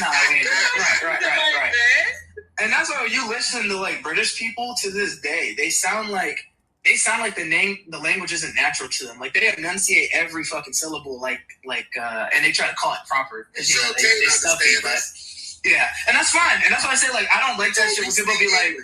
Nah, right. And that's why you listen to like British people to this day, they sound like the language isn't natural to them. Like they enunciate every fucking syllable, and they try to call it proper. They stuffy, but yeah, and that's fine. And that's why I say like I don't like that shit when people be like.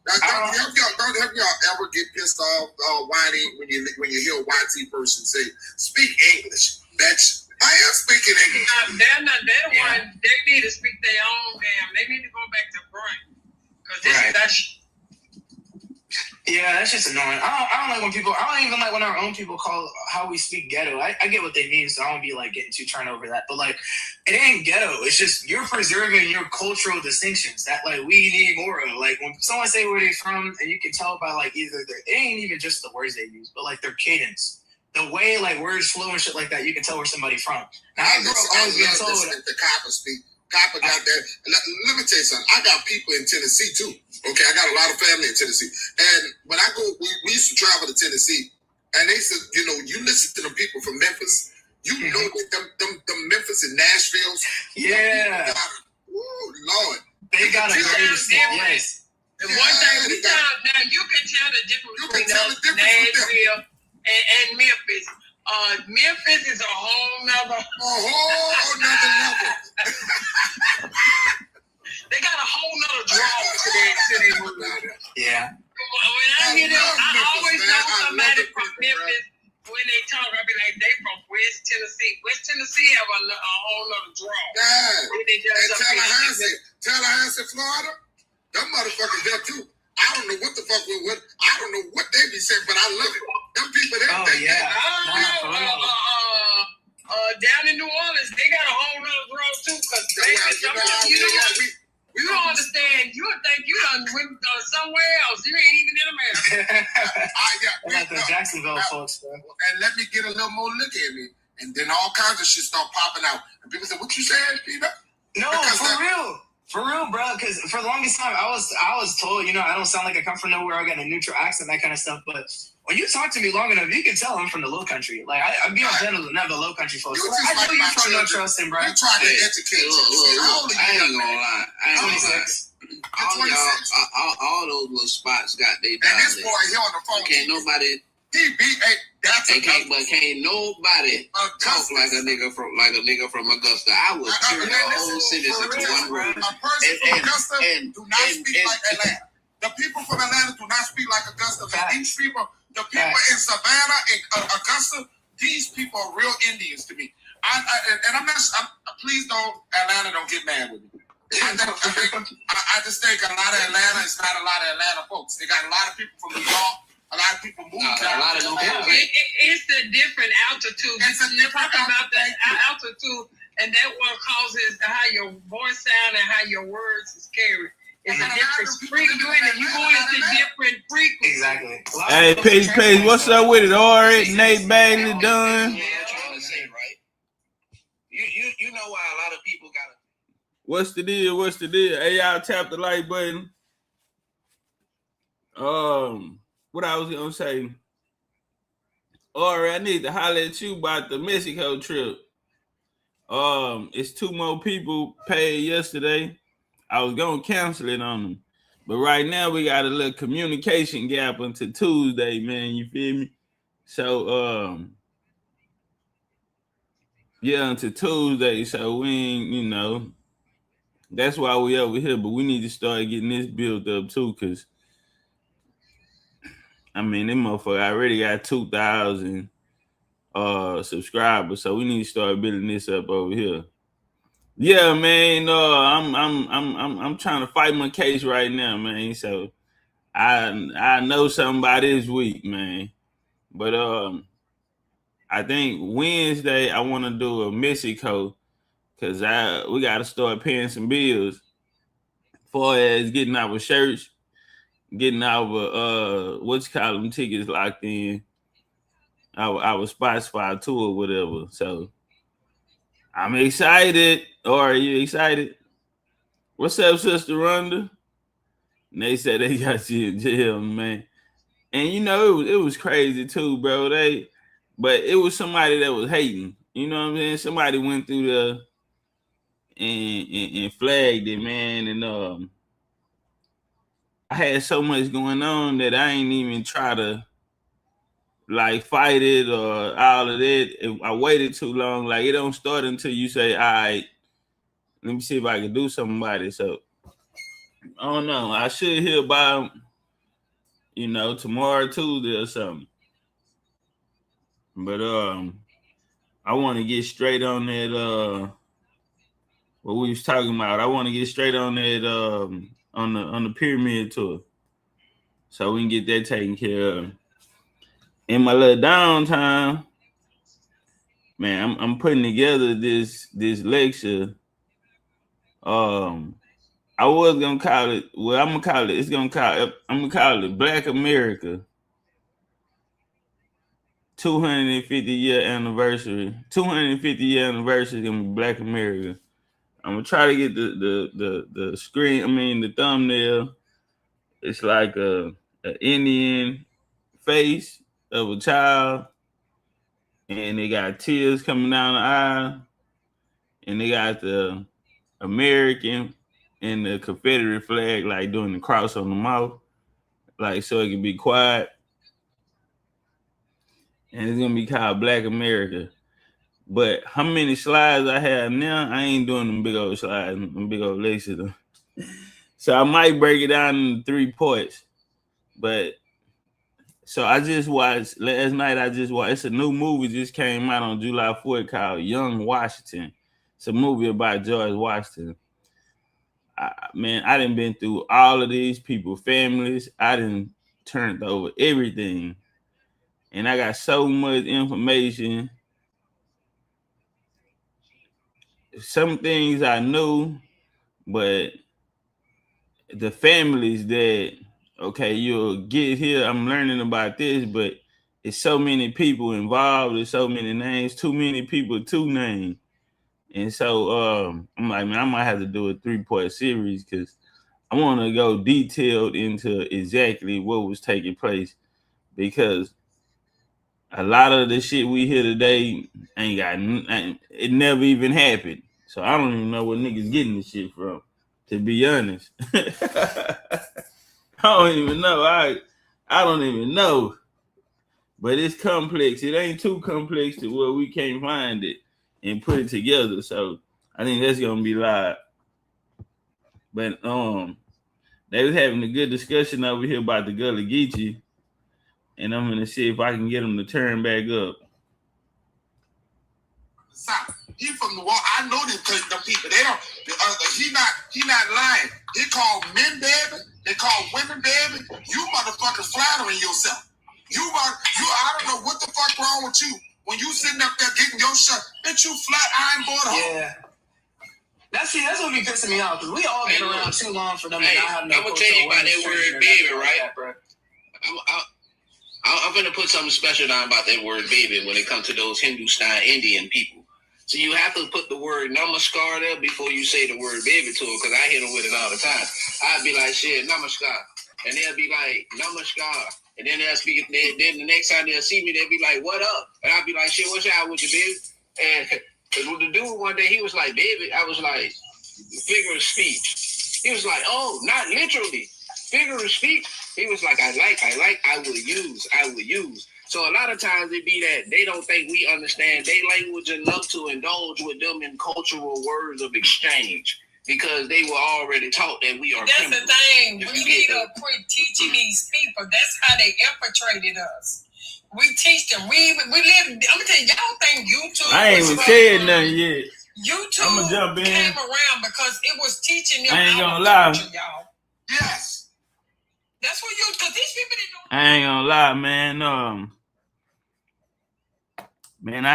Don't y'all ever get pissed off, whiny when you hear a YT person say, "Speak English, bitch." I am speaking English. They're the one. They need to speak their own damn. They need to go back to Brian because that's. Yeah, that's just annoying. I don't like when people. I don't even like when our own people call how we speak ghetto. I get what they mean, so I don't be like getting too turned over that. But like, it ain't ghetto. It's just you're preserving your cultural distinctions that like we need more of. Like when someone say where they from, and you can tell by like either it ain't even just the words they use, but like their cadence, the way like words flow and shit like that. You can tell where somebody from. Now I grew up always being told the copper speak. Copper got that. Let me tell you something. I got people in Tennessee too. Okay, I got a lot of family in Tennessee. And when I go, we used to travel to Tennessee, and they said, you listen to the people from Memphis, know that them Memphis and Nashville. Yeah. Lord. They got a great yes. The one thing now you can tell the difference between Nashville and Memphis. Memphis is a whole nother level. They got a whole nother draw to their movie. Yeah. When I hear them, I always know somebody from Memphis. When they talk, I be like, they from West Tennessee. West Tennessee have a whole nother draw. Yeah. And Tallahassee, Florida, them motherfuckers there too. I don't know what the fuck I don't know what they be saying, but I love it. Them people there. Down in New Orleans, they got a whole nother draw too. Cause you don't understand. You would think you done went somewhere else. You ain't even in America. The Jacksonville folks, bro. And let me get a little more look at me, and then all kinds of shit start popping out. And people say, "What you saying, Peter?" No, for real, bro. Because for the longest time, I was told, I don't sound like I come from nowhere. I got a neutral accent, that kind of stuff. But when you talk to me long enough, you can tell I'm from the Low Country. Like I be on channels with never Low Country folks. I know you're from no trusting, bro. You trying to educate look, I ain't gonna lie. I'm 26. All those little spots got they down. And this boy here on the phone. Can't nobody. Can't nobody talk like a nigga from Augusta. I would turn the whole city into one room. A person from Augusta do not speak like Atlanta. The people from Atlanta do not speak like Augusta. These people, the people in Savannah and Augusta, these people are real Indians to me. Please don't, Atlanta don't get mad with me. I just think a lot of Atlanta is not a lot of Atlanta folks. They got a lot of people from New York. A lot of people move down. It's the different altitude. You're talking about the altitude, and that what causes how your voice sound and how your words is carried. It's a different frequency. You going into different frequencies. Exactly. Hey, Paige, what's up with it? All right, Nate Bagley done. Yeah, I'm trying to say, right? You know why a lot of people gotta. What's the deal? Hey, y'all tap the like button. What I was gonna say. All right, I need to holler at you about the Mexico trip. It's 2 more people paid yesterday. I was gonna cancel it on them, but right now we got a little communication gap until Tuesday, man. You feel me? So until Tuesday. So we ain't, that's why we over here. But we need to start getting this built up too, cause them motherfucker already got 2,000 subscribers. So we need to start building this up over here. Yeah, man. I'm trying to fight my case right now, man. So I know something by this week, man. But I think Wednesday I want to do a Mexico because we got to start paying some bills. Far as getting our shirts, getting our tickets locked in, our spots for our tour or whatever. So I'm excited. Or are you excited? What's up, Sister Rhonda? And they said they got you in jail, man. And it was crazy too, bro. But it was somebody that was hating. You know what I'm saying? Somebody went through and flagged it, man. And I had so much going on that I ain't even try to like fight it or all of that. I waited too long. Like it don't start until you say, all right, let me see if I can do something about it. So I don't know. I should hear about, tomorrow, Tuesday or something. But I want to get straight on that what we was talking about. I want to get straight on that on the pyramid tour. So we can get that taken care of. In my little downtime, man, I'm putting together this lecture. I was gonna call it. Well, I'm gonna call it Black America 250-year anniversary. 250-year anniversary of Black America. I'm gonna try to get the screen. I mean the thumbnail. It's like an Indian face of a child, and they got tears coming down the aisle, and they got the American and the Confederate flag, like doing the cross on the mouth, like so it can be quiet. And it's gonna be called Black America. But how many slides I have now, I ain't doing them big old slides, them big old lectures. So I might break it down into 3 parts. But so I just watched last night. It's a new movie just came out on July 4th called Young Washington. It's a movie about George Washington. I done been through all of these people, families. I done turned over everything. And I got so much information. Some things I knew, but the families that, okay, you'll get here, I'm learning about this, but it's so many people involved, there's so many names, too many people to name. And so I'm like, man, I might have to do a 3-part series because I want to go detailed into exactly what was taking place, because a lot of the shit we hear today it never even happened. So I don't even know where niggas getting this shit from, to be honest. I don't even know. I don't even know. But it's complex. It ain't too complex to where we can't find it and put it together. So I think that's gonna be live. But they was having a good discussion over here about the Gullah Geechee, and I'm gonna see if I can get them to turn back up. He from the wall. I know this because the people, they don't. He not lying. They call men baby. They call women baby. You motherfuckers flattering yourself. I don't know what the fuck wrong with you. When you sitting up there getting your shit, bitch, you flat iron board home. Yeah. That's what be pissing me off, because we all been around too long for them to not have no. I'm gonna tell you about that word baby, right? I'm gonna put something special down about that word baby when it comes to those Hindustan Indian people. So you have to put the word namaskar there before you say the word baby to it, because I hit them with it all the time. I'd be like, shit, namaskar. And they'll be like, namaskar. And then they'll speak, then the next time they'll see me, they'll be like, what up? And I'll be like, shit, what's y'all with you, baby? And with the dude one day, he was like, baby, I was like, figure of speech. He was like, oh, not literally. Figure of speech. He was like, I will use. So a lot of times it be that they don't think we understand their language enough to indulge with them in cultural words of exchange, because they were already taught that we are. That's criminals. the thing. We need to quit teaching these people. That's how they infiltrated us. We teach them. We live. I'm gonna tell you, y'all think YouTube. I ain't even said nothing yet. YouTube jump in. came around because it was teaching them. I ain't gonna lie. Culture, y'all. Yes. That's what because these people didn't know. I ain't gonna lie, man. Man,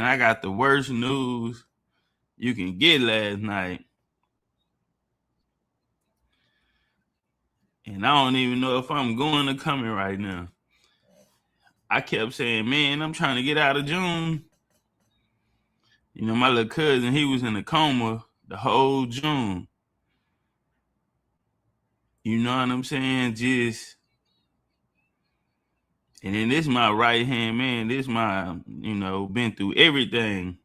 I got the worst news you can get last night. And I don't even know if I'm going or coming right now. I kept saying, man, I'm trying to get out of June. You know, my little cousin, he was in a coma the whole June. You know what I'm saying? And then this my right hand man. This my, been through everything.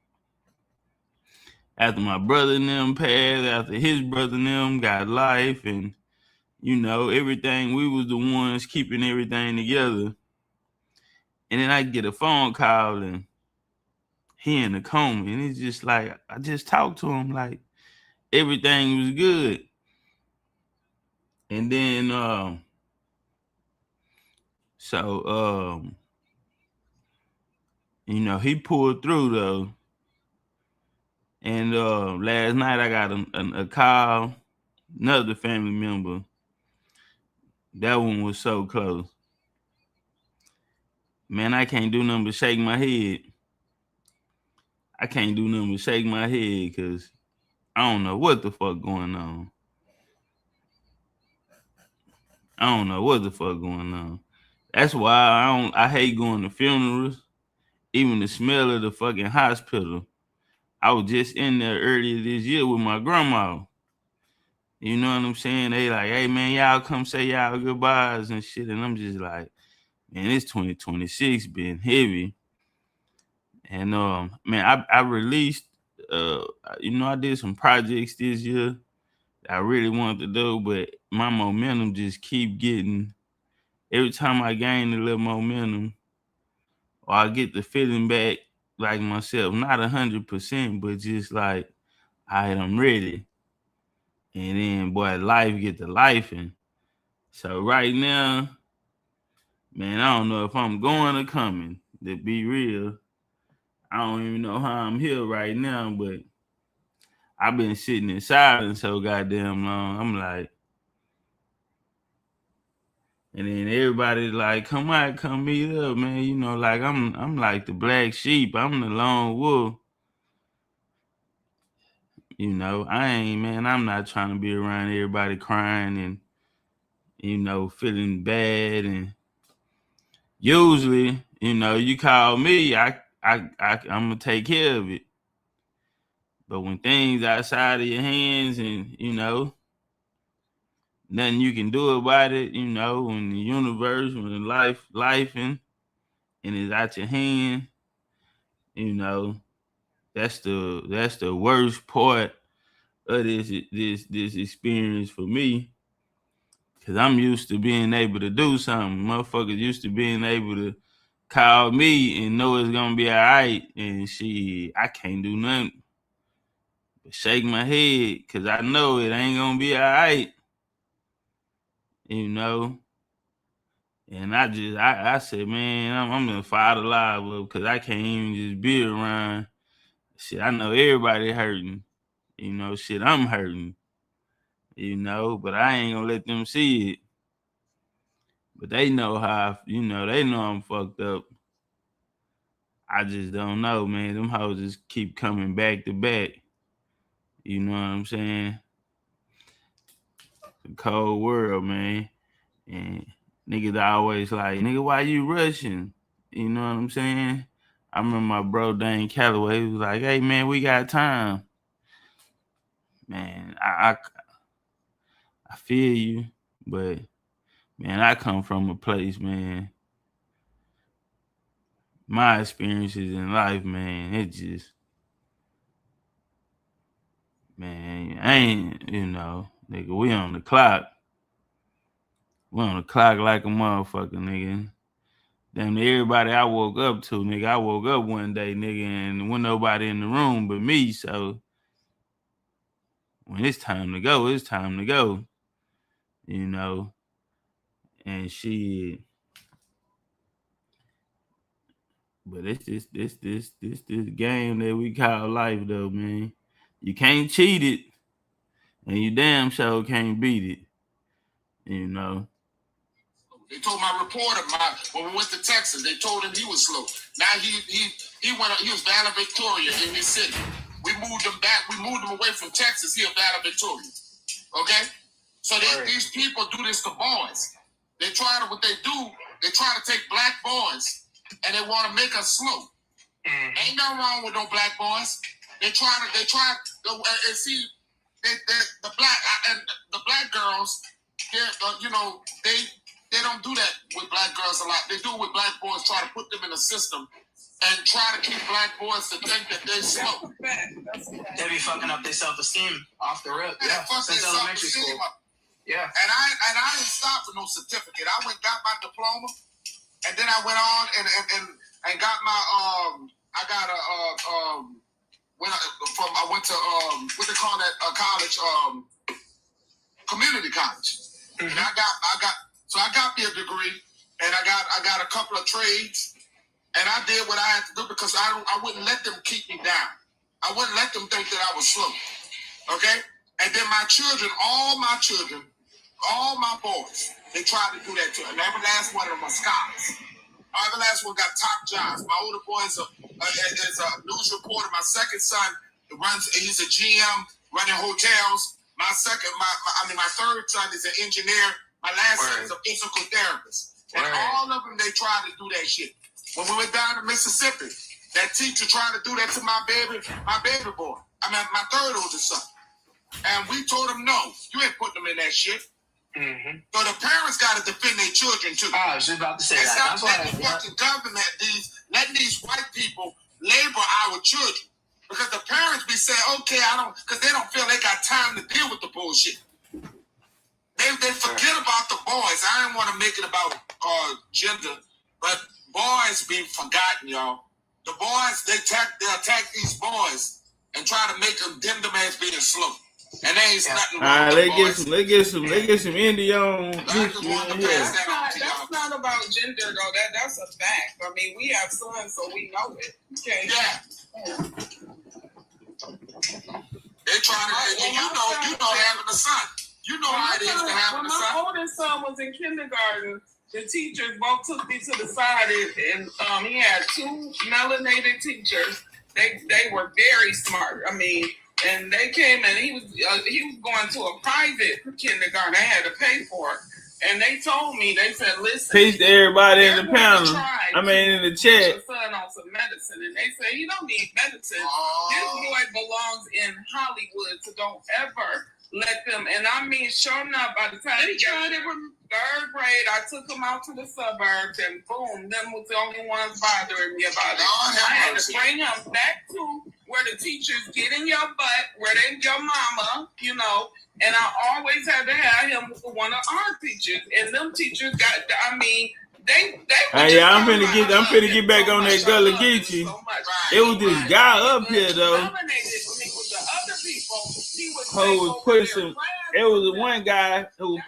after my brother and them passed, after his brother and them got life, and you know, everything, we was the ones keeping everything together. And then I get a phone call and he in the coma, and it's just like, I just talked to him like everything was good. And then you know, he pulled through though. And last night I got a call, another family member. That one was so close. Man, I can't do nothing but shake my head. I can't do nothing but shake my head because I don't know what the fuck going on. I don't know what the fuck going on. That's why I hate going to funerals. Even the smell of the fucking hospital. I was just in there earlier this year with my grandma. You know what I'm saying? They like, hey man, y'all come say y'all goodbyes and shit. And I'm just like, man, it's 2026 been heavy. And man, I released you know, I did some projects this year I really wanted to do, but my momentum just keep getting, every time I gain a little momentum, or I get the feeling back like myself, not 100%, but just like, all right, I'm ready. And then, boy, life get to life. And so right now, man, I don't know if I'm going or coming, to be real. I don't even know how I'm here right now, but I've been sitting in silence so goddamn long. I'm like, and then everybody like, come out, come meet up, man. You know, like I'm like the black sheep. I'm the lone wolf. You know, I'm not trying to be around everybody crying and, you know, feeling bad. And usually, you know, you call me, I'm gonna take care of it. But when things outside of your hands and, you know, nothing you can do about it, you know, when the universe, when life and it's out your hand, you know, that's the worst part of this experience for me. Cause I'm used to being able to do something. Motherfuckers used to being able to call me and know it's gonna be all right. And I can't do nothing but shake my head because I know it ain't gonna be all right. You know. And I said, man, I'm gonna fire the live up because I can't even just be around. Shit, I know everybody hurting. You know, shit, I'm hurting. You know, but I ain't gonna let them see it. But they know they know I'm fucked up. I just don't know, man. Them hoes just keep coming back to back. You know what I'm saying? The cold world, man. And niggas always like, nigga, why you rushing? You know what I'm saying? I remember my bro Dane Calloway, he was like, hey man, we got time. Man, I feel you, but man, I come from a place, man. My experiences in life, man, it just, man, I ain't, you know, nigga, we on the clock. We on the clock like a motherfucker, nigga. Damn, everybody I woke up to, nigga, I woke up one day, nigga, and wasn't nobody in the room but me, so when it's time to go, it's time to go, you know, and shit. But it's this game that we call life, though, man. You can't cheat it, and you damn sure can't beat it, you know. They told my reporter when we went to Texas, they told him he was slow. Now he was valedictorian in his city. We moved him back. We moved him away from Texas. He a valedictorian. Okay, so these people do this to boys. They try to take black boys and they want to make us slow. Ain't nothing wrong with no black boys. The black girls, they don't do that with black girls a lot. They do it with black boys, try to put them in a system and try to keep black boys to think that they're slow. They be fucking up their self-esteem off the rip. Yeah, Since elementary school. Yeah. And I didn't stop with no certificate. I went got my diploma, and then I went on and got my I got a I went to what they call that college, community college. Mm-hmm. And I got me a degree, and I got a couple of trades, and I did what I had to do because I wouldn't let them keep me down. I wouldn't let them think that I was slow. Okay? And then my children, all my boys, they tried to do that too. And every last one of them are scholars. Every last one got top jobs. My older boy is a news reporter. My second son he's a GM running hotels. My third son is an engineer. My last son is a physical therapist. And all of them, they tried to do that shit. When we went down to Mississippi, that teacher tried to do that to my baby boy. My third oldest son. And we told him, no, you ain't putting them in that shit. Mm-hmm. So the parents got to defend their children too. I was just about to say that. That's why the fucking government letting these white people label our children, because the parents be saying, okay, because they don't feel they got time to deal with the bullshit. They forget about the boys. I didn't want to make it about gender, but boys be forgotten, y'all. The boys they attack these boys and try to make them as being slow. And there ain't nothing wrong with they get some Indian. That's not about gender though. That's a fact. I mean, we have sons, so we know it. Okay. Yeah. They trying to, you know, having a son. You know how it is to have a son. When my oldest son was in kindergarten, the teachers both took me to the side, and he had two melanated teachers. They were very smart. I mean. And they came and he was going to a private kindergarten. I had to pay for it. And they told me, they said, listen. Peace to everybody in the panel. In the chat. Son on some medicine. And they say, he don't need medicine. This boy belongs in Hollywood, so don't ever let them. And I mean, sure enough, by the time he got in third grade, I took him out to the suburbs, and boom, them was the only ones bothering me about it. I had to bring him back to where the teachers get in your butt, where they your mama, you know, and I always had to have him with one of our teachers. And them teachers got, I mean, they I'm finna get back on that Gullah Geechee. It was this guy up here though. It was one guy who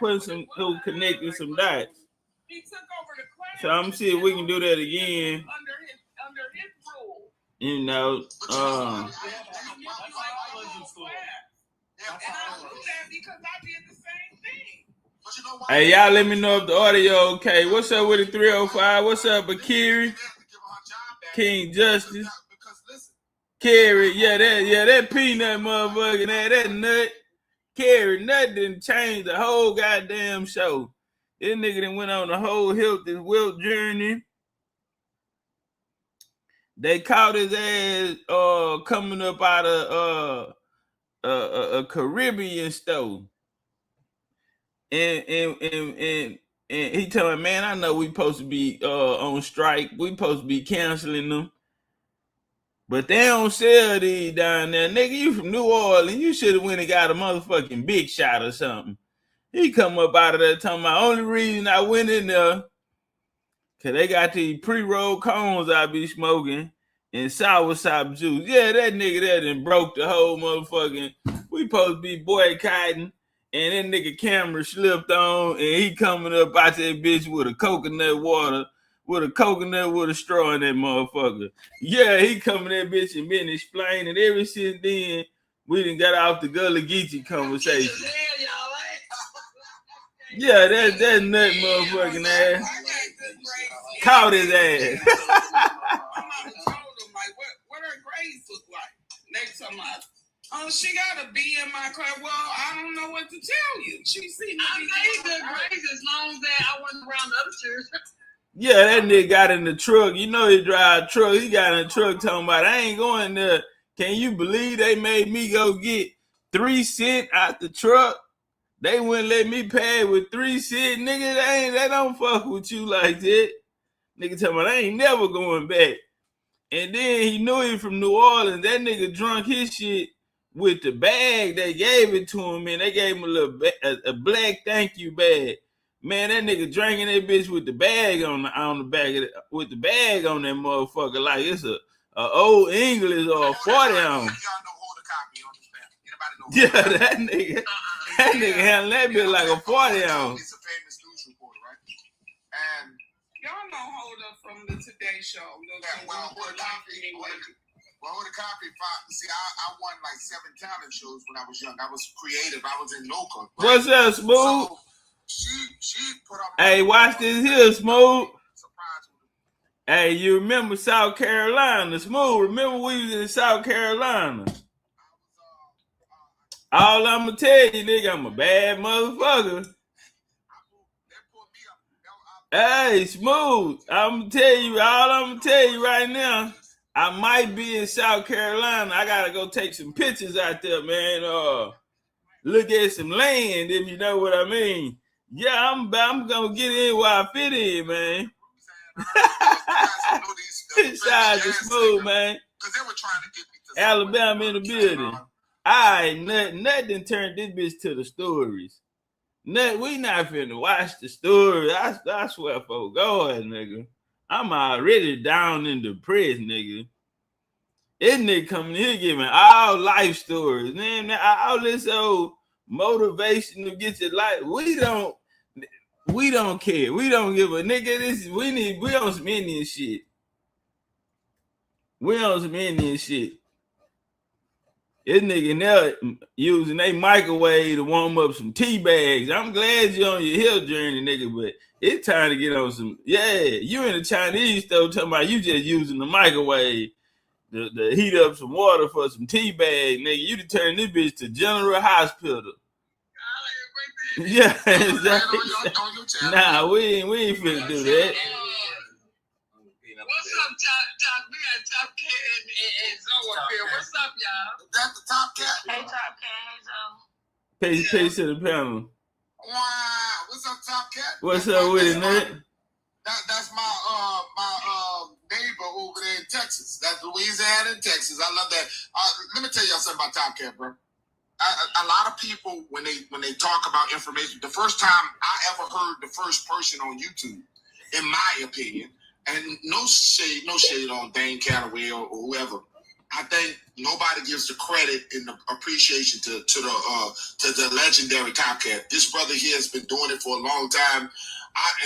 connected some dots. He took over the class. So I'm see if we can do that again. Under his rule. You know, hey, y'all let me know if the audio okay. What's up with the 305? What's up, Akiri? King Justice. Carrie, that peanut motherfucker, that nut. Carrie, nut didn't change the whole goddamn show. This nigga done went on the whole Hilton Wilt journey. They caught his ass coming up out of a Caribbean store. And he telling me, man, I know we supposed to be on strike. We supposed to be canceling them. But they don't sell these down there. Nigga, you from New Orleans. You should have went and got a motherfucking big shot or something. He come up out of there talking about only reason I went in there, cause they got these pre-rolled cones I be smoking and soursop juice. Yeah, that nigga there done broke the whole motherfucking, we supposed to be boycotting, and that nigga camera slipped on, and he coming up out that bitch with a coconut water, with a coconut with a straw in that motherfucker. Yeah, he coming that bitch and been explaining. Ever since then, we done got off the Gullah Geechee conversation. Yeah, that nut motherfucking ass. Caught his ass. What her grades look like? Next time she got a B in my class. Well, I don't know what to tell you. She seen me. I made good grades as long as I wasn't around the other children. Yeah, that nigga got in the truck. You know he drive a truck. He got in the truck talking about, I ain't going there. Can you believe they made me go get 3 cents out the truck? They wouldn't let me pay with 3 cents. Nigga, they don't fuck with you like that. Nigga tell me, I ain't never going back. And then he knew he from New Orleans. That nigga drunk his shit with the bag. They gave it to him, man. They gave him a black thank you bag. Man, that nigga drinking that bitch with the bag on the back of with the bag on that motherfucker like it's a old English or a 40 ounce. Yeah, that nigga handled that bitch like a 40 ounce. He's a famous news reporter, right? And y'all know Holder from the Today Show. Holder Copy. See, I won like 7 talent shows when I was young. I was creative. I was in Noka. Right? What's up, Smooth? So she put up. Hey, watch this here, Smooth. Hey, you remember South Carolina? Smooth, remember we was in South Carolina? All I'm gonna tell you, nigga, I'm a bad motherfucker. Hey, Smooth, I'm gonna tell you, all I'm gonna tell you right now, I might be in South Carolina. I gotta go take some pictures out there, man. Look at some land, if you know what I mean. Yeah, I'm gonna get in where I fit in, man. Shout out to Smooth, man. Alabama in the building. Nothing turned this bitch to the stories. We not finna watch the story. I swear for God, nigga. I'm already down and depressed, nigga. This nigga coming here giving all life stories. Man, all this old motivation to get your life. We don't care. We don't give a nigga. We on some Indian shit. We on some Indian shit. This nigga now using a microwave to warm up some tea bags. I'm glad you're on your hill journey, nigga, but it's time to get on some. Yeah, you in the Chinese store talking about you just using the microwave to heat up some water for some tea bag, nigga. You to turn this bitch to General Hospital. Yeah, exactly. Nah, we ain't finna do that. What's up, Top? We got Topcatz and Zoe up here. What's up, y'all? That's the Topcatz. Hey, Topcatz. Hey, Zoe. Peace to the panel. Wow. What's up, Topcatz? What's up with it, man? That's my neighbor over there in Texas. That's Louisiana and Texas. I love that. Let me tell y'all something about Topcatz, bro. A lot of people when they talk about information, the first time I ever heard the first person on YouTube, in my opinion, and no shade on Dane Calloway or whoever. I think nobody gives the credit and the appreciation to the legendary Topcatz. This brother here has been doing it for a long time,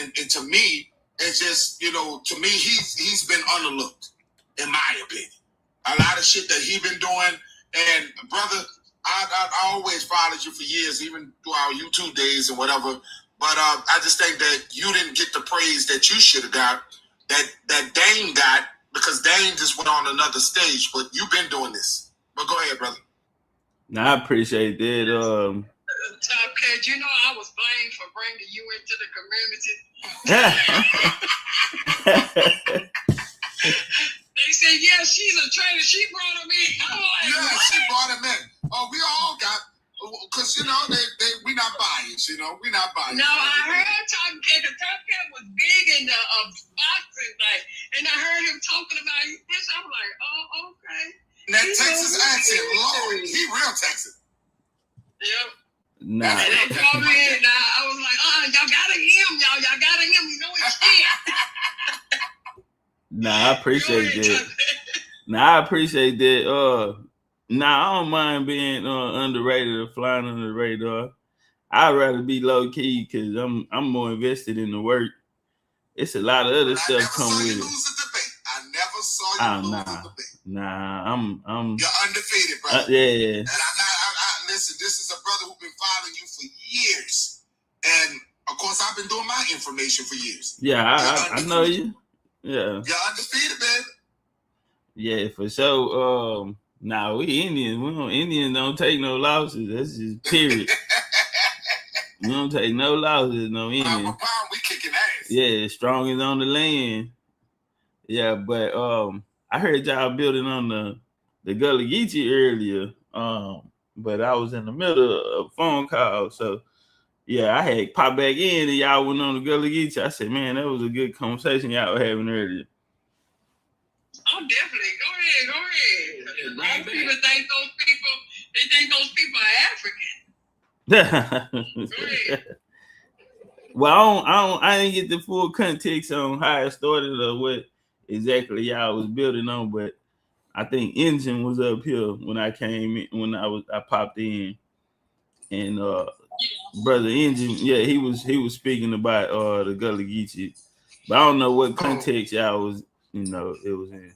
and to me, it's just to me he's been underlooked, in my opinion. A lot of shit that he been doing, and brother, I always followed you for years, even through our YouTube days and whatever. But I just think that you didn't get the praise that you should have got, that Dane got, because Dane just went on another stage. But you've been doing this. But go ahead, brother. No, I appreciate that. Topcatz, I was blamed for bringing you into the community. They said, yeah, she's a traitor. She brought him in. Yeah, she brought him in. Oh, we all got, because, we not biased, we not biased. No, I heard Topcatz was big in the boxing, and I heard him talking about this. I'm like, oh, okay. And that Texas accent, Lord, he real Texas. Yep. Nah. And they called me in, I was like, y'all gotta him, y'all gotta him. It's him. Nah, I appreciate that. Nah, I appreciate that. Nah, I don't mind being underrated or flying under the radar. I'd rather be low key because I'm more invested in the work. It's a lot of other stuff come with it. I never saw you lose a debate. Nah, I'm. You're undefeated, brother. Yeah. And listen, this is a brother who's been following you for years, and of course, I've been doing my information for years. Yeah, I know you. Yeah. You're undefeated, baby. Yeah, for sure. Nah, we Indians. Indians don't take no losses. That's just period. We don't take no losses, no Indians. Pound for pound, we kicking ass. Yeah, strongest on the land. Yeah, but I heard y'all building on the Gullah Geechee earlier. But I was in the middle of a phone call, so yeah, I had popped back in and y'all went on the Gullah Geechee. I said, man, that was a good conversation y'all were having earlier. Oh, definitely. Go ahead. Most people think those people are African. Go ahead. Well, I didn't get the full context on how it started or what exactly y'all was building on, but I think Engine was up here when I came in, when I popped in, and brother Engine, yeah, he was speaking about the Gullah Geechee, but I don't know what context y'all was, it was in.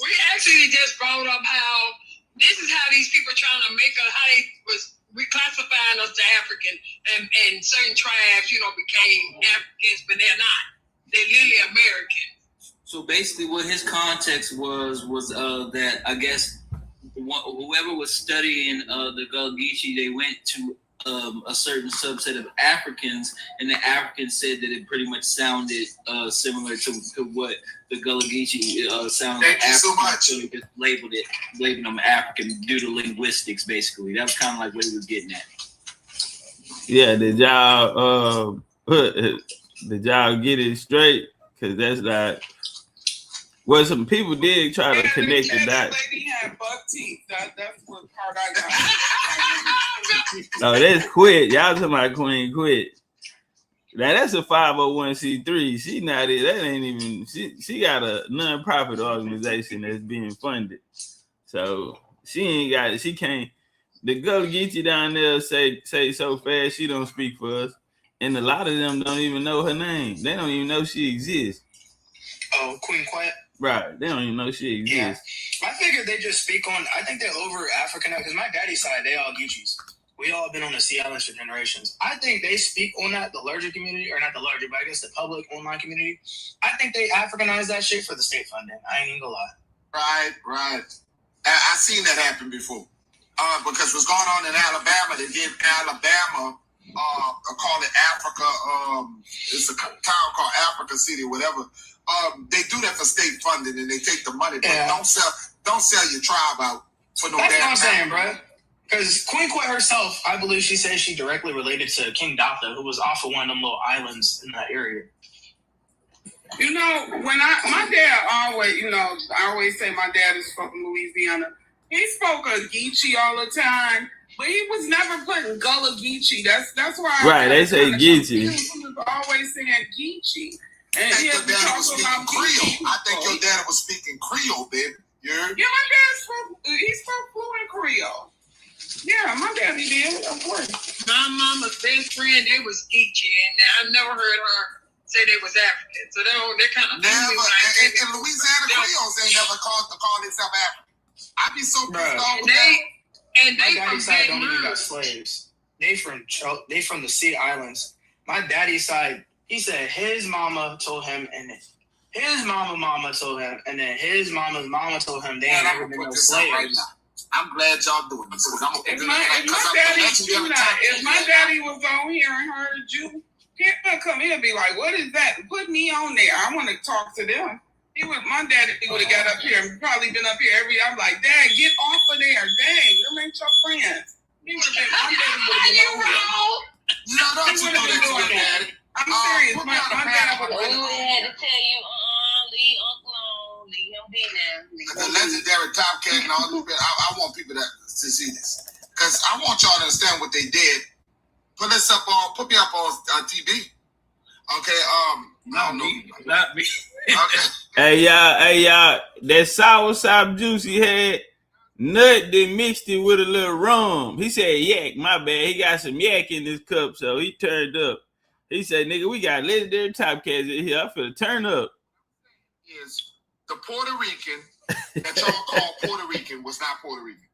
We actually just brought up how this is how these people are trying to make us, how they was reclassifying us to African, and certain tribes, became Africans, but they're not. They're literally American. So basically, what his context was that I guess whoever was studying the Gullah Geechee, they went to a certain subset of Africans, and the Africans said that it pretty much sounded similar to what the Gullah Geechee sounded. Thank you so much. So they just labeled them African due to linguistics. Basically, that was kind of like what he was getting at. Yeah, did y'all get it straight? Because that's not. Well, some people did try to connect the dots. Lady had buck teeth. That's what part I got. Oh, that's Quit. Y'all talking about Queen Quit. Now that's a 501c3. She not it. That ain't even. She got a non-profit organization that's being funded. So she ain't got it. She can't. The Gullah Geechee down there say so fast she don't speak for us, and a lot of them don't even know her name. They don't even know she exists. Oh, Queen Quiet. Right, they don't even know she exists. Yeah. I figured they just speak on. I think they're over African because my daddy's side, they all Geechees. We all been on the Sea Islands for generations. I think they speak on that, the larger community, or not the larger, but I guess the public online community. I think they Africanize that shit for the state funding. I ain't even gonna lie. Right. I seen that happen before. Because what's going on in Alabama, they did Alabama, call it Africa. It's a town called Africa City, whatever. They do that for state funding, and they take the money, but don't sell your tribe out for no damn. That's what I'm saying, bro. Because Queen Quet herself, I believe she says she directly related to King Dotha, who was off of one of them little islands in that area. When my dad always, I always say my dad is from Louisiana. He spoke of Geechee all the time, but he was never putting Gullah Geechee. That's why. Right, they say Geechee. He was always saying Geechee. And I think your dad was speaking Creole. I think your dad was speaking Creole, baby. Yeah, my dad spoke fluent Creole. Yeah, my daddy did, of course. My mama's best friend, they was Geechee, and I've never heard her say they was African. So they're kind of never. And Louisiana Creoles ain't never called themselves African. I'd be so pissed off with that. And they my daddy's side don't even got slaves. They from the Sea Islands. My daddy's side, he said his mama told him, and his mama told him, and then his mama's mama told him they ain't never been no slaves. Right, I'm glad y'all doing this. If my daddy was on here and heard you, he'd come here and be like, "What is that? Put me on there. I want to talk to them." My daddy would have got up here and probably been up here I'm like, "Dad, get off of there. Dang, them ain't your friends." He would have been. My daddy would have been on here. Don't you do that to your daddy. I'm serious. My dad would have been on here. I had to tell you, leave Uncle alone. Leave him be there. The legendary Topcatz and all this. I want people to see this because I want y'all to understand what they did. Put me up on TV. Okay. Not me. Okay. Hey y'all, that sour juice he had, Nut they mixed it with a little rum. He said yak, my bad. He got some yak in this cup, so he turned up. He said, "Nigga, we got legendary Topcatz in here. I finna turn up." Is the Puerto Rican that y'all call Puerto Rican was not Puerto Rican.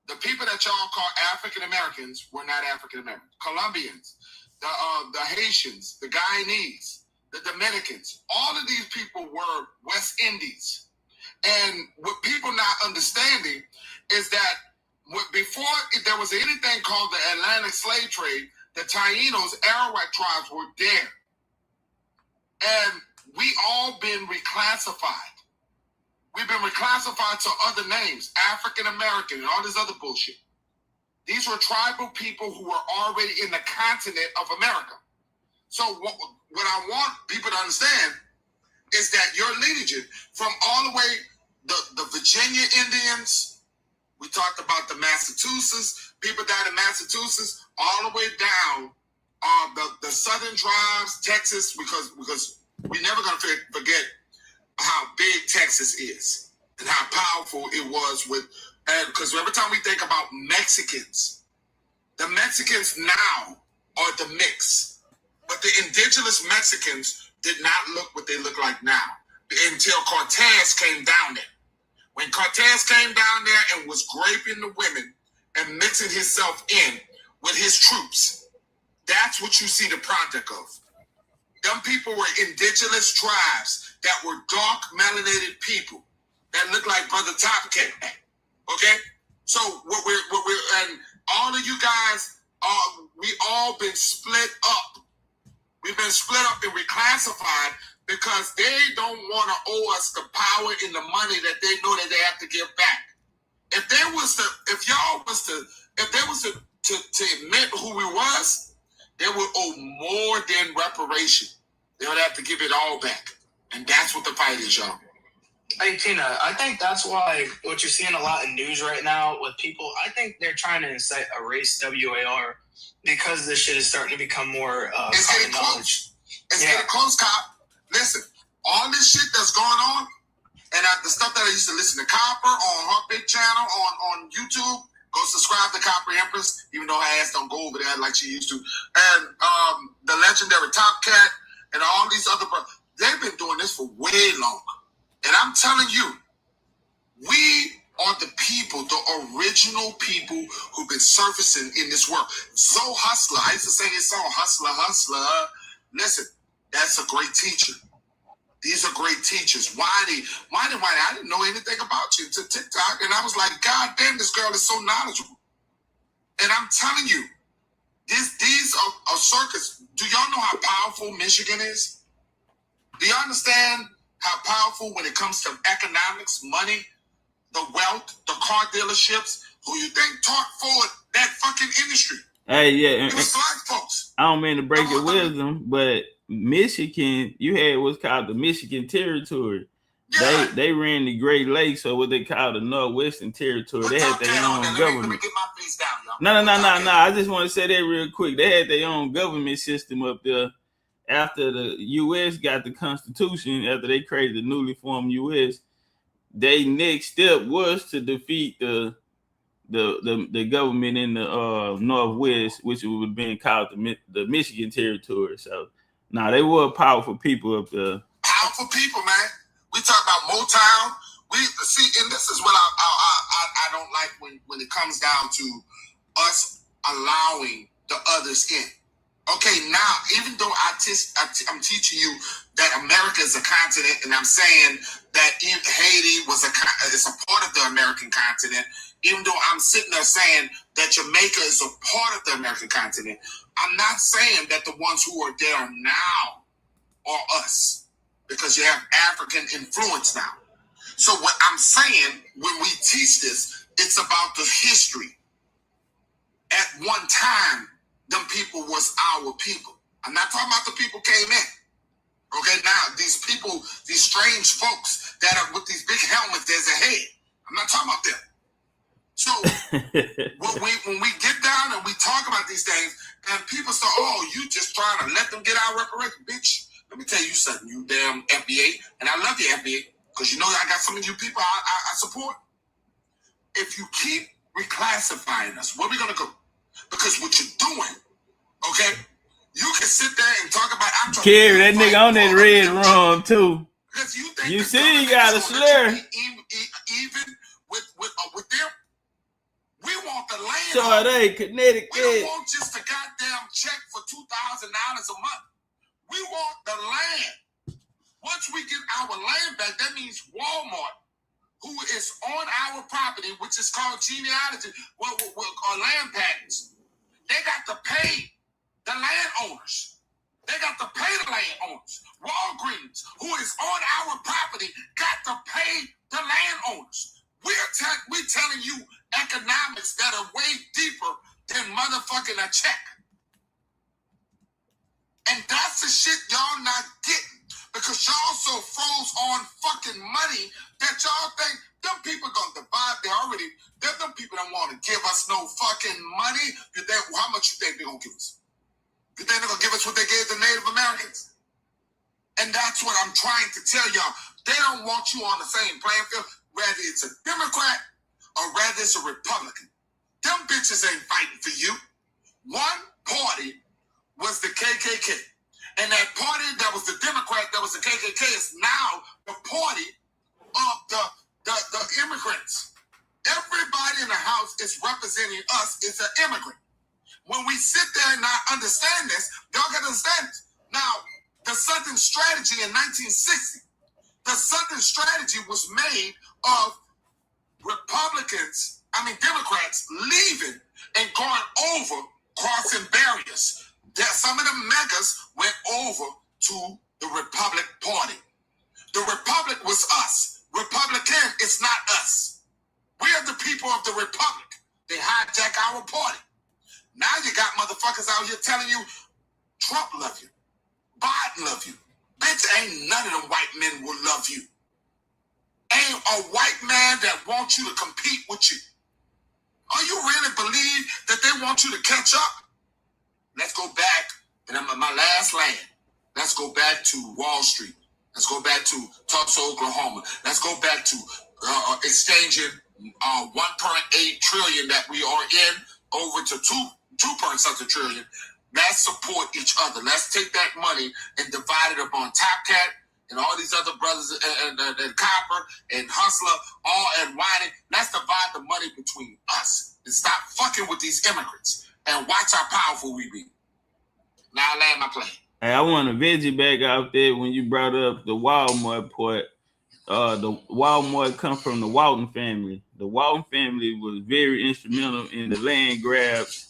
The people that y'all call African Americans were not African Americans. Colombians, the Haitians, the Guyanese, the Dominicans, all of these people were West Indies. And what people not understanding is that before there was anything called the Atlantic slave trade, the Tainos, Arawak tribes were there. And we all been reclassified. We've been reclassified to other names, African American and all this other bullshit. These were tribal people who were already in the continent of America. So what I want people to understand is that your lineage from all the way the Virginia Indians. We talked about the Massachusetts. People died in Massachusetts all the way down the southern tribes, Texas, because we're never going to forget how big Texas is and how powerful it was because every time we think about Mexicans, the Mexicans now are the mix. But the indigenous Mexicans did not look what they look like now until Cortez came down there. When Cortez came down there and was raping the women and mixing himself in with his troops, that's what you see the product of. Them people were indigenous tribes that were dark, melanated people that look like Brother Topcatz. Okay? So what we're and all of you guys, we all been split up. We've been split up and reclassified because they don't want to owe us the power and the money that they know that they have to give back. If they was to admit who we was, they would owe more than reparation. They would have to give it all back. And that's what the fight is, y'all. Hey, Tina, I think that's why what you're seeing a lot in news right now with people, I think they're trying to incite a race WAR because this shit is starting to become more common knowledge. It's getting close, cop. Listen, all this shit that's going on, and the stuff that I used to listen to Copper on her big channel on YouTube, go subscribe to Copper Empress, even though her ass don't go over there like she used to. And the Legendarytopcatz and all these other brothers, they've been doing this for way longer. And I'm telling you, we are the people, the original people who've been surfacing in this world. So Hustler, I used to sing his song, Hustler, Hustler. Listen, that's a great teacher. These are great teachers. Why? I didn't know anything about you to TikTok. And I was like, God damn, this girl is so knowledgeable. And I'm telling you, these are circus. Do y'all know how powerful Michigan is? Do you understand how powerful when it comes to economics, money, the wealth, the car dealerships? Who you think taught forward that fucking industry? Hey, yeah. It was black folks. I don't mean to break your wisdom, but Michigan, you had what's called the Michigan Territory. Yeah. They ran the Great Lakes, or what they call the Northwestern Territory. They had their own government. Let me get my face down, y'all. No. I just want to say that real quick. They had their own government system up there. After the U.S. got the Constitution, after they created the newly formed U.S., their next step was to defeat the government in the Northwest, which would have been called the Michigan Territory. So, they were powerful people up there. Powerful people, man. We talk about Motown. We see, and this is what I don't like when it comes down to us allowing the others in. Okay, now, even though I'm teaching you that America is a continent, and I'm saying that Haiti is a part of the American continent, even though I'm sitting there saying that Jamaica is a part of the American continent, I'm not saying that the ones who are there now are us, because you have African influence now. So what I'm saying, when we teach this, it's about the history. At one time, them people was our people. I'm not talking about the people came in. Okay, now these people, these strange folks that are with these big helmets, there's a head. I'm not talking about them. So when we get down and we talk about these things, and people say, "Oh, you just trying to let them get our reparation, bitch." Let me tell you something, you damn FBA, and I love the FBA because you know I got some of you people I support. If you keep reclassifying us, where are we gonna go? Because what you're doing, okay, you can sit there and talk about. Carry that nigga on that red room too. Because you see, he got a slur. Even with them, we want the land. So are they Connecticut? We don't want just a goddamn check for $2,000 a month. We want the land. Once we get our land back, that means Walmart, who is on our property, which is called genealogy, or land patents, they got to pay the landowners. They got to pay the landowners. Walgreens, who is on our property, got to pay the landowners. We're telling you economics that are way deeper than motherfucking a check. And that's the shit y'all not getting. because y'all so froze on fucking money that y'all think them people gonna divide. Them people don't want to give us no fucking money. How much you think they're gonna give us? You think they're gonna give us what they gave the Native Americans? And that's what I'm trying to tell y'all. They don't want you on the same playing field, whether it's a Democrat or whether it's a Republican. Them bitches ain't fighting for you. One party was the KKK. And that party that was the Democrat, that was the KKK, is now the party of the immigrants. Everybody in the House is representing us as an immigrant. When we sit there and not understand this, y'all got to understand this. Now, the Southern strategy in 1960, the Southern strategy was made of Democrats leaving and going over, crossing barriers. Some of the megas went over to the Republic Party. The Republic was us. Republican is not us. We are the people of the Republic. They hijack our party. Now you got motherfuckers out here telling you Trump love you. Biden love you. Bitch, ain't none of them white men will love you. Ain't a white man that wants you to compete with you. Are you really believe that they want you to catch up? Let's go back, and I'm at my last land. Let's go back to Wall Street. Let's go back to Tulsa, Oklahoma. Let's go back to exchanging 1.8 trillion that we are in over to 2.something trillion. Let's support each other. Let's take that money and divide it up on Topcatz and all these other brothers and Copper and Hustler, all and Whining. Let's divide the money between us and stop fucking with these immigrants and watch how powerful we be. Now I land my plane. Hey, I want to veggie back out there when you brought up the Walmart part. The Walmart come from the Walton family. The Walton family was very instrumental in the land grabs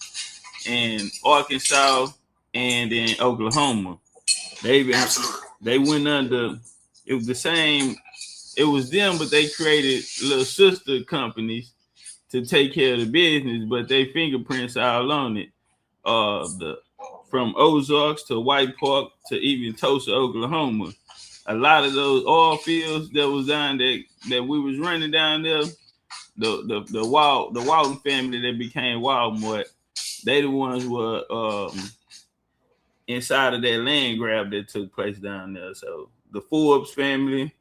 in Arkansas and in Oklahoma. They went under. It was the same. It was them, but they created little sister companies to take care of the business, but they fingerprints all on it. From Ozarks to White Park to even Tulsa, Oklahoma. A lot of those oil fields that was down there that we was running down there, the Walton family that became Walmart, they the ones were inside of that land grab that took place down there. So the Forbes family,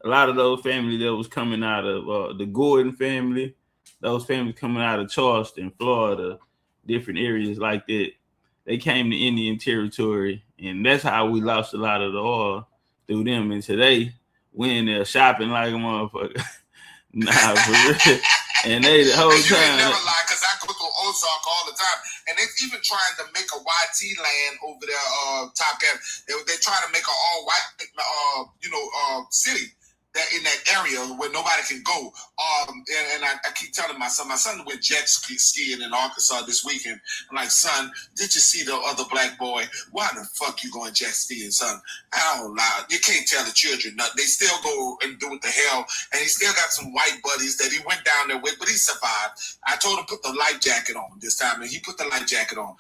a lot of those families that was coming out of the Gordon family, those families coming out of Charleston, Florida, different areas like that. They came to Indian Territory, and that's how we lost a lot of the oil through them. And today, we in there shopping like a motherfucker. Nah, for real. And they the whole you time. Ain't never lie, because I go to Ozark all the time, and they're even trying to make a YT land over there, Topcatz. They're trying to make an all-white, city that in that area where nobody can go. And I keep telling my son went jet skiing in Arkansas this weekend. I'm like, son, did you see the other black boy? Why the fuck you going jet skiing, son? I don't lie. You can't tell the children nothing. They still go and do what the hell. And he still got some white buddies that he went down there with, but he survived. I told him put the life jacket on this time, and he put the life jacket on.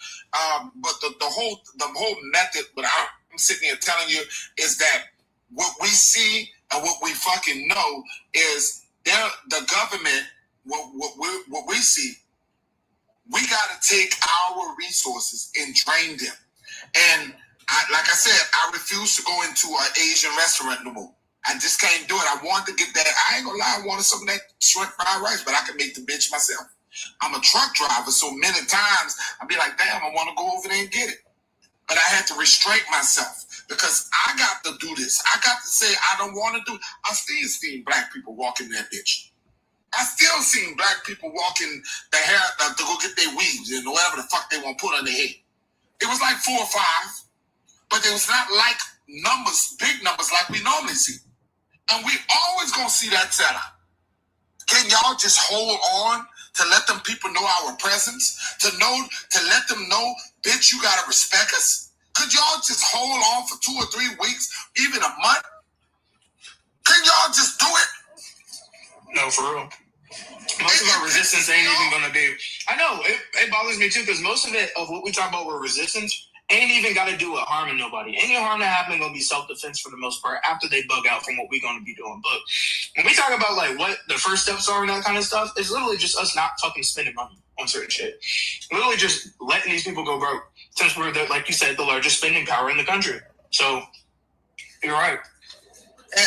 But the whole method, what I'm sitting here telling you, is that what we see and what we fucking know is the government, what we see, we got to take our resources and drain them. And like I said, I refuse to go into an Asian restaurant no more. I just can't do it. I wanted to get that. I ain't gonna lie, I wanted some of that shrimp fried rice, but I can make the bitch myself. I'm a truck driver, so many times I'd be like, damn, I want to go over there and get it. But I had to restrain myself because I got to do this. I got to say I don't want to do it. I still seen black people walking that bitch. I still seen black people walking the hair to go get their weaves and whatever the fuck they want to put on their head. It was like 4 or 5, but it was not like numbers, big numbers like we normally see. And we always gonna see that setup. Can y'all just hold on to let them people know our presence? To let them know, bitch, you gotta respect us? Could y'all just hold on for 2 or 3 weeks, even a month? Can y'all just do it? No, for real. Most of our resistance ain't even gonna be. I know it bothers me too because most of what we talk about with resistance ain't even got to do with harming nobody. Any harm that happens gonna be self-defense for the most part after they bug out from what we're gonna be doing. But when we talk about like what the first steps are and that kind of stuff, it's literally just us not fucking spending money on certain shit. Literally just letting these people go broke since we're like you said, the largest spending power in the country. So you're right.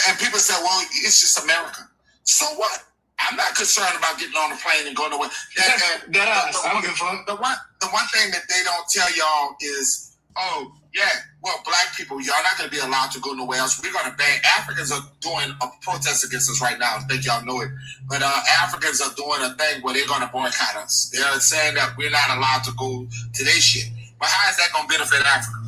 And people say, well, it's just America. So what? I'm not concerned about getting on the plane and going away. I don't give a fuck. The one thing that they don't tell y'all is, oh, yeah, well, black people, y'all not going to be allowed to go nowhere else. We're going to ban. Africans are doing a protest against us right now. I think y'all know it. But Africans are doing a thing where they're going to boycott us. They're saying that we're not allowed to go to their shit. But how is that going to benefit Africa?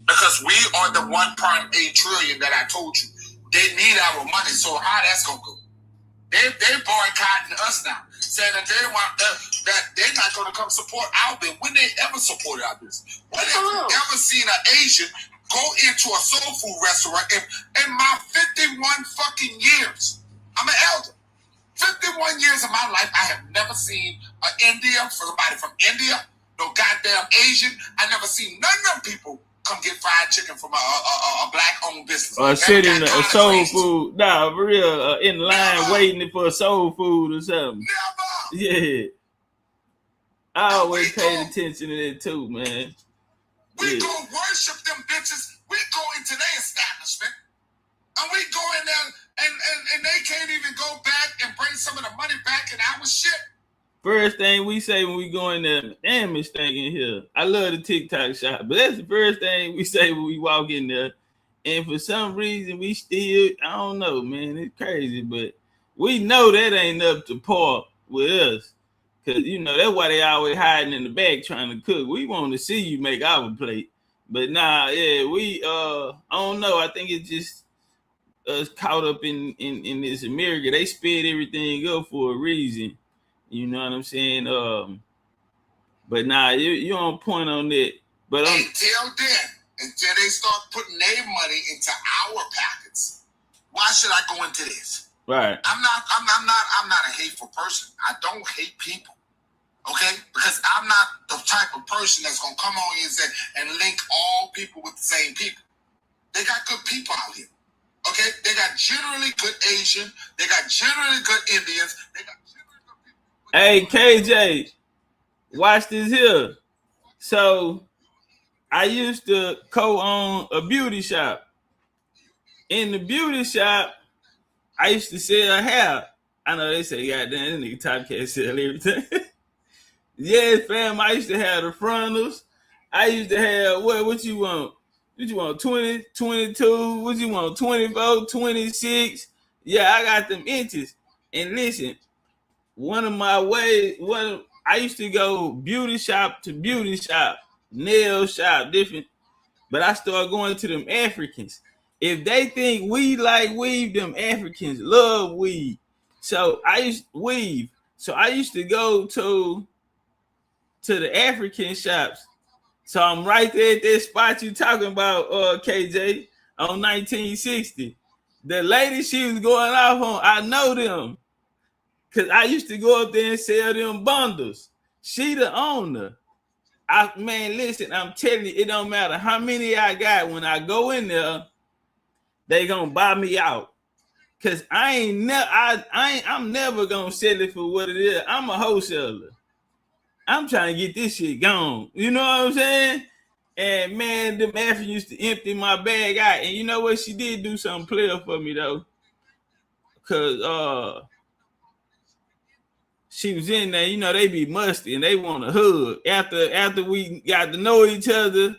Because we are the 1.8 trillion that I told you. They need our money, so how that's going to go? They're boycotting us now, saying that they want that they're not going to come support our business. When they ever supported our business? When have you ever seen an Asian go into a soul food restaurant in my 51 fucking years? I'm an elder. 51 years of my life, I have never seen an Indian, somebody from India, no goddamn Asian. I never seen none of them people come get fried chicken from a black-owned business. Or sit in a soul food. Nah, for real, in line waiting for a soul food or something. Never. Yeah. I always paid attention to that too, man. We go worship them bitches. We go into their establishment. And we go in there and they can't even go back and bring some of the money back in our shit. First thing we say when we go in there, damn, it's stinking here. I love the TikTok shop, but that's the first thing we say when we walk in there. And for some reason, we still, I don't know, man, it's crazy, but we know that ain't up to par with us. Because, you know, that's why they always hiding in the back trying to cook. We want to see you make our plate. But nah, yeah, we, I don't know. I think it's just us caught up in this America. They sped everything up for a reason. You know what I'm saying? But nah, you on point on that. But until they start putting their money into our pockets, why should I go into this? Right. I'm not a hateful person. I don't hate people. Okay? Because I'm not the type of person that's gonna come on here and link all people with the same people. They got good people out here. Okay? They got generally good Asian, they got generally good Indians, they got hey, KJ, watch this here. So, I used to co-own a beauty shop. In the beauty shop, I used to sell hair. I know they say, goddamn, this nigga Topcatz sell everything. Yeah, fam, I used to have the frontals. I used to have, what you want? What you want, 20, 22? What you want, 24, 26? Yeah, I got them inches. And listen, I used to go beauty shop to beauty shop, nail shop, different. But I started going to them Africans. If they think we like weave, them Africans love weave. So I used to go to the African shops. So I'm right there at that spot you talking about, KJ, on 1960. The lady she was going off on, I know them. Because I used to go up there and sell them bundles. She the owner. Man, listen, I'm telling you, it don't matter how many I got. When I go in there, they gonna buy me out. Because I'm never gonna sell it for what it is. I'm a wholesaler. I'm trying to get this shit gone. You know what I'm saying? And man, them Africans used to empty my bag out. And you know what? She did do something player for me though. Because she was in there, you know, they be musty and they want to hug. After we got to know each other,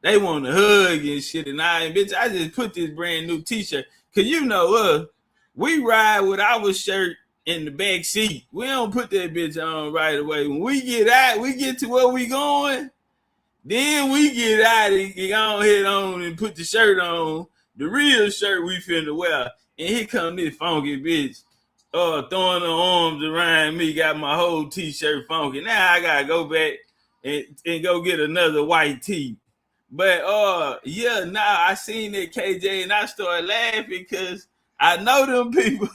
they want to hug and shit. And I just put this brand new t-shirt. Because you know, we ride with our shirt in the back seat. We don't put that bitch on right away. When we get out, we get to where we going, then we get out and get on head on and put the shirt on, the real shirt we finna wear. And here come this funky bitch. Throwing her arms around me, got my whole t-shirt funky. Now I gotta go back and go get another white tee. But yeah, now I seen that KJ and I started laughing because I know them people.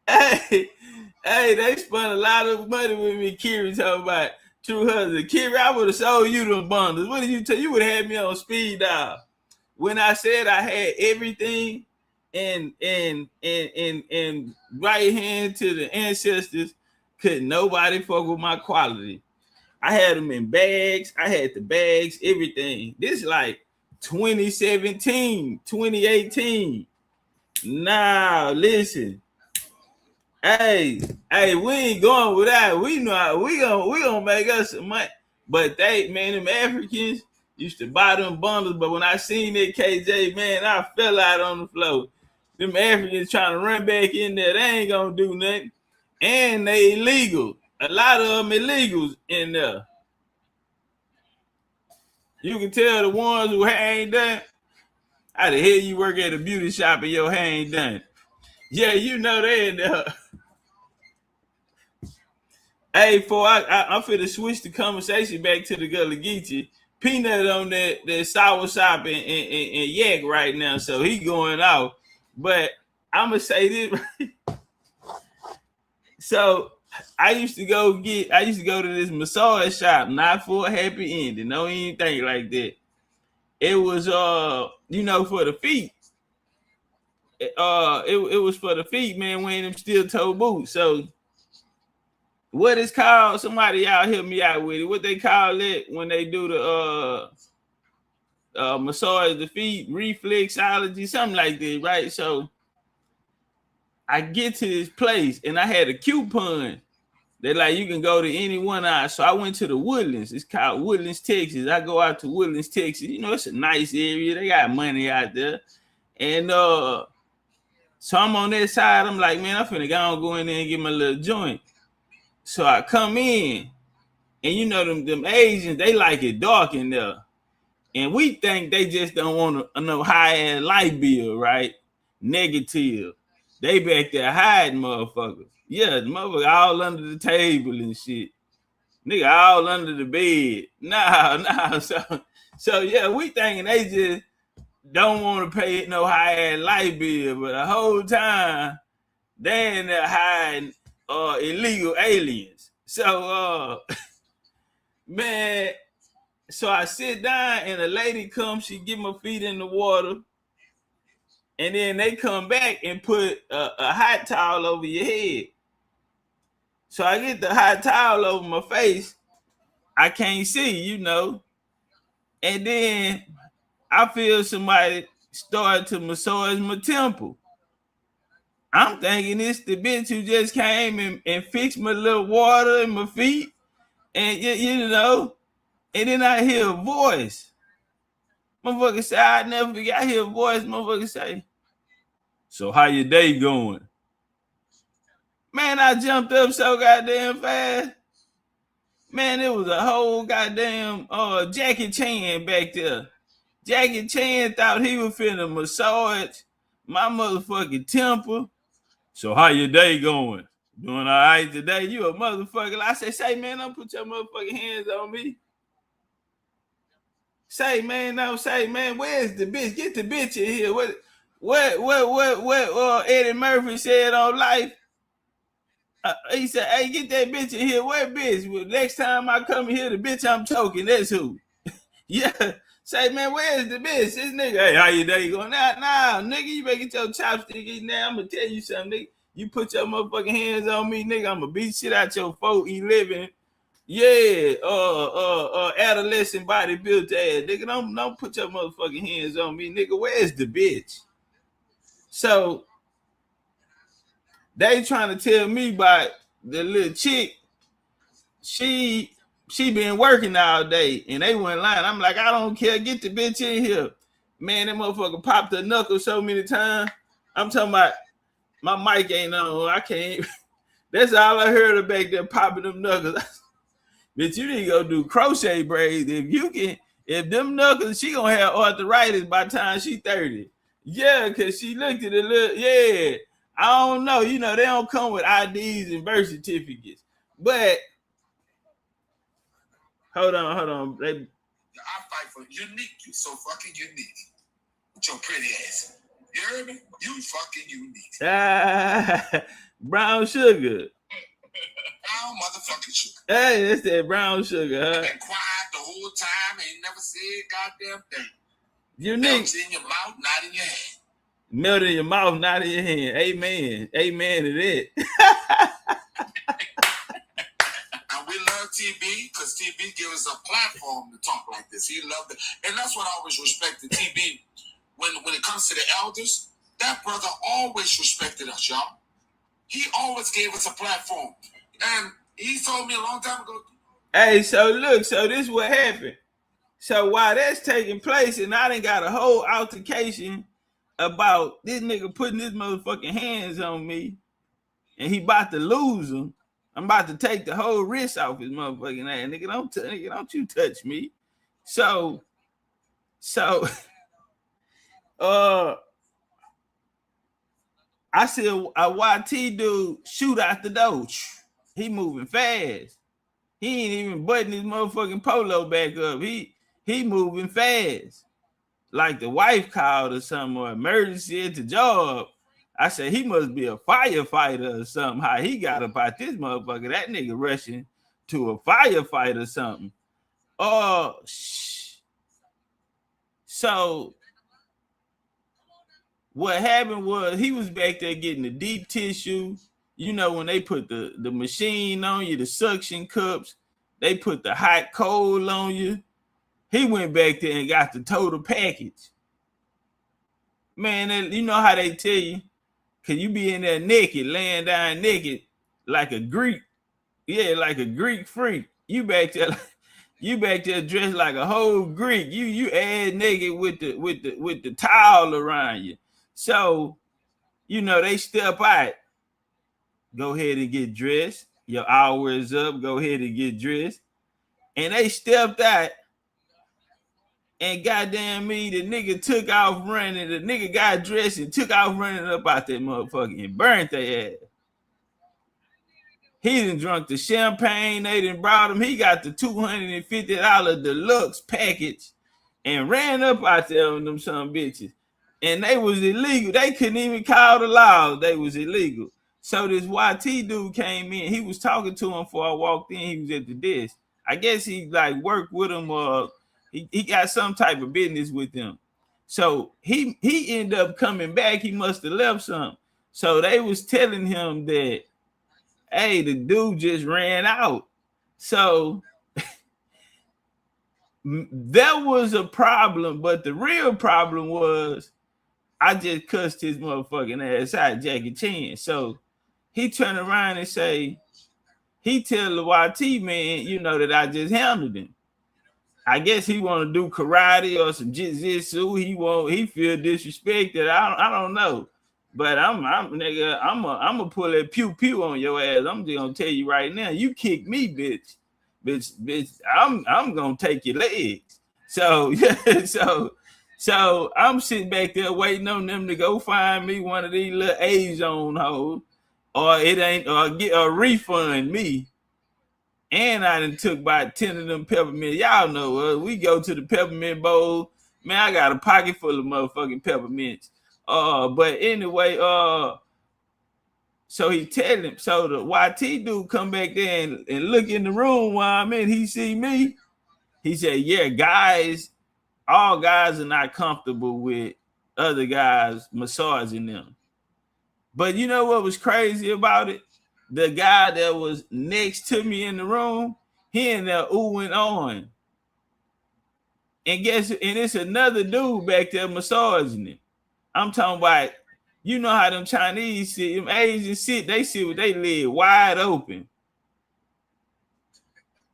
Hey, they spent a lot of money with me. Kiri talking about True husband. Kira, I would have sold you them bundles. What did you tell? You would have had me on speed dial. When I said I had everything and right hand to the ancestors, couldn't nobody fuck with my quality. I had them in bags. I had the bags, everything. This like 2017, 2018. Nah, listen. Hey, we ain't going with that. We know we gonna make us some money. But them Africans used to buy them bundles. But when I seen that KJ, man, I fell out on the floor. Them Africans trying to run back in there, they ain't gonna do nothing. And they illegal. A lot of them illegals in there. You can tell the ones who hair ain't done. How the hell you work at a beauty shop and your hair ain't done? Yeah, you know they in there. Hey, I'm finna switch the conversation back to the Gullah Geechee. Peanut on that sour sop and yak right now, so he going out. But I'm gonna say this. So I used to go to this massage shop, not for a happy ending, no anything like that. It was for the feet. It was for the feet, man, wearing them steel toe boots. So what is called? Somebody y'all help me out with it. What they call it when they do the massage the feet, reflexology, something like that, right? So I get to this place and I had a coupon. They're like, you can go to any one eye. So I went to the Woodlands. It's called Woodlands, Texas. I go out to Woodlands, Texas. It's a nice area. They got money out there. And so I'm on that side. I'm like, man, I'm finna go in there and get my little joint. So I come in, and them Asians, they like it dark in there. And we think they just don't want no high-end light bill, right? Negative. They back there hiding motherfuckers. Yeah, the motherfucker all under the table and shit. Nigga all under the bed. Nah. So yeah, we thinking they just don't want to pay no high-end light bill, but the whole time they in there hiding illegal aliens. So man, so I sit down and a lady comes, she get my feet in the water, and then they come back and put a hot towel over your head. So I get the hot towel over my face. I can't see, and then I feel somebody start to massage my temple. I'm thinking it's the bitch who just came and fixed my little water in my feet. And, and then I hear a voice. Motherfucker say, I never forget. I hear a voice. Motherfucker say, so how your day going? Man, I jumped up so goddamn fast. Man, it was a whole goddamn Jackie Chan back there. Jackie Chan thought he was finna massage my motherfucking temple. So how your day going? Doing all right today? You a motherfucker. I say, man, don't put your motherfucking hands on me. Say, man, where's the bitch? Get the bitch in here. What Eddie Murphy said on Life? He said, hey, get that bitch in here. What bitch? Well, next time I come here, the bitch I'm choking, that's who. Yeah. Say, man, where's the bitch? This nigga, hey, how your day going? Nah, nigga, you better get your chopstick in there. I'm going to tell you something, nigga. You put your motherfucking hands on me, nigga, I'm going to beat shit out your 411. Yeah, adolescent body built ass. Nigga, don't put your motherfucking hands on me, nigga. Where's the bitch? So, they trying to tell me about the little chick. She been working all day, and they went lying. I'm like, I don't care. Get the bitch in here. Man, that motherfucker popped her knuckle so many times. I'm talking about my mic ain't on. I can't. That's all I heard her back there popping them knuckles. Bitch, you need to go do crochet braids. If them knuckles, she gonna have arthritis by the time she 30. Yeah, because she looked at it, yeah. I don't know. They don't come with IDs and birth certificates. But hold on. I fight for unique. You so fucking unique. With your pretty ass. You heard me? You fucking unique. Brown sugar. I brown motherfucking sugar. Hey, that's that brown sugar, huh? Been quiet the whole time, ain't never said goddamn thing. Unique. Melts in your mouth, not in your hand. Melt in your mouth, not in your hand. Amen. Amen to that. And we love TB because TB gives us a platform to talk like this. He loved it. And that's what I always respected TB. When it comes to the elders, that brother always respected us, y'all. He always gave us a platform. And he told me a long time ago. Hey, so look, so this is what happened. So while that's taking place, and I done got a whole altercation about this nigga putting his motherfucking hands on me, and he about to lose them. I'm about to take the whole wrist off his motherfucking ass. Nigga, don't you touch me. So I see a YT dude shoot out the door. He moving fast. He ain't even button his motherfucking polo back up. He moving fast. Like the wife called or something, or emergency at the job. I said, he must be a firefighter or something. How he got about this motherfucker. That nigga rushing to a firefighter or something. So what happened was he was back there getting the deep tissue. You know, when they put the machine on you, the suction cups, they put the hot coal on you. He went back there and got the total package. Man, you know how they tell you, can you be in there naked, laying down naked, like a Greek? Yeah, like a Greek freak. You back there dressed like a whole Greek. You add naked with the towel around you. So, you know, they step out. Go ahead and get dressed. Your hour is up. Go ahead and get dressed. And they stepped out. And goddamn me, the nigga took off running. The nigga got dressed and took off running up out that motherfucker and burnt their ass. He done drunk the champagne they done brought him. He got the $250 deluxe package and ran up out there on them some bitches. And they was illegal. They couldn't even call the law. They was illegal. So this YT dude came in. He was talking to him before I walked in. He was at the desk. I guess he like worked with him or he got some type of business with them. So he ended up coming back. He must have left something. So they was telling him that, hey, the dude just ran out. So that was a problem. But the real problem was I just cussed his motherfucking ass out, Jackie Chan. So he turned around and say, he tell the YT man, you know, that I just handled him. I guess he want to do karate or some jiu-jitsu. He feel disrespected. I don't know. But I'm gonna pull that pew pew on your ass. I'm just gonna tell you right now, you kick me, bitch. I'm gonna take your legs. So so I'm sitting back there waiting on them to go find me one of these little A-zone hoes, or get a refund me. And I done took about 10 of them peppermint. Y'all know we go to the peppermint bowl. Man, I got a pocket full of motherfucking peppermints. But anyway, so he tell him, so the YT dude come back there and look in the room while I'm in. He see me. He said, yeah, all guys are not comfortable with other guys massaging them. But you know what was crazy about it? The guy that was next to me in the room, he in there oohing on. And it's another dude back there massaging him. I'm talking about, you know how them Chinese sit, them Asians sit, they sit with their leg wide open.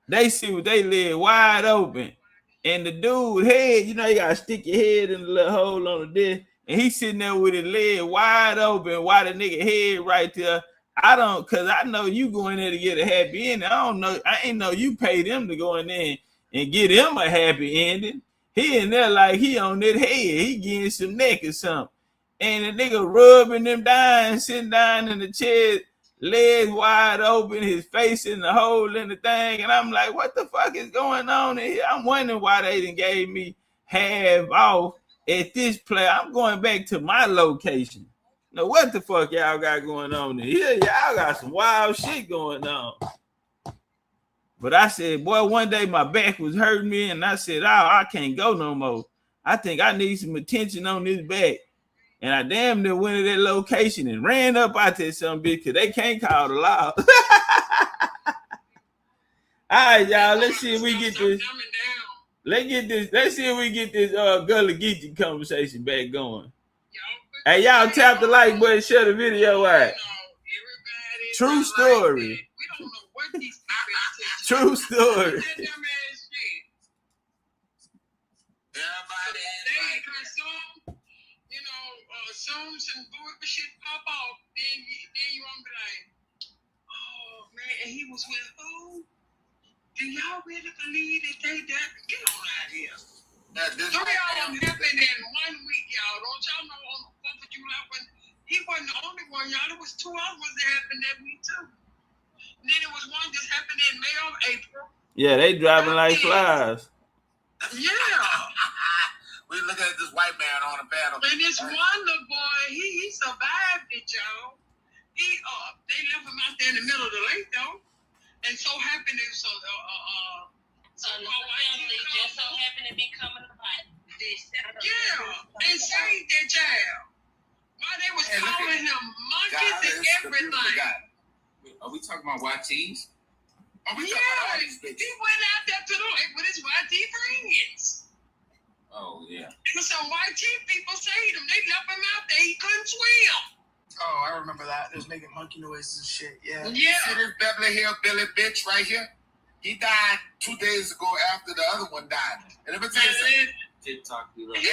They sit with their leg wide open. And the dude head, you know, you gotta stick your head in the little hole on the disc. And he's sitting there with his leg wide open while the nigga head right there. Cause I know you go in there to get a happy ending. I ain't know you pay them to go in there and get him a happy ending. He in there like he on that head. He getting some neck or something. And the nigga rubbing them down, sitting down in the chair, legs wide open, his face in the hole in the thing. And I'm like, what the fuck is going on here? I'm wondering why they done gave me half off at this place. I'm going back to my location. Now, what the fuck y'all got going on here? Y'all got some wild shit going on. But I said, boy, one day my back was hurting me, and I said, oh, I can't go no more. I think I need some attention on this back. And I damn near went to that location and ran up out there some bitch because they can't call the law. All right, y'all, let's see if we get this. Let's see if we get this Gullah Geechee conversation back going. Hey, y'all tap the like button, share the video out. True story. True story. Soon some bullshit pop off, then you won't be like, oh man, and he was with who? Do y'all really believe that they died? Get on out here. Three of them happened in 1 week, y'all. Don't y'all know on the 4th of July when he wasn't the only one, y'all. There was 2 other ones that happened that week too. And then there was one that happened in May or April. Yeah, they driving like flies. Yeah. We look at this white man on the panel. And this one little boy, he survived it, y'all. They left him out there in the middle of the lake, though. And so happened to So just so happened to be coming about this. Yeah, and saved that child. Why they was calling him monkeys and everything. Are we talking about YTs? He went out there to the lake with his YT friends. Oh, yeah. And some YT people saved him. They left him out there. He couldn't swim. Oh, I remember that. They was making monkey noises and shit. Yeah. Yeah. See this Beverly Hillbilly bitch right here? He died 2 days ago after the other one died. And let me tell you something. TikTok. He was already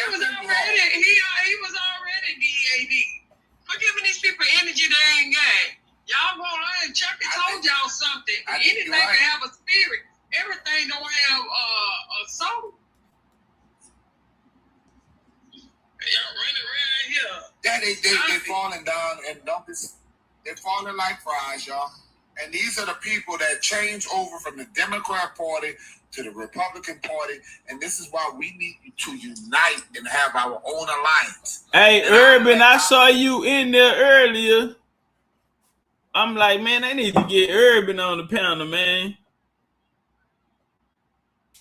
DAD. For giving these people energy they ain't got. Y'all want to Chucky told y'all something. Anything can have a spirit. Everything don't have a soul. Y'all running around here. Yeah, they falling down and they're falling like fries, y'all. And these are the people that change over from the Democrat Party to the Republican Party. And this is why we need to unite and have our own alliance. Hey, Urban, I saw you in there earlier. I'm like, man, they need to get Urban on the panel, man.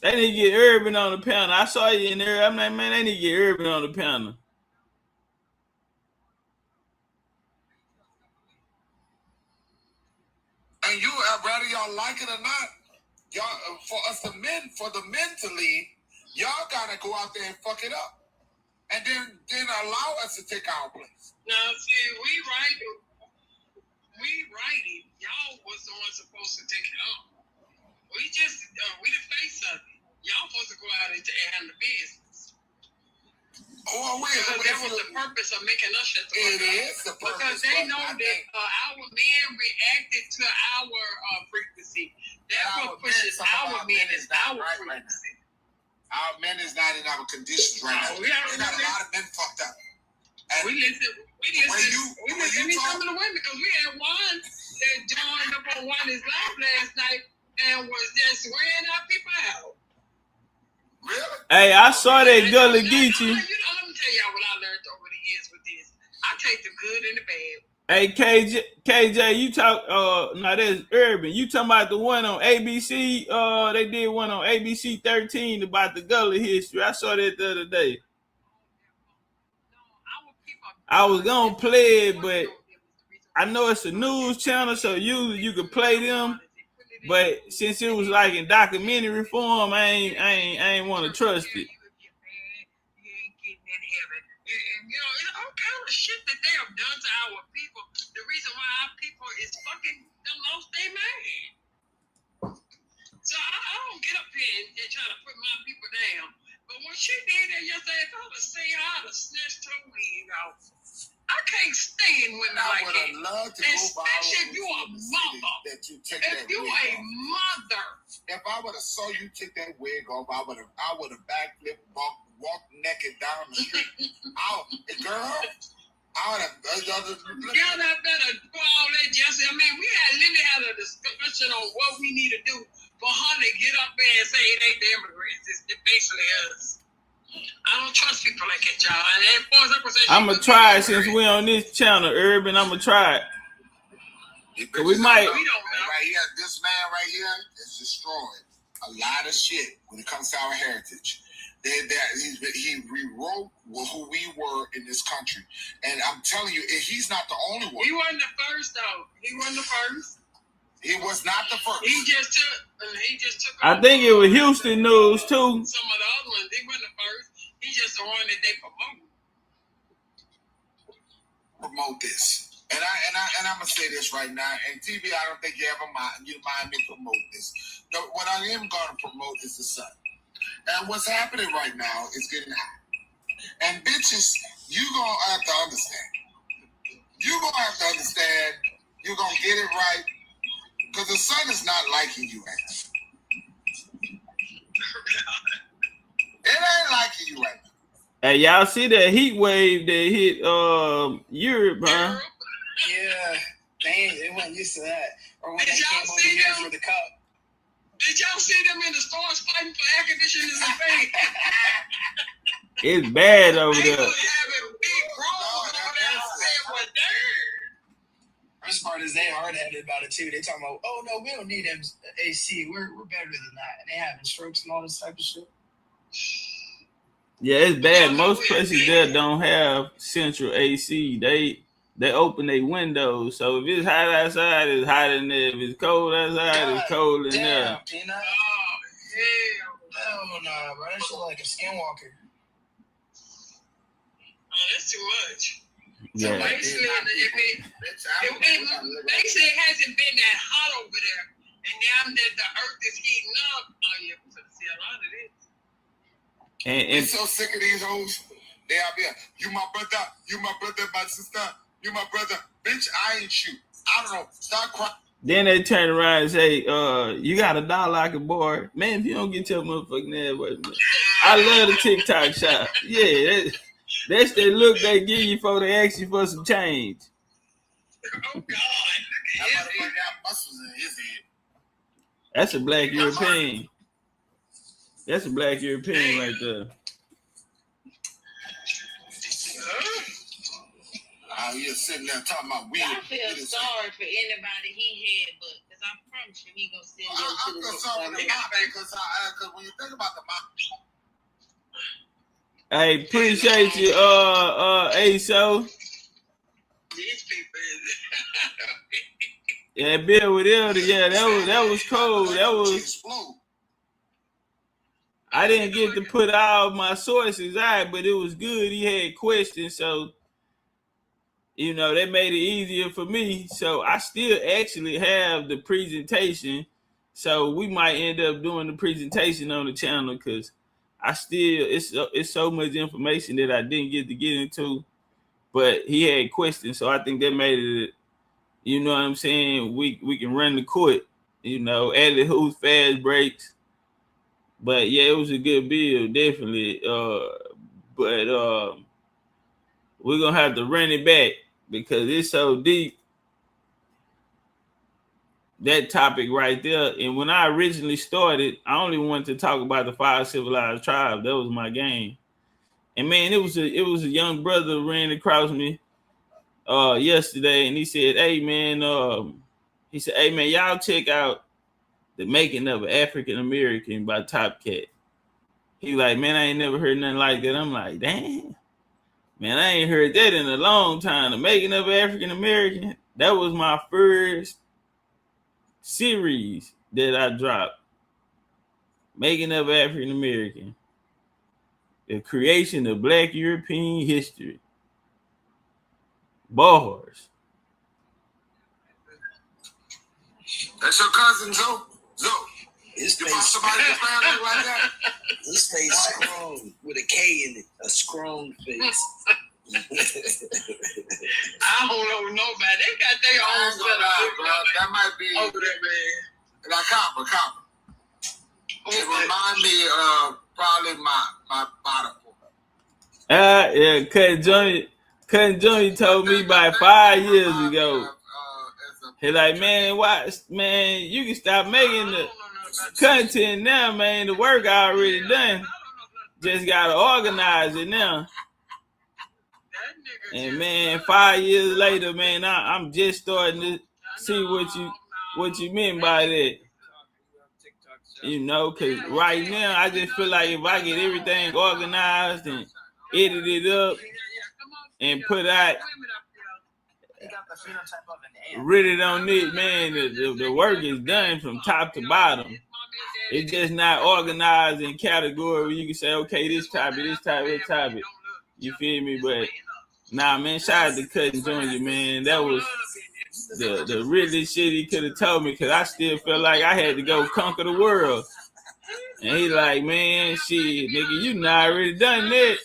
They need to get Urban on the panel. I saw you in there. I'm like, man, they need to get Urban on the panel. And you, whether y'all like it or not, y'all for the men to lead, y'all gotta go out there and fuck it up, and then allow us to take our place. Now, see, we righted. Y'all was the ones supposed to take it up. We just we the face of it. Y'all supposed to go out and handle the business. Oh, because that was the purpose of making us shut the fuck up. It is the purpose. Because they know that our men reacted to our frequency. That's what pushes our men is our frequency. Our men is not in our conditions right now. We got a lot of men fucked up. And we listen to some of the women because we had one that joined up on one his live last night and was just wearing our people out. Really? Hey, I saw that Gullah Geechee. Let me tell y'all what I learned over the years with this. I take the good and the bad. Hey, KJ, you talk. No, that's Urban. You talking about the one on ABC? They did one on ABC 13 about the Gullah history. I saw that the other day. I was gonna play it, but I know it's a news channel, so you could play them. But since it was like in documentary form, I ain't want to trust it. You ain't getting in heaven. And it's all kind of shit that they have done to our people. The reason why our people is fucking them lost their man. So I don't get up here and try to put my people down. But when she did that yesterday, if I would have seen her, I'd have snatched her wig out. I can't stand women like that. Especially if you a mother. If you a mother. If I would have saw you take that wig off, I would have backflipped, walked naked down the street. Girl, I would have. Y'all not better do all that, Jesse. I mean, we literally had a discussion on what we need to do for her to get up there and say it ain't the immigrants. It's basically us. I don't trust people like that, y'all. I'm going to try it since we're on this channel, Urban. I'm going to try it. We might. We don't know. Right here, this this man right here has destroyed a lot of shit when it comes to our heritage. He rewrote who we were in this country. And I'm telling you, he's not the only one. He wasn't the first, though. He wasn't the first. He was not the first. He just took. I think it was Houston News too. Some of the other ones, he wasn't the first. He's just the one that they promote this. And I'm gonna say this right now. And TV, I don't think you mind me promote this. What I am gonna promote is the sun. And what's happening right now is getting hot. And bitches, you gonna have to understand. You gonna have to understand. You're gonna get it right. Because the sun is not liking you right now. It ain't liking you right now. Hey, y'all see that heat wave that hit Europe, huh? Yeah, they weren't used to that. Or when they came over here for the cup. Did y'all see them in the stores fighting for air conditioners and things? It's bad over They there. was having big brawls over there. I said, well, damn. First part is they hard-headed about it too. They talking about, oh no, we don't need AC. We're better than that. And they having strokes and all this type of shit. Yeah, it's bad. Most places there don't have central AC. They open their windows. So if it's hot outside, it's hot in there. If it's cold outside, it's cold in there. Peanut. Oh, hell. Oh no, bro. That shit like a skinwalker. Oh, that's too much. Yeah. So basically, they say it hasn't been that hot over there. And now that the earth is heating up, oh yeah, we're going to see a lot of this. I'm so sick of these hoes. They out there. You my brother, my sister. You my brother. Bitch, I ain't you. I don't know. Stop crying. Then they turn around and say, you got $1 I can borrow. Man, if you don't get your motherfucking ass away, man. I love the TikTok shop. Yeah, that's the look they give you before they ask you for some change. Oh, God. That motherfucker got muscles in his head. That's a black European. That's a black European right there. You're sitting there talking about weed. I feel sorry for anybody he had, but because I promise you, he gonna send them I to the feel sorry for the mom because when you think about the mom. Hey, appreciate you, ASO. These people. Yeah, Bill with Elder. Yeah, that was cold. That was. I didn't get to put all my sources out, but it was good. He had questions, so that made it easier for me. So I still actually have the presentation. So we might end up doing the presentation on the channel because it's so much information that I didn't get to get into. But he had questions, so I think that made it. You know what I'm saying? We can run the court. Added who's fast breaks. But yeah, it was a good build, definitely. But we're gonna have to run it back because it's so deep. That topic right there. And when I originally started, I only wanted to talk about the 5 civilized tribes. That was my game. And man, it was a young brother ran across me yesterday, and he said, "Hey man, y'all check out The Making of an African American by Topcatz." He like, man, I ain't never heard nothing like that. I'm like, damn, man, I ain't heard that in a long time. The Making of an African American. That was my first series that I dropped. Making of an African American. The creation of Black European history. Bars. That's your cousin, Zoe. His You face, want somebody to family like that? his face scrolled with a K in it, a scrolled face. I don't know nobody. They got their own set of That might be over there, man. like copper. It remind me of probably my bottom. Yeah, Cousin Johnny told me about 5 years ago. He like, man, you can stop making the content now, man. The work already done. Just gotta organize it now. And man, 5 years later, man, I'm just starting to see what you. what you meant by that. You know, because right now, I just feel like if I get everything organized and edit it up and put out, really on it, man, the work is done from top to bottom. It's just not organized in category where you can say, okay, this topic, this topic, this topic. You feel me? But nah, man, shout out to Cutting Junior, man. That was the realest shit he could have told me, because I still felt like I had to go conquer the world. And he like, man, shit, nigga, you not already done that.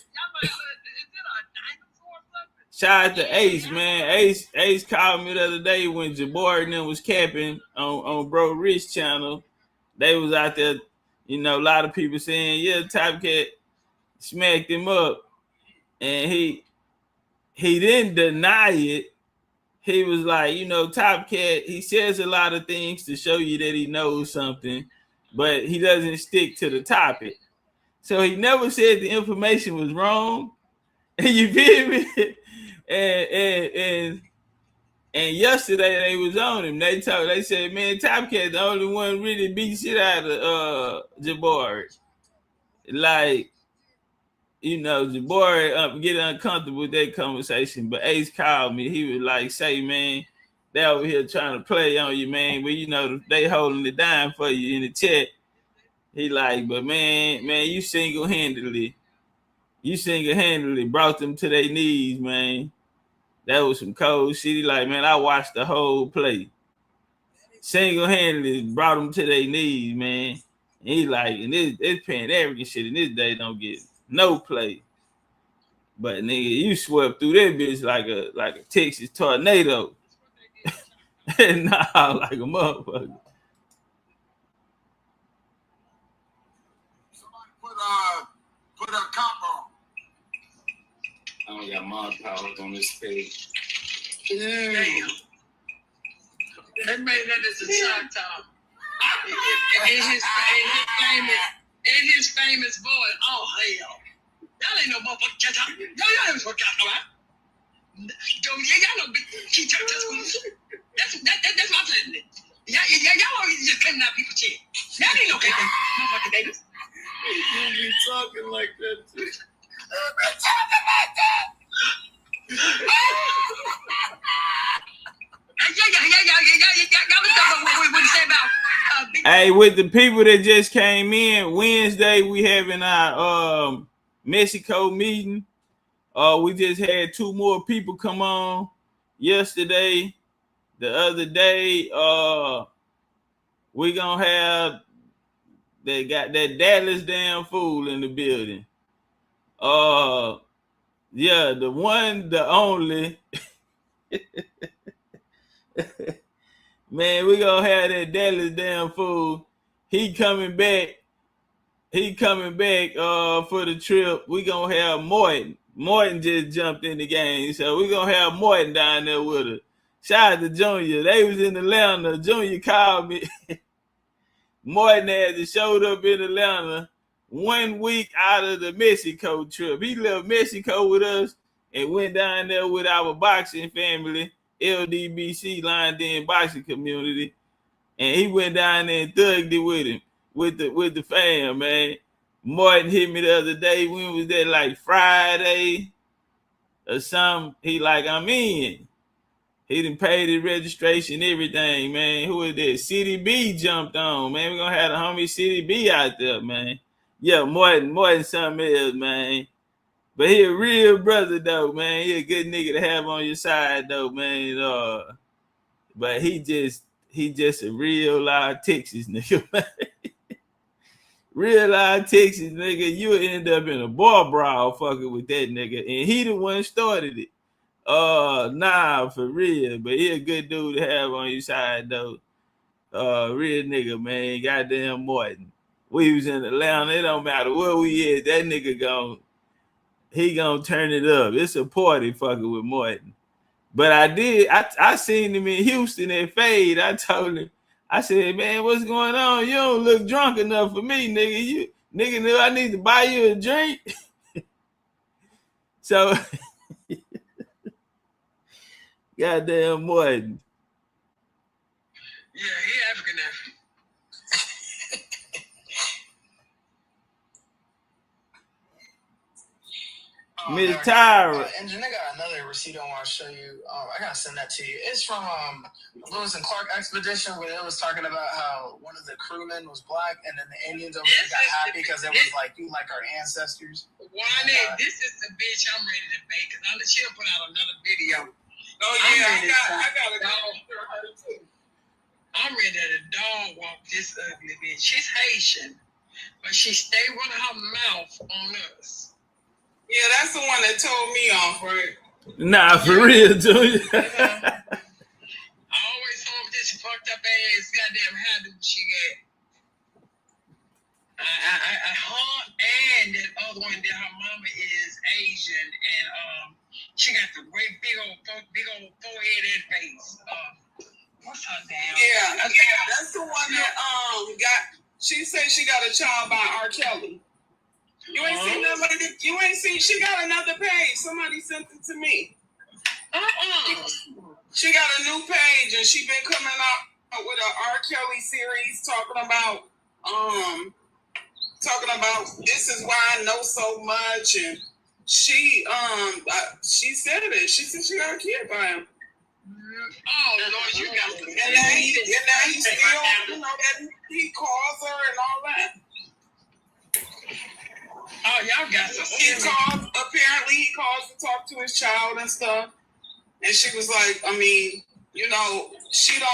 Shout out to Ace, man. Ace called me the other day when Jabbar and them was capping on Bro Rich channel. They was out there, you know, a lot of people saying, yeah, Topcatz smacked him up. And he didn't deny it. He was like, you know, Topcatz, he says a lot of things to show you that he knows something, but he doesn't stick to the topic. So he never said the information was wrong. You feel me? And yesterday they was on him. They said, man, Topcatz the only one really beat shit out of Jabbar. Like, you know, Jabbar get uncomfortable with that conversation. But Ace called me. He was like, say, man, they over here trying to play on you, man. But you know, they holding it down for you in the chat. He like, but man, you single-handedly brought them to their knees, man. That was some cold shit. He like, man, I watched the whole play. Single-handedly brought them to their knees, man. And he like, and this Pan-African shit in this day don't get no play. But nigga, you swept through that bitch like a Texas tornado. Nah, like a motherfucker. Somebody put a combo. I don't got mod powers on this page. Damn. They made that as a shot talk. In his famous voice, oh hell. Y'all ain't no motherfucking catch up. Y'all ain't no catch up. Y'all know that's my plan. Y'all always just claiming out people's shit. Y'all ain't no catch up, motherfucking Davis. You be talking like that too. Hey, with the people that just came in, Wednesday we having our Mexico meeting. We just had 2 more people come on yesterday. The other day, we gonna have, they got that Dallas damn fool in the building. Yeah, the one, the only. Man, we gonna have that Dallas damn fool. He coming back for the trip. We gonna have Morton. Morton just jumped in the game, so we gonna have Morton down there with us. Shout out to Junior. They was in Atlanta. Junior called me. Morton had showed up in Atlanta 1 week out of the Mexico trip. He left Mexico with us and went down there with our boxing family, LDBC, Lined In Boxing Community, and he went down there and thugged it with him, with the fam, man. Martin hit me the other day. When was that, like Friday or something? He like, I'm in. He done paid his registration, everything, man. Who is that? City B jumped on, man. We're gonna have the homie City B out there, man. Yeah, Martin something else, man. But he a real brother, though, man. He a good nigga to have on your side, though, man. But he just a real live Texas nigga, man. Real live Texas nigga. You end up in a bar brawl fucking with that nigga. And he the one started it. Nah, for real. But he a good dude to have on your side, though. Real nigga, man. Goddamn Martin. We was in Atlanta. It don't matter where we is. That nigga gonna turn it up. It's a party fucking with Martin. But I seen him in Houston at Fade. I told him, I said, man, what's going on? You don't look drunk enough for me, nigga. You nigga knew I need to buy you a drink. So goddamn Martin. Yeah, he African now. Miss Tyra. And then I got another receipt I want to show you. I gotta send that to you. It's from Lewis and Clark expedition where it was talking about how one of the crewmen was black, and then the Indians over there got happy because it was like you like our ancestors. This is the bitch I'm ready to make because she'll put out another video. Oh yeah, I got a dog for her too. I'm ready to dog walk this ugly bitch. She's Haitian, but she stayed with her mouth on us. Yeah, that's the one that told me off, right? Nah, for real, Junior. I always saw this fucked up ass goddamn hairdo she got. Her and that other one that her mama is Asian, and she got the great big old forehead and face. What's her name? Yeah, that's the one that She said she got a child by R. Kelly. You ain't seen nobody. You ain't seen. She got another page. Somebody sent it to me. She got a new page, and she been coming out with an R. Kelly series talking about this is why I know so much, and she said it. She said she got a kid by him. Oh Lord, you got. And now he still, he calls her and all that. Oh, y'all got some. Apparently, he calls to talk to his child and stuff. And she was like, I mean, she don't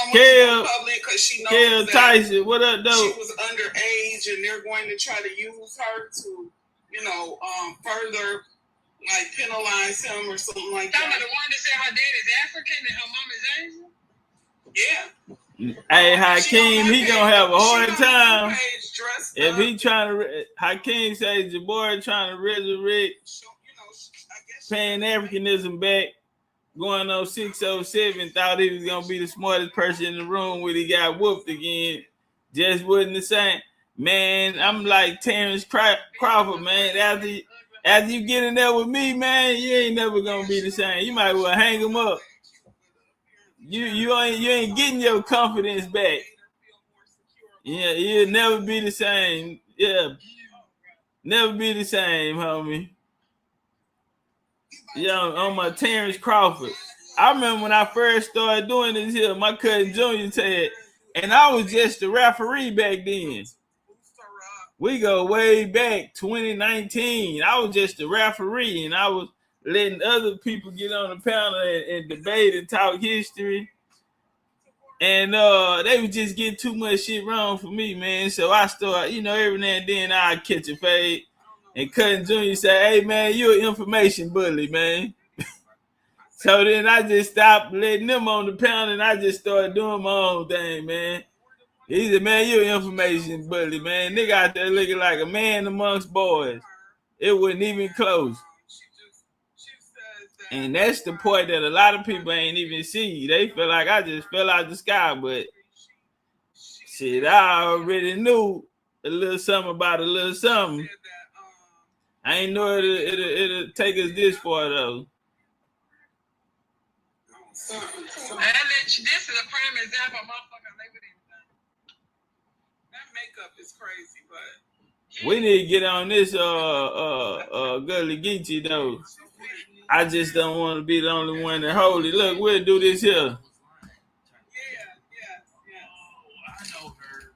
want to go public because she knows that Tyson, what up, though? She was underage, and they're going to try to use her to, further like penalize him or something like that. The one that said her dad is African and her mom is Asian. Yeah. Hey, Hakeem, he gonna have a hard time if he trying to. Hakeem says your boy trying to resurrect Pan-Africanism back, going on 607. Thought he was gonna be the smartest person in the room when he got whooped again. Just wasn't the same. Man, I'm like Terrence Crawford, man. After you get in there with me, man, you ain't never gonna be the same. You might well hang him up. You ain't getting your confidence back. Yeah, you'll never be the same. Yeah, never be the same, homie. Yeah, on my Terrence Crawford. I remember when I first started doing this here, my cousin Junior said, and I was just a referee back then. We go way back, 2019. I was just a referee, and I was letting other people get on the panel and debate and talk history. And they was just getting too much shit wrong for me, man. So I started, every now and then I'd catch a fade. And Cousin Junior said, hey, man, you an information bully, man. So then I just stopped letting them on the panel, and I just started doing my own thing, man. He said, man, you an information bully, man. Nigga out there looking like a man amongst boys. It wasn't even close. And that's the point that a lot of people ain't even see. They feel like I just fell out the sky, but shit, I already knew a little something about a little something. I ain't know it'll take us this far though. This is a prime example of motherfucker labor anything. That makeup is crazy, but we need to get on this Gullah Geechee though. I just don't want to be the only one that hold it. Look, we'll do this here. Yeah. I know her.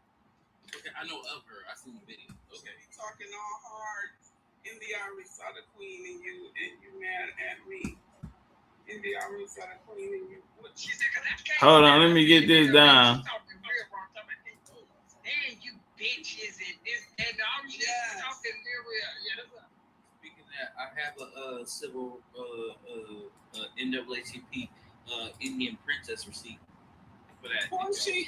Okay, I know of her. I seen the video. Okay. You talking all hard. India already saw the queen in you, and you mad at me. India already saw the queen in you. Hold on, let me get this down. You bitches and this and I'm just talking real. Speaking of that, I have a civil NAACP Indian princess receipt for that. Who is she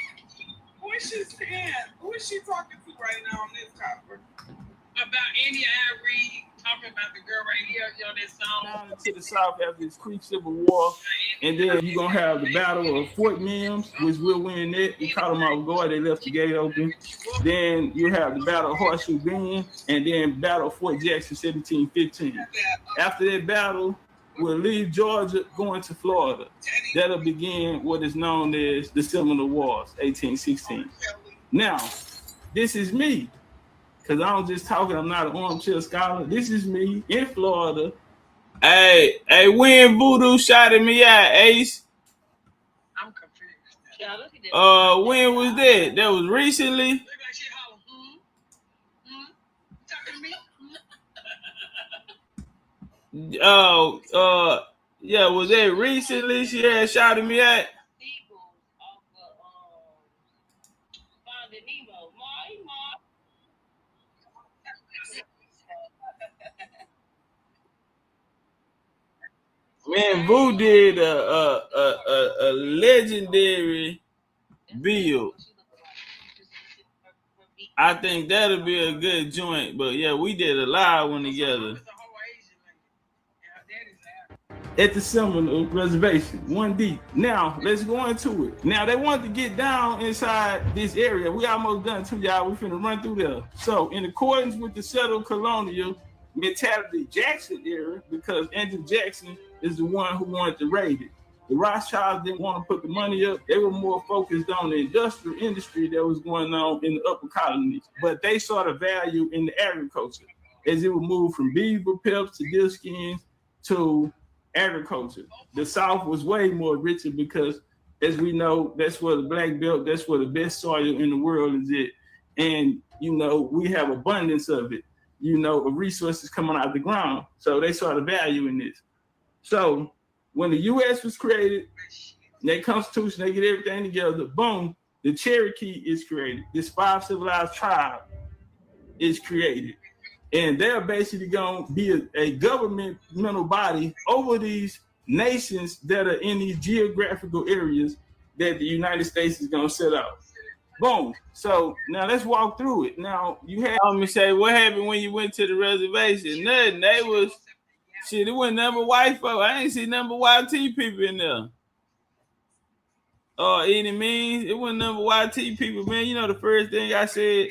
saying? Who is she talking to right now on this copper? About India Reed talking about the girl right here, this song. Down to the south after this Creek Civil War, and then you're gonna have the Battle of Fort Mims, which we'll win it. We caught them off guard, they left the gate open. Then you have the Battle of Horseshoe Bend, and then Battle of Fort Jackson 1715. After that battle, will leave Georgia going to Florida. That'll begin what is known as the Seminole Wars, 1816. Now, this is me, because I'm just talking, I'm not an armchair scholar. This is me in Florida. Hey, when Voodoo shouted me out, Ace? I'm confused. When was that? That was recently? Look like she hollering, talking to me? Yeah, was that recently she had shouted me out? Man, Boo did a legendary build. I think that'll be a good joint, but yeah, we did a live one together at the Seminole Reservation, 1 deep. Now, let's go into it. Now, they wanted to get down inside this area. We almost done too, y'all. We finna run through there. So, in accordance with the settled colonial mentality Jackson era, because Andrew Jackson is the one who wanted to raid it. The Rothschilds didn't want to put the money up. They were more focused on the industrial industry that was going on in the upper colonies. But they saw the value in the agriculture as it would move from beaver pelts to deer skins to agriculture. The South was way more richer because, as we know, that's where the Black Belt, that's where the best soil in the world is at. And, you know, we have abundance of it, you know, of resources coming out of the ground. So they saw the value in this. So when the U.S. was created, that Constitution, they get everything together, boom, the Cherokee is created. This 5 civilized tribe is created. And they're basically going to be a governmental body over these nations that are in these geographical areas that the United States is going to set out. Boom. So now let's walk through it. Now you have me say, what happened when you went to the reservation? Nothing. They was shit. It wasn't number white folk. I ain't see number YT people in there. Any means it wasn't number YT people, man. You know the first thing I said.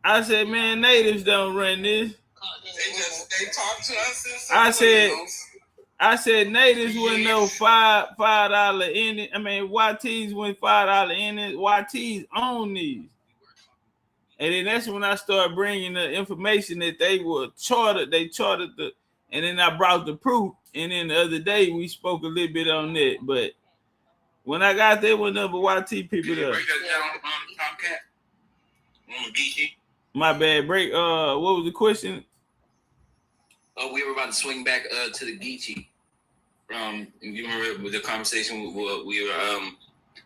I said, man, natives don't run this. They talk to us. I said natives wouldn't know $5 in it. I mean, YTs went $5 in it. YTs own these. And then that's when I started bringing the information that they were chartered. They chartered and then I brought the proof. And then the other day we spoke a little bit on that. But when I got there, was number YT people there. Break that down on Topcatz. On Geechee. My bad. Break. What was the question? Oh, we were about to swing back to the Geechee. You remember with the conversation we were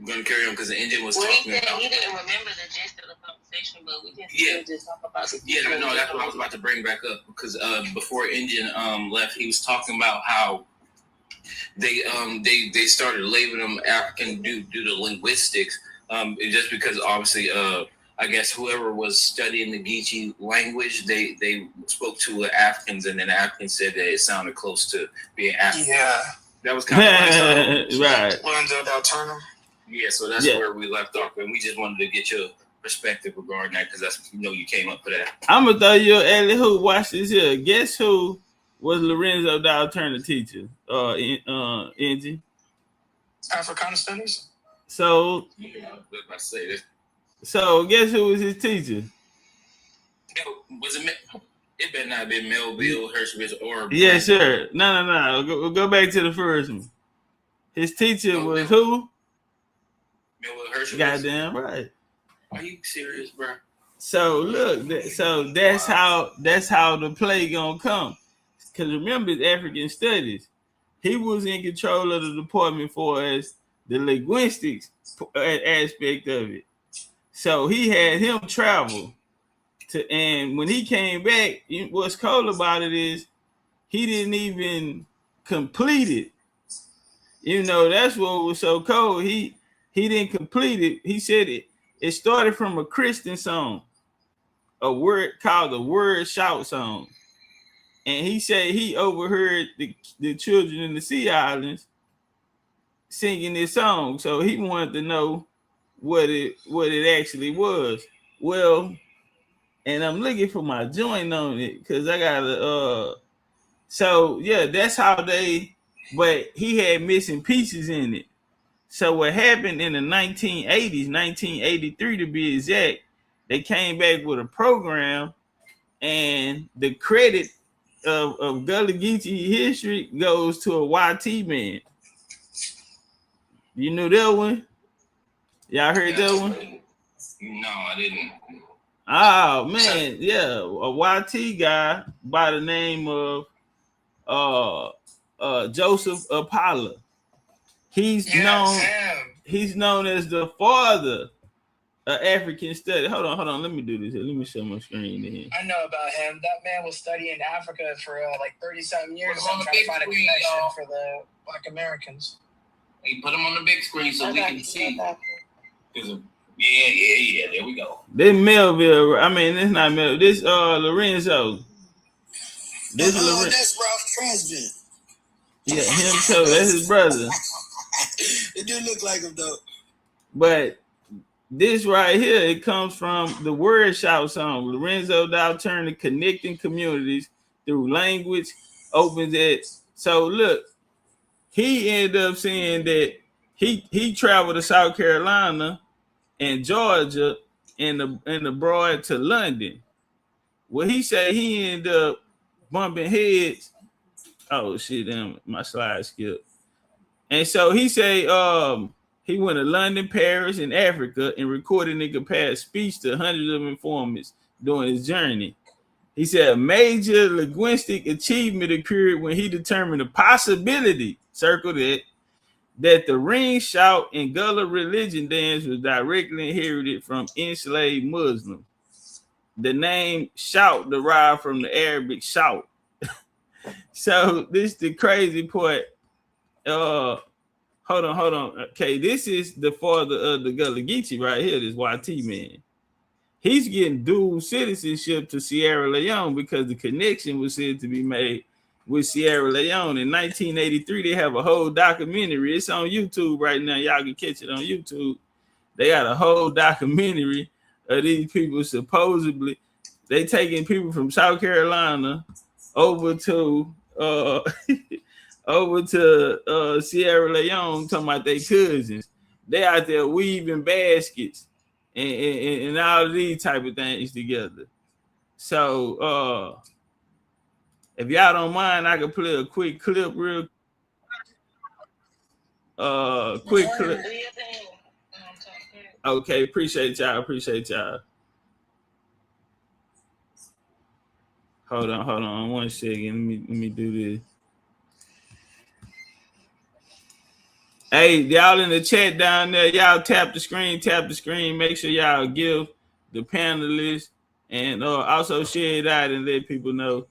going to carry on because the engine was talking about. He didn't remember the gist of the conversation, but we can still just talk about it. Yeah, no, that's what I was about to bring back up because before Engine left, he was talking about how they started labeling them African due to linguistics, just because obviously I guess whoever was studying the Geechee language, they spoke to Africans, and then the Africans said that it sounded close to being African. Yeah, that was kind of right. Yeah, so that's where we left off, and we just wanted to get your perspective regarding that because that's you came up for that. I'm gonna throw you alley hoop. Watch this here. Guess who was Lorenzo Dow Turner teacher? Angie. Africana studies. So. I say this. So guess who was his teacher? Was it? It better not have been Melville, Hershowitz, or. Yeah, sure. No. We'll go back to the first one. His teacher was who? Melville, Hershowitz. Goddamn right. Are you serious, bro? So look, that's how the play gonna come. Because remember, it's African studies. He was in control of the department for us the linguistics aspect of it. So he had him travel and when he came back, what's cool about it is he didn't even complete it. You know, that's what was so cool. He didn't complete it. He said it started from a Christian song, a word called the Word Shout song. And he said he overheard the children in the Sea Islands singing this song. So he wanted to know what it actually was. Well, and I'm looking for my joint on it because I gotta So yeah, that's how they. But he had missing pieces in it. So what happened in the 1980s, 1983 to be exact, they came back with a program, and the credit of Gullah Geechee history goes to a YT man. You knew that one? Y'all heard that one? No, I didn't. Oh man, yeah, a YT guy by the name of Joseph Apollo. He's known as the father of African study. Hold on. Let me do this here. Let me show my screen here. I know about him. That man was studying Africa for like 30-something years and trying to find a connection for the Black Americans. He put him on the big screen so we can see. Yeah. There we go. This Melville. I mean, it's not Melville. This Lorenzo. This Lorenzo. That's Ralph Transvent. Yeah, him too. That's his brother. It do look like him though. But this right here, it comes from the Word Shout song. Lorenzo Dow turned to connecting communities through language, opens it. So look, he ended up saying that he traveled to South Carolina and Georgia and abroad to London. Well, he said he ended up bumping heads. Oh shit, damn, my slide skipped. And so he said he went to London, Paris, and Africa and recorded and compared speech to hundreds of informants during his journey. He said a major linguistic achievement occurred when he determined the possibility, circled it, that the ring, shout, and Gullah religion dance was directly inherited from enslaved Muslims. The name shout derived from the Arabic shout. So this is the crazy part. Hold on. Okay, this is the father of the Gullah Geechee right here, this YT man. He's getting dual citizenship to Sierra Leone because the connection was said to be made with Sierra Leone. In 1983, they have a whole documentary. It's on YouTube right now. Y'all can catch it on YouTube. They got a whole documentary of these people supposedly. They taking people from South Carolina over to Sierra Leone, talking about their cousins. They out there weaving baskets and all of these type of things together. So if y'all don't mind, I can play a quick clip real quick clip. Okay, appreciate y'all. Hold on 1 second. Let me do this. Hey, y'all in the chat down there, y'all tap the screen. Make sure y'all give the panelists and also share it out and let people know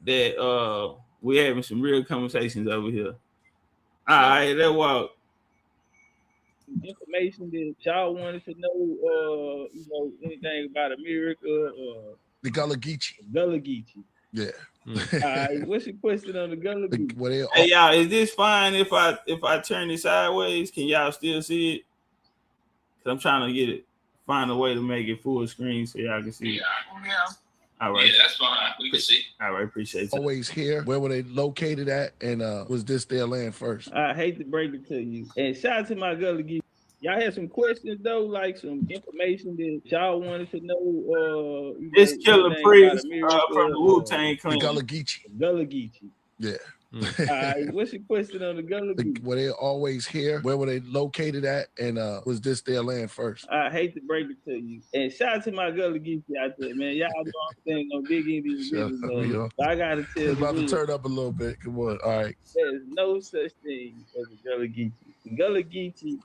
that we're having some real conversations over here. All right, let's walk. Information that y'all wanted to know, anything about America or the Gullah Geechee. Yeah. All right, what's your question on the Gullah Geechee? Hey y'all, is this fine if I turn it sideways? Can y'all still see it? Cause I'm trying to find a way to make it full screen so y'all can see it. Yeah. All right. Yeah, that's fine. We can see. All right, appreciate it. Always here. Where were they located at? And was this their land first? I hate to break it to you. And shout out to my Gullah Geechee. Y'all had some questions though, like some information that y'all wanted to know. This killer priest from the Wu-Tang Clan. Gullah Geechee. Yeah. All right, what's your question on the Gullah Geechee? Were they always here? Where were they located at? And was this their land first? I hate to break it to you. And shout out to my Gullah Geechee out there, man. Y'all don't think no big Indian business. I gotta tell you. About to turn up a little bit. Come on. All right. There's no such thing as a Gullah Geechee. The Gullah Geechee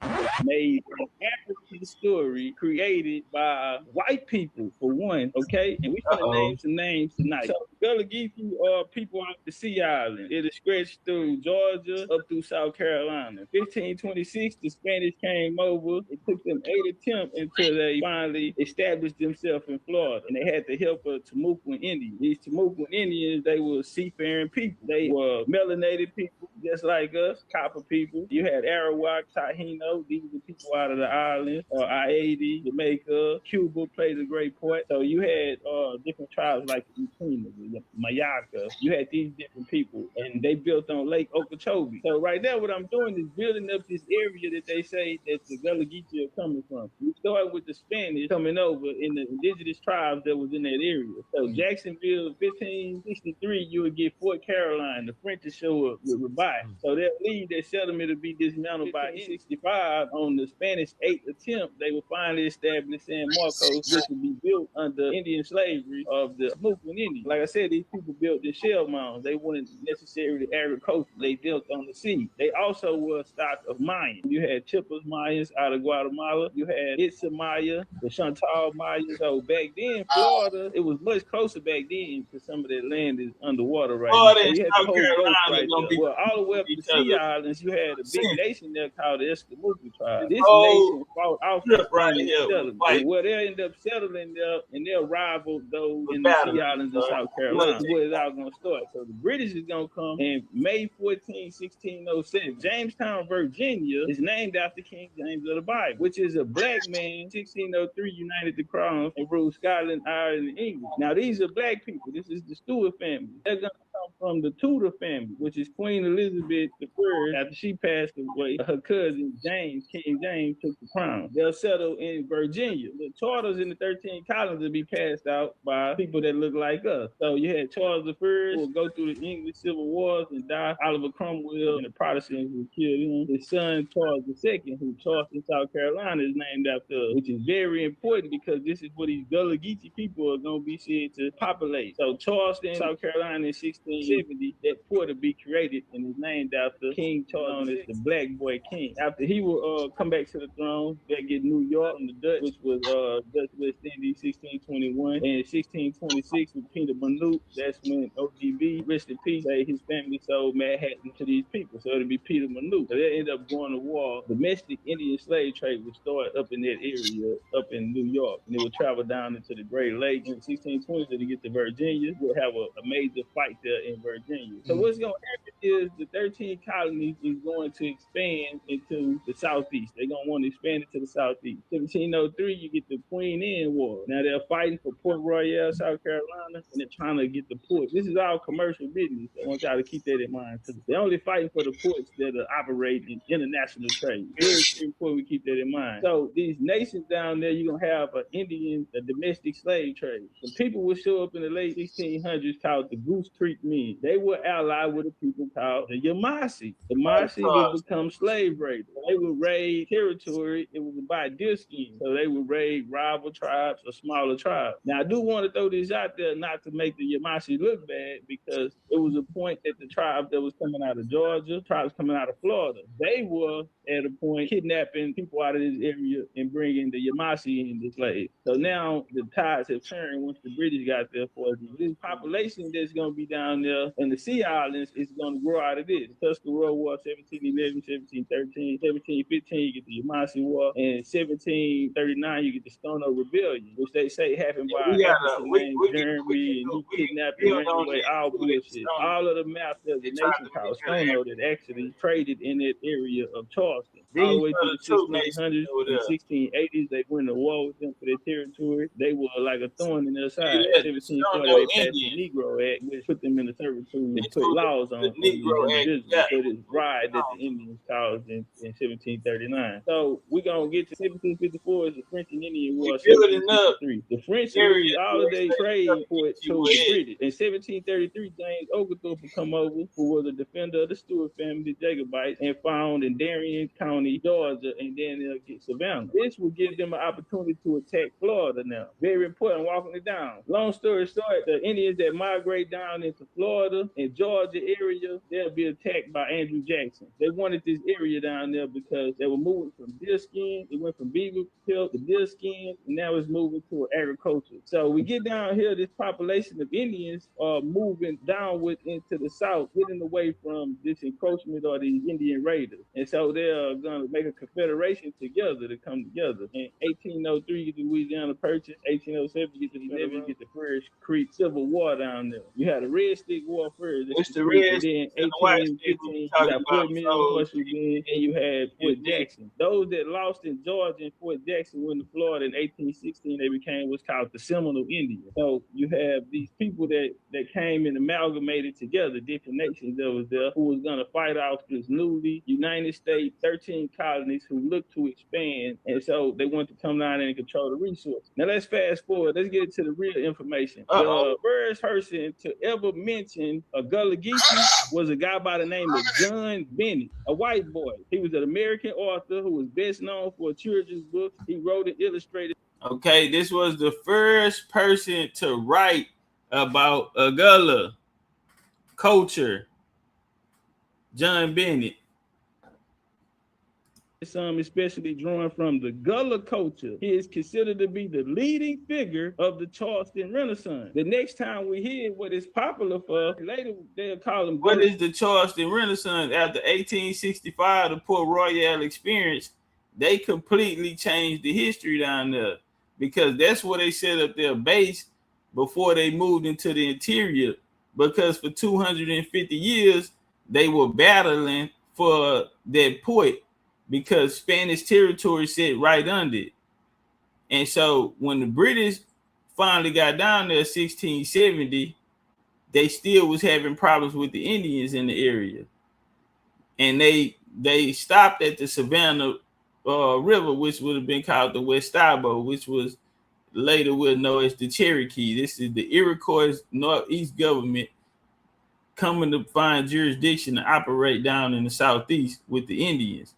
made an African story created by white people, for one, okay? And we're gonna name some names tonight. So Gullah Geechee are people out the Sea Island. It is stretched through Georgia up through South Carolina. 1526, the Spanish came over. It took them 8 attempts until they finally established themselves in Florida. And they had the help of Timucuan Indians. These Timucuan Indians, they were seafaring people. They were melanated people, just like us, copper people. You had Arawak, Taino, these are people out of the islands, I-80, Jamaica, Cuba played a great part. So you had different tribes like the Utina, the the Mayaka. You had these different people, and they built on Lake Okeechobee. So right now, what I'm doing is building up this area that they say that the Gullah Geechee are coming from. We started with the Spanish coming over in the indigenous tribes that was in that area. So Jacksonville, 1563, you would get Fort Caroline. The French will show up with Rabat. So they'll leave their settlement to be dismantled by 1865. On the Spanish 8th attempt, they will finally establish San Marcos, which would be built under Indian slavery of the Mucklin Indians. Like I said, these people built the shell mounds. They weren't necessarily agricultural. They built on the sea. They also were a stock of Mayans. You had Chippers Mayans out of Guatemala. You had Itza Maya, the Chantal Maya. So back then, Florida, it was much closer back then because some of that land is underwater right now. So you had the whole Gulf right there. Well, all the way up to the Sea Islands, you had a big nation there called the Escamouche tribe. This nation fought off the settlement. Well, they'll end up settling there, and they'll rival those in the Sea Islands in South Carolina. Where it's all going to start. So the British is going to come, and May 14, 1607, Jamestown, Virginia, is named after King James of the Bible, which is a black man. 1603 united the crown and ruled Scotland, Ireland, and England. Now these are black people. This is the Stuart family. They're going to come from the Tudor family, which is Queen Elizabeth I. After she passed away, her cousin James, King James, took the crown. They'll settle in Virginia. The charters in the 13 colonies will be passed out by people that look like us. So you had Charles I, who will go through the English Civil Wars and die. Oliver Cromwell and the Protestants who killed him. His son Charles II, who Charleston, South Carolina, is named after, which is very important because this is what these Gullah Geechee people are going to be said to populate. So Charleston, South Carolina, in 1670, that port will be created and is named after King Charles, known as the Black Boy King. After he will come back to the throne, they get New York from the Dutch, which was Dutch West Indies, 1621, and 1626 with Peter Manute. That's when ODB, rest in peace, his family sold Manhattan to these people. So it'll be Peter Manute. So they end up going to war. Domestic Indian slave trade would start up in that area, up in New York, and it would travel down into the Great Lakes. In 1620, to get to Virginia, we'll have a major fight there in Virginia. So what's going to happen is the 13 colonies is going to expand into the southeast. They're going to want to expand into the southeast. 1703, you get the Queen Anne War. Now they're fighting for Port Royal, South Carolina, and they're trying to get the port. This is all commercial business. I want y'all to keep that in mind too. They're only fighting for the ports that are operating in international trade. Very important we keep that in mind. So these nations down there, you're gonna have an Indian, a domestic slave trade. Some people will show up in the late 1600s called the Goose Creek Men. They were allied with a people called the Yamasee. The Yamasee would become slave raiders. They would raid territory. It was about deer skin. So they would raid rival tribes or smaller tribes. Now I do want to throw this out there, not to make the Yamasee look bad, because it was a point that the tribe that was coming out of Georgia, tribes coming out of Florida, they were at a point kidnapping people out of this area and bringing the Yamasee in the slaves. So now the tides have turned once the British got there for us. This population that's going to be down there in the Sea Islands is going to grow out of this. The Tuscarora War, 1711, 1713, 1715, you get the Yamasee War, and 1739, you get the Stono Rebellion, which they say happened by Jeremy, and he kidnapped and ran away, all bullshit. All of the maps, there's a nation called Stono that actually traded in that area of Charleston. All the way to the 1600s and 1680s, they went to war with them for their territory. They were like a thorn in their side. 1740, they passed the Negro Act, which put them in the servitude and put laws on them. So this riot that the Indians caused in 1739. So we're going to get to 1754 is the French and Indian War. 1753. The French used all of their trade for it to the British. In 1733, James Oglethorpe would come over, who was a defender of the Stuart family, the Jacobites, and found in Darien County, Georgia, and then they'll get Savannah. This will give them an opportunity to attack Florida now. Very important, walking it down. Long story short, the Indians that migrate down into Florida and Georgia area, they'll be attacked by Andrew Jackson. They wanted this area down there because they were moving from deer skin. It went from beaver pelt to deer skin, and now it's moving to agriculture. So we get down here, this population of Indians are moving downward into the south, getting away from this encroachment or these Indian raiders. And so they're going going to make a confederation together to come together. In 1803, get the Louisiana Purchase. 1807, get the first Creek Civil War down there. You had a Red Stick War first. It's the Red Then Stick and the White Stick 1815, we you talking got about. Fort Mill, Russell Bend, and you had Fort Jackson. Those that lost in Georgia and Fort Jackson went to Florida in 1816, they became what's called the Seminole Indians. So you have these people that came and amalgamated together, different nations that was there, who was going to fight off this newly United States 13 colonies who looked to expand, and so they wanted to come down and control the resources. Now let's fast forward. Let's get into the real information. The first person to ever mention a Gullah Geechee was a guy by the name of John Bennett, a white boy. He was an American author who was best known for children's books. He wrote and illustrated. Okay, this was the first person to write about a Gullah culture, John Bennett. Some especially drawn from the Gullah culture. He is considered to be the leading figure of the Charleston Renaissance. The next time we hear what is popular for, later they'll call him. What is the Charleston Renaissance? After 1865, the Port Royal experience, they completely changed the history down there, because that's where they set up their base before they moved into the interior, because for 250 years, they were battling for that port, because Spanish territory sat right under it. And so when the British finally got down there in 1670, they still was having problems with the Indians in the area. And they stopped at the Savannah River, which would have been called the West Stabo, which was later we'll know as the Cherokee. This is the Iroquois Northeast government coming to find jurisdiction to operate down in the Southeast with the Indians.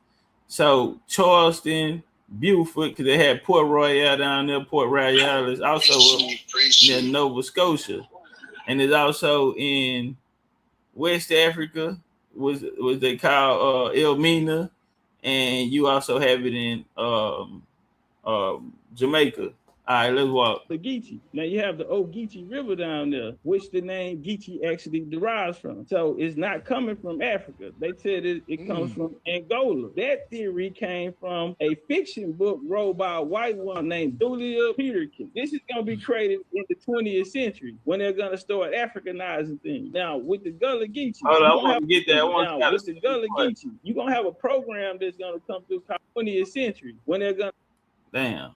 So Charleston, Beaufort, because they had Port Royal down there. Port Royal is also near Nova Scotia, and it's also in West Africa, was they call Elmina, and you also have it in Jamaica. All right, let's walk. The Geechee. Now you have the old Geechee River down there, which the name Geechee actually derives from. So it's not coming from Africa. They said it comes from Angola. That theory came from a fiction book wrote by a white woman named Julia Peterkin. This is going to be created in the 20th century when they're going to start Africanizing things. Now with the Gullah Geechee, with the Gullah Geechee, you're going to have a program that's going to come through the 20th century when they're going to. Damn.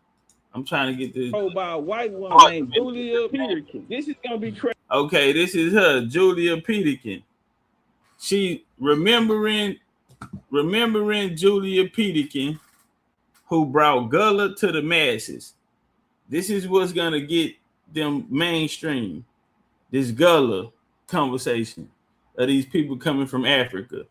I'm trying to get this. By a white woman named Julia Peterkin. This is gonna be crazy. Okay, this is her, Julia Peterkin. She remembering Julia Peterkin, who brought Gullah to the masses. This is what's gonna get them mainstream. This Gullah conversation of these people coming from Africa.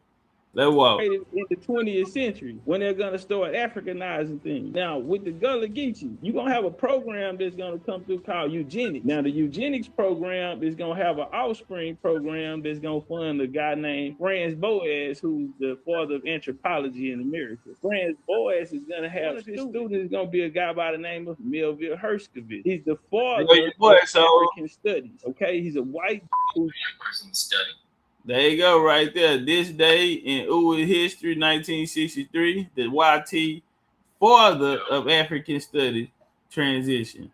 Let's walk. In the 20th century, when they're going to start Africanizing things. Now, with the Gullah Geechee, you're going to have a program that's going to come through called eugenics. Now, the eugenics program is going to have an offspring program that's going to fund a guy named Franz Boas, who's the father of anthropology in America. Franz Boas is going to have his student is going to be a guy by the name of Melville Herskovich. He's the father of African studies. Okay, he's a white person studying. There you go, right there. This day in UWA history, 1963, the YT father of African studies transition.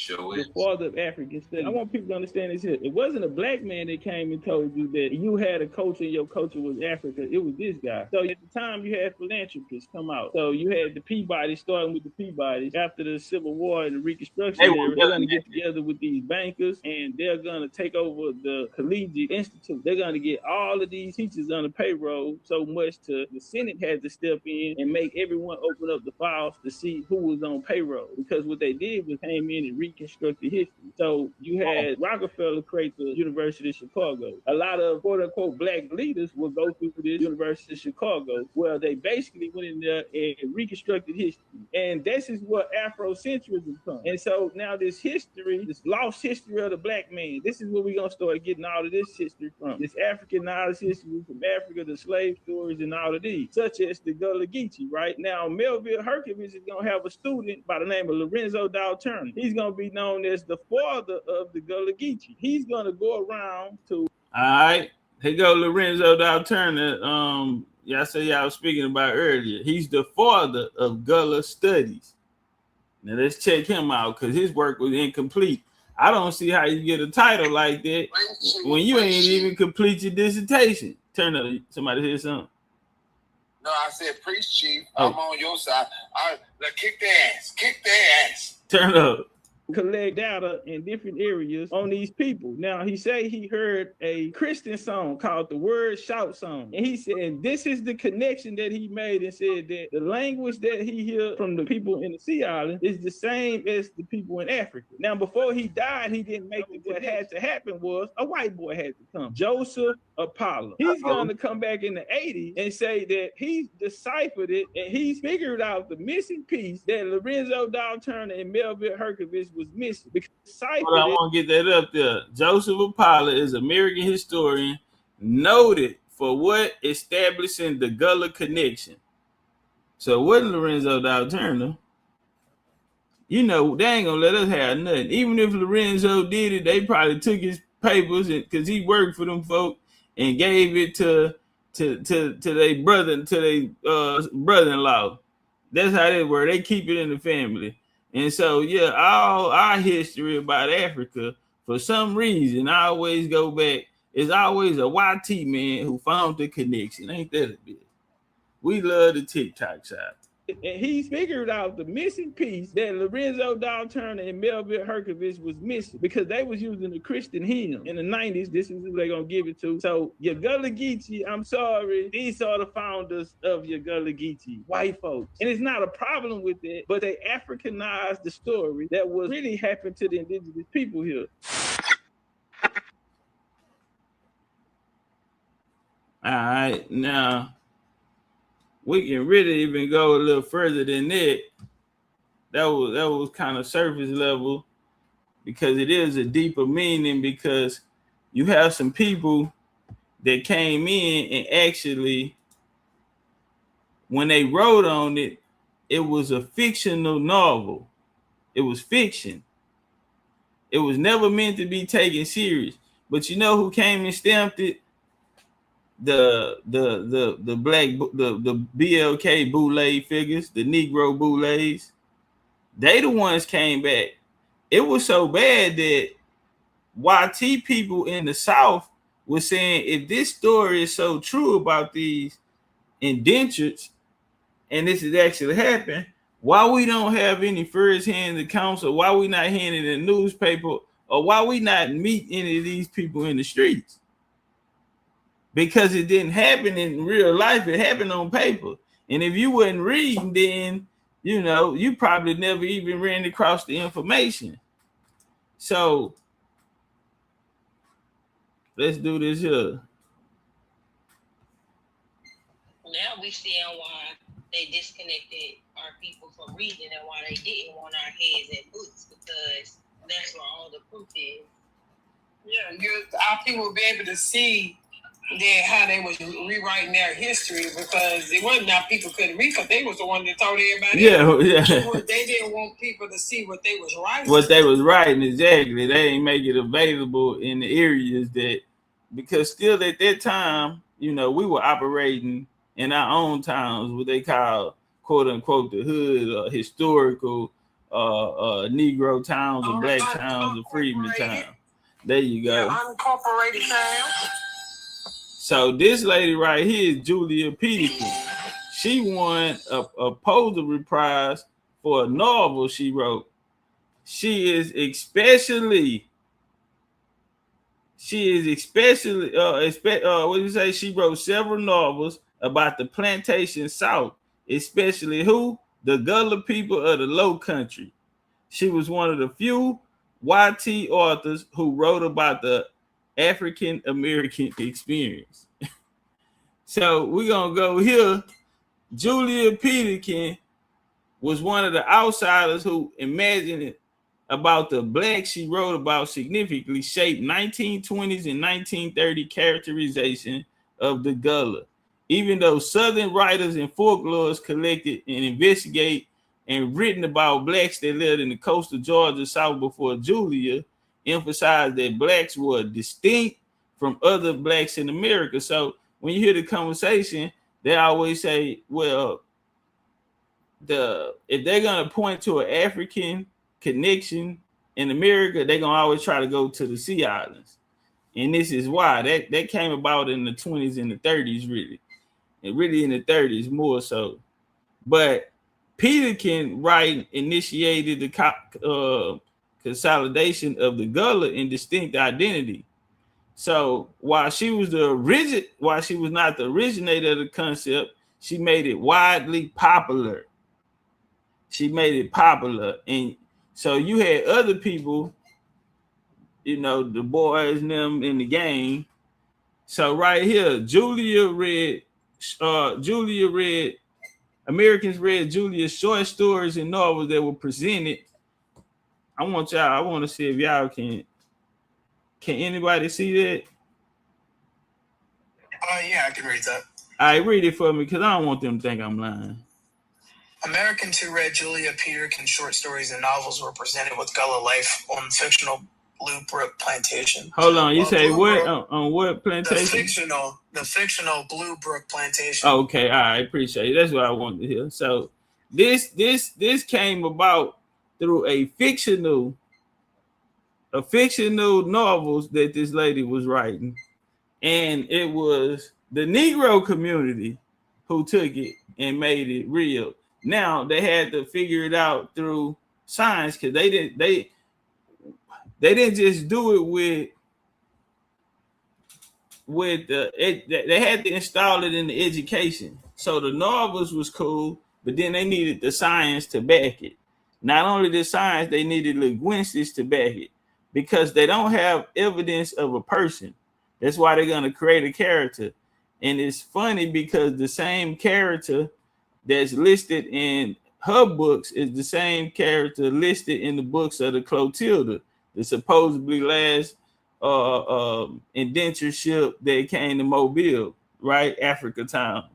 The father of African studies. I want people to understand this here. It wasn't a black man that came and told you that you had a culture and your culture was Africa. It was this guy. So at the time, you had philanthropists come out. So you had the Peabody, starting with the Peabody. After the Civil War and the Reconstruction, they're going to get together with these bankers, and they're going to take over the Collegiate Institute. They're going to get all of these teachers on the payroll, so much to the Senate had to step in and make everyone open up the files to see who was on payroll. Because what they did was came in and reconstructed history. So you had Rockefeller create the University of Chicago. A lot of quote unquote black leaders will go through this University of Chicago, where they basically went in there and reconstructed history. And this is what Afrocentrism comes. And so now this history, this lost history of the black man, this is where we're gonna start getting all of this history from. This Africanized history from Africa, the slave stories and all of these, such as the Gullah Geechee, right? Now Melville Herskovich is gonna have a student by the name of Lorenzo Dow Turner. He's gonna be known as the father of the Gullah Geechee. He's gonna go around to. All right, here go Lorenzo Dow Turner. y'all say y'all was speaking about earlier. He's the father of Gullah studies. Now let's check him out because his work was incomplete. I don't see how you get a title like that when you ain't even complete your dissertation. Turn up, somebody hear something. No, I said, priest chief, I'm on your side. Kick their ass. Kick their ass. Turn up. Collect data in different areas on these people. Now he say he heard a Christian song called the Word Shout Song, and he said this is the connection that he made and said that the language that he heard from the people in the Sea Island is the same as the people in Africa. Now before he died, he didn't make it. What had to happen was a white boy had to come, Joseph Apollo. He's going to come back in the 80s and say that he's deciphered it and he's figured out the missing piece that Lorenzo Dog Turner and Melville Herkovich was missing. Because I want to get that up there. Joseph Apollo is an American historian noted for what? Establishing the Gullah connection. So it wasn't Lorenzo Dog Turner. You know, they ain't gonna let us have nothing. Even if Lorenzo did it, they probably took his papers because he worked for them folk and gave it to their brother, to their brother-in-law. That's how they were. They keep it in the family. And so, yeah, all our history about Africa, for some reason, I always go back. It's always a YT man who found the connection. Ain't that a bit? We love the TikTok side. And he figured out the missing piece that Lorenzo Dog Turner and Melville Herkovich was missing because they was using the Christian hymn in the 90s. This is who they're going to give it to. So your Gullah Geechee, I'm sorry, these are the founders of your Gullah Geechee, white folks. And it's not a problem with that, but they Africanized the story that was really happened to the indigenous people here. All right, now we can really even go a little further than that. That was kind of surface level because it is a deeper meaning because you have some people that came in and actually, when they wrote on it, it was a fictional novel. It was fiction. It was never meant to be taken serious. But you know who came and stamped it? The black the BLK boule figures, the Negro boules, they the ones came back. It was so bad that YT people in the South were saying, if this story is so true about these indentures, and this has actually happened, why we don't have any first-hand accounts, or why we not hearing it in the newspaper, or why we not meet any of these people in the streets? Because it didn't happen in real life, it happened on paper. And if you wasn't reading, then you know you probably never even ran across the information. So let's do this here. Now we see why they disconnected our people from reading and why they didn't want our heads in books, because that's where all the proof is. Yeah, our people will be able to see that how they was rewriting their history, because it wasn't that people couldn't read, because they was the one that told everybody. Yeah. They didn't want people to see what they was writing. What they was writing, exactly. They ain't make it available in the areas that, because still at that time, you know, we were operating in our own towns, what they call quote unquote the hood, or historical Negro towns or black towns or freedmen towns. There you go. Yeah, unincorporated town. So this lady right here is Julia Peterson. She won a Pulitzer Prize for a novel she wrote. She is especially what do you say? She wrote several novels about the plantation South, especially who? The Gullah people of the Low Country. She was one of the few YT authors who wrote about the African American experience. So we're gonna go here. Julia Peterson was one of the outsiders who imagined it about the black she wrote about significantly shaped 1920s and 1930 characterization of the Gullah. Even though Southern writers and folklorists collected and investigate and written about blacks that lived in the coastal Georgia South before Julia, emphasized that blacks were distinct from other blacks in America. So when you hear the conversation, they always say, well, if they're gonna point to an African connection in America, they're gonna always try to go to the Sea Islands. And this is why that came about in the 20s and the 30s, really. And really in the 30s more so. But Peterkin Wright initiated the consolidation of the Gullah in distinct identity. So while she was not the originator of the concept, she made it widely popular. And so you had other people, the boys and them in the game. So right here, Americans read Julia's short stories and novels that were presented. I want to see if y'all can anybody see that? Yeah, I can read that. All right, read it for me, because I don't want them to think I'm lying. Americans who read Julia Peterkin's short stories and novels were presented with Gullah life on fictional Blue Brook Plantation. Hold on, you say what on what plantation? The fictional Blue Brook Plantation. Okay, all right, appreciate it. That's what I wanted to hear. So this came about through a fictional novels that this lady was writing, and it was the Negro community who took it and made it real. Now they had to figure it out through science, because they didn't just do it they had to install it in the education. So the novels was cool, but then they needed the science to back it. Not only the science, they needed linguistics to back it, because they don't have evidence of a person. That's why they're going to create a character. And it's funny because the same character that's listed in her books is the same character listed in the books of the Clotilda, the supposedly last indentured ship that came to Mobile, right? Africa Town,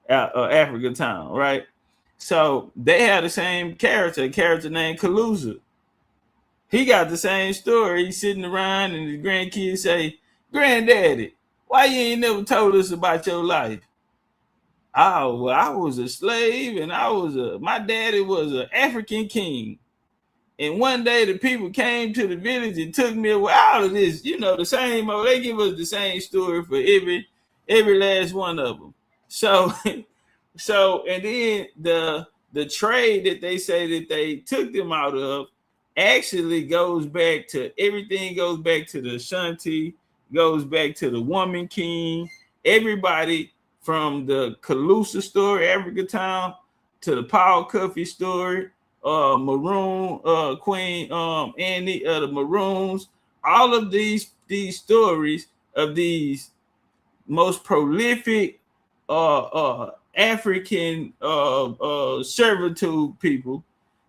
right? So they had the same character, a character named Calusa. He got the same story. He's sitting around and the grandkids say, "Granddaddy, why you ain't never told us about your life?" "Oh, well, I was a slave, and my daddy was an African king. And one day the people came to the village and took me away." All of this, the same. They give us the same story for every last one of them. So, and then the trade that they say that they took them out of actually goes back to everything. Goes back to the Ashanti, goes back to the Woman King. Everybody from the Calusa story, Africa Town, to the Paul Cuffey story. Maroon Queen Annie the Maroons, all of these stories of these most prolific African servitude people,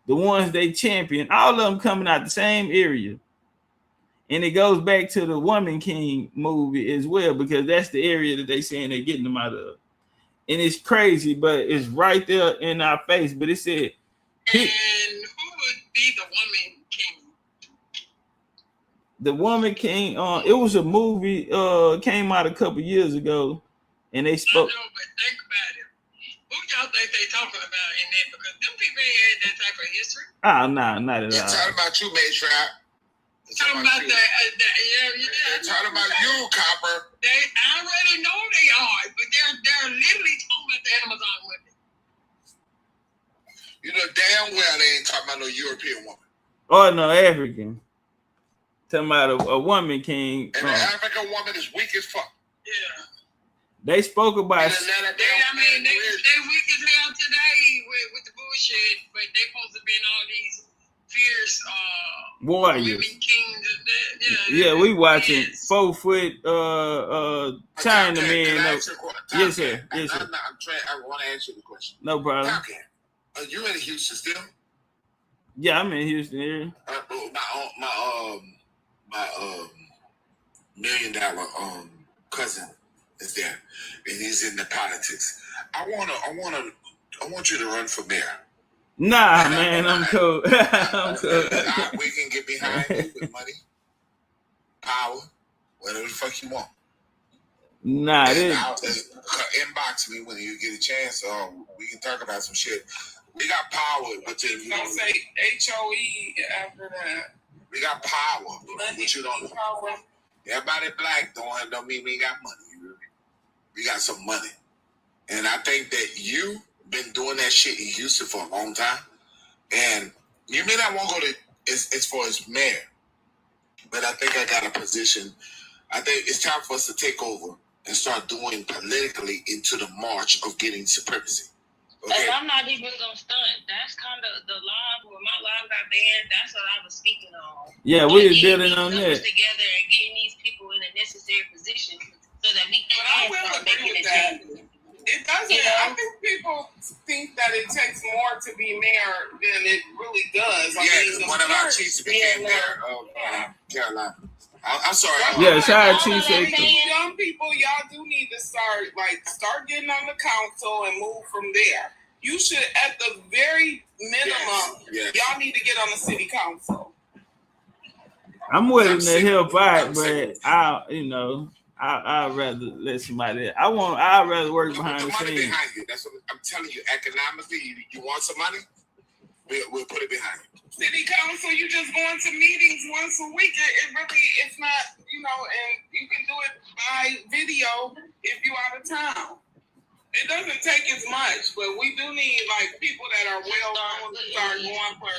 the ones they champion, all of them coming out the same area. And it goes back to the Woman King movie as well, because that's the area that they saying they're getting them out of. And it's crazy, but it's right there in our face. But it said, and who would be the Woman King? The Woman King, it was a movie, came out a couple years ago, and they spoke. I know, but think about it. Who y'all think they talking about in that? Because them people ain't had that type of history. Nah, not at all. They're talking about you, Maytrap. Talking about They're talking about you, Copper. I already know they are, but they're literally talking about the Amazon women. You know damn well they ain't talking about no European woman. Oh, no, African. Talking about a Woman King. And the African woman is weak as fuck. Yeah. They spoke about. They weak as hell today with the bullshit, but they supposed to be in all these fierce warriors. Women kings. Yeah, we watching 4 foot China men. Yes, sir. Yes, sir. I want to answer the question. No problem. Okay. Are you in Houston still? Yeah, I'm in Houston area. My $1 million cousin is there, and he's in the politics. I want you to run for mayor. Nah, man, I'm cool. I'm cool. We can get behind you with money, power, whatever the fuck you want. Nah, this. Inbox me when you get a chance. We can talk about some shit. We got power within. You don't say HOE after that. We got power. But you don't. Power. Everybody black don't mean we got money. We got some money, and I think that you been doing that shit in Houston for a long time, and you may not want to go to as far as mayor, but I think I got a position. I think it's time for us to take over and start doing politically into the march of getting supremacy. Okay? And I'm not even gonna stunt. That's kind of the live when my live got banned. That's what I was speaking on. Yeah, we just building on that. Together and getting these people in a necessary position so that we can start making a change. It doesn't. You know? I think people think that it takes more to be mayor than it really does. One of our chiefs became mayor of Carolina. I'm sorry. Yeah, sorry, Chief. Young people, y'all do need to start getting on the council and move from there. You should, at the very minimum, y'all need to get on the city council. I'm willing to help out, but I'd rather let somebody. I'd rather work behind the scenes. Behind you. That's what I'm telling you. Economically, you want some money? We'll put it behind you. City council, you just going to meetings once a week. It's not, and you can do it by video if you out of town. It doesn't take as much, but we do need people that are well known to start going for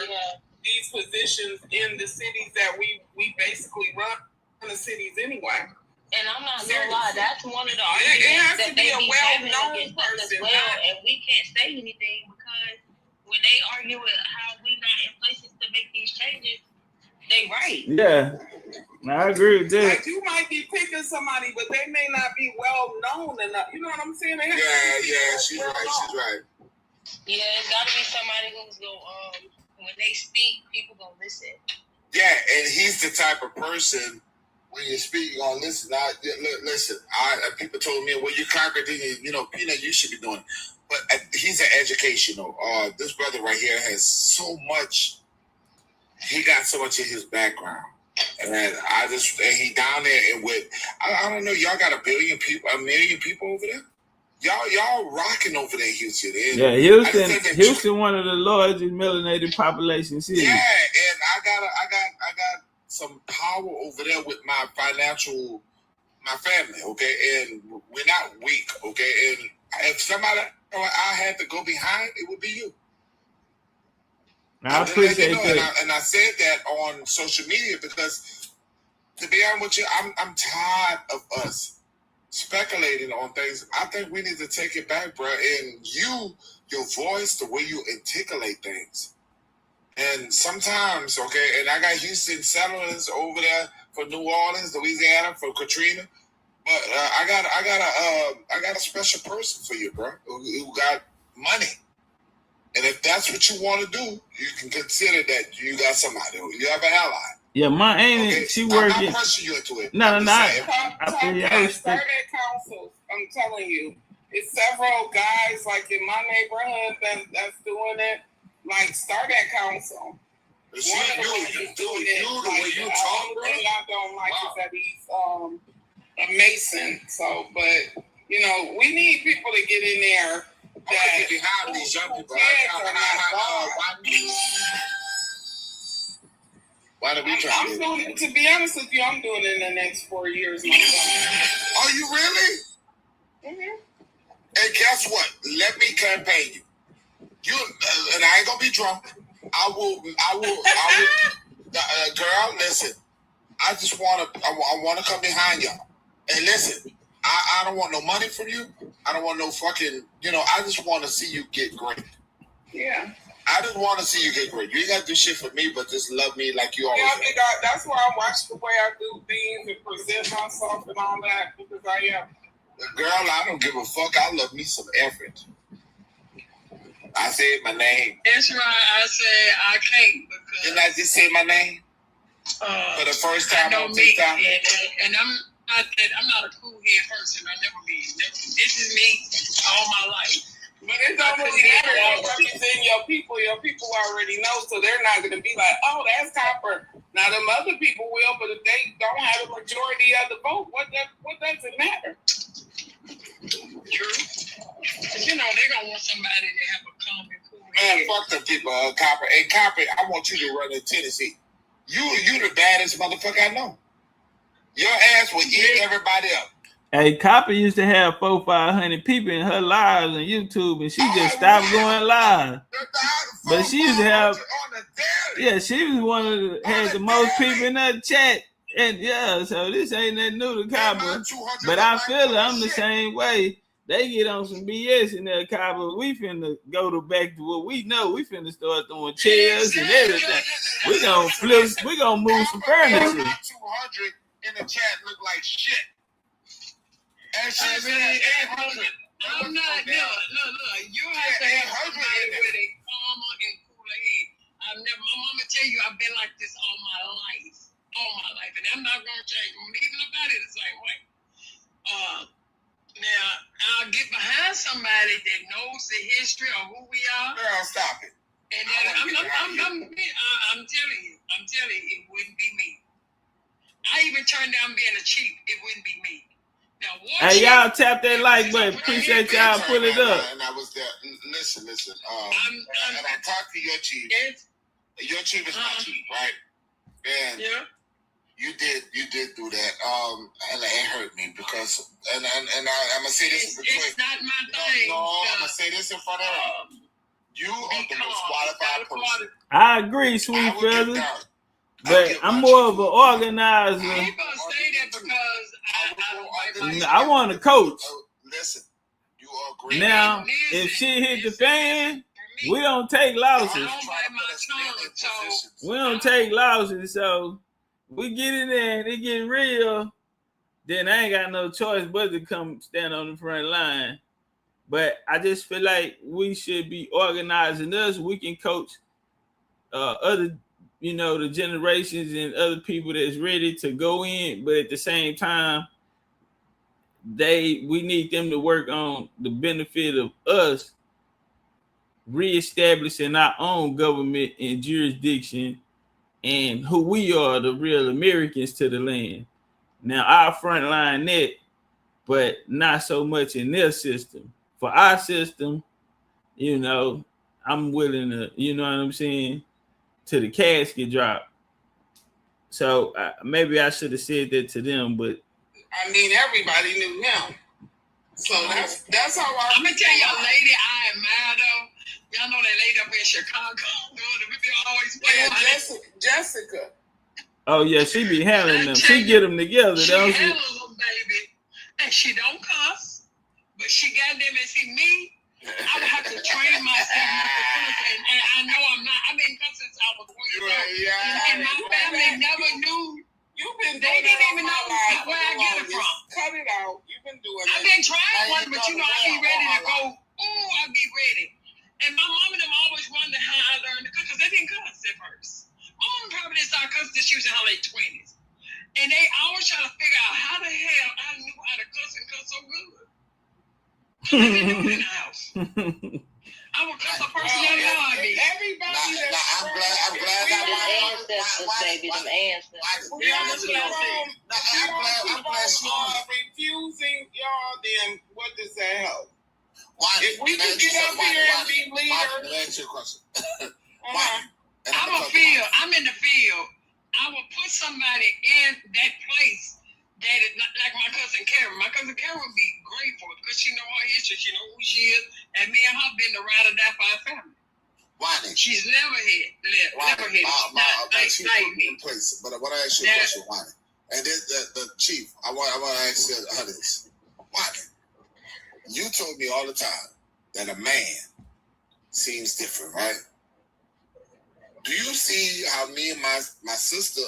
these positions in the cities that we basically run the cities anyway. And I'm not gonna lie, that's one of the arguments that they be having against us as well, and we can't say anything because when they argue with how we not in places to make these changes, they right. Yeah, I agree with that. You might be picking somebody, but they may not be well known enough. You know what I'm saying? She's right. Yeah, it's got to be somebody who's gonna when they speak, people gonna listen. Yeah, and he's the type of person when you speak, you're gonna listen. Listen, people told me, well, you conquered it, Peanut, you should be doing it. But he's an educational. This brother right here has so much. He got so much in his background, and he down there and with. I don't know. Y'all got a million people over there. Y'all rocking over there, Houston. And Houston, one of the largest melanated population cities. Yeah, and I got some power over there with my family. Okay, and we're not weak. Okay, and if somebody I had to go behind, it would be you. I appreciate that. And I said that on social media because, to be honest with you, I'm tired of us speculating on things. I think we need to take it back, bro. And your voice, the way you articulate things. And sometimes, and I got Houston settlers over there for New Orleans, Louisiana, for Katrina. But I got a special person for you, bro, who got money. And if that's what you want to do, you can consider that you got somebody. You have an ally. Yeah, my aunt, she working. I'm not pressing you into it. No. Start at councils. I'm telling you, it's several guys in my neighborhood that's doing it. Start at council. You the way you talk, bro. I don't like is that he's a Mason. So, but we need people to get in there. That behind these young people. Why do we try to be honest with you, I'm doing it in the next 4 years myself. Are you really? Mm-hmm. And guess what? Let me campaign you. And I ain't gonna be drunk. I will. Girl, listen. I just want to come behind y'all. And listen, I don't want no money from you. I don't want no fucking, I just want to see you get great. Yeah. I just want to see you get great. You ain't got to do shit for me, but just love me like you always do. That's why I watch the way I do things and present myself and all that, because I am. Girl, I don't give a fuck. I love me some effort. I said my name. That's right. I said I can't because. Didn't I just say my name? For the first time on TikTok? And I'm not a cool head person. I never been. This is me all my life. But it don't really matter what represent your people. Your people already know, so they're not going to be like, oh, that's Copper. Now, them other people will, but if they don't have a majority of the vote, what does it matter? True. You know, they're going to want somebody to have a calm and cool Man, head. fuck them people, Copper. Hey, Copper, I want you to run in Tennessee. You the baddest motherfucker I know. Your ass will eat everybody up. Hey, Copper used to have 400-500 people in her lives on YouTube, and she just stopped going live. But she used to have, yeah, she was one of the, had the most people in that chat. And yeah, so this ain't that new to Copper. But I feel it, I'm the same way. They get on some BS in there, Copper. We finna go back to what we know. We finna start throwing chairs and everything. We gonna flip, we gonna move some furniture. 200 in the chat look like shit. And she said 800. I'm not, look, you have to have somebody with a calmer and cooler head. My mama tell you I've been like this all my life, and I'm not gonna change. I'm leaving about it the same way. Now I'll get behind somebody that knows the history of who we are. Girl, stop it. And then I'm telling you, it wouldn't be me. I even turned down being a chief. It wouldn't be me. Now, hey, y'all tap that like button. Appreciate y'all put it up. And I was there. Listen. And I talked to your chief. Your chief is my chief, right? And yeah. You did do that. And it hurt me because and I'm gonna say this in between. It's not my thing. No, I'm gonna say this in front of her. You are the most qualified person. I agree, sweet brother. But I'm more of an organizer. People say that because I want to coach. Listen, you are great. Now, if she hit the fan, we don't take losses. We don't take losses. So we get in there and it get real. Then I ain't got no choice but to come stand on the front line. But I just feel like we should be organizing us. We can coach other, the generations and other people that's ready to go in. But at the same time, we need them to work on the benefit of us reestablishing our own government and jurisdiction and who we are, the real Americans to the land. Now, our frontline net, but not so much in their system. For our system, I'm willing to, you know what I'm saying, to the casket drop. So maybe I should have said that to them, but I mean, everybody knew him. So that's how I'm gonna tell y'all, lady I admire though. Y'all know that lady up in Chicago. Always Jessica. Oh yeah, she be handling them. She get them together, don't she? Handles them, baby. And she don't cuss, but she got them and see me. I would have to train myself not to cuss, and I know I'm not. I've been cussing since I was 1 year old, and my family never knew. They didn't even know where I get it from. Cut it out. You've been doing it. I've been trying one, but I be ready to go. I be ready. And my mom and them always wondered how I learned to cuss because they didn't cuss at first. My mom probably didn't start cussing till she was in her late 20s. And they always try to figure out how the hell I knew how to cuss and cuss so good. I didn't do it in the house. I would cuss a person that I be. Everybody I'm glad I ancestors, baby, them ancestors. I'm glad she refusing y'all, then what does that help? If we can get up here and be leaders. Let me ask you a question. I'm in the field. I will put somebody in that place that is not like my cousin Karen. My cousin Karen would be grateful because she know her history, she know who she is, and me and her been the ride or die for our family. Why then? She's never hit. Like me. Place, but I want to ask you a question. Why? And then the chief, I want to ask you this. Why then? You told me all the time that a man seems different, right? Do you see how me and my sister,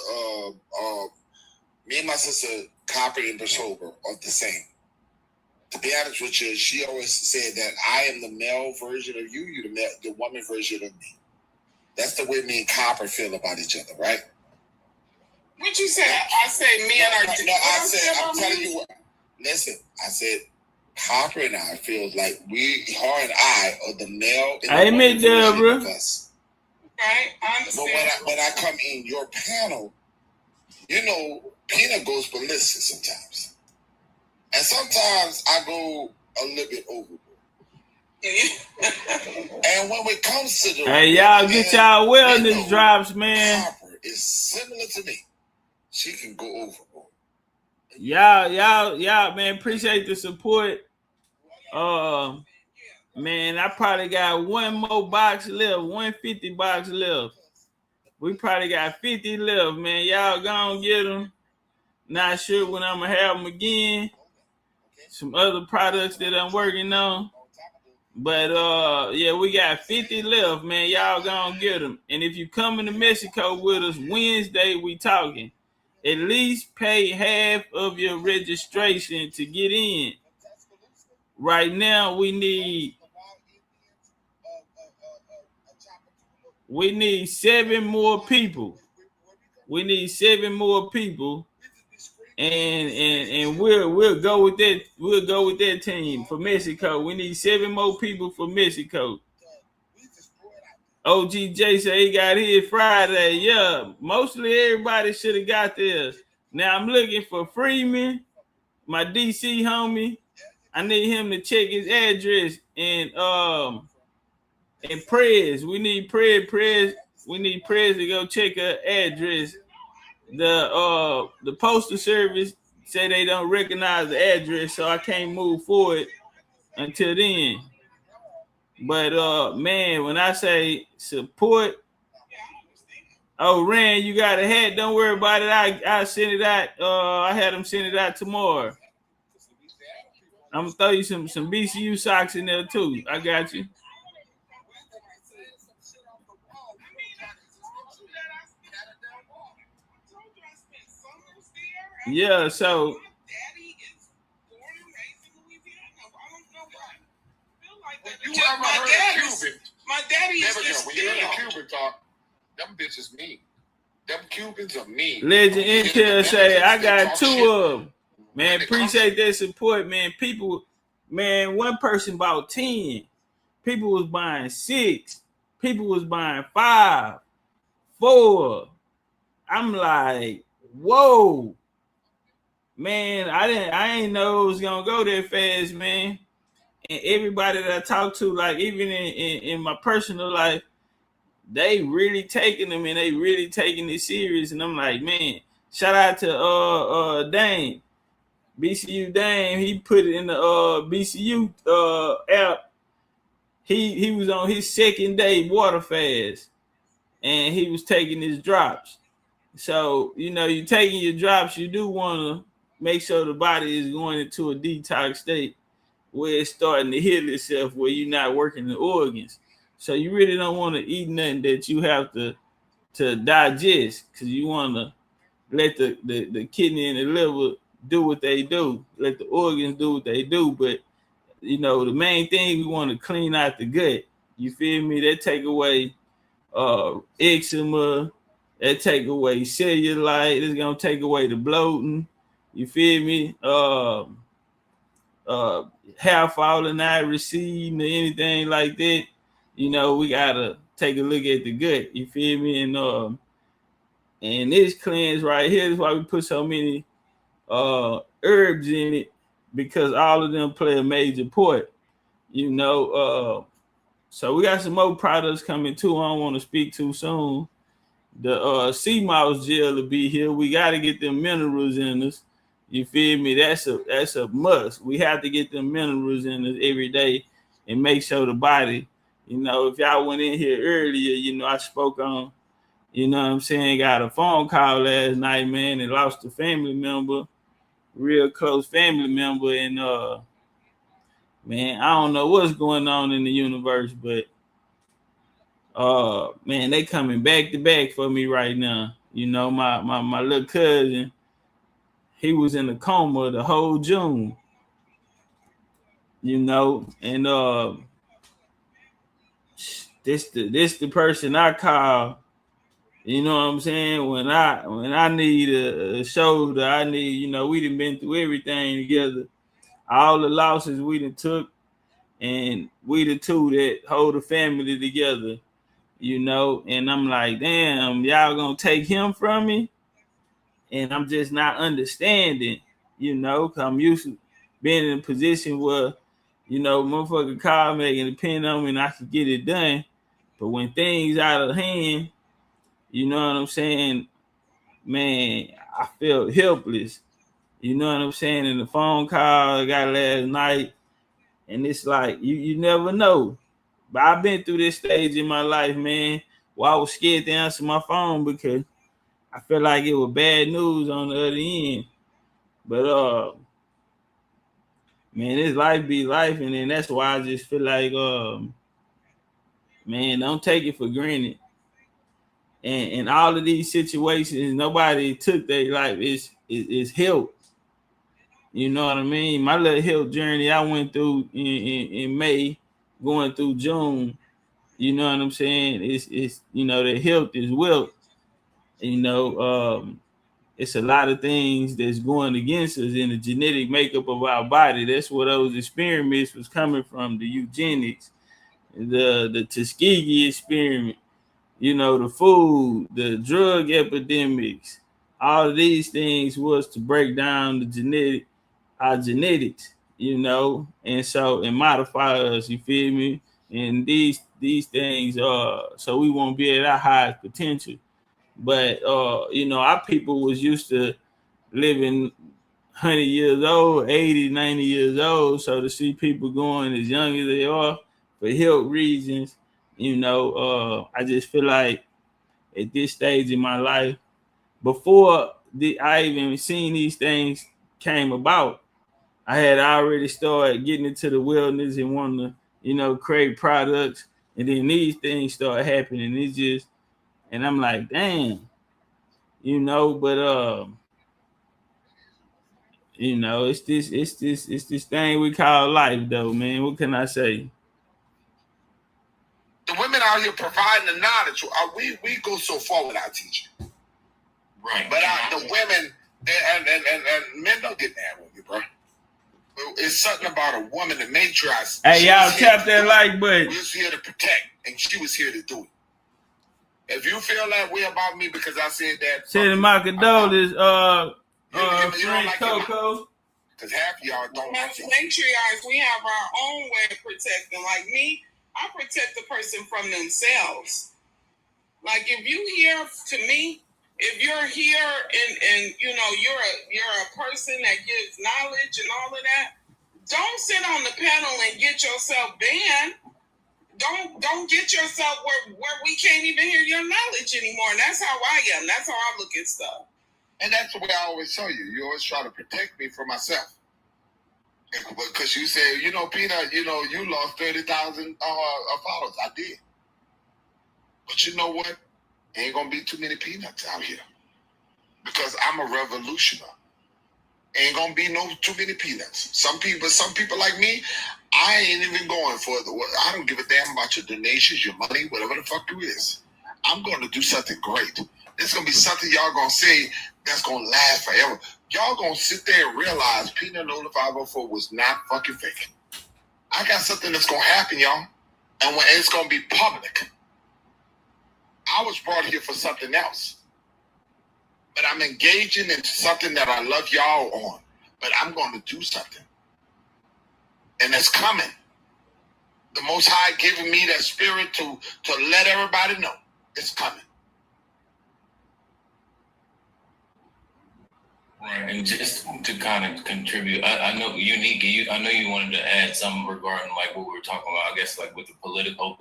Copper and Bashoba are the same? To be honest with you, she always said that I am the male version of you, you the woman version of me. That's the way me and Copper feel about each other, right? What you said? I said men are different. I'm telling you what. Listen, I said Copper and I feel like her and I are the male and the woman version of us. Right, I understand. But when I come in your panel, you know, Peanut goes ballistic sometimes. And sometimes I go a little bit overboard. And when it comes to the hey, y'all get y'all wellness drops, man. Copper is similar to me. She can go overboard. Y'all, man, appreciate the support. Man, I probably got one more box left, 150 box left. We probably got 50 left, man. Y'all gonna get them. Not sure when I'm gonna have them again. Some other products that I'm working on. But yeah, we got 50 left, man. Y'all gonna get them. And if you coming to Mexico with us Wednesday, we talking. At least pay half of your registration to get in. Right now, we need 7 more people. We need 7 more people, and we'll go with that. We'll go with that team for Mexico. We need 7 more people for Mexico. OGJ said he got his Friday. Yeah, mostly everybody should have got theirs. Now I'm looking for Freeman, my DC homie. I need him to check his address and Prez. We need Prez. We need Prez to go check her address. The postal service say they don't recognize the address, so I can't move forward until then. But man, when I say support, oh Rand, you got a hat? Don't worry about it. I send it out. I had them send it out tomorrow. I'm gonna throw you some BCU socks in there too. I got you. Yeah, so My daddy is just when you hear the Cuban talk, them bitches mean. Them Cubans are mean. Legend Intel say I got 2 of them. Man, appreciate that support, man. People, man, one person bought 10. People was buying 6. People was buying 5, 4. I'm like, whoa. Man, I ain't know it was gonna go that fast, man. And everybody that I talk to, like even in my personal life, they really taking them and they really taking it serious. And I'm like, man, shout out to Dane, BCU Dane. He put it in the BCU app. He was on his 2nd day water fast, and he was taking his drops. So you know, you taking your drops, you do want to make sure the body is going into a detox state where it's starting to heal itself, where you're not working the organs. So you really don't want to eat nothing that you have to digest, because you want to let the kidney and the liver do what they do, let the organs do what they do. But you know, the main thing, we want to clean out the gut. You feel me? That take away eczema, that take away cellulite, it's gonna take away the bloating. You feel me? Hair falling, not receding, or anything like that. You know, we gotta take a look at the gut. You feel me? And this cleanse right here is why we put so many herbs in it, because all of them play a major part. You know, so we got some more products coming too. I don't want to speak too soon. The sea mouse gel will be here. We got to get them minerals in us. You feel me? That's a must. We have to get them minerals in us every day and make sure the body, you know, if y'all went in here earlier, you know, I spoke on, you know what I'm saying, got a phone call last night, man, and lost a family member, real close family member. And, man, I don't know what's going on in the universe, but, man, they coming back to back for me right now. You know, my little cousin, he was in a coma the whole June, you know, and this the person I call, you know what I'm saying, when I need a shoulder, I need, you know, we done been through everything together, all the losses we done took, and we the two that hold the family together. you know, and I'm like, damn, y'all gonna take him from me? And I'm just not understanding, you know, because I'm used to being in a position where, you know, motherfucker call me and depend on me and I can get it done. But when things out of hand, you know what I'm saying, man, I felt helpless. You know what I'm saying? And the phone call I got last night, and it's like, you never know. But I've been through this stage in my life, man, where I was scared to answer my phone because I felt like it was bad news on the other end. But man, this life be life, and then that's why I just feel like man, don't take it for granted. And all of these situations, nobody took their life. It's help. You know what I mean? My little health journey I went through in May, going through June. You know what I'm saying? It's you know, the health is wealth. You know, it's a lot of things that's going against us in the genetic makeup of our body. That's where those experiments was coming from, the eugenics, the Tuskegee experiment, you know, the food, the drug epidemics. All of these things was to break down our genetics, you know, and modify us, you feel me? And these things so we won't be at our highest potential. But you know, our people was used to living 100 years old, 80, 90 years old. So to see people going as young as they are for health reasons, you know, I just feel like at this stage in my life, before I even seen these things came about, I had already started getting into the wilderness and wanting to, you know, create products. And then these things start happening. And I'm like, damn, you know, but you know, it's this thing we call life though, man. What can I say? The women out here providing the knowledge. We go so far with our teaching. Right. But the women and men don't get mad with me, bro. It's something about a woman, the matriarch. Hey, y'all tap that like button. We was here to protect, and she was here to do it. If you feel that way about me because I said that, sending my condolences, you don't like Coco. Because half of y'all don't like it. Matriarchs, we have our own way of protecting. Like me, I protect the person from themselves. Like if you hear to me, if you're here and you know you're a person that gives knowledge and all of that, don't sit on the panel and get yourself banned. Don't get yourself where we can't even hear your knowledge anymore. And that's how I am. That's how I look at stuff. And that's the way I always tell you. You always try to protect me from myself. Because you say, you know, Peanut, you know, you lost 30,000 followers. I did. But you know what? Ain't gonna be too many peanuts out here. Because I'm a revolutionary. Ain't gonna be too many peanuts. Some people like me, I ain't even going for it. I don't give a damn about your donations, your money, whatever the fuck you is. I'm going to do something great. It's gonna be something y'all gonna say that's gonna last forever. Y'all gonna sit there and realize Peanut Nola 504 was not fucking fake. I got something that's gonna happen, y'all. And when it's gonna be public. I was brought here for something else. But I'm engaging into something that I love y'all on. But I'm going to do something. And it's coming. The Most High giving me that spirit to let everybody know it's coming. Right, and just to kind of contribute, I know Unique. I know you wanted to add something regarding like what we were talking about. I guess like with the political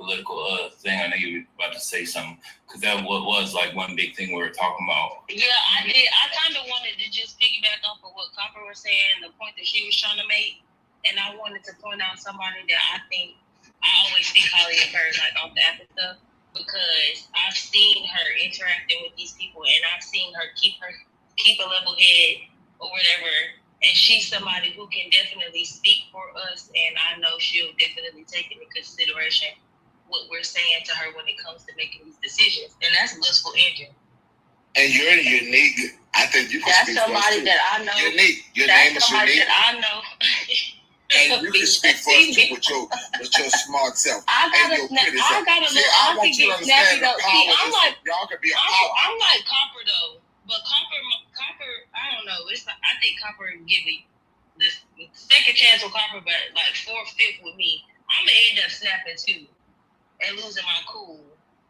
thing. I know you were about to say something because that was like one big thing we were talking about. Yeah, I did. I kind of wanted to just piggyback off of what Copper was saying, the point that she was trying to make, and I wanted to point out somebody that I think I always speak highly of her, like off the app and stuff, because I've seen her interacting with these people, and I've seen her keep a level head or whatever, and she's somebody who can definitely speak for us, and I know she'll definitely take into consideration what we're saying to her when it comes to making these decisions, and that's Blissful Engine. And you're unique. I think you can that's speak somebody that I know. Unique. Your that's name is somebody Unique. that I know. And you can speak for us too with your smart self. I got a auntie get snappy though. See, y'all can be a power. I'm like Copper though, but Copper, I don't know. I think Copper give me the second chance with Copper, but like 4th, 5th with me, I'm gonna end up snapping too and losing my cool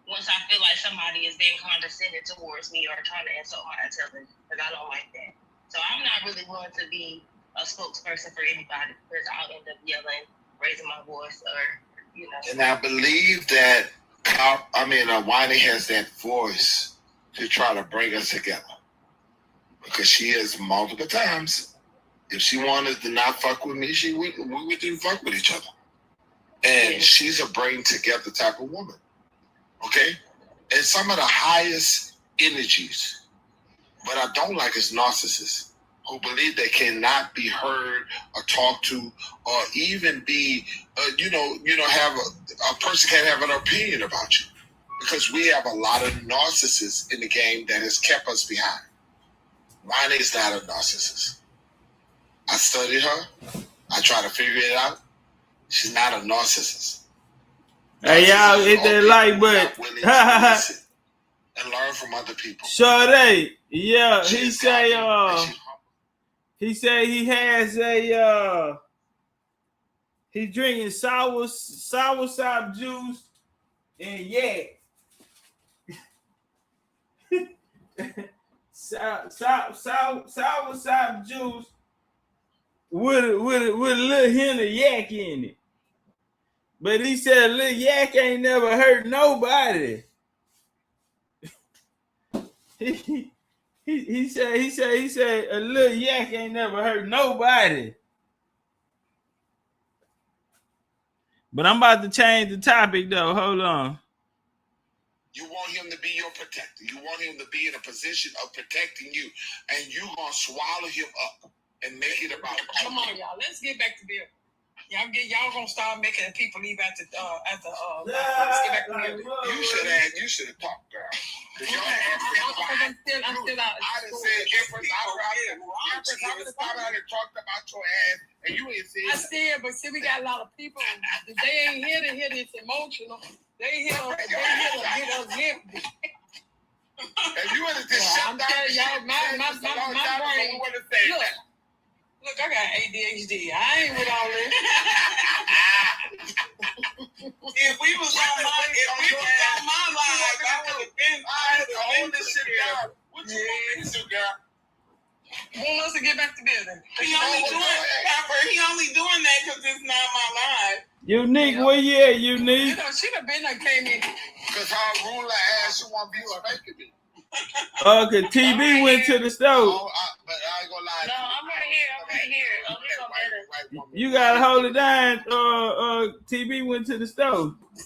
once I feel like somebody is being condescending towards me or trying to insult my intelligence, because I don't like that. So I'm not really willing to be a spokesperson for anybody, because I'll end up yelling, raising my voice, or And I believe that Wani has that voice to try to bring us together, because she has multiple times. If she wanted to not fuck with me, we didn't fuck with each other. And she's a bring together type of woman. Okay? And some of the highest energies, but I don't like is narcissists who believe they cannot be heard or talked to, or even be, have a person can't have an opinion about you, because we have a lot of narcissists in the game that has kept us behind. Mine is not a narcissist. I studied her. I try to figure it out. She's not a narcissist. Hey, y'all hit that like button. And learn from other people. Sade, yeah, he say he has a he drinking sour sop juice and yak. sour sop juice with a little hint of yak in it. But he said little yak ain't never hurt nobody. He said a little yak ain't never hurt nobody. But I'm about to change the topic though. Hold on. You want him to be your protector. You want him to be in a position of protecting you, and you gonna swallow him up and make it about. Come on, y'all. Let's get back to Bill. Y'all gonna start making people leave at the let's get back to Bill. You should have talked, girl. I'm still out. I done said Empress. I would have talked about your ass, and you ain't said. I said, but see, we got a lot of people. They ain't here to hear this emotional. They here to get us empty. And you would have just shut down. I'm telling y'all, my brain. Look, I got ADHD. I ain't with all this. If we was on my live, I would have been. I had to hold this shit down. What you want me to do, girl? Want us to get back to business. He only doing that because it's not my live. Unique, where you at, Unique? She done been that came in. Because her ruler ass, you want to be faking me. Okay, TB went to the stove. But I ain't gonna lie. No, I'm right here. Oh, You gotta hold it down. TB went to the stove. When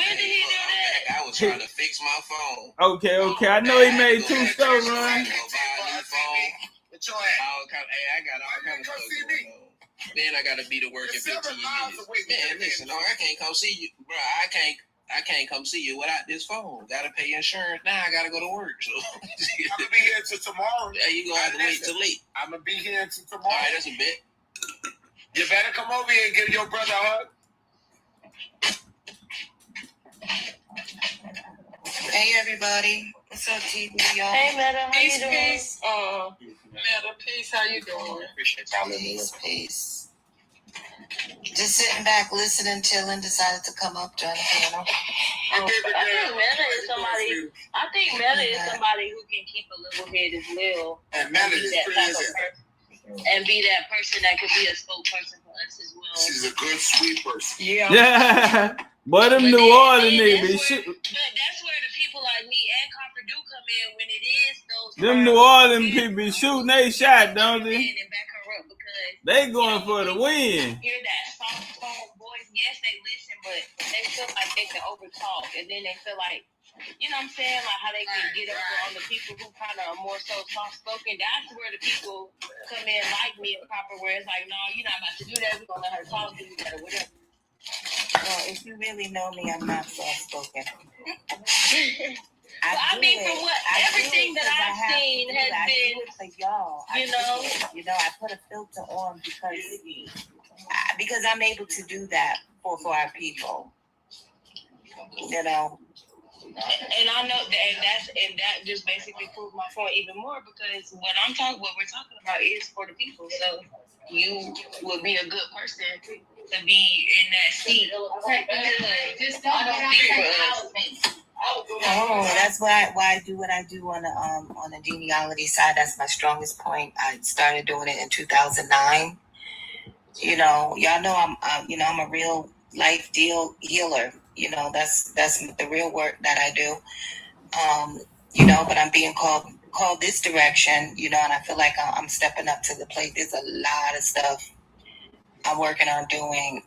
did he do that? I was trying to fix my phone. Okay. I know he made 2 stove runs. I got all kind of stuff going on. Then I gotta be to work in 15 minutes. Man, listen, I can't come see you, bro. I can't come see you without this phone. Gotta pay insurance now. I gotta go to work. So I'm gonna be here until tomorrow. Yeah, you gonna have to wait till late. I'm gonna be here until tomorrow. All right, that's a bit. You better come over here and give your brother a hug. Hey everybody, what's up, TV, y'all? Hey, Meta, how you doing? Peace. Meta, peace. How you doing? Appreciate y'all. Peace. Just sitting back, listening, chilling. Decided to come up, join the panel. I think Meta is somebody who can keep a level head as well. And Meta is crazy. And be that person that could be a spokesperson for us as well. She's a good, sweet person. Yeah. But them New Orleans niggas. That's where the people like me and Copper do come in when it is those. Them New Orleans people be shooting they shot, don't they? And back her up because they going for the win. Hear that soft tone voice? Yes, they listen, but they feel like they can overtalk, and then they feel like, you know what I'm saying, like how they can get over on the people who kind of are more so soft spoken. That's where the people come in like me and Copper, where it's like, no, you're not about to do that. We're gonna let her talk to you or whatever. Well, if you really know me, I'm not soft spoken. I mean, from what everything that I've seen scene has been for y'all. You know, I put a filter on because I'm able to do that for our people. You know. And I know that just basically proved my point even more, because what we're talking about is for the people. So you would be a good person to be in that seat. Just don't that's why I do what I do on the genealogy side. That's my strongest point. I started doing it in 2009. You know, y'all know I'm a real life deal healer. You know, that's the real work that I do. But I'm being called this direction, and I feel like I'm stepping up to the plate. There's a lot of stuff I'm working on doing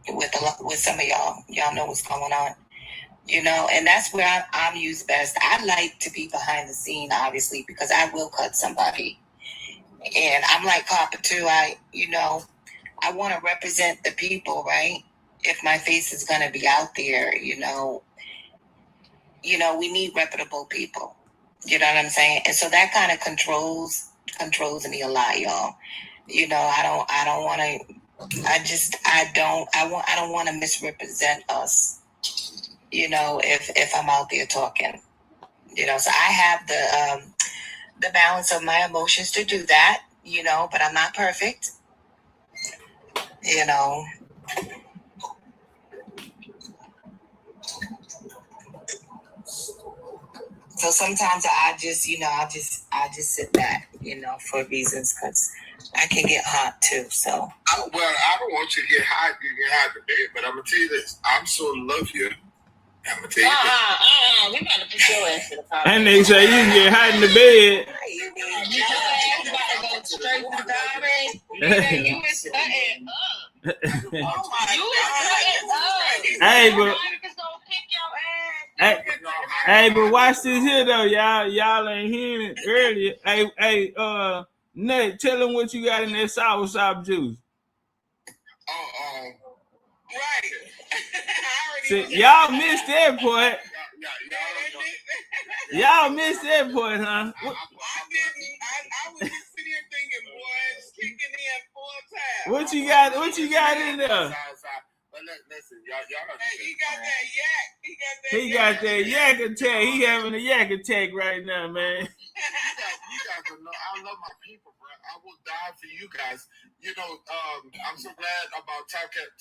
with some of y'all. Y'all know what's going on, and that's where I'm used best. I like to be behind the scene, obviously, because I will cut somebody. And I'm like Copper too. I want to represent the people, right? If my face is going to be out there, we need reputable people. You know what I'm saying? And so that kind of controls me a lot, y'all. I don't want to. I don't want to misrepresent us. If I'm out there talking, So I have the balance of my emotions to do that, But I'm not perfect, So sometimes I just sit back, for reasons, because I can get hot too. So I don't want you to get hot. You get hot today, but I'm gonna tell you this: I'm so in love here. I'm gonna tell you this. We gotta put your ass in the car. And they say you can get hot in the bed. Your ass about to go straight to the diamond. You is cutting up. You is cutting up. Hey, but. Hey, but watch this here though, y'all ain't hearing it earlier. Hey, Nate, tell them what you got in that sour sop juice. Right. See, y'all missed that part. Y'all missed that part, huh? I was just sitting here thinking, boy, it's kicking in full time. What you got in there? Listen, y'all he got that yak. He got that yak attack. He having a yak attack right now, man. You guys know I love my people, bro. I will die for you guys. I'm so glad about Topcatz.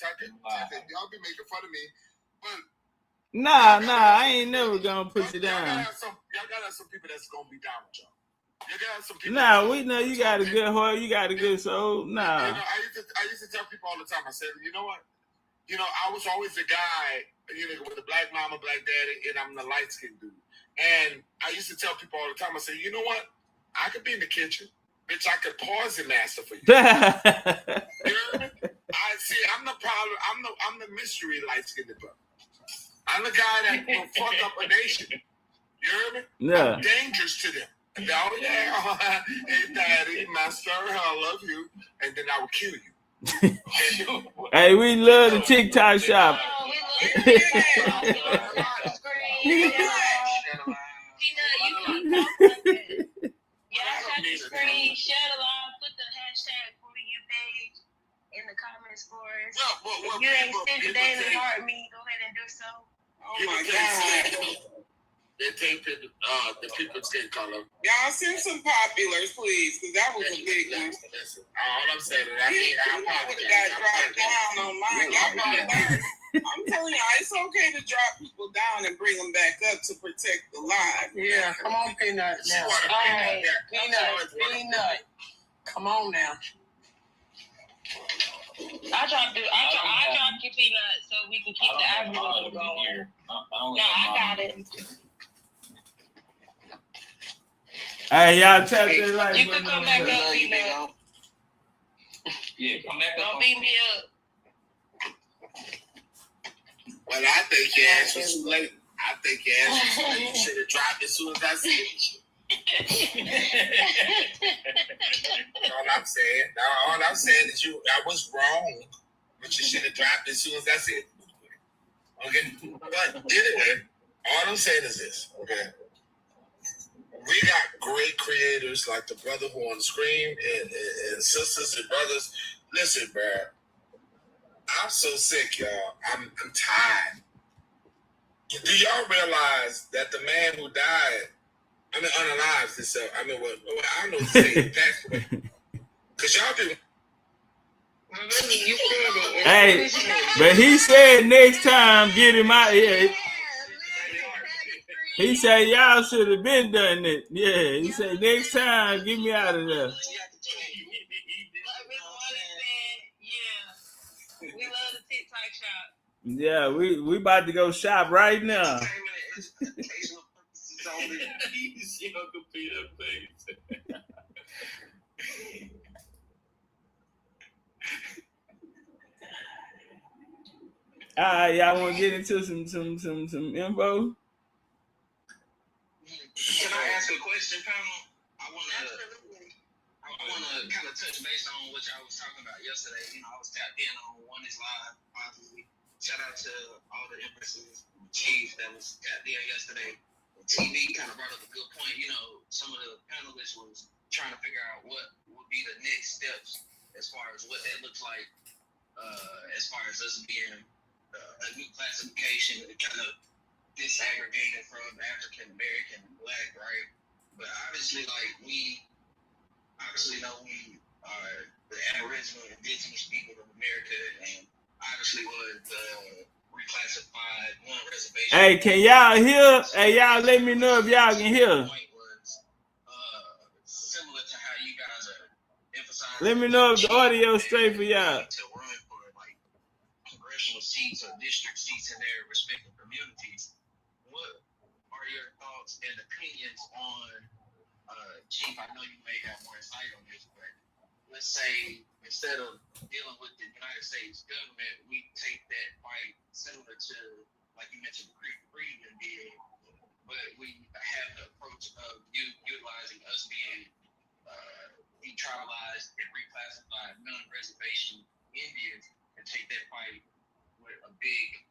Y'all be making fun of me, but nah, I ain't never gonna put you down. Y'all gotta have some people that's gonna be down with y'all. You gotta have some people. Nah, we know you got a good heart. You got a good soul. Nah. I used to tell people all the time. I said, you know what? I was always the guy, with the black mama, black daddy, and I'm the light-skinned dude. And I used to tell people all the time, I said, you know what? I could be in the kitchen. Bitch, I could pause and master for you. You hear me? I'm the problem. I'm the mystery light-skinned brother. I'm the guy that will fuck up a nation. You hear me? Yeah. I'm dangerous to them. Oh, yeah. Hey, daddy, master, I love you. And then I will kill you. Hey, we love the TikTok shop. Share the live, put the hashtag for your page in the comments for us. If you ain't sent the daily heart me, go ahead and do so. Oh my God. They take the people skin color. Y'all send some populars, please, because that was a big one. Listen, all I'm saying is I would have got dropped down on mine. I'm telling you, it's okay to drop people down and bring them back up to protect the live. Yeah, come on, Peanut. Now. Peanut. Come on now. I dropped your Peanut so we can keep the algorithm going. No, I got it. Hey, y'all tap that like. You can come back up, Peanut. Yeah, come back up. Don't beat me up. Well, I think your ass was late. You should have dropped as soon as I said it. All I'm saying is I was wrong, but you should have dropped as soon as I said it. Okay? But anyway, all I'm saying is this, okay? We got great creators like the brother who on the screen and sisters and brothers. Listen, bro, I'm so sick, y'all. I'm tired. Do y'all realize that the man who died, unalived himself? I don't know what to say, passed away. Because y'all been. Hey, but he said next time get him out here. He said y'all should have been done it. Yeah, he said next time get me out of there. We love the TikTok shop. Yeah, we about to go shop right now. All right, y'all want to get into some info? Can I ask a question, panel? I want to kind of touch base on what y'all was talking about yesterday. You know, I was tapped in on One is Live, obviously. Shout out to all the empresses, chiefs that was tapped in yesterday. TV kind of brought up a good point. You know, some of the panelists was trying to figure out what would be the next steps as far as what that looks like, as far as us being a new classification, kind of disaggregated from African American and Black, right? But obviously, like we know we are the Aboriginal indigenous people of America, and obviously was reclassified one reservation. Hey, can y'all hear? Hey, y'all let me know if y'all can hear. Similar to how you guys are emphasizing. Let me know if the audio straight for y'all. To run for like congressional seats or district seats in their respective communities. What are your thoughts and opinions on, Chief? I know you may have more insight on this, but let's say instead of dealing with the United States government, we take that fight similar to, like you mentioned, Freedom did, but we have the approach of utilizing us being detribalized and reclassified non-reservation Indians and take that fight with a big,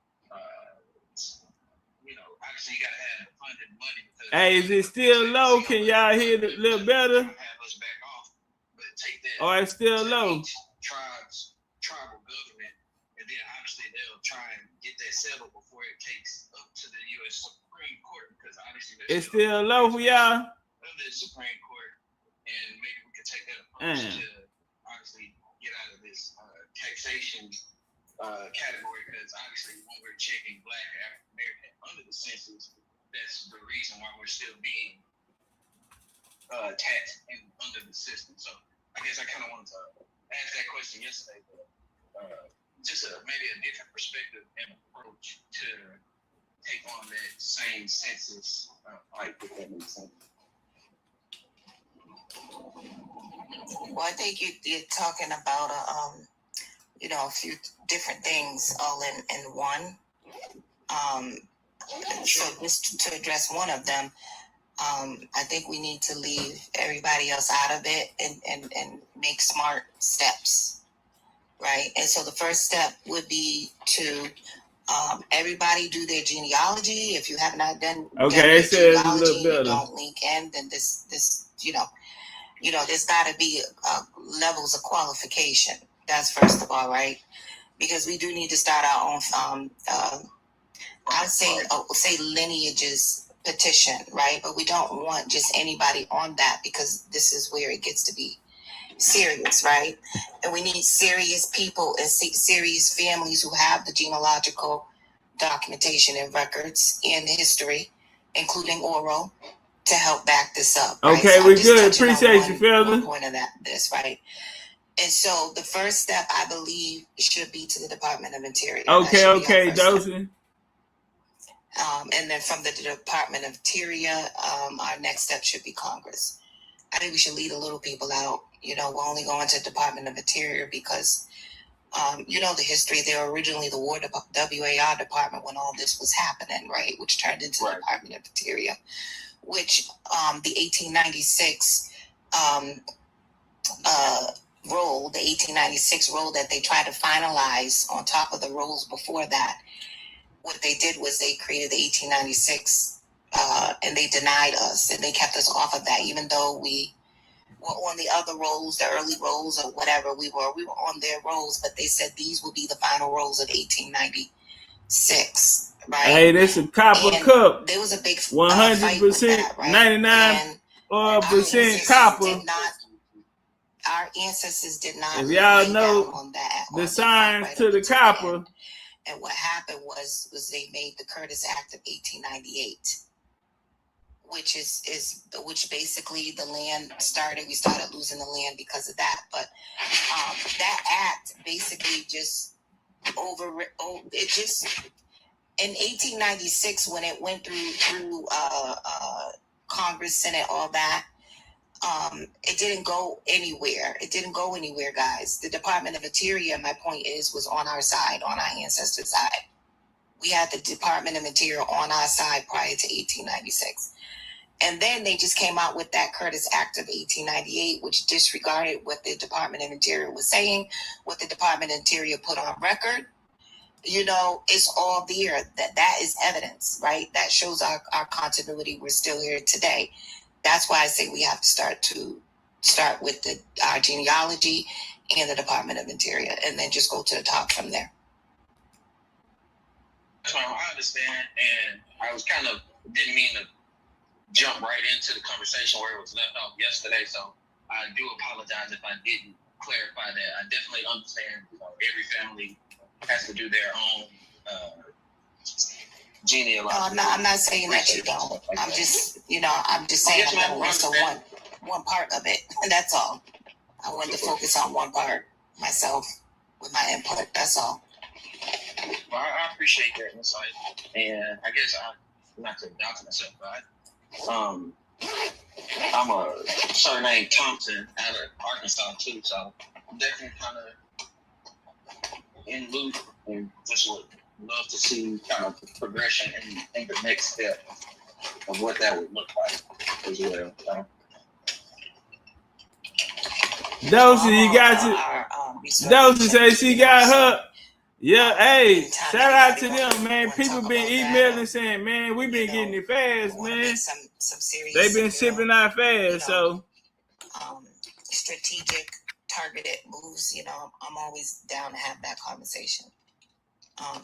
obviously you got to have the funded money. Hey, is it still low? Can y'all hear it a little better? Have us back off, but take that. Or it's still low? Tribal government, and then obviously they'll try and get that settled before it takes up to the U.S. Supreme Court, because obviously it's still low for y'all. The Supreme Court, and maybe we could take that approach to obviously get out of this taxation category, because obviously when we're checking Black and African American under the census, that's the reason why we're still being taxed under the system. So I guess I kind of wanted to ask that question yesterday, but just maybe a different perspective and approach to take on that same census fight, if that makes sense. Well, I think you're talking about a few different things all in one. So just to address one of them, I think we need to leave everybody else out of it and make smart steps, right? And so the first step would be to everybody do their genealogy. If you have not done genealogy, you don't link in, then this there's got to be levels of qualification. That's first of all, right? Because we do need to start our own. I'd say lineages petition, right? But we don't want just anybody on that, because this is where it gets to be serious, right? And we need serious people and serious families who have the genealogical documentation and records and history, including oral, to help back this up. Right? Okay, so we're good. Appreciate you, fella. One point of this, right? And so the first step, I believe, should be to the Department of Interior. Okay, Dosey. And then from the Department of Interior, our next step should be Congress. I think we should leave the little people out. We're only going to Department of Interior because, the history. They were originally the WAR department when all this was happening, right? Which turned into the Department of Interior, which the 1896 role, the 1896 role that they tried to finalize on top of the roles before that. What they did was they created the 1896 and they denied us, and they kept us off of that, even though we were on the other rolls, the early rolls or whatever we were on their rolls, but they said these will be the final rolls of 1896, right? Hey, that's a copper cup. There was a big 100%, right? 99% copper. Our ancestors did not. If y'all know the signs to the copper. And what happened was they made the Curtis Act of 1898, which which basically the land started. We started losing the land because of that. But that act basically just in 1896 when it went through Congress, Senate, all that. It didn't go anywhere. It didn't go anywhere, guys. The Department of Interior, my point is, was on our side, on our ancestors' side. We had the Department of Interior on our side prior to 1896. And then they just came out with that Curtis Act of 1898, which disregarded what the Department of Interior was saying, what the Department of Interior put on record. You know, it's all there. That is evidence, right? That shows our continuity. We're still here today. That's why I say we have to start with our genealogy and the Department of Interior, and then just go to the top from there. I understand, and I was didn't mean to jump right into the conversation where it was left off yesterday, so I do apologize if I didn't clarify that. I definitely understand every family has to do their own genealogy. No, I'm not saying that you don't. I'm just saying I'm going to listen to one part of it, and that's all. I wanted to focus on one part myself with my input. That's all. Well, I appreciate that insight, and I guess not to doubts myself, but I'm a surname Thompson out of Arkansas too, so I'm definitely kind of in loop and just would love to see kind of progression in the next step of what that would look like as well. So. Dozy, you got you. Dozy says she got her. Yeah, hey, shout out to them, man. People been emailing saying, man, we been getting it fast, man. They been shipping out fast, so. Strategic, targeted moves, I'm always down to have that conversation.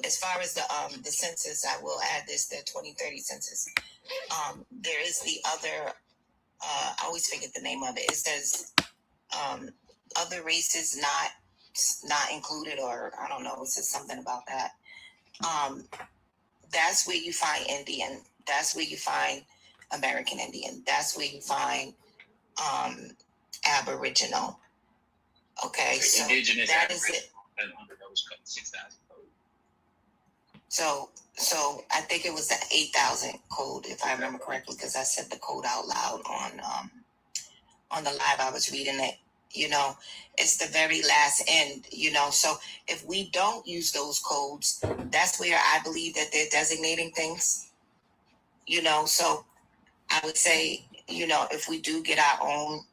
As far as the census, I will add this, the 2030 census. There is the other, I always forget the name of it. It says other races not included, or I don't know, it says something about that. That's where you find Indian. That's where you find American Indian. That's where you find Aboriginal. Okay, so indigenous that is it. Under those 6,000 codes. So I think it was the 8,000 code, if I remember correctly, because I said the code out loud on the live. I was reading it. It's the very last end. So if we don't use those codes, that's where I believe that they're designating things. So I would say, if we do get our own,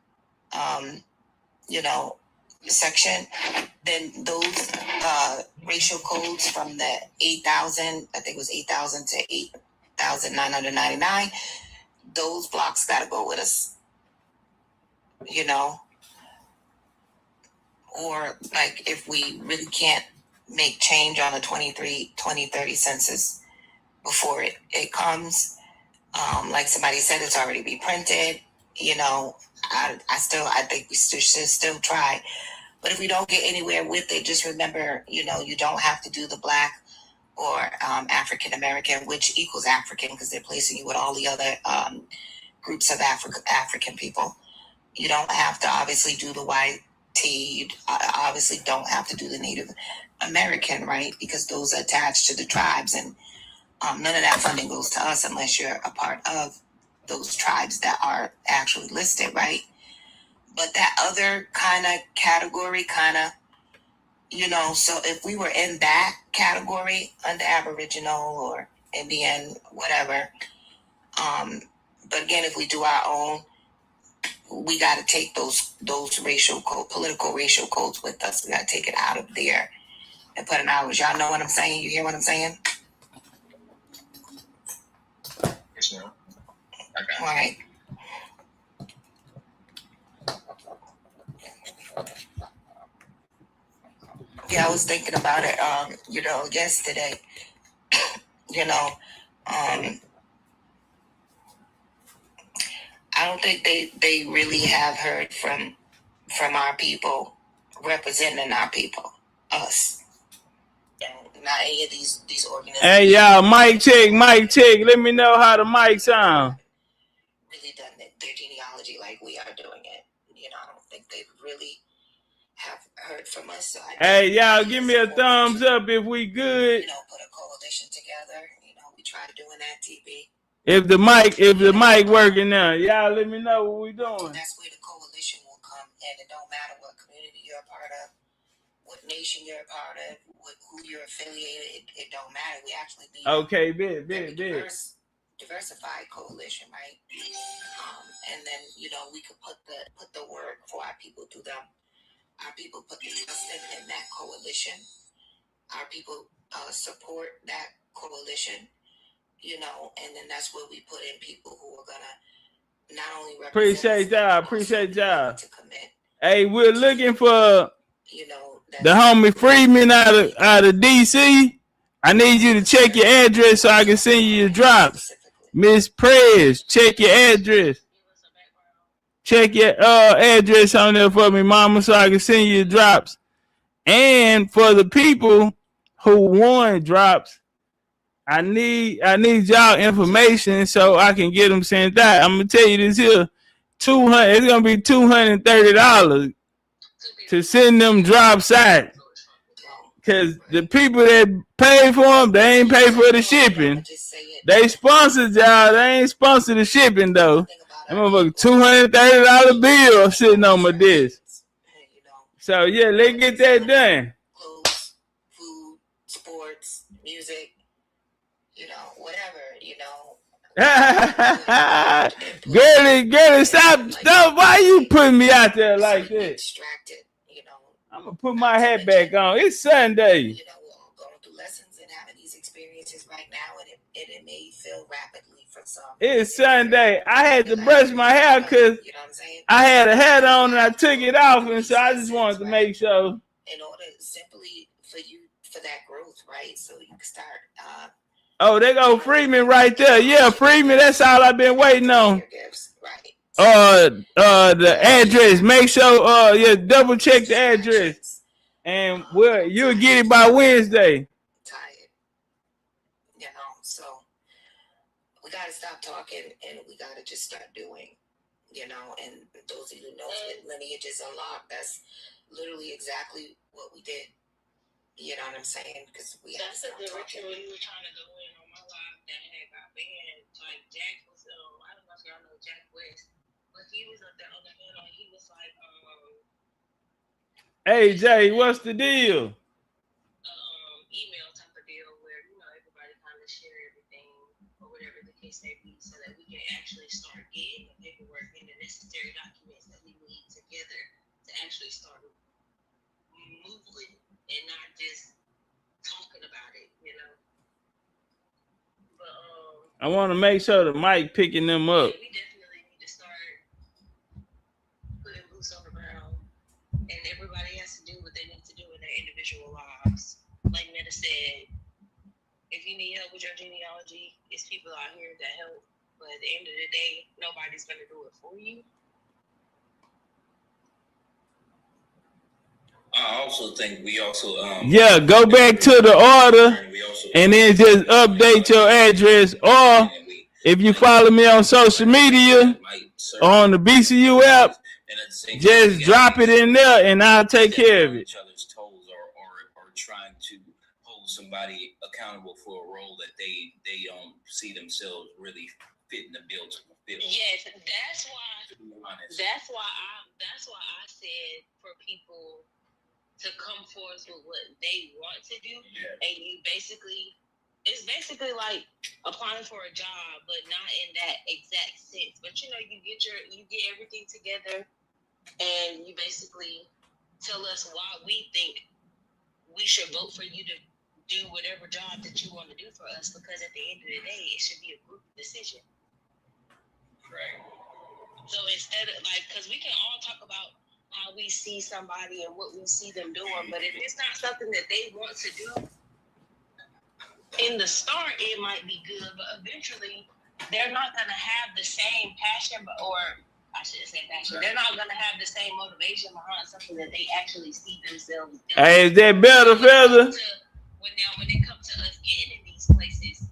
section, then those racial codes from the 8,000, I think it was 8,000 to 8,999, those blocks got to go with us, or like if we really can't make change on the 2030 census before it comes, like somebody said, it's already be printed, I think we should still try. But if we don't get anywhere with it, just remember, you don't have to do the Black or African American, which equals African, because they're placing you with all the other groups of African people. You don't have to obviously do the white T. You obviously don't have to do the Native American, right? Because those are attached to the tribes, and none of that funding goes to us unless you're a part of those tribes that are actually listed, right? But that other kind of category, so if we were in that category under Aboriginal or Indian, whatever, but again, if we do our own, we got to take those political racial codes with us. We got to take it out of there and put in ours. Y'all know what I'm saying? You hear what I'm saying? Yes, ma'am. Okay. Right. Yeah, I was thinking about it, yesterday. I don't think they really have heard from our people representing our people, us. Not any of these organizations. Hey, y'all, mic check. Let me know how the mic sound. Really done their genealogy like we are doing it. I don't think they really have heard from us. So hey, y'all, give me a thumbs up if we good. Put a coalition together. We tried doing that, TB. If the mic working now, y'all let me know what we doing. That's where the coalition will come, and it don't matter what community you're a part of, what nation you're a part of, who you're affiliated. It don't matter. We actually need diversified coalition, right? And then we could put the work for our people through them. Our people put the trust in that coalition. Our people support that coalition. And then that's where we put in people who are gonna not only represent appreciate y'all. To commit. Hey, we're looking for the homie Freeman out of DC. I need you to check your address so I can send you your drops. Miss Prez, check your address. Check your address on there for me, mama, so I can send you your drops. And for the people who won drops, I need y'all information so I can get them sent out. I'm gonna tell you this here, it's gonna be $230 to send them drops out. Cause the people that pay for them, they ain't pay for the shipping. They sponsored y'all, they ain't sponsored the shipping though. I'm gonna $230 bill sitting on my desk. So yeah, let's get that done. Clothes, food, sports, music. Whatever, Girlie, stop! Why you putting me out there like that? Distracted, I'm gonna put my hat back on. It's Sunday. We're all going through lessons and having these experiences right now, and it may feel rapidly for some. It's Sunday. I had to brush my hair because I had a hat on and I took it off, and so I just wanted to make sure. In order simply for that growth, right? So you can start. Oh, they go Freeman right there. Yeah, Freeman, that's all I've been waiting on. The address. Make sure double check the address. And you'll get it by Wednesday. Tired. So we gotta stop talking and we gotta just start doing. And those of you who know that lineage is unlocked, that's literally exactly what we did. You know what I'm saying? Because that's the direction we were trying to go in on my live that had got banned. Like Jack was, I don't know if y'all know Jack West, but he was up there on the middle and he was like, hey Jay, what's the deal? Email type of deal where everybody kind of share everything or whatever the case may be, so that we can actually start getting the paperwork and the necessary documents that we need together to actually start moving. And not just talking about it, But I want to make sure the mic picking them up. We definitely need to start putting boots on the ground, and everybody has to do what they need to do in their individual lives. Like Meta said, if you need help with your genealogy, it's people out here that help. But at the end of the day, nobody's gonna do it for you. I also think we also go back to the order and then just update your address, or if you follow me on social media or on the BCU app, just drop it in there and I'll take care of it. Each other's toes or trying to hold somebody accountable for a role that they don't see themselves really fitting the bill to fulfill. Yes, that's why I said for people to come forth with what they want to do, and it's basically like applying for a job, but not in that exact sense. But you get everything together, and you basically tell us why we think we should vote for you to do whatever job that you want to do for us. Because at the end of the day, it should be a group decision. Right. So instead of like, because we can all talk about how we see somebody and what we see them doing, but if it's not something that they want to do, in the start it might be good, but eventually they're not going to have the same passion, or I shouldn't say passion. They're not going to have the same motivation behind something that they actually see themselves doing. Hey, is that better, Feather? When it comes to us getting in these places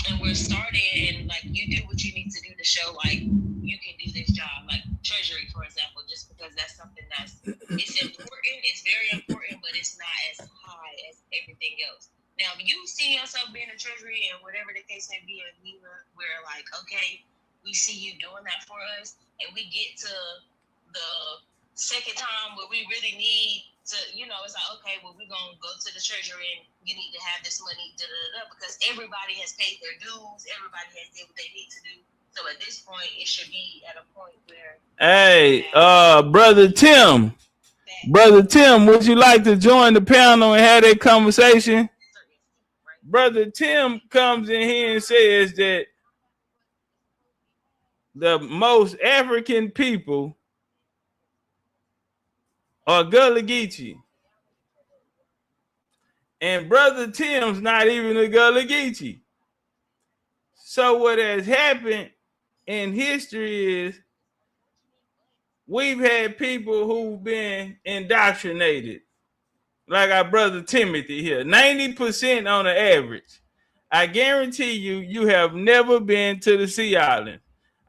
and we're starting, and like you do what you need to do to show like you can do this job, like treasury, for example, just because that's something that's it's important, it's very important, but it's not as high as everything else. Now, if you see yourself being a treasury and whatever the case may be, and we're like, okay, we see you doing that for us, and we get to the second time where we really need to, it's like, okay, well, we're going to go to the treasury and you need to have this money, because everybody has paid their dues, everybody has did what they need to do. So at this point, it should be at a point where... Hey, Brother Tim, would you like to join the panel and have that conversation? Brother Tim comes in here and says that the most African people are Gullah Geechee. And Brother Tim's not even a Gullah Geechee. So what has happened in history is we've had people who've been indoctrinated. Like our brother Timothy here, 90% on the average. I guarantee you have never been to the Sea Island.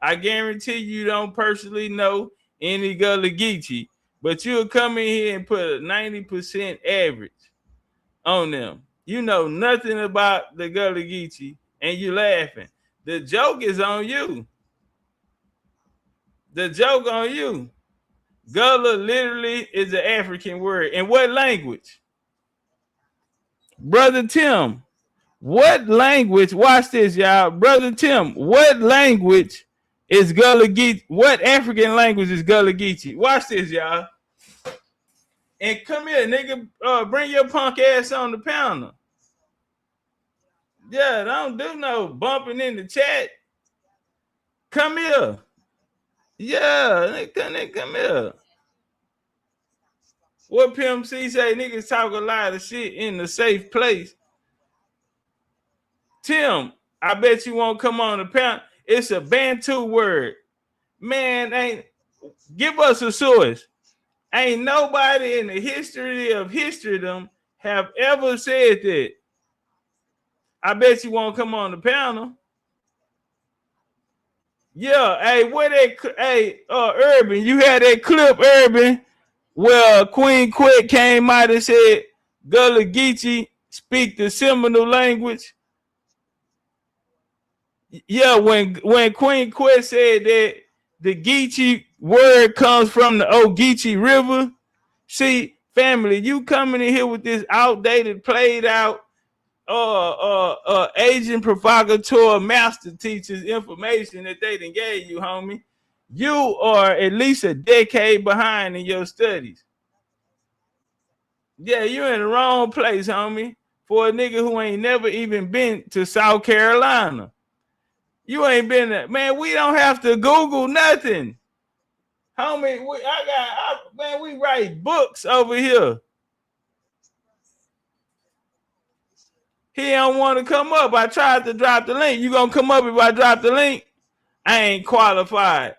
I guarantee you don't personally know any Gullah Geechee, but you'll come in here and put a 90% average on them. You know nothing about the Gullah Geechee, and you laughing. The joke is on you. The joke on you. Gullah literally is an African word. In what language? Brother Tim, what language? Watch this, y'all. Brother Tim, what language is Gullah Geechee? What African language is Gullah Geechee? Watch this, y'all. And come here, nigga. Bring your punk ass on the panel. Yeah, don't do no bumping in the chat. Come here. Yeah, nigga, come here. What Pimp C say? Niggas talk a lot of shit in the safe place. Tim, I bet you won't come on the panel. It's a Bantu word. Man, give us a source. Ain't nobody in the history of them have ever said that. I bet you won't come on the panel. Yeah, Urban, you had that clip, Urban, where Queen Quet came out and said Gullah Geechee speak the Seminole language. Yeah, when Queen Quet said that the Geechee word comes from the Ogeechee River. See, family, you coming in here with this outdated, played out, Asian provocateur master teachers information that they done gave you, homie. You are at least a decade behind in your studies. Yeah, you're in the wrong place, homie, for a nigga who ain't never even been to South Carolina. You ain't been there. Man, we don't have to Google nothing. Homie, we write books over here. He don't want to come up. I tried to drop the link. You gonna come up if I drop the link? I ain't qualified.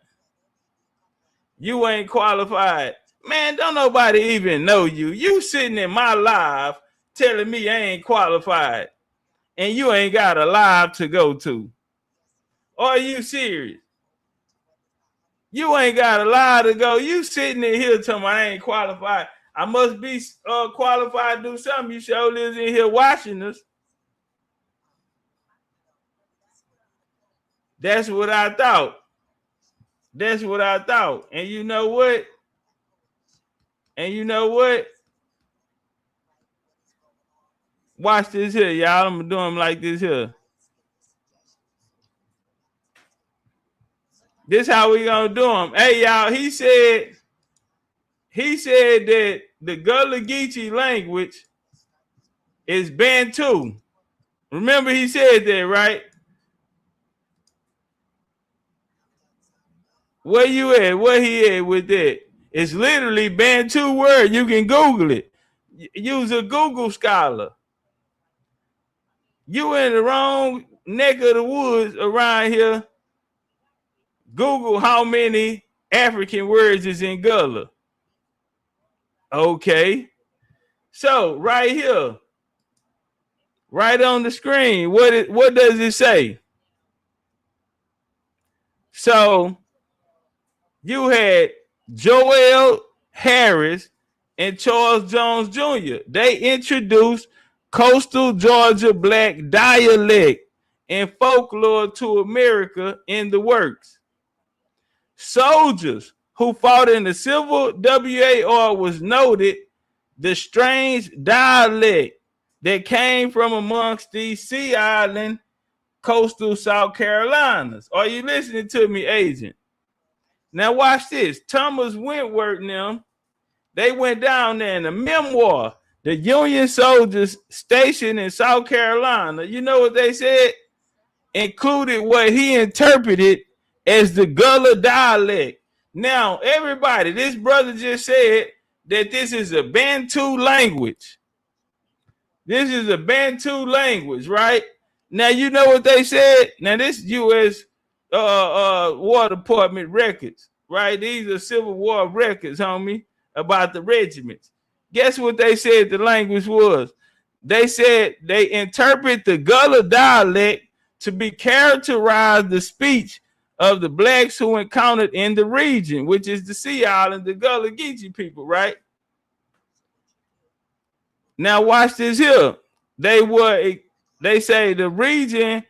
You ain't qualified. Man, don't nobody even know you. You sitting in my live telling me I ain't qualified. And you ain't got a live to go to. Are you serious? You ain't got a live to go. You sitting in here telling me I ain't qualified. I must be qualified to do something. You sure lives in here watching us. That's what I thought. That's what I thought. And you know what? Watch this here, y'all. I'm gonna do them like this here. This how we gonna do them. Hey, y'all, he said that the Gullah Geechee language is Bantu. Remember he said that, right? Where you at? Where he at with that? It's literally Bantu word. You can Google it. Use a Google scholar. You in the wrong neck of the woods around here. Google how many African words is in Gullah. Okay. So right here, right on the screen, what does it say? So you had Joel Harris and Charles Jones Jr. They introduced coastal Georgia black dialect and folklore to America in the works. Soldiers who fought in the Civil War was noted the strange dialect that came from amongst these Sea Island coastal South Carolinas. Are you listening to me, agent? Now watch this. Thomas Wentworth and them, they went down there in a memoir, the Union soldiers stationed in South Carolina. You know what they said? Included what he interpreted as the Gullah dialect. Now, everybody, this brother just said that this is a Bantu language. This is a Bantu language, right? Now, you know what they said? Now, this U.S. War Department records, right? These are Civil War records, homie, about the regiments. Guess what they said the language was? They said they interpret the Gullah dialect to be characterized the speech of the blacks who encountered in the region, which is the Sea Island, the Gullah Geechee people, right? Now watch this here. They say the region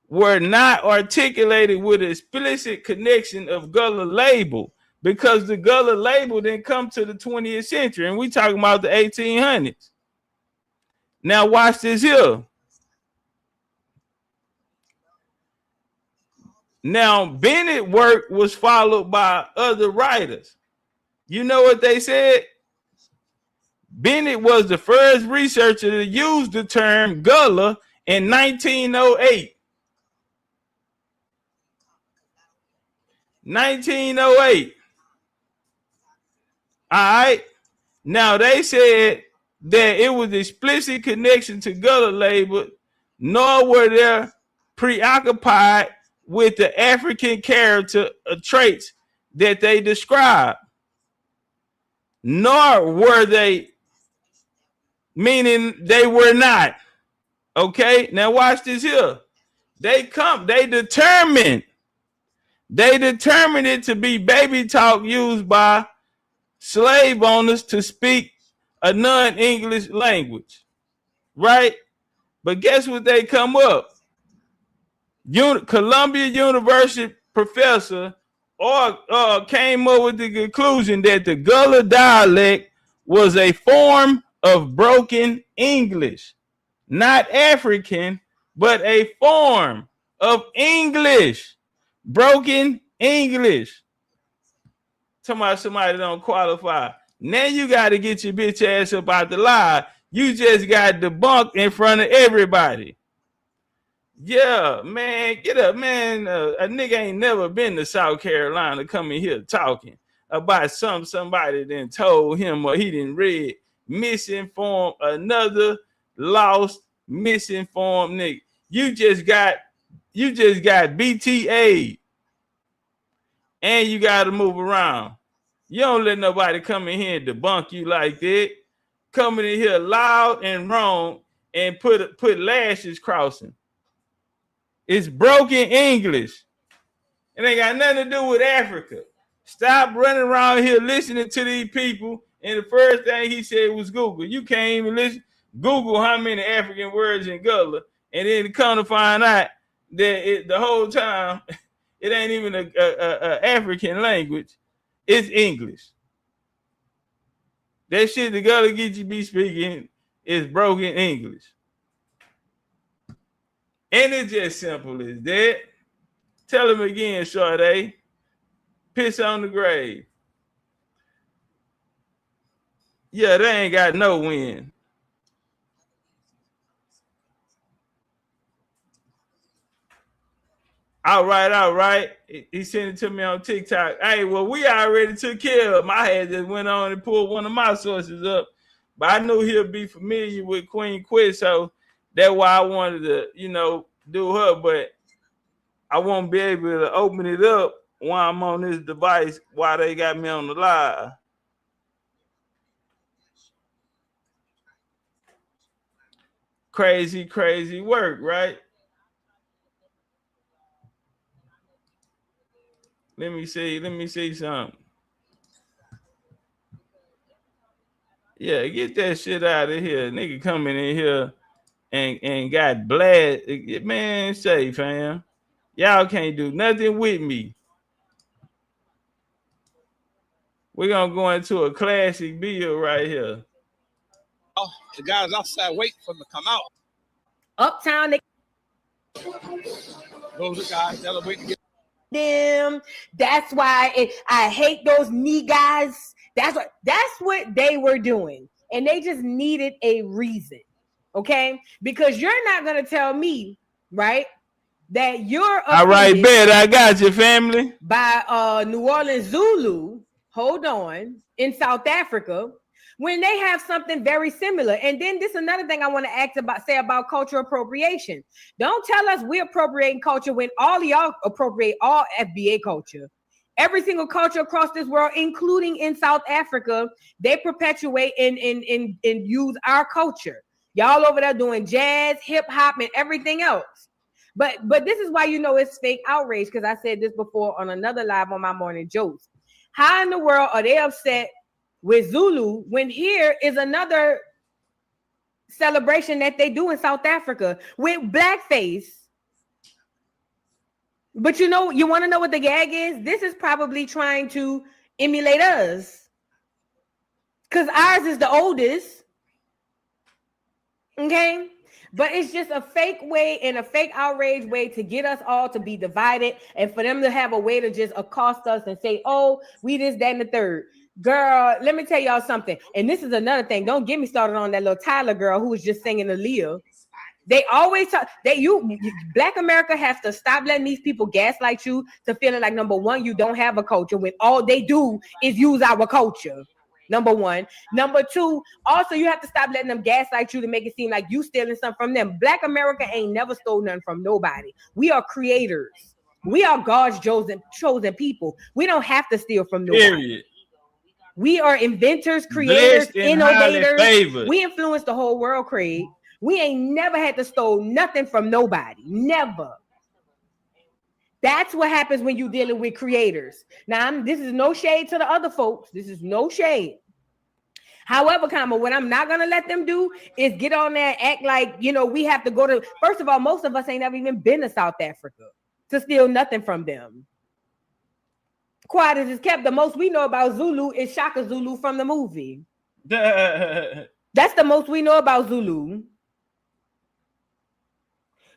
were not articulated with an explicit connection of Gullah label because the Gullah label didn't come to the 20th century, and we talking about the 1800s. Now watch this here. Now, Bennett's work was followed by other writers. You know what they said? Bennett was the first researcher to use the term Gullah in 1908. 1908. All right. Now, they said that it was explicit connection to Gullah label, nor were they preoccupied with the African character traits that they describe, nor were they, meaning they were not. Okay, now watch this here. They determined it to be baby talk used by slave owners to speak a non-English language, right? But guess what they come up? Columbia University professor came up with the conclusion that the Gullah dialect was a form of broken English, not African, but a form of English, broken English. Somebody don't qualify. Now you got to get your bitch ass up out the lie. You just got debunked in front of everybody. Yeah, man, get up, man. A nigga ain't never been to South Carolina coming here talking about somebody then told him or he didn't read, misinformed, another lost, misinformed nigga. You just got BTA and you got to move around. You don't let nobody come in here and debunk you like that. Coming in here loud and wrong and put lashes crossing. It's broken English. It ain't got nothing to do with Africa. Stop running around here listening to these people. And the first thing he said was Google. You can't even listen. Google how many African words in Gullah. And then come to find out that the whole time, it ain't even a African language. It's English. That shit the Gullah Geechee be speaking is broken English. And it's just simple as that. Tell him again, Sade. Piss on the grave. Yeah, they ain't got no win. All right. He sent it to me on TikTok. Hey, well, we already took care of him. I had just went on and pulled one of my sources up, but I knew he'll be familiar with Queen Quit, so that's why I wanted to, do her, but I won't be able to open it up while I'm on this device while they got me on the live. Crazy work, right? Let me see something. Yeah, get that shit out of here. Nigga coming in here and got blast. Man, say, fam. Y'all can't do nothing with me. We're gonna go into a classic bill right here. Oh, the guys outside waiting for them to come out. Uptown, those are guys that are waiting to get them. That's why I hate those knee guys. That's what they were doing, and they just needed a reason, okay? Because you're not gonna tell me, right, that you're all right, bet I got you, family. By New Orleans Zulu, hold on, in South Africa, when they have something very similar. And then this is another thing I want to say about cultural appropriation. Don't tell us we're appropriating culture when all of y'all appropriate all FBA culture. Every single culture across this world, including in South Africa, they perpetuate and use our culture. Y'all over there doing jazz, hip hop, and everything else. But this is why it's fake outrage, because I said this before on another live on my morning jokes. How in the world are they upset with Zulu when here is another celebration that they do in South Africa with blackface? But you want to know what the gag is? This is probably trying to emulate us, because ours is the oldest. Okay? But it's just a fake way and a fake outrage way to get us all to be divided, and for them to have a way to just accost us and say, oh, we this, that, and the third. Girl, let me tell y'all something. And this is another thing. Don't get me started on that little Tyler girl who was just singing Aaliyah. They always talk that Black America has to stop letting these people gaslight you to feeling like, number one, you don't have a culture when all they do is use our culture. Number one. Number two, also you have to stop letting them gaslight you to make it seem like you stealing something from them. Black America ain't never stole nothing from nobody. We are creators. We are God's chosen people. We don't have to steal from nobody. Period. We are inventors, creators, innovators. We influence the whole world, Craig. We ain't never had to steal nothing from nobody. Never. That's what happens when you're dealing with creators. Now, this is no shade to the other folks. This is no shade. However, what I'm not going to let them do is get on there and act like, we have to go to... First of all, most of us ain't never even been to South Africa to steal nothing from them. Quiet as it's kept, the most we know about Zulu is Shaka Zulu from the movie. That's the most we know about Zulu.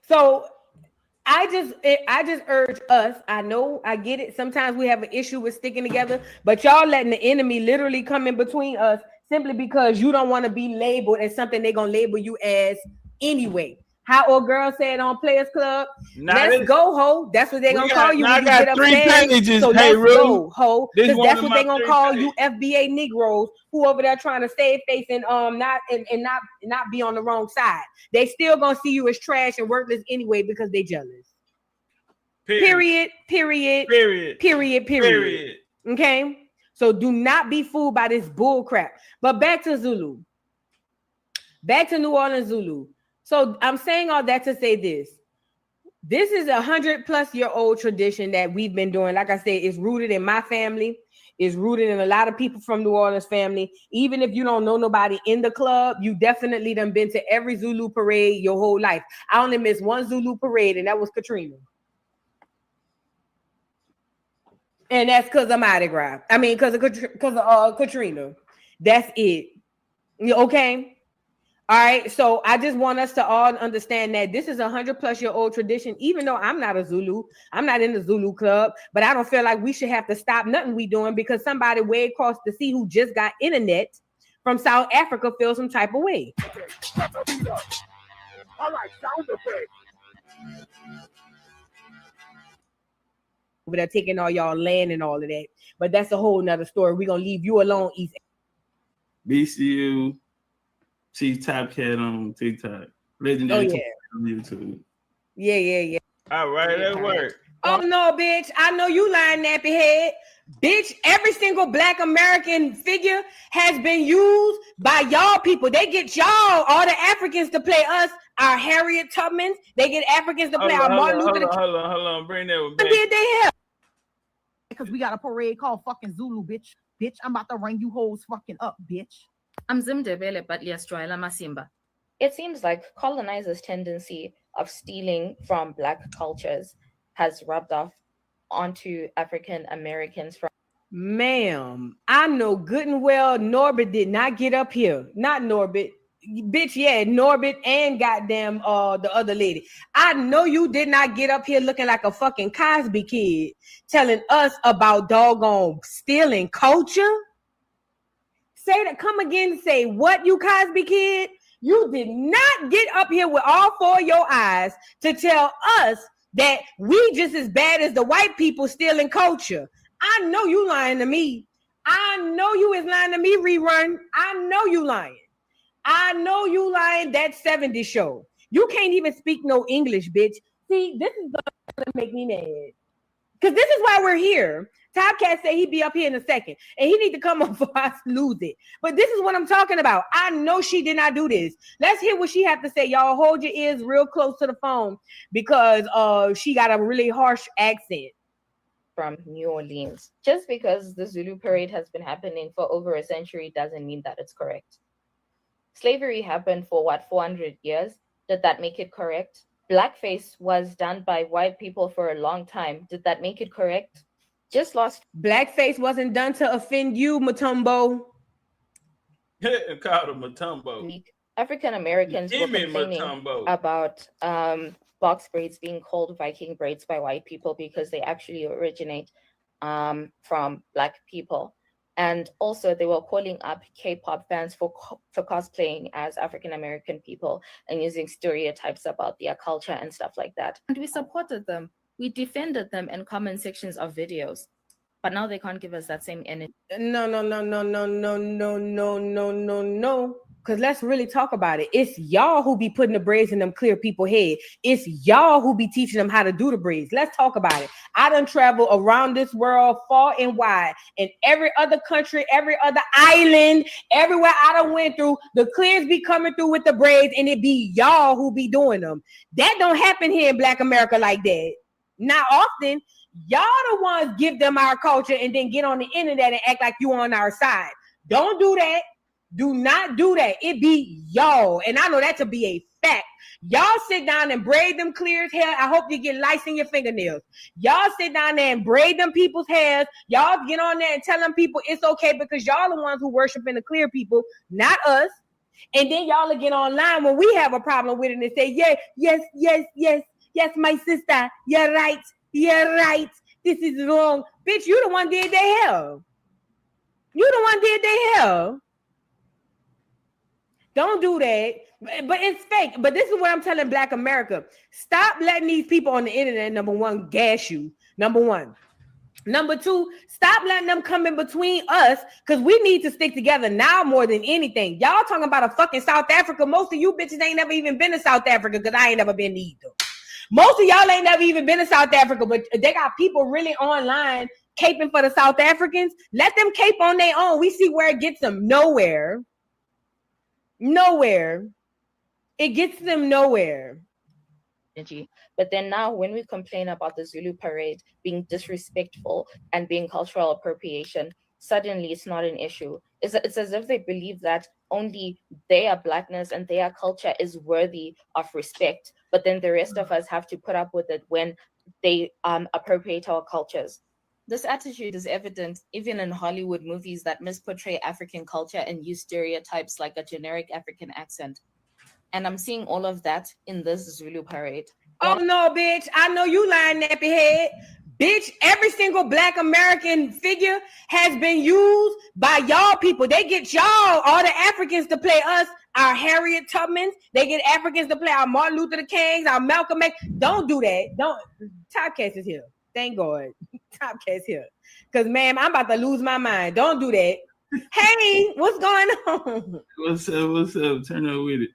So I just urge us. I know, I get it. Sometimes we have an issue with sticking together, but y'all letting the enemy literally come in between us simply because you don't want to be labeled as something they're gonna label you as anyway. How old girl said on Players Club, let's go, ho. That's what they're gonna call you when you get upstairs. So let's go, ho. Because that's what they're gonna call you, FBA Negroes, who over there trying to save face and not be on the wrong side. They still gonna see you as trash and worthless anyway because they jealous. Period. Okay. So do not be fooled by this bull crap. But back to Zulu. Back to New Orleans Zulu. So I'm saying all that to say this. This is 100+ tradition that we've been doing. Like I said, it's rooted in my family. It's rooted in a lot of people from New Orleans family. Even if you don't know nobody in the club, you definitely done been to every Zulu parade your whole life. I only missed one Zulu parade, and that was Katrina. And that's because of Mardi Gras. I mean, because of Katrina. That's it. Okay? All right, so I just want us to all understand that this is 100+ tradition. Even though I'm not a Zulu, I'm not in the Zulu club, but I don't feel like we should have to stop nothing we doing because somebody way across the sea who just got internet from South Africa feels some type of way. All right, sound effect. over there taking all y'all land and all of that. But that's a whole nother story. We're gonna leave you alone, East. BCU, Chief Topcatz on TikTok. Legendary on YouTube. Yeah. All right, that worked. Oh no, bitch. I know you lying nappy head. Bitch, every single Black American figure has been used by y'all people. They get y'all, all the Africans, to play us, our Harriet Tubmans. They get Africans to play our Martin Luther King. Hold on. Bring that one back. What did they help? Because we got a parade called fucking Zulu, bitch. Bitch, I'm about to ring you hoes fucking up, bitch. I'm Zimdebele Batliastrala Masimba. It seems like colonizers' tendency of stealing from Black cultures has rubbed off onto African Americans. Ma'am, I know good and well Norbert did not get up here. Not Norbert. Bitch, yeah, Norbert and goddamn the other lady. I know you did not get up here looking like a fucking Cosby kid telling us about doggone stealing culture. Say that, come again and say what, you Cosby kid? You did not get up here with all four of your eyes to tell us that we just as bad as the white people stealing culture. I know you lying to me. I know you is lying to me, Rerun. I know you lying. I know you lying. That 70s show. You can't even speak no English, bitch. See, this is gonna make me mad. Because this is why we're here. Topcatz said he'd be up here in a second. And he need to come up before I lose it. But this is what I'm talking about. I know she did not do this. Let's hear what she have to say. Y'all hold your ears real close to the phone because she got a really harsh accent. From New Orleans. Just because the Zulu parade has been happening for over a century doesn't mean that it's correct. Slavery happened for 400 years? Did that make it correct? Blackface was done by white people for a long time. Did that make it correct? Just lost. Blackface wasn't done to offend you, Matumbo. Called him Matumbo. African Americans were complaining about box braids being called Viking braids by white people because they actually originate from Black people. And also they were calling up K-pop fans for cosplaying as African American people and using stereotypes about their culture and stuff like that. And we supported them. We defended them in comment sections of videos. But now they can't give us that same energy. No. Because let's really talk about it. It's y'all who be putting the braids in them clear people's head. It's y'all who be teaching them how to do the braids. Let's talk about it. I done traveled around this world far and wide. In every other country, every other island, everywhere I done went through, the clears be coming through with the braids and it be y'all who be doing them. That don't happen here in Black America like that. Not often. Y'all the ones give them our culture and then get on the internet and act like you on our side. Don't do that. Do not do that. It be y'all. And I know that to be a fact. Y'all sit down and braid them clears hair. I hope you get lice in your fingernails. Y'all sit down there and braid them people's hairs. Y'all get on there and tell them people it's okay because y'all the ones who worshiping the clear people, not us. And then y'all will get online when we have a problem with it and say, yes, my sister, you're right. This is wrong. Bitch, you the one did their hair. You the one did their hair. Don't do that. But it's fake. But this is what I'm telling Black America. Stop letting these people on the internet, number one, gas you. Number one. Number two, stop letting them come in between us because we need to stick together now more than anything. Y'all talking about a fucking South Africa. Most of you bitches ain't never even been to South Africa because I ain't never been either. Most of y'all ain't never even been to South Africa, but they got people really online caping for the South Africans. Let them cape on their own. We see where it gets them. Nowhere. It gets them nowhere. But then now when we complain about the Zulu parade being disrespectful and being cultural appropriation, suddenly it's not an issue. It's as if they believe that only their Blackness and their culture is worthy of respect. But then the rest of us have to put up with it when they appropriate our cultures. This attitude is evident even in Hollywood movies that misportray African culture and use stereotypes like a generic African accent. And I'm seeing all of that in this Zulu parade. Oh no, bitch. I know you lying nappy head. Bitch, every single Black American figure has been used by y'all people. They get y'all, all the Africans, to play us, our Harriet Tubmans. They get Africans to play our Martin Luther Kings, our Malcolm X. Don't do that. Don't. Topcatz is here. Thank God. Topcatz here. Because, ma'am, I'm about to lose my mind. Don't do that. Hey, what's going on? What's up? What's up? Turn up with it.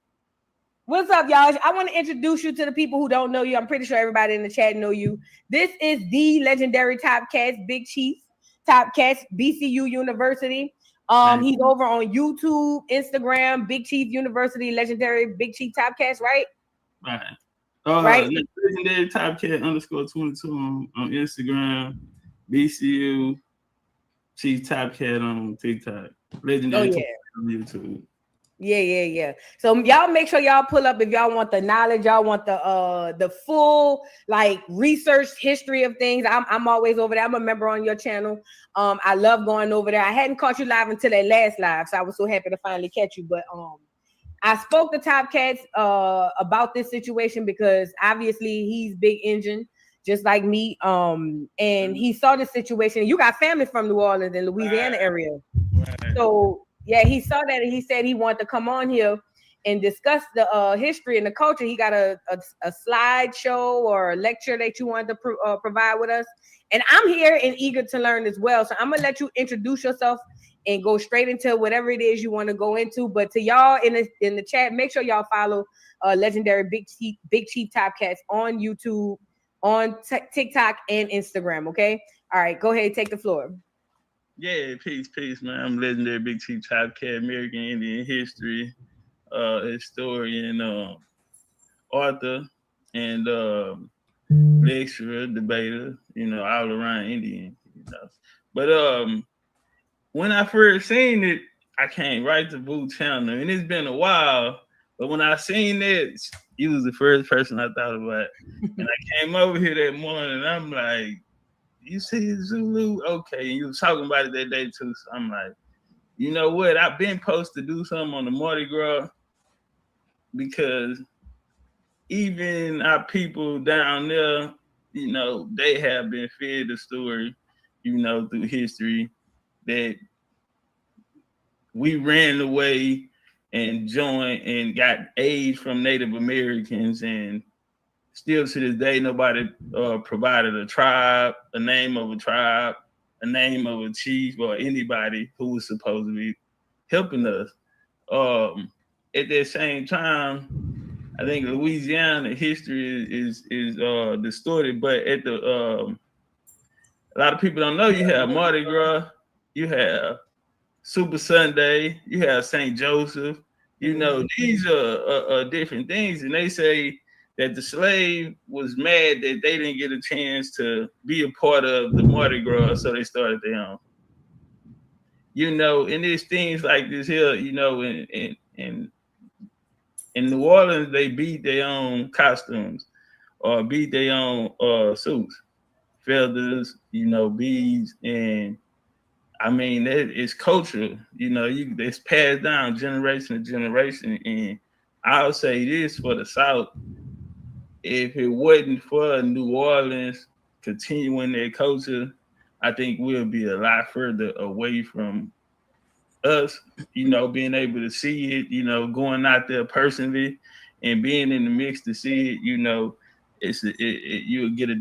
What's up, y'all? I want to introduce you to the people who don't know you. I'm pretty sure everybody in the chat know you. This is the legendary Topcatz, Big Chief Topcatz, BCU University. He's over on YouTube, Instagram, Big Chief University, legendary Big Chief Topcatz, right? Right. Right. Legendary Topcat _22 on Instagram, BCU Chief Topcat on TikTok, Legendary on YouTube. Yeah. So y'all make sure y'all pull up if y'all want the knowledge, y'all want the full like research history of things. I'm always over there. I'm a member on your channel. I love going over there. I hadn't caught you live until that last live, so I was so happy to finally catch you. But I spoke to Topcatz about this situation because obviously he's big engine, just like me. And he saw the situation. You got family from New Orleans and Louisiana area. So yeah, he saw that and he said he wanted to come on here and discuss the history and the culture. He got a slideshow or a lecture that you wanted to provide with us. And I'm here and eager to learn as well. So I'm going to let you introduce yourself and go straight into whatever it is you want to go into. But to y'all in the chat, make sure y'all follow legendary Big Chief Topcatz on YouTube, on TikTok, and Instagram. Okay. All right. Go ahead. Take the floor. Yeah. Peace, man. I'm legendary Big Chief Topcatz, American Indian history historian, author, and lecturer, debater. All around Indian. But when I first seen it, I came right to Boo channel, and it's been a while. But when I seen it, you was the first person I thought about. And I came over here that morning, and I'm like, "You see Zulu? Okay." And you was talking about it that day too. So I'm like, you know what? I've been supposed to do something on the Mardi Gras because even our people down there, they have been fed the story, through history, that we ran away and joined and got aid from Native Americans, and still to this day, nobody provided a tribe, a name of a tribe, a name of a chief, or anybody who was supposed to be helping us. At that same time, I think Louisiana history is distorted, but at a lot of people don't know you have Mardi Gras, you have Super Sunday, you have St. Joseph. These are different things, and they say that the slave was mad that they didn't get a chance to be a part of the Mardi Gras, so they started their own. And there's things like this here, in New Orleans, they beat their own costumes or beat their own suits, feathers, beads, and I mean, it's culture. It's passed down generation to generation. And I'll say this for the South: if it wasn't for New Orleans continuing their culture, I think we'll be a lot further away from us, being able to see it, going out there personally and being in the mix to see it, you'll get a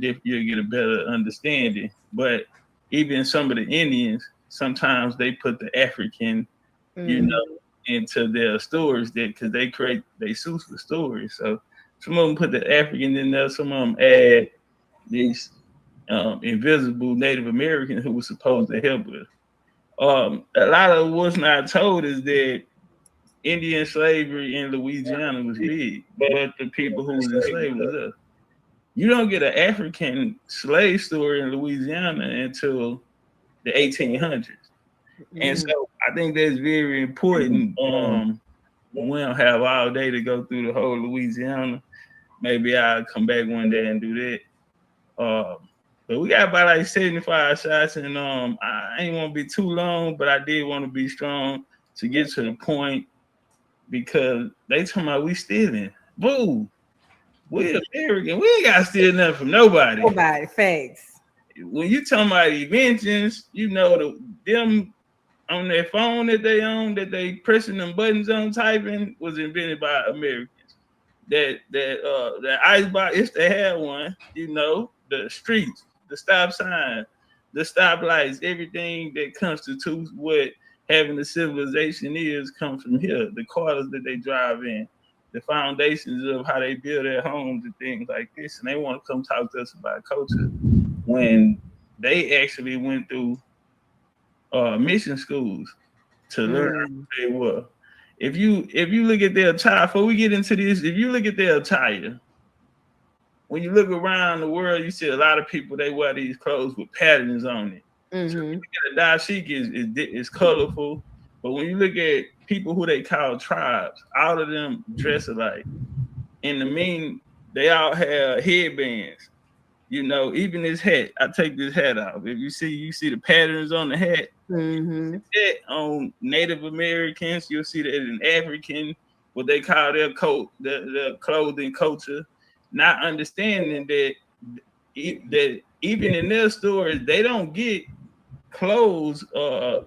better understanding. But even some of the Indians, sometimes they put the African, into their stories because they create they suits for stories. So some of them put the African in there, some of them add these invisible Native Americans who were supposed to help us. A lot of what's not told is that Indian slavery in Louisiana was big, but the people who was enslaved was us. You don't get an African slave story in Louisiana until the 1800s. And so I think that's very important. We don't have all day to go through the whole Louisiana. Maybe I'll come back one day and do that. But we got about like 75 shots, and I ain't want to be too long, but I did want to be strong to get to the point because they talking about we stealing. Boo! We American. We ain't got to steal nothing from nobody. Nobody, thanks. When you talking about inventions, them on their phone that they own, that they pressing them buttons on, typing, was invented by Americans. That icebox, if they had one, the streets, the stop sign, the stoplights, everything that constitutes what having a civilization is comes from here. The cars that they drive in, the foundations of how they build their homes and things like this. And they want to come talk to us about culture when they actually went through mission schools to learn who they were. If you look at their attire, before we get into this, if you look at their attire, when you look around the world, you see a lot of people, they wear these clothes with patterns on it. So you look at a dashiki is colorful, but when you look at people who they call tribes, all of them dress alike. And they all have headbands. You know, even this hat, I take this hat off. If you see the patterns on the hat. That on Native Americans, you'll see that in African, what they call their coat, their clothing culture, not understanding that even in their stores, they don't get clothes or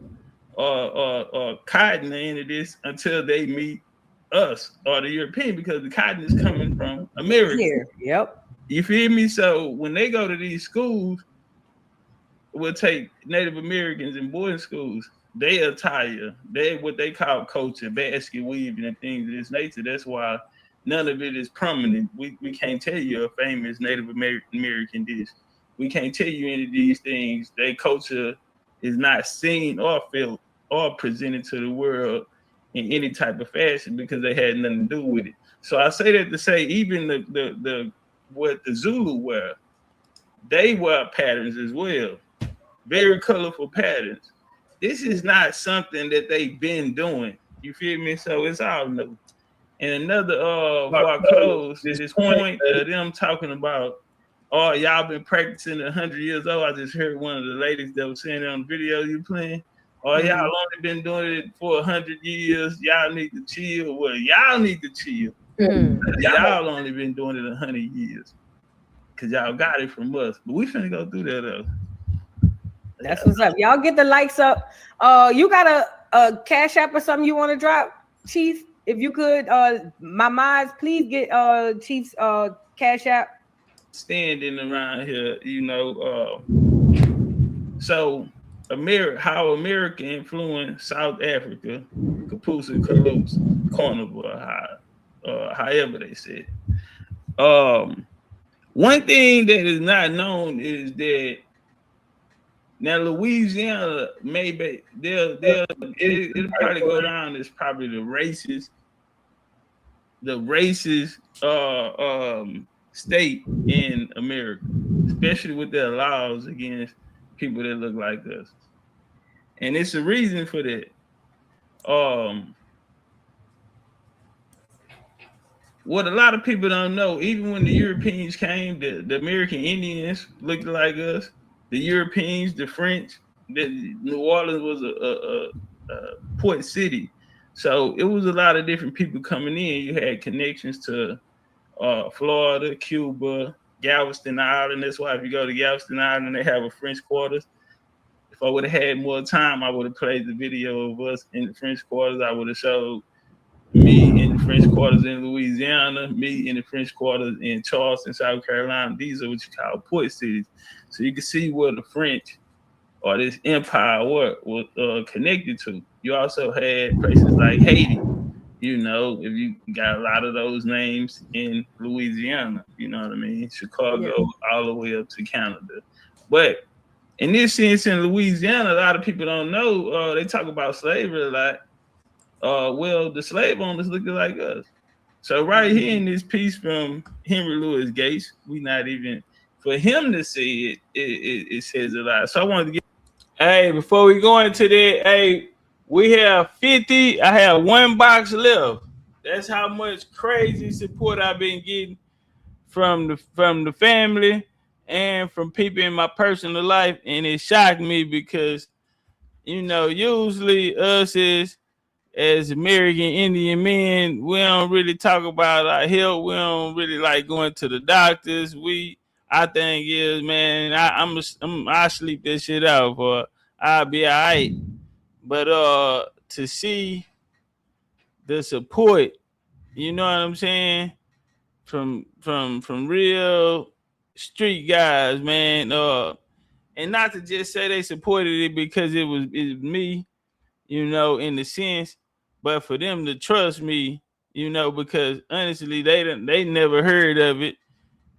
cotton into this until they meet us or the European, because the cotton is coming from America. Here. Yep. You feel me? So when they go to these schools, we'll take Native Americans in boarding schools, they attire, they what they call culture, basket weaving and things of this nature. That's why none of it is prominent. We can't tell you a famous Native American dish. We can't tell you any of these things. Their culture is not seen or felt or presented to the world in any type of fashion because they had nothing to do with it. So I say that to say even the what the Zulu wear, they wear patterns as well. Very colorful patterns. This is not something that they've been doing. You feel me? So it's all new. And another before I close, this point of them talking about, oh, y'all been practicing 100 years old. I just heard one of the ladies that was saying on the video you playing, oh, y'all only been doing it for 100 years. Y'all need to chill. Well, y'all need to chill. Y'all only been doing it 100 years because y'all got it from us. But we finna go through that though. That's what's up. Y'all get the likes up. You got a Cash App or something you want to drop, Chief? If you could, my minds, please get Chief's Cash App. Standing around here, you know, so how America influenced South Africa, Kapusa, Kaloops, Carnival, however they said. One thing that is not known is that now Louisiana, maybe it'll probably go down as probably the racist state in America, especially with their laws against people that look like us. And it's a reason for that. What a lot of people don't know, even when the Europeans came, the American Indians looked like us, the Europeans, the French, New Orleans was a port city. So it was a lot of different people coming in. You had connections to Florida, Cuba, Galveston Island. That's why if you go to Galveston Island, they have a French quarters. If I would have had more time, I would have played the video of us in the French quarters. I would have showed me in the French quarters in Louisiana, me in the French quarters in Charleston, South Carolina. These are what you call port cities. So you can see where the French or this empire was connected to. You also had places like Haiti. You know, if you got a lot of those names in Louisiana, you know what I mean? Chicago, all the way up to Canada. But in this sense, in Louisiana, a lot of people don't know, they talk about slavery a lot. Well, the slave owners look like us. So right here in this piece from Henry Louis Gates, we not even, for him to say it says a lot. So I wanted to get, hey, before we go into that, hey, we have 50. I have one box left. That's how much crazy support I've been getting from the family and from people in my personal life, and it shocked me because, you know, usually us as American Indian men, we don't really talk about our health. We don't really like going to the doctors. I think is, man, I sleep this shit out, or I'll be all right. But to see the support, you know what I'm saying, from real street guys, man. And not to just say they supported it because it was me, you know, in the sense, but for them to trust me, you know, because honestly, they never heard of it,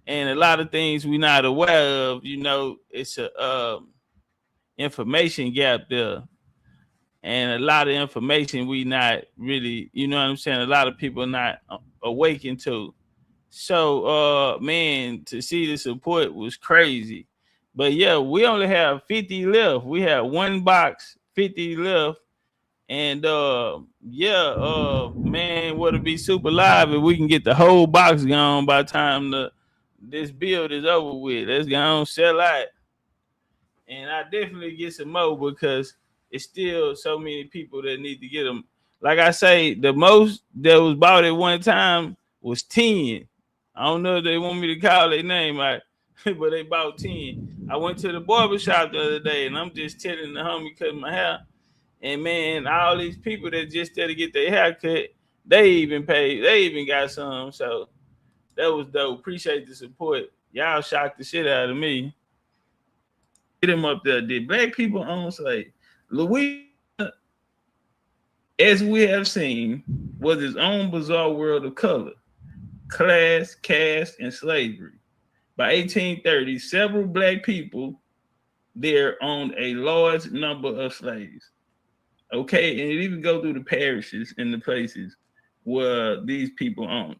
and a lot of things we not aware of, you know, it's a information gap there, and a lot of information we not really, you know what I'm saying, a lot of people not awakened to. So man, to see the support was crazy. But yeah, we only have 50 left. We have one box, 50 left. And man, would it be super live if we can get the whole box gone by the time this build is over with. Let's go on, sell out. And I definitely get some more because it's still so many people that need to get them. Like I say, the most that was bought at one time was 10. I don't know if they want me to call their name out, but they bought 10. I went to the barbershop the other day, and I'm just telling the homie cutting my hair. And man, all these people that just there to get their hair cut, they even paid. They even got some. So that was dope. Appreciate the support. Y'all shocked the shit out of me. Get him up there. Did black people own slaves? Louisiana, as we have seen, was its own bizarre world of color, class, caste, and slavery. By 1830, several black people there owned a large number of slaves. Okay, and it even go through the parishes and the places where these people own.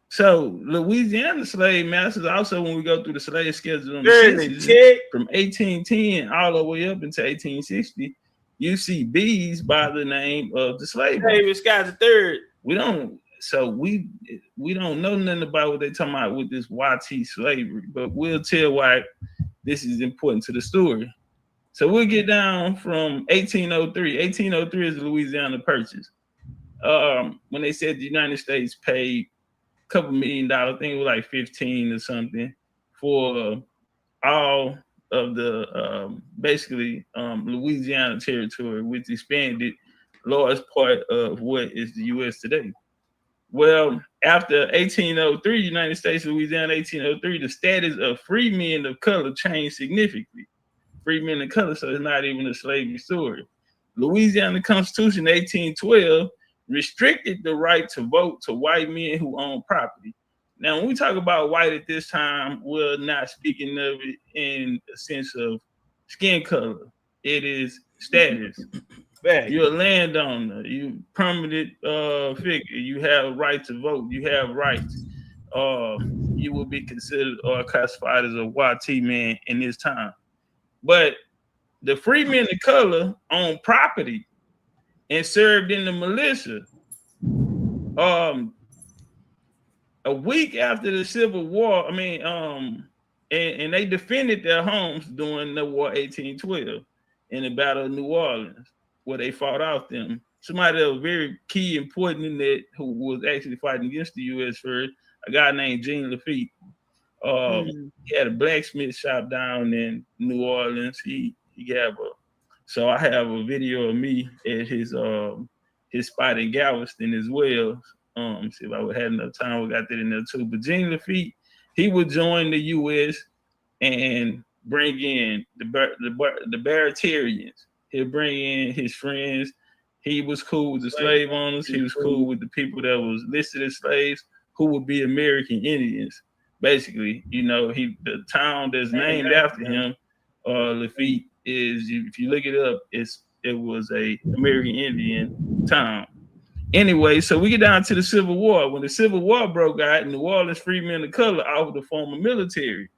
So Louisiana slave masters also, when we go through the slave schedule on the census, from 1810 all the way up until 1860, you see bees by the name of the slave. David Scott III. We don't know nothing about what they're talking about with this YT slavery, but we'll tell why this is important to the story. So we'll get down from 1803. 1803 is the Louisiana Purchase. When they said the United States paid a couple $1 million, I think it was like 15 or something, for all of the Louisiana territory, which expanded large part of what is the U.S. today. Well, after 1803, United States, Louisiana, 1803, the status of free men of color changed significantly. Free men of color, so it's not even a slavery story. Louisiana Constitution 1812 restricted the right to vote to white men who own property. Now, when we talk about white at this time, we're not speaking of it in a sense of skin color. It is status. You're a landowner. You permanent figure. You have a right to vote. You have rights. You will be considered or classified as a YT man in this time. But the free men of color owned property and served in the militia. A week after the Civil War, and they defended their homes during the War 1812 in the Battle of New Orleans, where they fought off them. Somebody that was very key, important in that, who was actually fighting against the U.S. first, a guy named Jean Lafitte. He had a blacksmith shop down in New Orleans. So I have a video of me at his spot in Galveston as well. See if I would have enough time, we got that in there too. But Jean Lafitte, he would join the U.S. and bring in the Baratarians. He'll bring in his friends. He was cool with the slave owners. He was cool with the people that was listed as slaves, who would be American Indians. Basically, the town that's named after him, Lafitte, is, if you look it up, it was a American Indian town. Anyway, so we get down to the Civil War. When the Civil War broke out, New Orleans free men of color offered to form a military.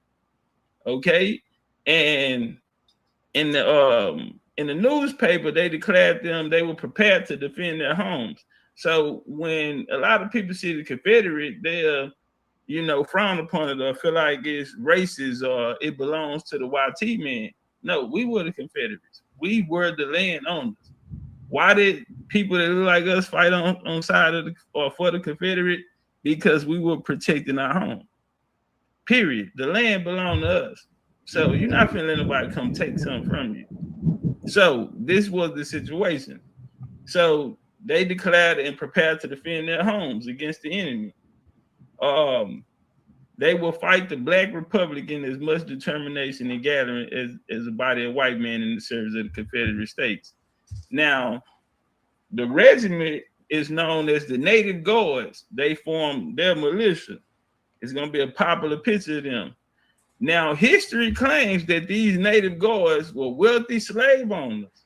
Okay, and in the newspaper, they declared they were prepared to defend their homes. So when a lot of people see the Confederate, they frown upon it or feel like it's racist or it belongs to the YT man. No, we were the Confederates. We were the landowners. Why did people that look like us fight on side of for the Confederate? Because we were protecting our home. Period. The land belonged to us. So you're not finna let nobody come take something from you. So this was the situation. So they declared and prepared to defend their homes against the enemy. They will fight the Black Republican as much determination and gathering as a body of white men in the service of the Confederate States. Now, the regiment is known as the Native Guards. They form their militia. It's going to be a popular picture of them. Now, history claims that these Native Guards were wealthy slave owners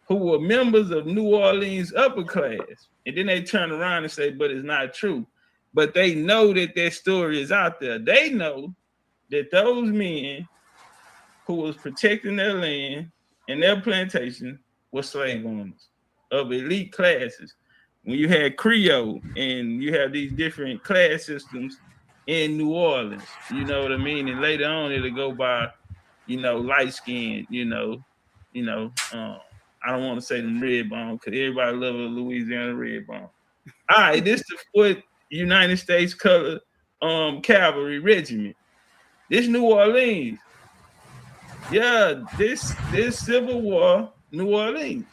who were members of New Orleans upper class. And then they turn around and say, but it's not true. But they know that their story is out there. They know that those men who was protecting their land and their plantation were slave owners of elite classes. When you had Creole and you have these different class systems in New Orleans, you know what I mean? And later on it'll go by, light skin, I don't want to say them red bone because everybody loves a Louisiana red bone. All right, this the 4th United States Colored Cavalry Regiment. This New Orleans. Yeah, this Civil War, New Orleans.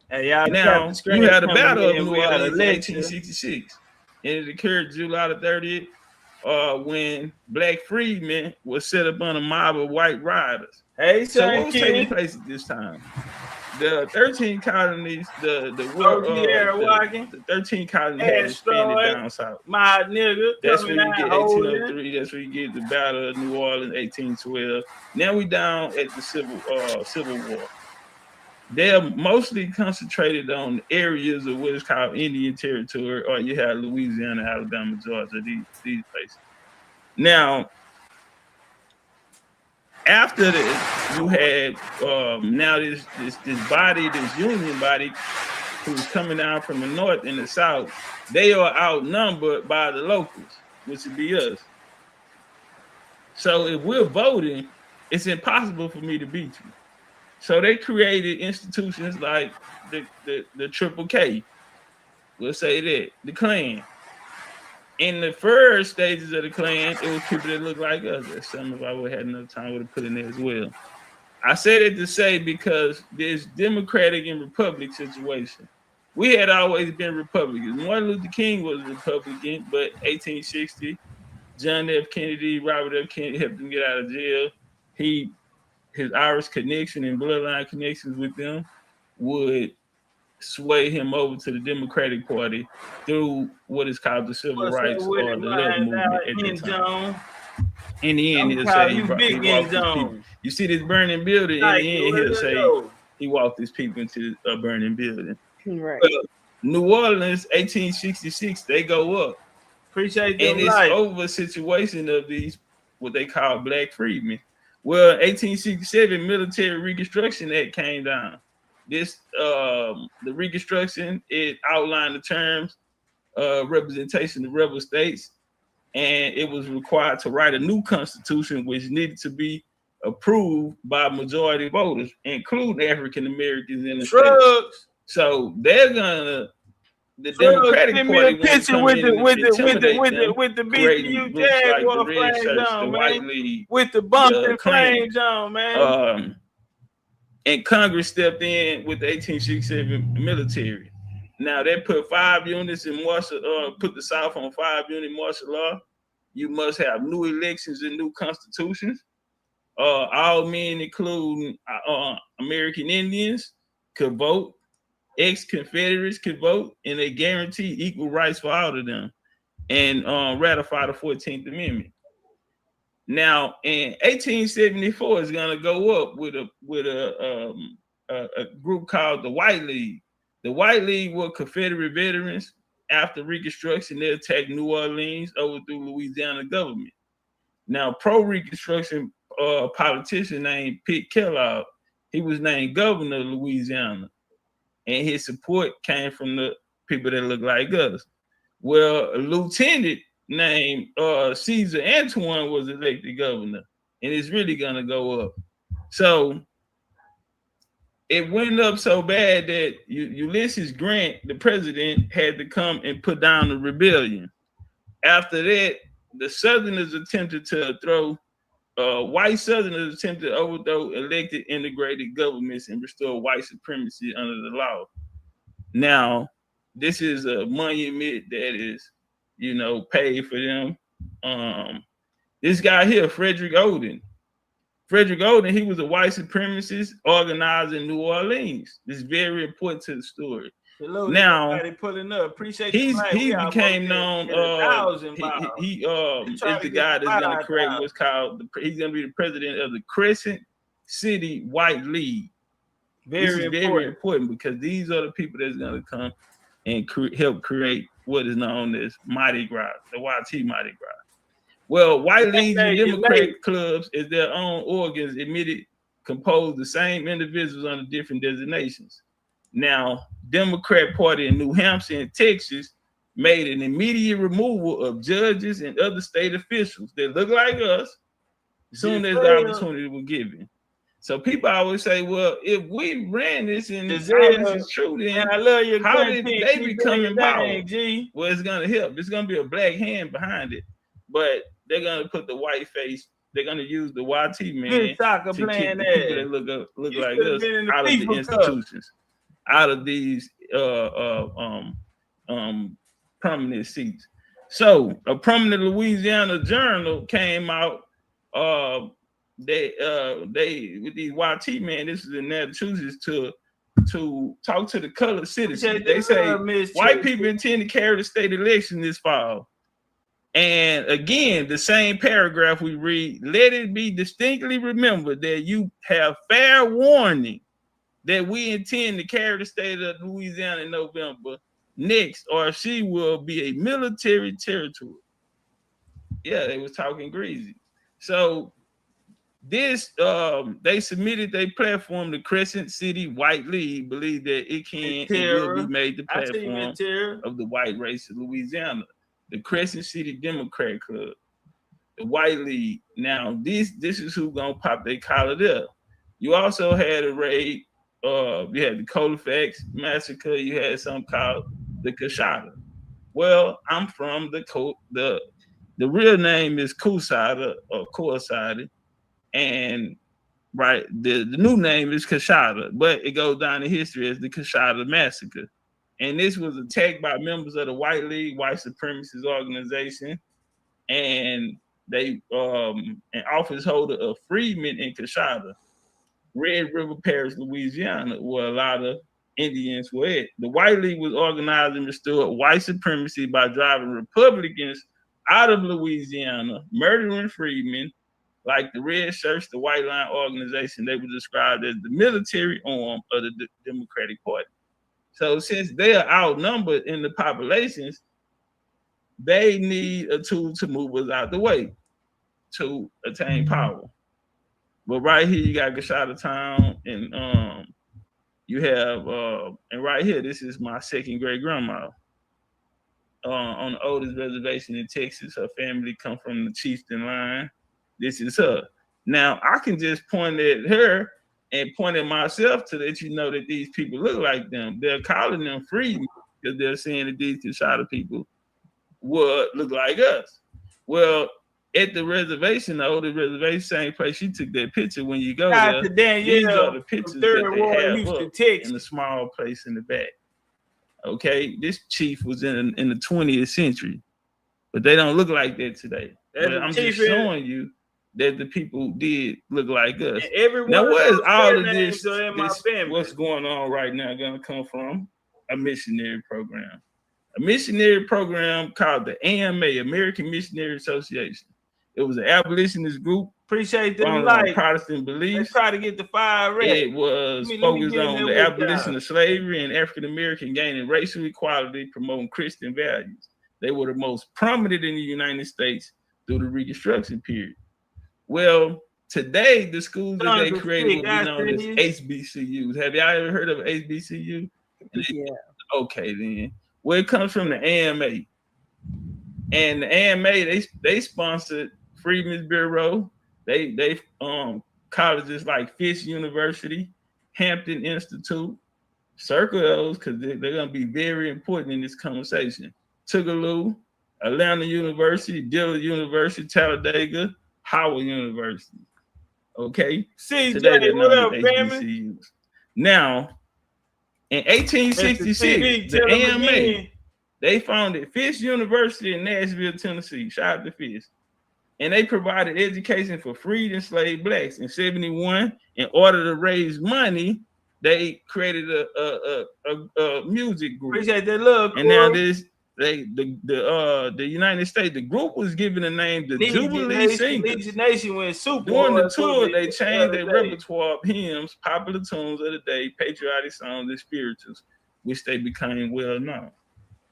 Hey, y'all now, you had the Battle of New Orleans in 1866. and it occurred July the 30th when black freedmen were set up on a mob of white riders. Hey, so what was taking place at this time? The 13 colonies, the 13 colonies had expanded down south. My nigga, that's where you get 1803. That's where you get the Battle of New Orleans, 1812. Now we down at the Civil War. They're mostly concentrated on areas of what is called Indian Territory, or you have Louisiana, Alabama, Georgia, these places. Now, after this, you had now this body, this Union body, who's coming down from the north and the south. They are outnumbered by the locals, which would be us. So if we're voting, it's impossible for me to beat you. So they created institutions like the Triple K. We'll say that, the Klan. In the first stages of the Klan, it was people that look like us. That's something if I would have had enough time, would have put in there as well. I said it to say because there's Democratic and Republican situation. We had always been Republicans. Martin Luther King was a Republican, but 1860, John F. Kennedy, Robert F. Kennedy helped him get out of jail. His Irish connection and bloodline connections with them would sway him over to the Democratic Party through what is called the Civil Rights or the Love Movement at the time. In the end, he'll say he walked his people. You see this burning building, in the end, he'll say he walked his people into a burning building. Right. New Orleans, 1866, they go up. Appreciate and it's life. over a situation of these, what they call black freedmen. Well, 1867 Military Reconstruction Act came down. This the Reconstruction, it outlined the terms representation of rebel states, and it was required to write a new constitution which needed to be approved by majority voters, including African Americans in the states. So they're gonna the Democratic Party picture with the BCU Jaguar flames on, man. With the bumping flames on, man. And Congress stepped in with the 1867 military. Now they put 5 units in martial, put the South on 5-unit martial law. You must have new elections and new constitutions. All men, including American Indians, could vote. Ex-Confederates could vote, and they guarantee equal rights for all of them, and ratify the 14th Amendment. Now, in 1874, it's gonna go up with a group called the White League. The White League were Confederate veterans. After Reconstruction, they attacked New Orleans, overthrew Louisiana government. Now, pro-Reconstruction politician named Pitt Kellogg, he was named governor of Louisiana, and his support came from the people that look like us. Well, a lieutenant named Caesar Antoine was elected governor, and it's really gonna go up. So it went up so bad that Ulysses Grant, the president, had to come and put down the rebellion. After that, the Southerners attempted to white Southerners attempted to overthrow elected integrated governments and restore white supremacy under the law. Now, this is a monument that is, paid for them. This guy here, Frederick Odin. Frederick Odin, he was a white supremacist organizer in New Orleans. This is very important to the story. Hello, now pulling up. Appreciate he became known. He is the guy that's going to create what's called. He's going to be the president of the Crescent City White League. Very important because these are the people that's going to come and help create what is known as Mardi Gras, the YT Mardi Gras. Well, white leagues and Democrat clubs is their own organs admitted composed the same individuals under different designations. Now, Democrat Party in New Hampshire and Texas made an immediate removal of judges and other state officials that look like us as soon as the opportunity was given. So people always say, well, if we ran this and this is true, then how did they become involved? Well, it's going to help. It's going to be a black hand behind it. But they're going to put the white face. They're going to use the YT man to keep the people that look like us out of the institutions, out of these prominent seats. So a prominent Louisiana journal came out. They with these YT man, this is in Massachusetts, to talk to the colored citizens. They say white people intend to carry the state election this fall. And again, the same paragraph we read, let it be distinctly remembered that you have fair warning that we intend to carry the state of Louisiana in November next, or she will be a military territory. Yeah, they was talking greasy. So this, they submitted their platform. The Crescent City White League believe that it can and will be made the platform of the white race of Louisiana. The Crescent City Democrat Club, the White League. Now, this is who's gonna pop their collar there. You also had a raid. You had the Colfax massacre. You had something called the Coshada. Well, I'm from the real name is Cousada or Corsada, and right the new name is Coshada, but it goes down in history as the Coshada massacre. And this was attacked by members of the White League, white supremacist organization, and they an office holder of Freedmen in Coshada, Red River Parish, Louisiana, where a lot of Indians were at. The White League was organized and restored white supremacy by driving Republicans out of Louisiana, murdering freedmen. Like the Red Shirts, the White Line organization, they were described as the military arm of the Democratic Party. So since they are outnumbered in the populations, they need a tool to move us out the way to attain power. But right here, you got Coshada Town, and you have, and right here, this is my second great grandma on the oldest reservation in Texas. Her family come from the Chieftain line. This is her. Now, I can just point at her and point at myself to let you know that these people look like them. They're calling them freedmen because they're saying that these Coshada people would look like us. Well, at the reservation, the oldest reservation, same place you took that picture when you go there. These are the pictures that they have up in the small place in the back. Okay, this chief was in the 20th century, but they don't look like that today. But I'm just showing you that the people did look like us. Now, where is all of this what's going on right now going to come from? A missionary program. A missionary program called the AMA, American Missionary Association. It was an abolitionist group. Appreciate them like Protestant beliefs. Try to get the fire red. It was focused on the abolition of slavery and African American gaining racial equality, promoting Christian values. They were the most prominent in the United States through the Reconstruction period. Well, today the schools that they created will be known as HBCUs. Have y'all ever heard of HBCU? Yeah. Okay, then. Well, it comes from the AMA. And the AMA, they sponsored Freedmen's Bureau. They colleges like Fisk University, Hampton Institute, circle those because they're going to be very important in this conversation. Tougaloo, Atlanta University, Dillard University, Talladega, Howard University. Okay? CJ, what up, family? Now, in 1866, They founded Fisk University in Nashville, Tennessee. Shout out to Fisk. And they provided education for freed enslaved blacks. In 1971, in order to raise money, they created a music group. Appreciate that love. And now the United States, the group was given the name the Jubilee Singers. Legion Nation went super. During the tour, they changed their repertoire of hymns, popular tunes of the day, patriotic songs, and spirituals, which they became well known.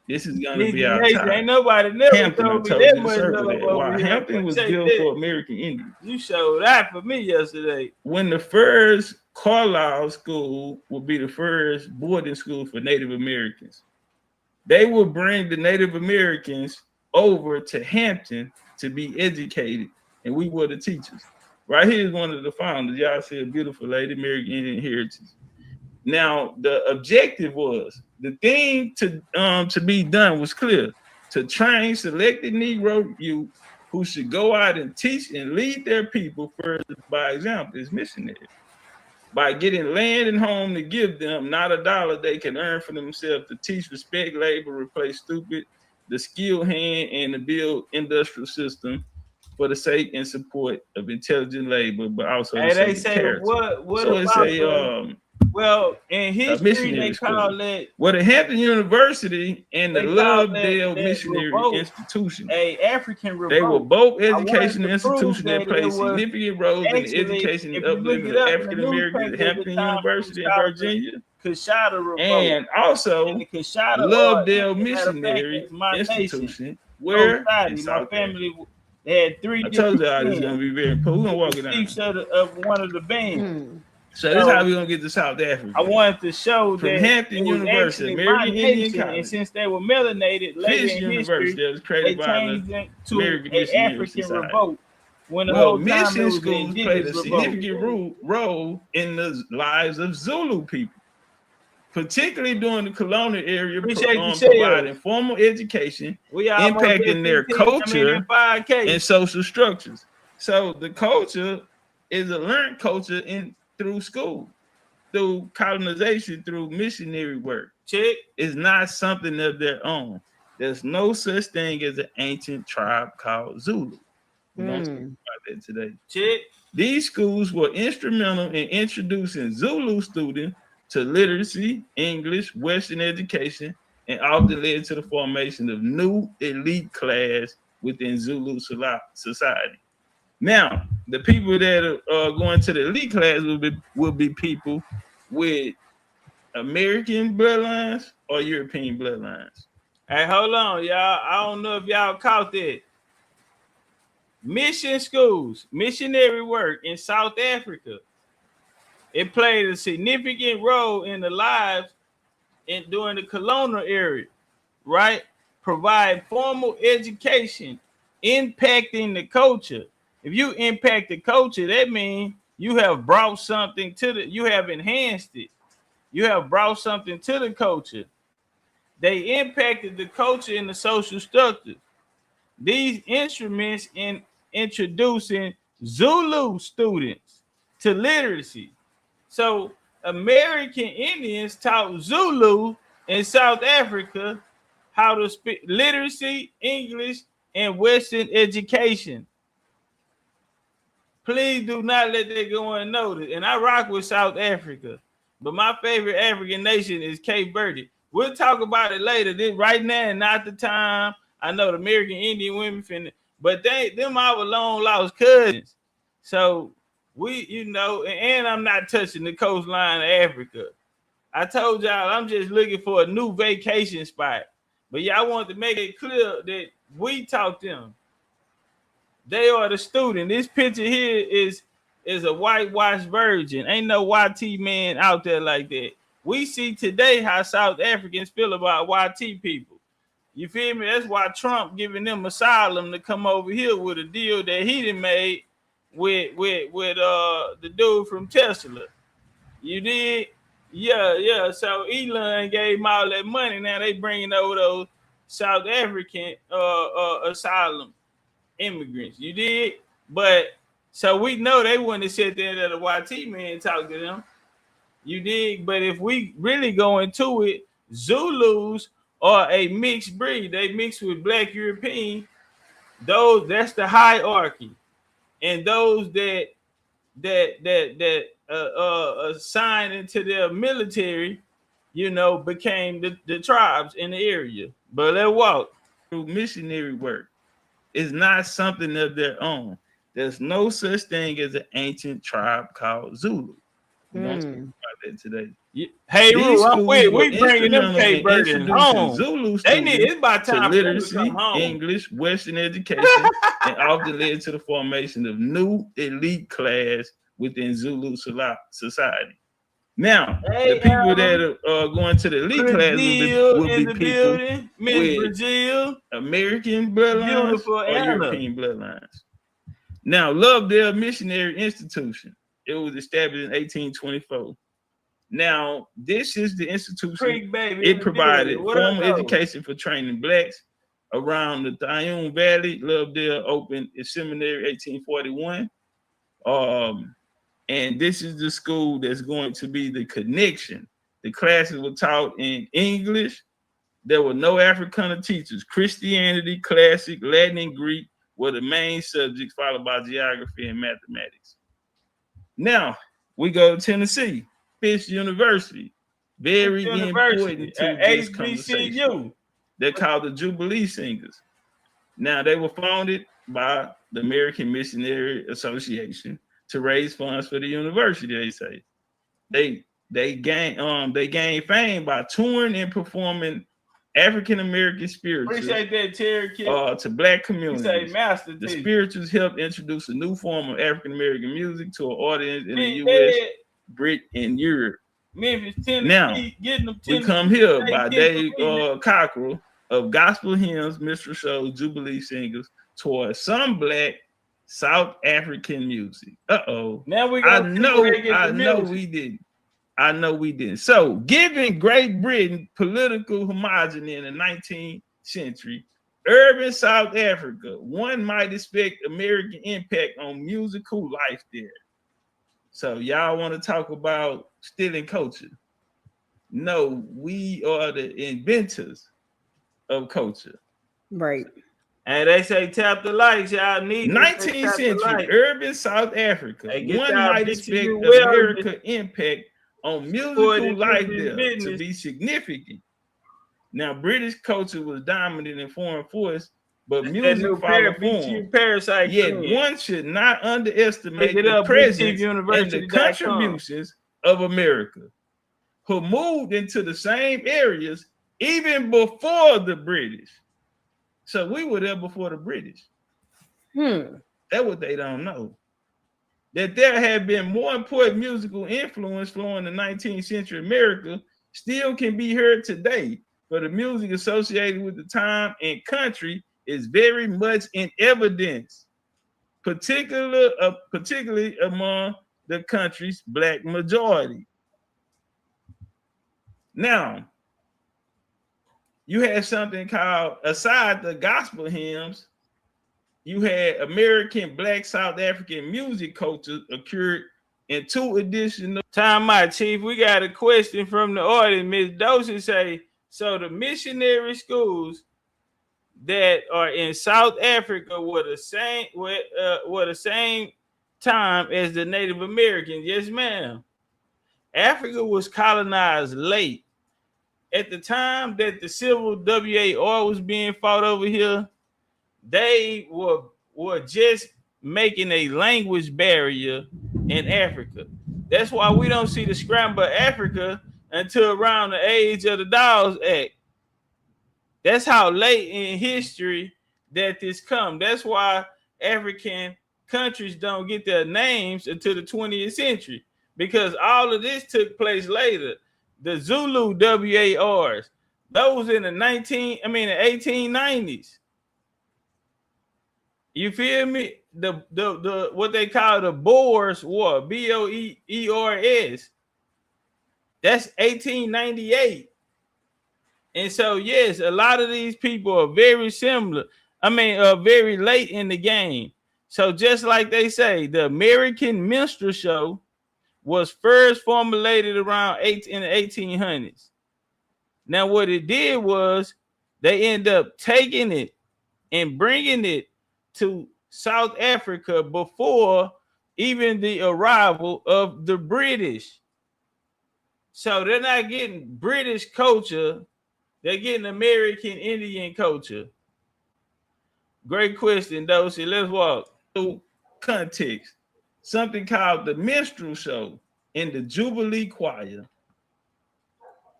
This is gonna be our time. Ain't nobody never Hampton told me told that you much. to circle that. Why Hampton was built for American Indians. You showed that for me yesterday. When the first Carlisle School would be the first boarding school for Native Americans. They would bring the Native Americans over to Hampton to be educated, and we were the teachers. Right here is one of the founders. Y'all see a beautiful lady, American Indian Heritage. Now, the objective was, the thing to be done was clear: to train selected Negro youth who should go out and teach and lead their people further by example as missionaries. By getting land and home to give them, not a dollar they can earn for themselves, to teach respect, labor, replace stupid, the skilled hand, and to build industrial system for the sake and support of intelligent labor, but also they say what so it's a well, in history they call it. Well, the Hampton University and the Lovedale Missionary Institution, African revolt. They were both educational institutions that played significant roles in the education and upliftment of African Americans. Hampton University in Virginia, and also Lovedale Missionary Institution, where my family. They had three. I told y'all this is gonna be very important. We're gonna walk it down. Of one of the bands. So this is how we're gonna get to South Africa. I wanted to show from that Hampton University, American Indian College, and since they were melanated, Fisk University, that was created by the American African revolt. Well, mission schools played a significant role in the lives of Zulu people, particularly during the colonial area, providing formal education, impacting their culture and social structures. So the culture is a learned culture through school, through colonization, through missionary work. It's not something of their own. There's no such thing as an ancient tribe called Zulu. We're going to talk about that today. These schools were instrumental in introducing Zulu students to literacy, English, Western education, and often led to the formation of new elite class within Zulu society. Now, the people that are going to the elite class will be people with American bloodlines or European bloodlines. Hey, hold on, y'all. I don't know if y'all caught that. Mission schools, missionary work in South Africa. It played a significant role in the lives during the colonial era, right? Provide formal education, impacting the culture. If you impact the culture, that means you have brought something you have enhanced it. You have brought something to the culture. They impacted the culture and the social structure. These instruments in introducing Zulu students to literacy. So American Indians taught Zulu in South Africa how to speak literacy, English, and Western education. Please do not let that go unnoticed. And I rock with South Africa, but my favorite African nation is Cape Verde. We'll talk about it later. This right now and not the time. I know the American Indian women but them our long lost cousins. So we, and I'm not touching the coastline of Africa. I told y'all I'm just looking for a new vacation spot. But y'all want to make it clear that we taught them. They are the student. This picture here is a whitewashed virgin. Ain't no YT man out there like that. We see today how South Africans feel about YT people. You feel me? That's why Trump giving them asylum to come over here with a deal that he done made with the dude from Tesla. You did? Yeah. So Elon gave him all that money. Now they bringing over those South African asylum immigrants. You did? But so we know they wouldn't have said that at a YT man talk to them. You did? But if we really go into it, Zulus or a mixed breed. They mix with Black European. That's the hierarchy, and those that assigned into their military, became the tribes in the area. But let's walk through missionary work. It's not something of their own. There's no such thing as an ancient tribe called Zulu. We don't talk about that today. Hey, Rue, I'm with. We bringing them Cape Verdeans home. Zulu it's about time to literacy, to come home. English, Western education, and often led to the formation of new elite class within Zulu society. Now, the people that are going to the elite class will be people with Brazil, American bloodlines or European bloodlines. Now, Lovedale Missionary Institution. It was established in 1824. Now, this is the institution. It provided formal education for training blacks around the Thayun Valley. Lovedale opened its seminary in 1841. And this is the school that's going to be the connection. The classes were taught in English. There were no Afrikaner teachers. Christianity, classic, Latin, and Greek were the main subjects, followed by geography and mathematics. Now, we go to Tennessee, Fisk University. Very important to this conversation. They're called the Jubilee Singers. Now, they were founded by the American Missionary Association to raise funds for the university, they say. They gained fame by touring and performing African-American spirituals. Appreciate that, Terry. To black communities. The spirituals helped introduce a new form of African-American music to an audience in the U.S., Brit, and Europe. Memphis, Tennessee, now, we come here by Dave Cockrell of Gospel Hymns, Minstrel Shows, Jubilee Singers, toward some black South African music. Now we I know we didn't. So, given Great Britain political homogeny in the 19th century, urban South Africa, one might expect American impact on musical life there. So, y'all want to talk about stealing culture? No, we are the inventors of culture. Right. And they say tap the likes, y'all need 19th century urban South Africa. One might expect American impact on musical life there to be significant. Now, British culture was dominant in foreign force, but music followed form. Yet one should not underestimate the presence and the contributions of America, who moved into the same areas even before the British. So we were there before the British. That's what they don't know. That there had been more important musical influence flowing in 19th century America still can be heard today, but the music associated with the time and country is very much in evidence, particularly among the country's black majority. Now, you had something called, aside the gospel hymns, you had American Black South African music culture occurred in two additional. Time out, Chief. We got a question from the audience. Miss Dosey say, so the missionary schools that are in South Africa were the same time as the Native Americans. Yes, ma'am. Africa was colonized late. At the time that the Civil War was being fought over here, they were just making a language barrier in Africa. That's why we don't see the scramble of Africa until around the age of the Dawes Act. That's how late in history that this come. That's why African countries don't get their names until the 20th century, because all of this took place later. The Zulu WARs, those in the 1890s. You feel me? The what they call the Boers War, BOERS. That's 1898. And so, yes, a lot of these people are very similar. Very late in the game. So just like they say, the American minstrel show was first formulated around in the 1800s. Now, what it did was they end up taking it and bringing it to South Africa before even the arrival of the British. So they're not getting British culture, they're getting American Indian culture. Great question, Dosey. Let's walk through context. Something called the minstrel show in the Jubilee Choir.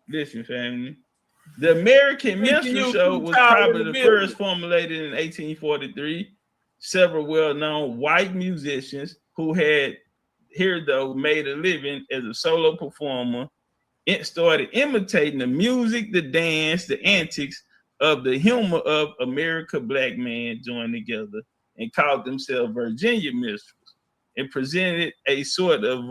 Listen, family. The American minstrel show was probably the first formulated in 1843. Several well-known white musicians who had here though made a living as a solo performer started imitating the music, the dance, the antics of the humor of America black men joined together and called themselves Virginia minstrels and presented a sort of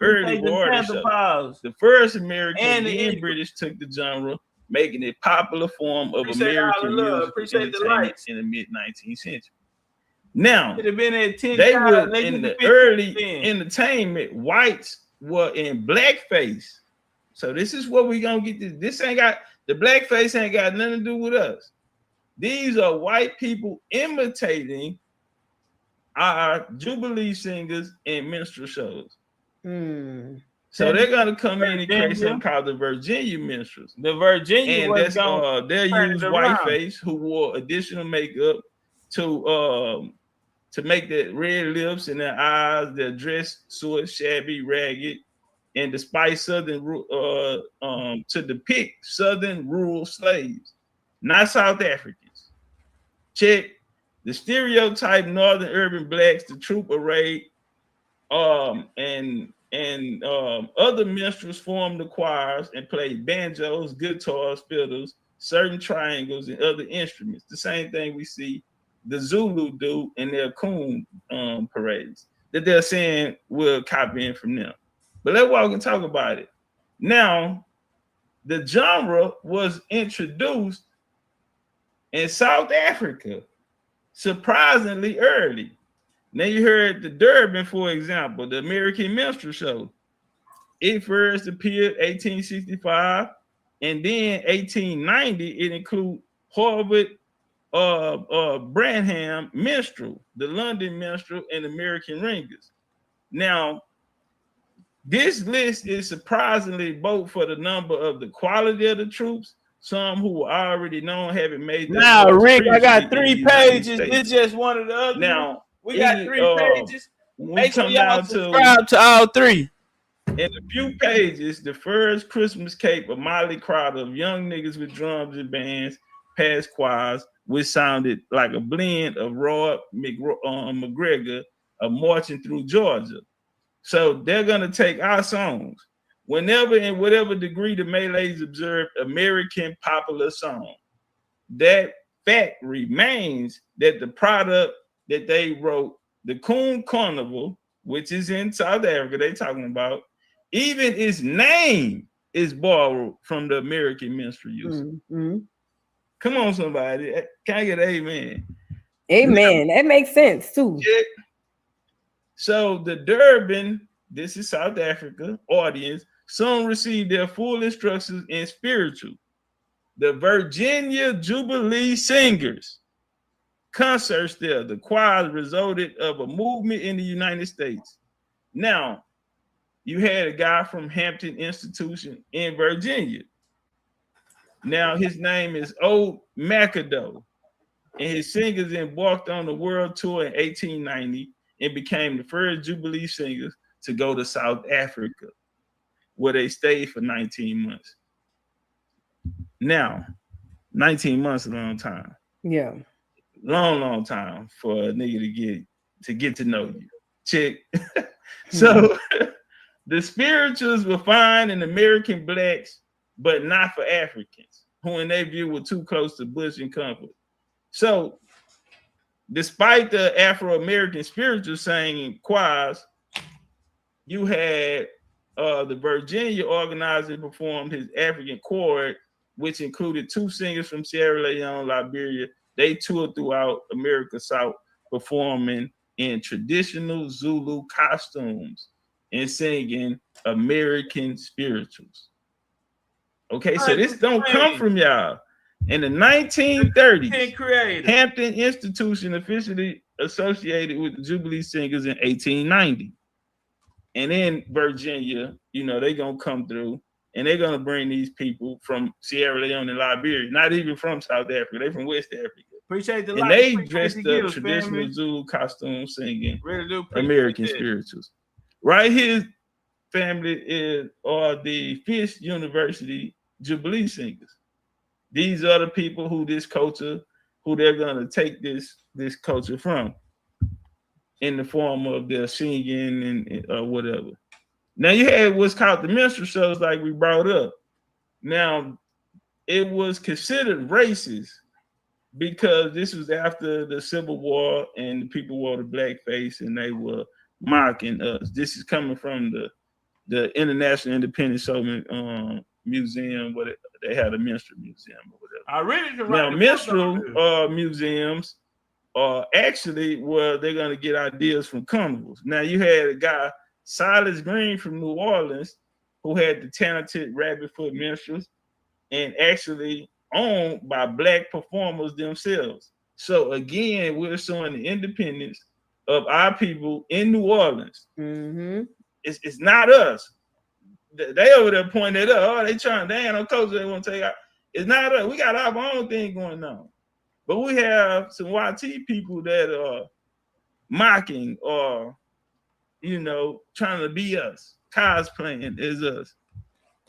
early variety show. The first American and British took the genre, making it popular form of American music entertainment in the mid-19th century. Now, they were in the early entertainment, whites were in blackface. So this is what we gonna get. This ain't got, the blackface ain't got nothing to do with us. These are white people imitating our Jubilee singers and minstrel shows. So they're gonna come in and create something called the Virginia minstrels. The Virginia, and that's they'll use whiteface who wore additional makeup to make their red lips and their eyes. They're dressed sort of shabby, ragged, and despite Southern to depict Southern rural slaves, not South Africans. Check the stereotype Northern urban blacks, the troop arrayed, and other minstrels formed the choirs and played banjos, guitars, fiddles, certain triangles, and other instruments. The same thing we see the Zulu do in their coon parades that they're saying we're copying from them. But let's walk and talk about it. Now, the genre was introduced in South Africa surprisingly early. Now you heard the Durban, for example, the American Minstrel Show. It first appeared 1865, and then 1890 it included Harvard Branham Minstrel, the London Minstrel, and American Ringers. Now, this list is surprisingly both for the number of the quality of the troops, some who were already known having made them. Now, Rick, I got 3 pages. This is just one of the others. Now, we got 3 pages. Make sure y'all subscribe to all 3. In a few pages, the first Christmas cape of Molly Crowder of young niggas with drums and bands, past choirs, which sounded like a blend of Roy McGregor of Marching Through Georgia. So they're gonna take our songs. Whenever and whatever degree the Malays observed American popular song, that fact remains that the product that they wrote, the Coon Carnival, which is in South Africa, they talking about, even its name is borrowed from the American minstrel use. Come on, somebody. Can I get an amen? Amen. That makes sense too. Yeah. So the Durban, this is South Africa, audience, soon received their full instructions in spiritual. The Virginia Jubilee Singers concerts there, the choirs resulted of a movement in the United States. Now, you had a guy from Hampton Institution in Virginia. Now his name is Old McAdoe, and his singers embarked on the world tour in 1890 and became the first Jubilee singers to go to South Africa, where they stayed for 19 months. Now, 19 months is a long time. Yeah. Long time for a nigga to get to know you. Check. So the spirituals were fine in American blacks, but not for Africans, who in their view were too close to Bush and comfort. So despite the Afro-American spirituals singing choirs, you had the Virginia organizer performed his African chord, which included 2 singers from Sierra Leone, Liberia. They toured throughout America South, performing in traditional Zulu costumes and singing American spirituals. Okay, so this don't come from y'all. In the 1930s, Hampton Institution officially associated with the Jubilee Singers in 1890. And in Virginia, you know, they're going to come through and they're going to bring these people from Sierra Leone and Liberia, not even from South Africa. They're from West Africa. Appreciate the and light. they Appreciate dressed the up gifts, traditional family. Zulu costumes singing Really do appreciate American that. spirituals. Right here, family, are the Fisk University Jubilee Singers. These are the people who this culture, who they're going to take this culture from in the form of their singing and whatever. Now you had what's called the minstrel shows, like we brought up. Now it was considered racist because this was after the Civil War and the people wore the blackface and they were mocking us. This is coming from the International Independent Showman Museum, where they had a minstrel museum or whatever. I really Now minstrel museums are actually where they're going to get ideas from carnivals. Now you had a guy, Silas Green from New Orleans, who had the talented Rabbit Foot Minstrels, and actually owned by black performers themselves. So again, we're showing the independence of our people in New Orleans. Mm-hmm. It's not us. They over there pointing at us. Oh, they ain't no culture they want to take out. It's not us. We got our own thing going on. But we have some YT people that are mocking or, you know, trying to be us, cosplaying as us.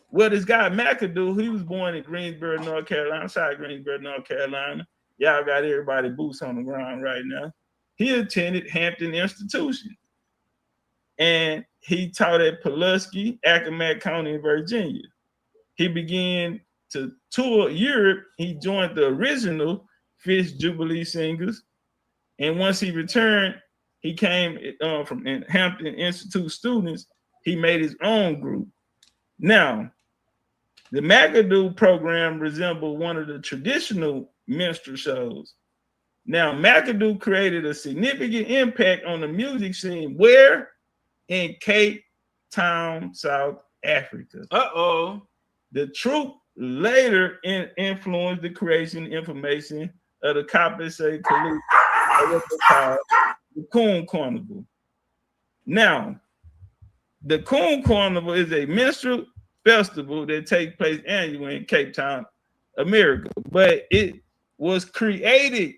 Well, this guy McAdoo, he was born in Greensboro, North Carolina, outside Greensboro, North Carolina. Y'all got everybody boots on the ground right now. He attended Hampton Institution. And he taught at Pulaski, Accomack County in Virginia. He began to tour Europe. He joined the original Fisk Jubilee Singers. And once he returned, he came from Hampton Institute students. He made his own group. Now, the McAdoo program resembled one of the traditional minstrel shows. Now, McAdoo created a significant impact on the music scene. Where? In Cape Town, South Africa. The troupe later influenced the creation and information of the Kapese Kalu, called the Coon Carnival. Now, the Coon Carnival is a minstrel festival that takes place annually in Cape Town, America, but it was created.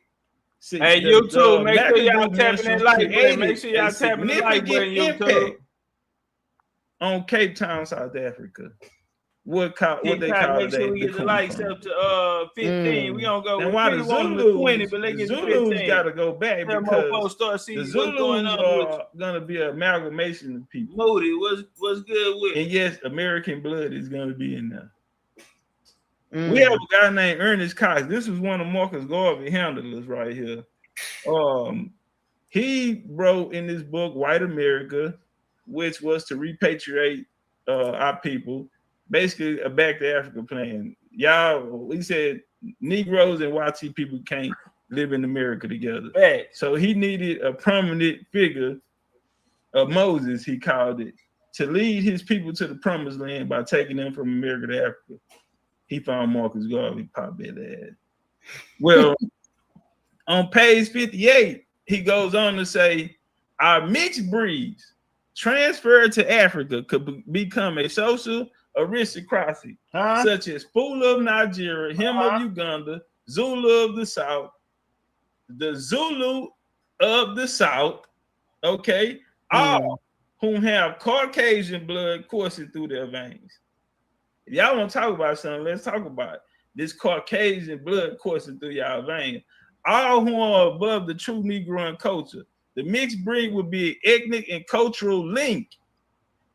Hey, YouTube, make sure y'all tapping that like button. Make sure y'all tapping the like button, YouTube. On Cape Town, South Africa. What they call make sure we get the likes up to 15. We gonna go. And why the Zulus, 20, but they get the Zulus got to go back because the Zulus are gonna be an amalgamation of people. Moody, what's good with? And yes, American blood is gonna be in there. We have a guy named Ernest Cox. This was one of Marcus Garvey handlers right here. He wrote in this book, White America, which was to repatriate our people, basically a back to Africa plan. He said Negroes and YT people can't live in America together. So he needed a prominent figure of Moses, he called it, to lead his people to the promised land by taking them from America to Africa. He found Marcus Garvey, pop that ass. Well, on page 58, he goes on to say, our mixed breeds transferred to Africa could become a social aristocracy, such as Fula of Nigeria, him of Uganda, Zulu of the South, the Zulu of the South, okay, all whom have Caucasian blood coursing through their veins. If y'all want to talk about something, let's talk about it. This Caucasian blood coursing through y'all veins. All who are above the true Negro culture. The mixed breed would be an ethnic and cultural link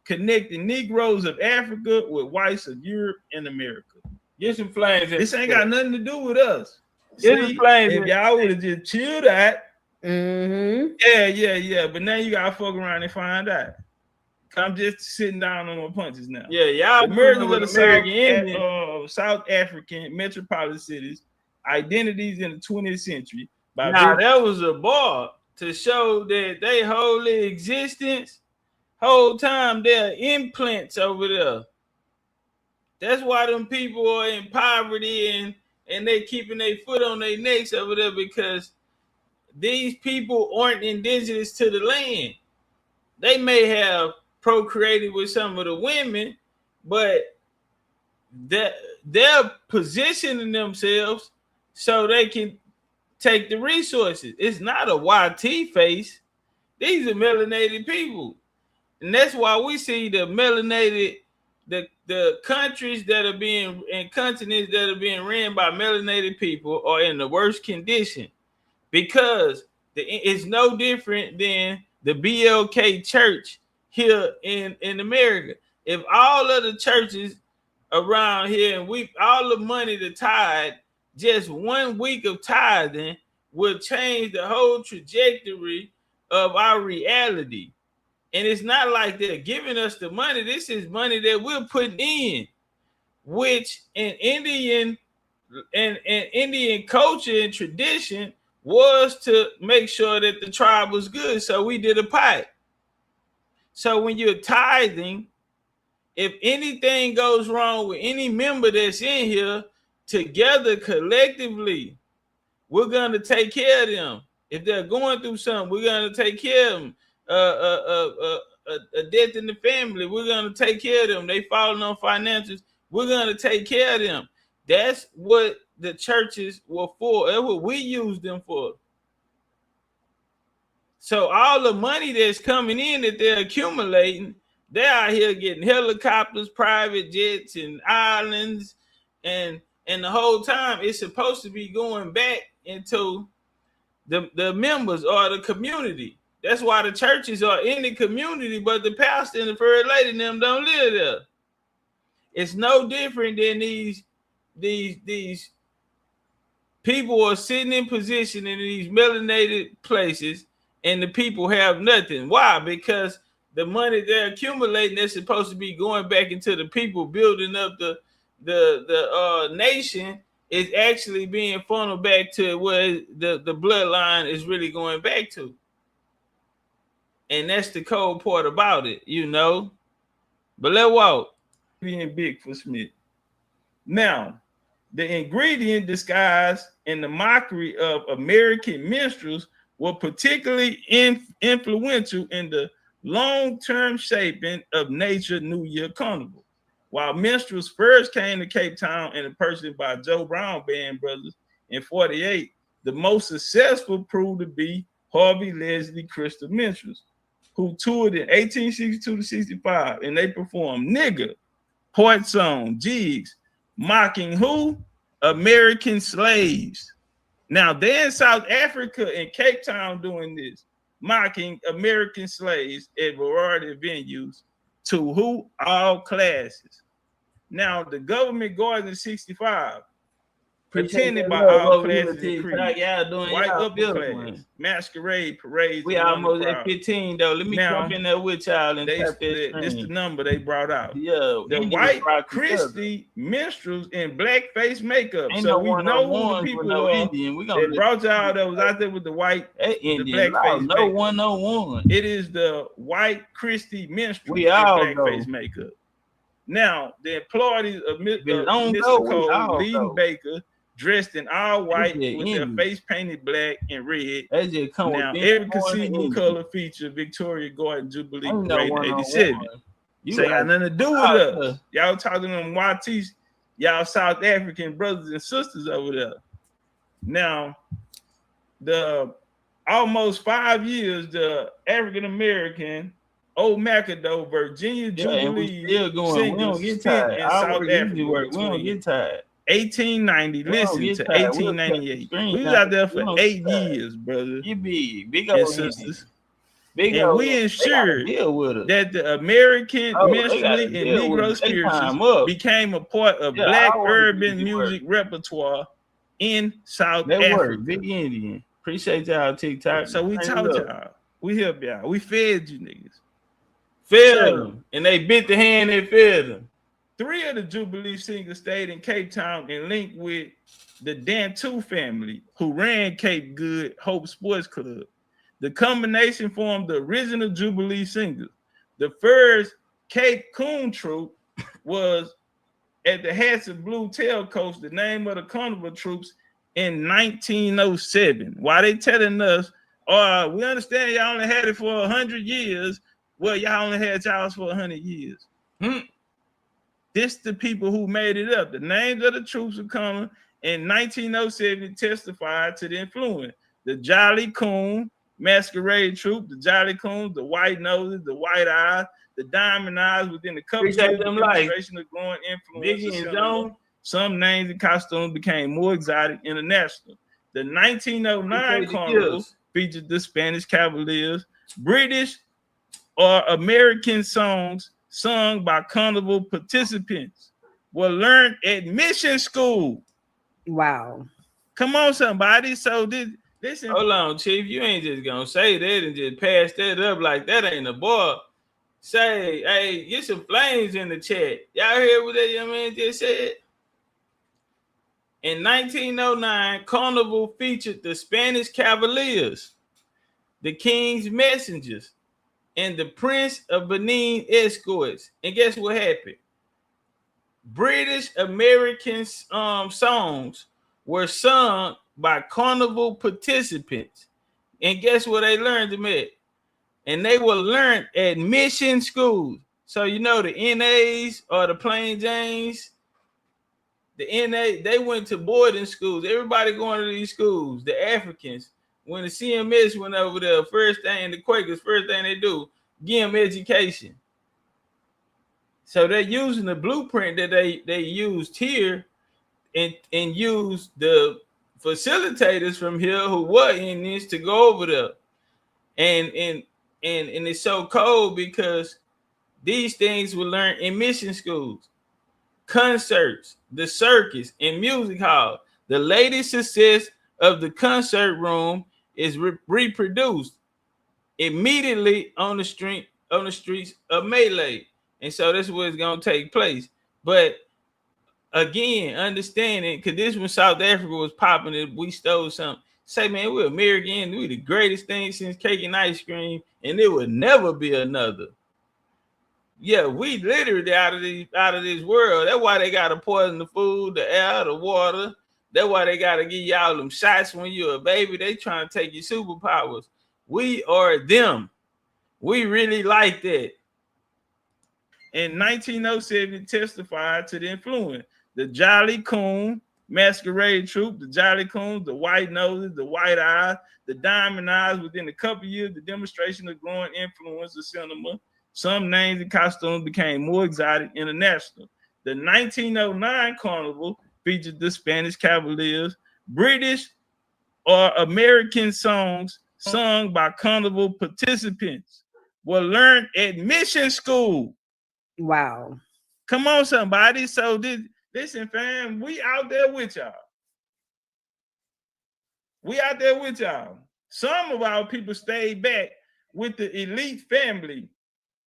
connecting Negroes of Africa with whites of Europe and America. Get some flames. This ain't got nothing to do with us. Get some flames. If y'all would have just chilled out, yeah. But now you gotta fuck around and find out. I'm just sitting down on my punches now. Yeah, y'all. Emergence of the South African metropolitan cities, identities in the 20th century. Now that was a bar to show that they whole existence, whole time they're implants over there. That's why them people are in poverty and they keeping their foot on their necks over there, because these people aren't indigenous to the land. They may have procreated with some of the women, but they're positioning themselves so they can take the resources. It's not a YT face. These are melanated people. And that's why we see the melanated, the countries that are being, and continents that are being ran by melanated people are in the worst condition, because it's no different than the BLK church here in America. If all of the churches around here, and all the money to tithe, just 1 week of tithing will change the whole trajectory of our reality. And it's not like they're giving us the money. This is money that we're putting in, which in Indian culture and tradition was to make sure that the tribe was good. So we did a pipe. So when you're tithing, if anything goes wrong with any member that's in here, together collectively, we're gonna take care of them. If they're going through something, we're gonna take care of them. A death in the family, we're gonna take care of them. They falling on financials, we're gonna take care of them. That's what the churches were for. That's what we use them for. So all the money that's coming in that they're accumulating, they're out here getting helicopters, private jets, and islands, and the whole time it's supposed to be going back into the members or the community. That's why the churches are in the community, but the pastor and the first lady and them don't live there. It's no different than these people are sitting in position in these melanated places, and the people have nothing. Why? Because the money they're accumulating is supposed to be going back into the people, building up the nation, is actually being funneled back to where the bloodline is really going back to. And that's the cold part about it, you know. But let's walk. Being big for Smith. Now, the ingredient disguise and the mockery of American minstrels were particularly influential in the long-term shaping of Nature New Year Carnival. While minstrels first came to Cape Town in a person by Joe Brown Band Brothers in 48, the most successful proved to be Harvey Leslie Crystal Minstrels, who toured in 1862 to 65, and they performed nigger, point song, jigs, mocking who? American slaves. Now they're in South Africa and Cape Town doing this, mocking American slaves at variety of venues to who? All classes. Now the government guards in 65, pretended by all classes and creeds, white upper class, masquerade parades. We almost at 15 though. Let me jump in there with y'all and tap that. This the number they brought out. Yeah, the white Christy minstrels in blackface makeup. So we know who the people are that brought y'all that was out there with the white, the blackface. No 101. It is the white Christy minstrels in blackface makeup. Now the employees of Mr. Cole, Lee Baker, dressed in all white with their face painted black and red. Now, every conceivable color feature Victoria Garden Jubilee Parade in 87. So ain't got nothing to do with us. Y'all talking to them YTs, y'all South African brothers and sisters over there. Now, the almost 5 years, the African American Old Macado Virginia Jubilee singles in South Africa. We don't get tired. 1890, listen to 1898. We was out there for 8 years, brother. You big and sisters. And we ensured that the American minstrelsy and Negro spirituals became a part of Black urban music repertoire in South Africa. Big Indian. Appreciate y'all, TikTok. So we told y'all. We helped y'all. We fed you niggas. Fed them. And they bit the hand and fed them. 3 of the Jubilee singers stayed in Cape Town and linked with the Dantu family, who ran Cape Good Hope Sports Club. The combination formed the original Jubilee singers. The first Cape Coon troupe was at the hats and blue tailcoats the name of the carnival troops in 1907. Why they telling us, we understand y'all only had it for 100 years. Well, y'all only had y'all for 100 years. This the people who made it up. The names of the troops are coming in 1907 testified to the influence. The Jolly Coon Masquerade Troop, the Jolly Coons, the White Noses, the White Eyes, the Diamond Eyes within the couple of demonstration of growing influence. Some names and costumes became more exotic international. The 1909 carnival featured the Spanish Cavaliers, British or American songs sung by carnival participants were learned at mission school. Wow. Come on, somebody. So listen. Hold on, Chief. You ain't just gonna say that and just pass that up like that ain't a boy. Say, hey, get some flames in the chat. Y'all hear what that young man just said? In 1909, Carnival featured the Spanish Cavaliers, the King's Messengers, and the Prince of Benin escorts. And guess what happened? British American songs were sung by carnival participants. And guess what they learned them at? And they were learned at mission schools. So you know the NAs or the Plain Janes, the NA, they went to boarding schools. Everybody going to these schools, the Africans. When the CMS went over there, first thing, the Quakers, first thing they do, give them education. So they're using the blueprint that they used here and use the facilitators from here who were Indians to go over there. And it's so cold because these things were learned in mission schools, concerts, the circus, and music hall. The latest success of the concert room is reproduced immediately on the streets of Malay. And so that's where it's gonna take place. But again, understanding, because this when South Africa was popping it, we stole something. Say, man, we're American, we the greatest thing since cake and ice cream, and there would never be another. Yeah, we literally out of this world. That's why they gotta poison the food, the air, the water. That's why they gotta give y'all them shots when you're a baby. They trying to take your superpowers. We are them. We really like that. In 1907, testified to the influence. The Jolly Coon Masquerade Troop, the Jolly Coons, the White Noses, the White Eyes, the Diamond Eyes. Within a couple years, the demonstration of growing influence of cinema. Some names and costumes became more exotic international. The 1909 carnival featured the Spanish Cavaliers, British or American songs sung by carnival participants were learned at mission school. Wow. Come on, somebody. So listen, fam, we out there with y'all. We out there with y'all. Some of our people stayed back with the elite family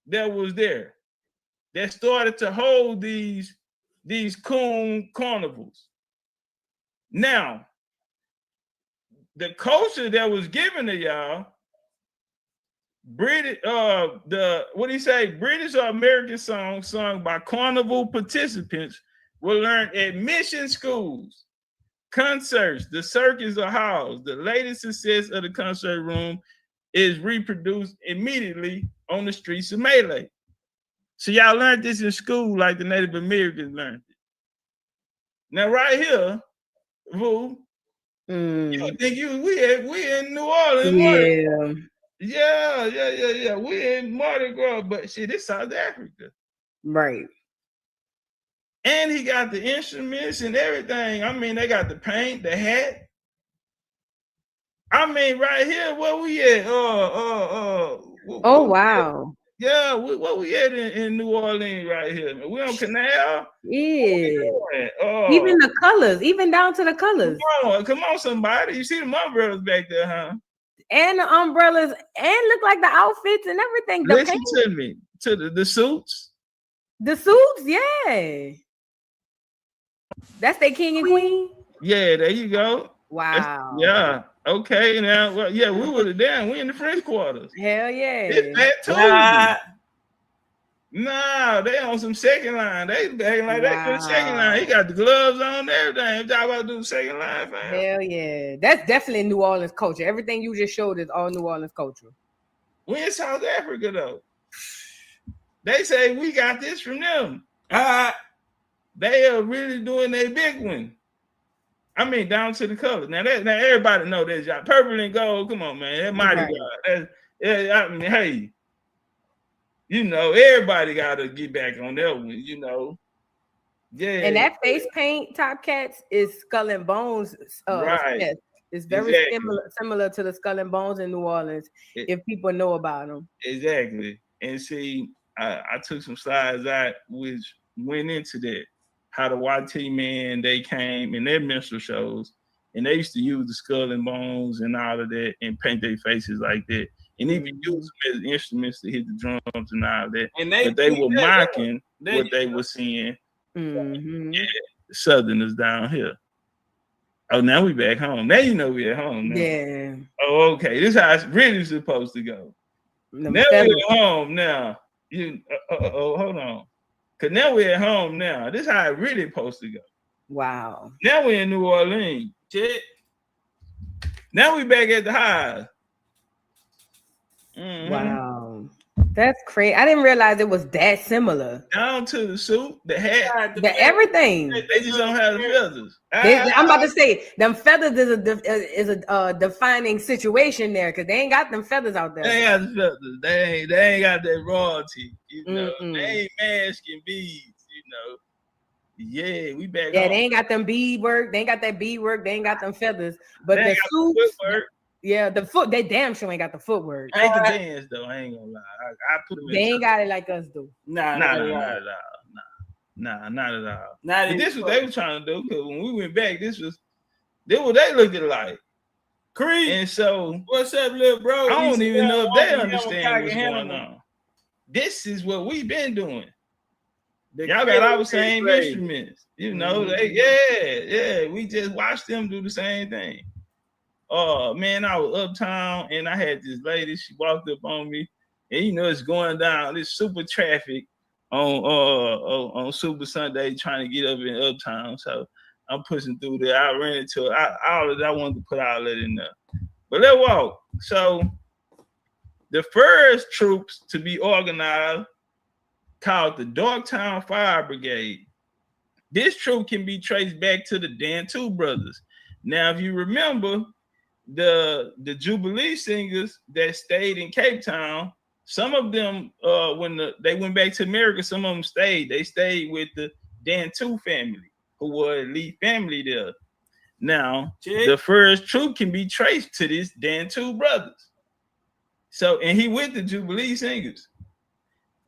that was there, that started to hold these coon carnivals. Now, the culture that was given to y'all, British, British or American songs sung by carnival participants were learned at mission schools, concerts, the circus or halls. The latest success of the concert room is reproduced immediately on the streets of Malay. So y'all learned this in school like the Native Americans learned it. Now right here, Vu, you think we in New Orleans? Yeah. We in Mardi Gras, but shit, it's South Africa. Right. And he got the instruments and everything. I mean, they got the paint, the hat. I mean, right here, where we at? Wow. Yeah, what we at in New Orleans right here? Man? We on Canal? Yeah. Even the colors, even down to the colors. Come on, somebody. You see the umbrellas back there, huh? And the umbrellas, and look like the outfits and everything. The Listen to me. To the suits. The suits, yeah. That's their king and queen? Yeah, there you go. Wow. Yeah. Okay, now, well, yeah, we were down. We in the French quarters. Hell yeah. It's that Tuesday. No, they on some second line. They acting like they put second line. He got the gloves on, everything. Y'all about to do second line, fam. Hell yeah. That's definitely New Orleans culture. Everything you just showed is all New Orleans culture. We in South Africa, though. They say we got this from them. They are really doing their big one. I mean, down to the colors. Now everybody know that y'all. Purple and gold. Come on, man. That mighty God. I mean, hey, you know, everybody got to get back on that one, you know. Yeah. And that face paint, Topcatz, is Skull and Bones. Right. It's very similar to the Skull and Bones in New Orleans, if people know about them. Exactly. And see, I took some slides out which went into that. How the YT men, they came in their minstrel shows, and they used to use the Skull and Bones and all of that and paint their faces like that. And even use them as instruments to hit the drums and all that. And they were mocking what they were seeing. Yeah, the Southerners down here. Oh, now we back home. Now you know we at home. Now. Yeah. Oh, okay. This is how it's really supposed to go. Now we at home now. Hold on. Cause now we're at home now. This is how it really supposed to go. Wow. Now we're in New Orleans. Shit. Now we back at the highs. Wow. That's crazy. I didn't realize it was that similar. Down to the suit, the hat, the everything. They just don't have the feathers. I'm about to say them feathers is a defining situation there because they ain't got them feathers out there. They ain't got the feathers. They ain't got that royalty. You know, they ain't masking beads. You know. Yeah, we back. Yeah, home. They ain't got them bead work. They ain't got that bead work. They ain't got them feathers. But they the suits. Yeah, the foot, they damn sure ain't got the footwork. They can dance though. I ain't gonna lie. I put them. They ain't got it like us do. Nah, not at all. But this was they were trying to do because when we went back, this was what they looked at like. Creed. And so, what's up, little bro? I don't even know if they understand what's going on. This is what we've been doing. Y'all got our same instruments, you know. We just watched them do the same thing. Oh man, I was uptown and I had this lady. She walked up on me, and you know it's going down. This super traffic on Super Sunday, trying to get up in uptown. So I'm pushing through there. I ran into all of that. I wanted to put all that in there, but let's walk. So the first troops to be organized, called the Dogtown Fire Brigade. This troop can be traced back to the Dantu brothers. Now, if you remember, the Jubilee singers that stayed in Cape Town, some of them, when they went back to America, some of them stayed. They stayed with the Dantu family, who were elite family there. Now, the first troop can be traced to this Dantu brothers. So, and he with the Jubilee singers.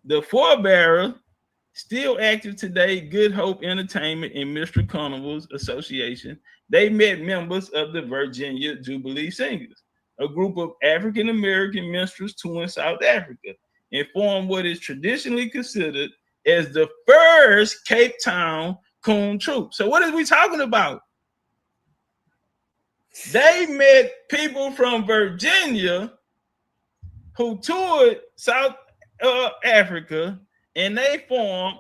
The forebearer, still active today, Good Hope Entertainment and Mr. Carnival's Association. They met members of the Virginia Jubilee Singers, a group of African-American minstrels touring South Africa, and formed what is traditionally considered as the first Cape Town coon troop. So what are we talking about? They met people from Virginia who toured South Africa, and they formed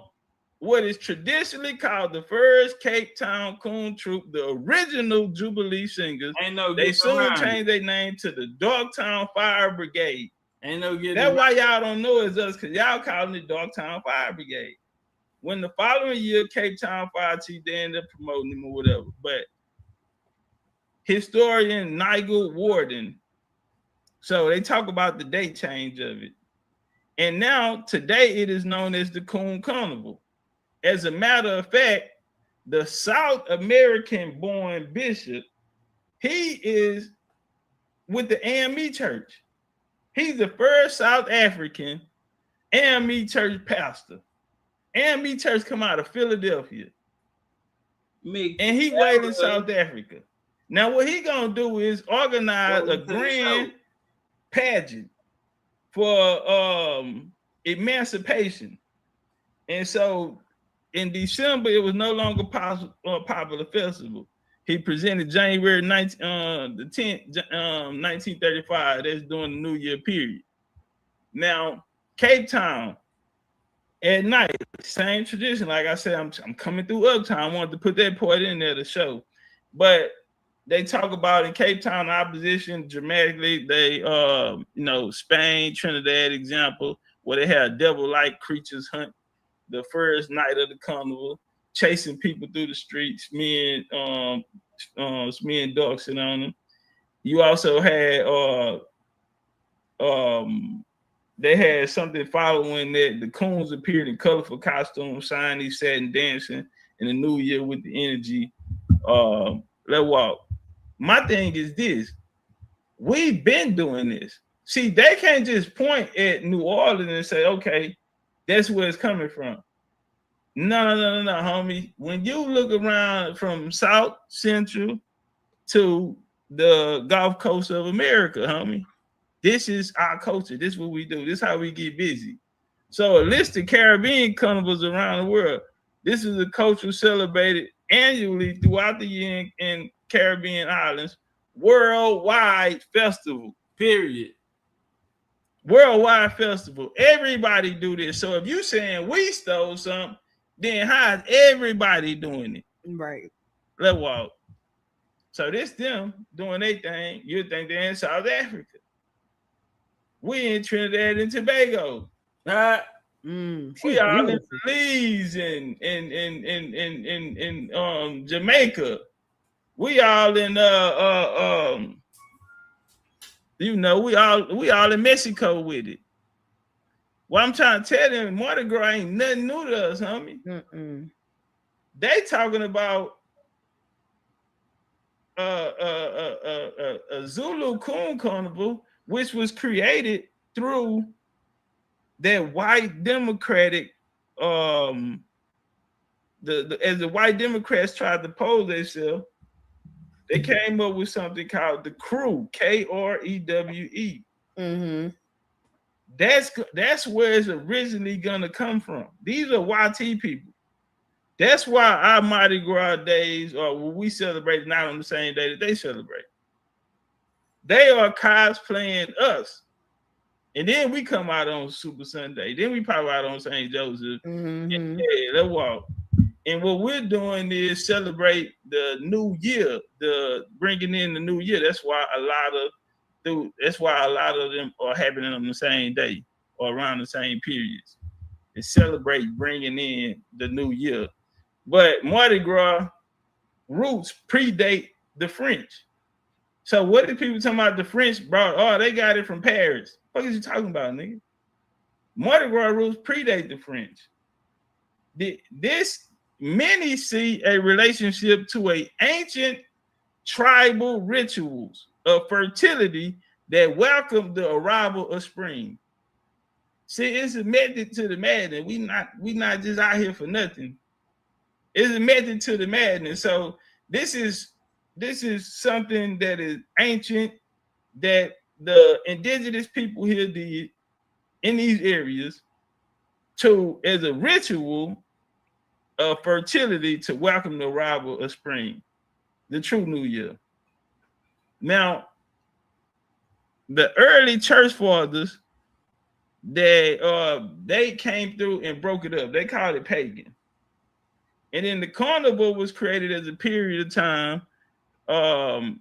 what is traditionally called the first Cape Town coon troop, the original Jubilee Singers. They soon changed their name to the Dogtown Fire Brigade. That's why y'all don't know it's us, because y'all calling it Dogtown Fire Brigade. When the following year, Cape Town Fire Chief, they ended up promoting him or whatever. But historian Nigel Warden, so they talk about the date change of it. And now, today, it is known as the Coon Carnival. As a matter of fact, the South American-born bishop, he is with the AME Church. He's the first South African AME Church pastor. AME Church come out of Philadelphia. And he waited in South Africa. Now, what he gonna do is organize a grand pageant for emancipation. And so in December, it was no longer a popular festival. He presented January 10th, 1935. That's during the New Year period. Now, Cape Town, at night. Same tradition. Like I said, I'm coming through Uptown. I wanted to put that point in there to show. But they talk about in Cape Town opposition dramatically. They Spain, Trinidad example, where they had devil-like creatures hunt the first night of the carnival, chasing people through the streets, me and Doc sitting on them. You also had they had something following that. The coons appeared in colorful costumes, shiny, satin, dancing in the new year with the energy. Let's walk. My thing is this: we've been doing this. See, they can't just point at New Orleans and say, "Okay, that's where it's coming from." No, homie. When you look around from South Central to the Gulf Coast of America, homie, this is our culture. This is what we do. This is how we get busy. So a list of Caribbean carnivals around the world. This is a culture celebrated annually throughout the year in Caribbean islands. Worldwide festival. Period. Worldwide festival. Everybody do this. So if you saying we stole something, then how is everybody doing it? Right. Let's walk. So this them doing their thing. You think they're in South Africa. We in Trinidad and Tobago. We all in Belize and Jamaica. We all in we all in Mexico with it. What I'm trying to tell them, Mardi Gras ain't nothing new to us, homie. They talking about a Zulu Coon Carnival, which was created through that white Democratic, as the white Democrats tried to pose themselves, they came up with something called the Crew, Krewe. That's where it's originally gonna come from. These are YT people. That's why our Mardi Gras days, or when we celebrate, not on the same day that they celebrate. They are cosplaying us. And then we come out on Super Sunday. Then we pop out on St. Joseph. And let's walk. And what we're doing is celebrate the new year, bringing in the new year. That's why a lot of them are happening on the same day or around the same periods. And celebrate bringing in the new year. But Mardi Gras roots predate the French. So what did people talking about the French brought? Oh, they got it from Paris. What is you talking about, nigga? Mardi Gras roots predate the French. Many see a relationship to a ancient tribal rituals of fertility that welcome the arrival of spring. See, it's a method to the madness. We not just out here for nothing. It's a method to the madness. So this is something that is ancient that the indigenous people here did in these areas as a ritual of fertility to welcome the arrival of spring, the true new year. Now, the early church fathers, they came through and broke it up. They called it pagan. And then the carnival was created as a period of time around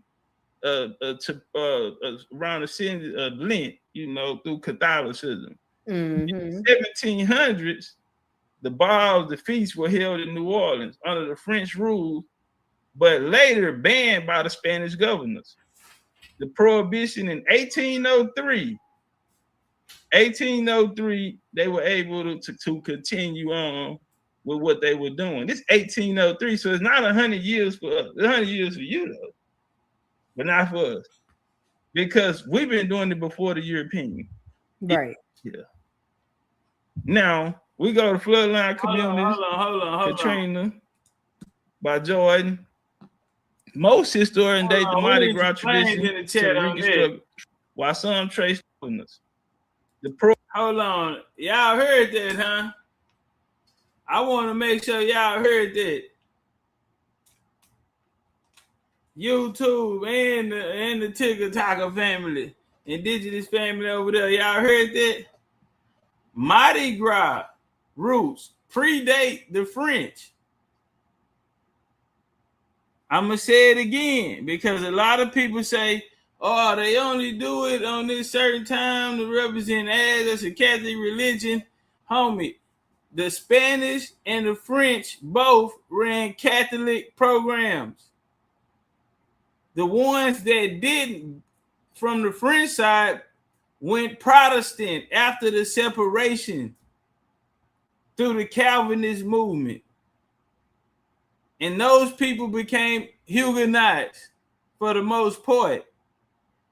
the season of Lent, through Catholicism. In the 1700s, the balls, the feasts were held in New Orleans under the French rule, but later banned by the Spanish governors. The prohibition in 1803, they were able to continue on with what they were doing. This 1803, so it's not 100 years for us. It's 100 years for you, though, but not for us, because we've been doing it before the European. Right. Yeah. Now, we go to Floodline Community. Hold on. Katrina by Jordan. Most historians date the Mardi Gras tradition to reconstruct, while some trace us. Hold on. Y'all heard that, huh? I want to make sure y'all heard that. YouTube and the TikToker family, indigenous family over there, y'all heard that? Mardi Gras roots predate the French. I'm going to say it again because a lot of people say, oh, they only do it on this certain time to represent as a Catholic religion. Homie, the Spanish and the French both ran Catholic programs. The ones that didn't, from the French side, went Protestant after the separation through the Calvinist movement. And those people became Huguenots for the most part.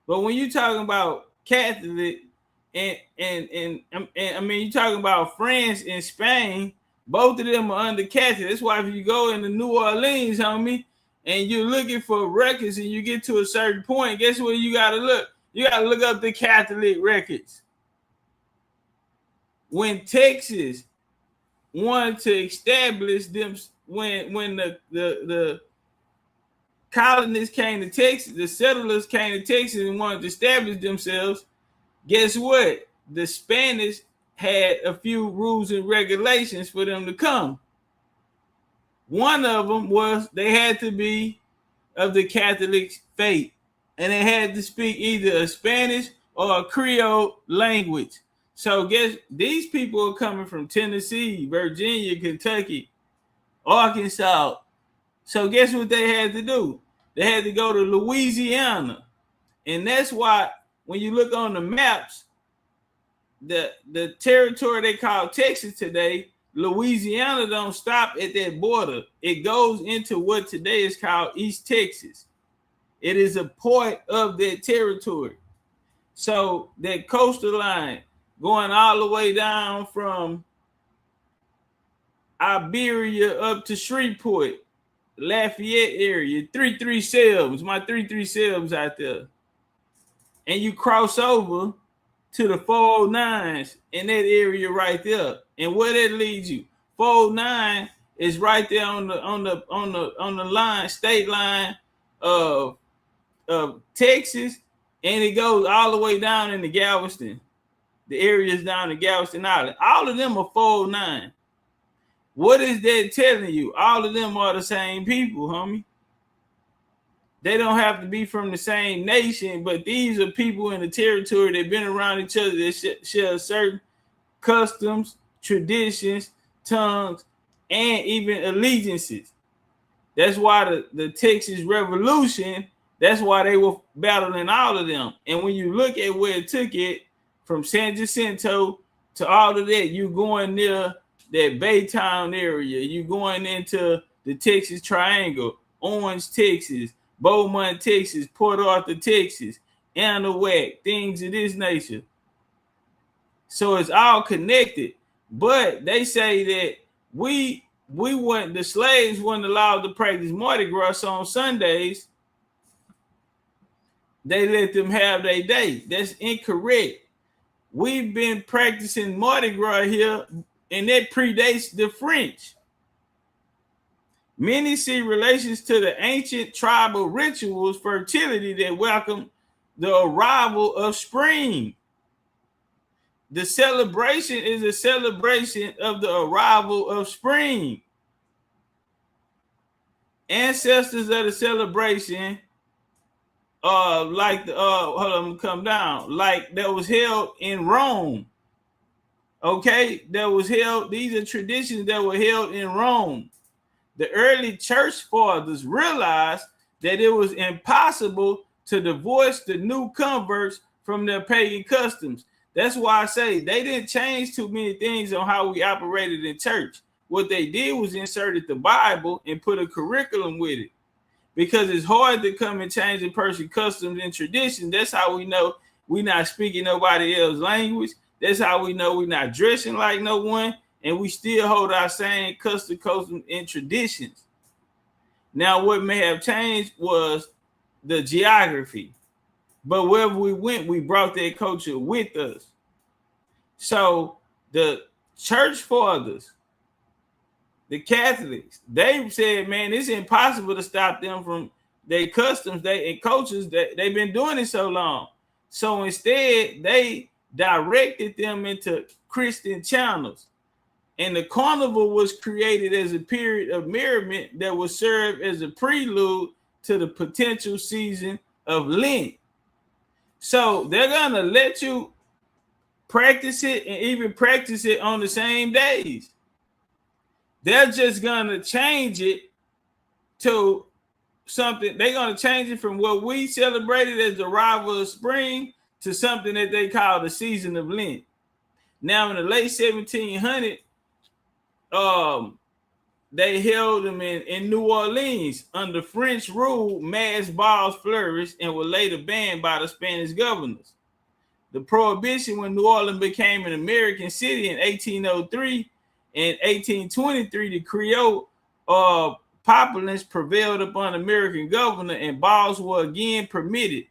But when you're talking about Catholic and I mean, you're talking about France and Spain, both of them are under Catholic. That's why if you go into New Orleans, homie, and you're looking for records and you get to a certain point, guess where you got to look? You got to look up the Catholic records. When Texas wanted to establish them, when the colonists came to Texas, the settlers came to Texas and wanted to establish themselves, guess what? The Spanish had a few rules and regulations for them to come. One of them was they had to be of the Catholic faith, and they had to speak either a Spanish or a Creole language. So guess these people are coming from Tennessee, Virginia, Kentucky, Arkansas. So guess what they had to do? They had to go to Louisiana. And that's why when you look on the maps, the territory they call Texas today, Louisiana don't stop at that border. It goes into what today is called East Texas. It is a part of that territory. So that coastal line going all the way down from Iberia up to Shreveport, Lafayette area, 337s, my 337s out there. And you cross over to the 409s in that area right there. And where that leads you? 409 is right there on the line, state line of Texas, and it goes all the way down into Galveston. The areas down in Galveston Island. All of them are 409. What is that telling you? All of them are the same people, homie. They don't have to be from the same nation, but these are people in the territory that have been around each other that share certain customs, traditions, tongues, and even allegiances. That's why the Texas Revolution, that's why they were battling all of them. And when you look at where it took it, from San Jacinto to all of that, you going near that Baytown area, you going into the Texas Triangle, Orange, Texas, Beaumont, Texas, Port Arthur, Texas, Anahuac, things of this nature. So it's all connected. But they say that we weren't, the slaves weren't allowed to practice Mardi Gras on Sundays. They let them have their day. That's incorrect. We've been practicing Mardi Gras here, and that predates the French. Many see relations to the ancient tribal rituals, fertility that welcome the arrival of spring. The celebration is a celebration of the arrival of spring. Ancestors of the celebration like the hold on, come down, like that was held in Rome. Okay, that was held, these are traditions that were held in Rome. The early church fathers realized that it was impossible to divorce the new converts from their pagan customs. That's why I say they didn't change too many things on how we operated in church. What they did was inserted the Bible and put a curriculum with it. Because it's hard to come and change a person's customs and traditions. That's how we know we're not speaking nobody else's language. That's how we know we're not dressing like no one. And we still hold our same customs and traditions. Now, what may have changed was the geography. But wherever we went, we brought that culture with us. So the church fathers, the Catholics, they said, man, it's impossible to stop them from their customs and cultures that they've been doing it so long. So instead, they directed them into Christian channels. And the carnival was created as a period of merriment that would serve as a prelude to the potential season of Lent. So they're gonna let you practice it and even practice it on the same days. They're just gonna change it to something. They're gonna change it from what we celebrated as the arrival of spring to something that they call the season of Lent. Now in the late 1700s, they held them in New Orleans. Under French rule, mass balls flourished and were later banned by the Spanish governors. The prohibition when New Orleans became an American city in 1803 and 1823, the Creole populace prevailed upon American governor and balls were again permitted.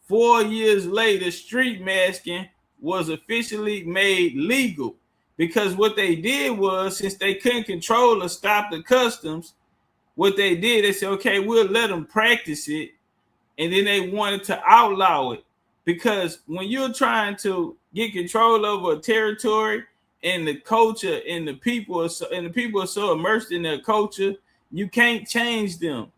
4 years later, street masking was officially made legal. Because what they did was, since they couldn't control or stop the customs, what they did, they said, okay, we'll let them practice it. And then they wanted to outlaw it. Because when you're trying to get control over a territory and the culture and the people are so immersed in their culture, you can't change them.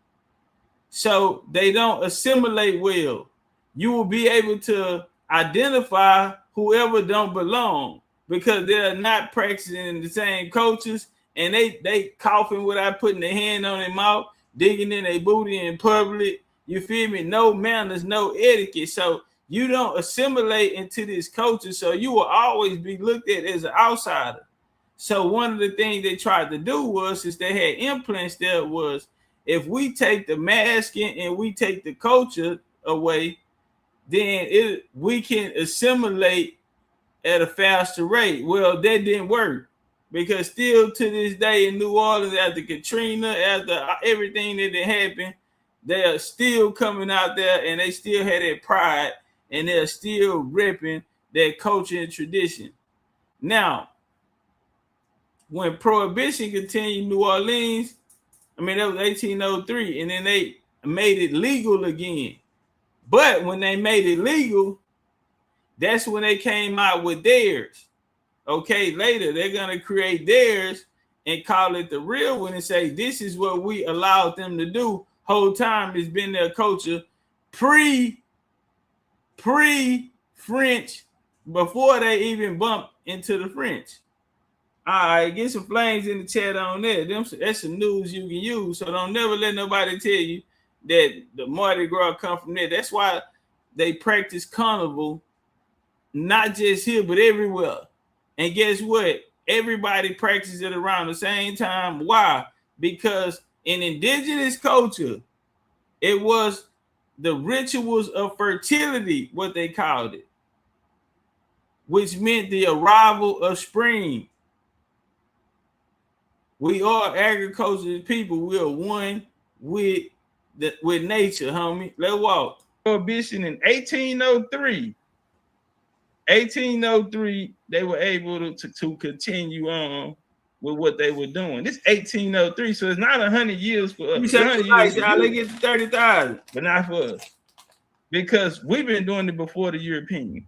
So they don't assimilate well. You will be able to identify whoever don't belong, because they're not practicing the same cultures, and they coughing without putting their hand on their mouth, digging in their booty in public. You feel me? No manners, no etiquette. So you don't assimilate into this culture, so you will always be looked at as an outsider. So one of the things they tried to do was, since they had implants there, was if we take the masking and we take the culture away, then we can assimilate at a faster rate. Well, that didn't work, because still to this day in New Orleans, after Katrina, after everything that had happened, they are still coming out there and they still had that pride and they're still ripping their culture and tradition. Now, when Prohibition continued in New Orleans, that was 1803, and then they made it legal again. But when they made it legal, that's when they came out with theirs. Okay, later they're gonna create theirs and call it the real one and say this is what we allowed them to do. Whole time it's been their culture pre-French, before they even bumped into the French. All right, get some flames in the chat on that. That's some news you can use. So don't never let nobody tell you that the Mardi Gras come from there. That's why they practice carnival, not just here, but everywhere. And guess what? Everybody practices it around the same time. Why? Because in indigenous culture, it was the rituals of fertility, what they called it, which meant the arrival of spring. We are agricultural people. We are one with nature, homie. Let's walk. Prohibition in 1803. 1803, they were able to continue on with what they were doing. This 1803, so it's not 100 years for us. They get 30,000, but not for us, because we've been doing it before the European.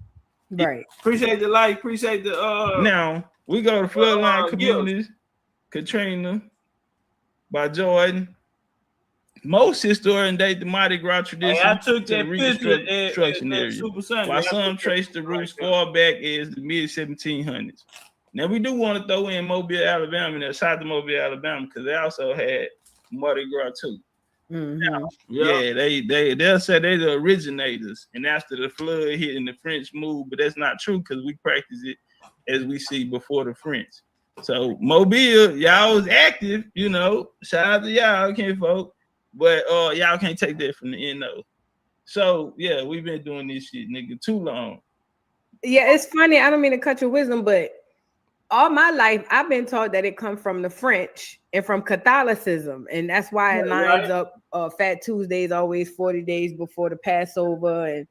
Right. Appreciate the like. Appreciate the. Now we go to Floodline Communities. Katrina by Jordan. Most historians date the Mardi Gras tradition to the Reconstruction area, while some trace the roots far back as the mid-1700s. Now, we do want to throw in Mobile, Alabama, and south of Mobile, Alabama, because they also had Mardi Gras too. Mm-hmm. Now, they'll say they're the originators, and after the flood hit and the French moved, but that's not true, because we practice it as we see before the French. So Mobile, y'all was active, shout out to y'all, folk. But y'all can't take that from the NO. So yeah, we've been doing this shit, nigga, too long. Yeah, it's funny. I don't mean to cut your wisdom, but all my life I've been taught that it comes from the French and from Catholicism, and that's why it lines up. Fat Tuesday is always 40 days before the Passover, and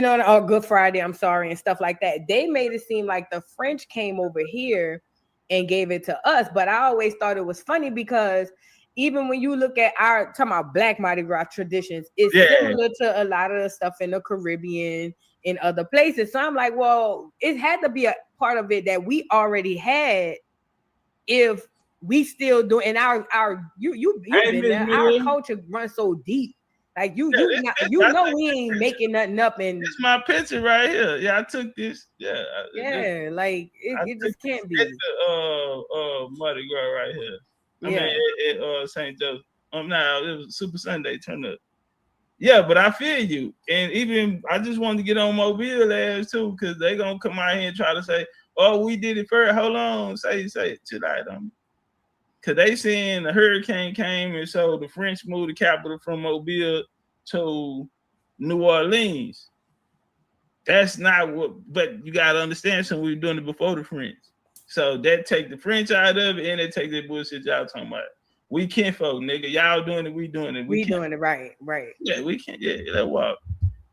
or Good Friday. I'm sorry, and stuff like that. They made it seem like the French came over here and gave it to us, but I always thought it was funny because even when you look at our talking about Black Mardi Gras traditions, it's similar to a lot of the stuff in the Caribbean, in other places. So I'm like, well, it had to be a part of it that we already had if we still do, and our you've been there, our culture runs so deep. Like we ain't making nothing up. And it's my picture right here. Yeah, I took this. Yeah, like it just can't be. Mardi Gras right here. I mean, at St. Joseph. Now it was Super Sunday turn up. Yeah, but I feel you, and even I just wanted to get on Mobile ass too, because they gonna come out here and try to say, "Oh, we did it first." Hold on, say it, chill out on me. Cause they saying the hurricane came, and so the French moved the capital from Mobile to New Orleans. That's not what, but you gotta understand something. We were doing it before the French, so that take the French out of it, and they take that bullshit y'all talking about. We can't folk, nigga. Y'all doing it, we doing it. We doing it right. Yeah, we can't. Yeah, that walk.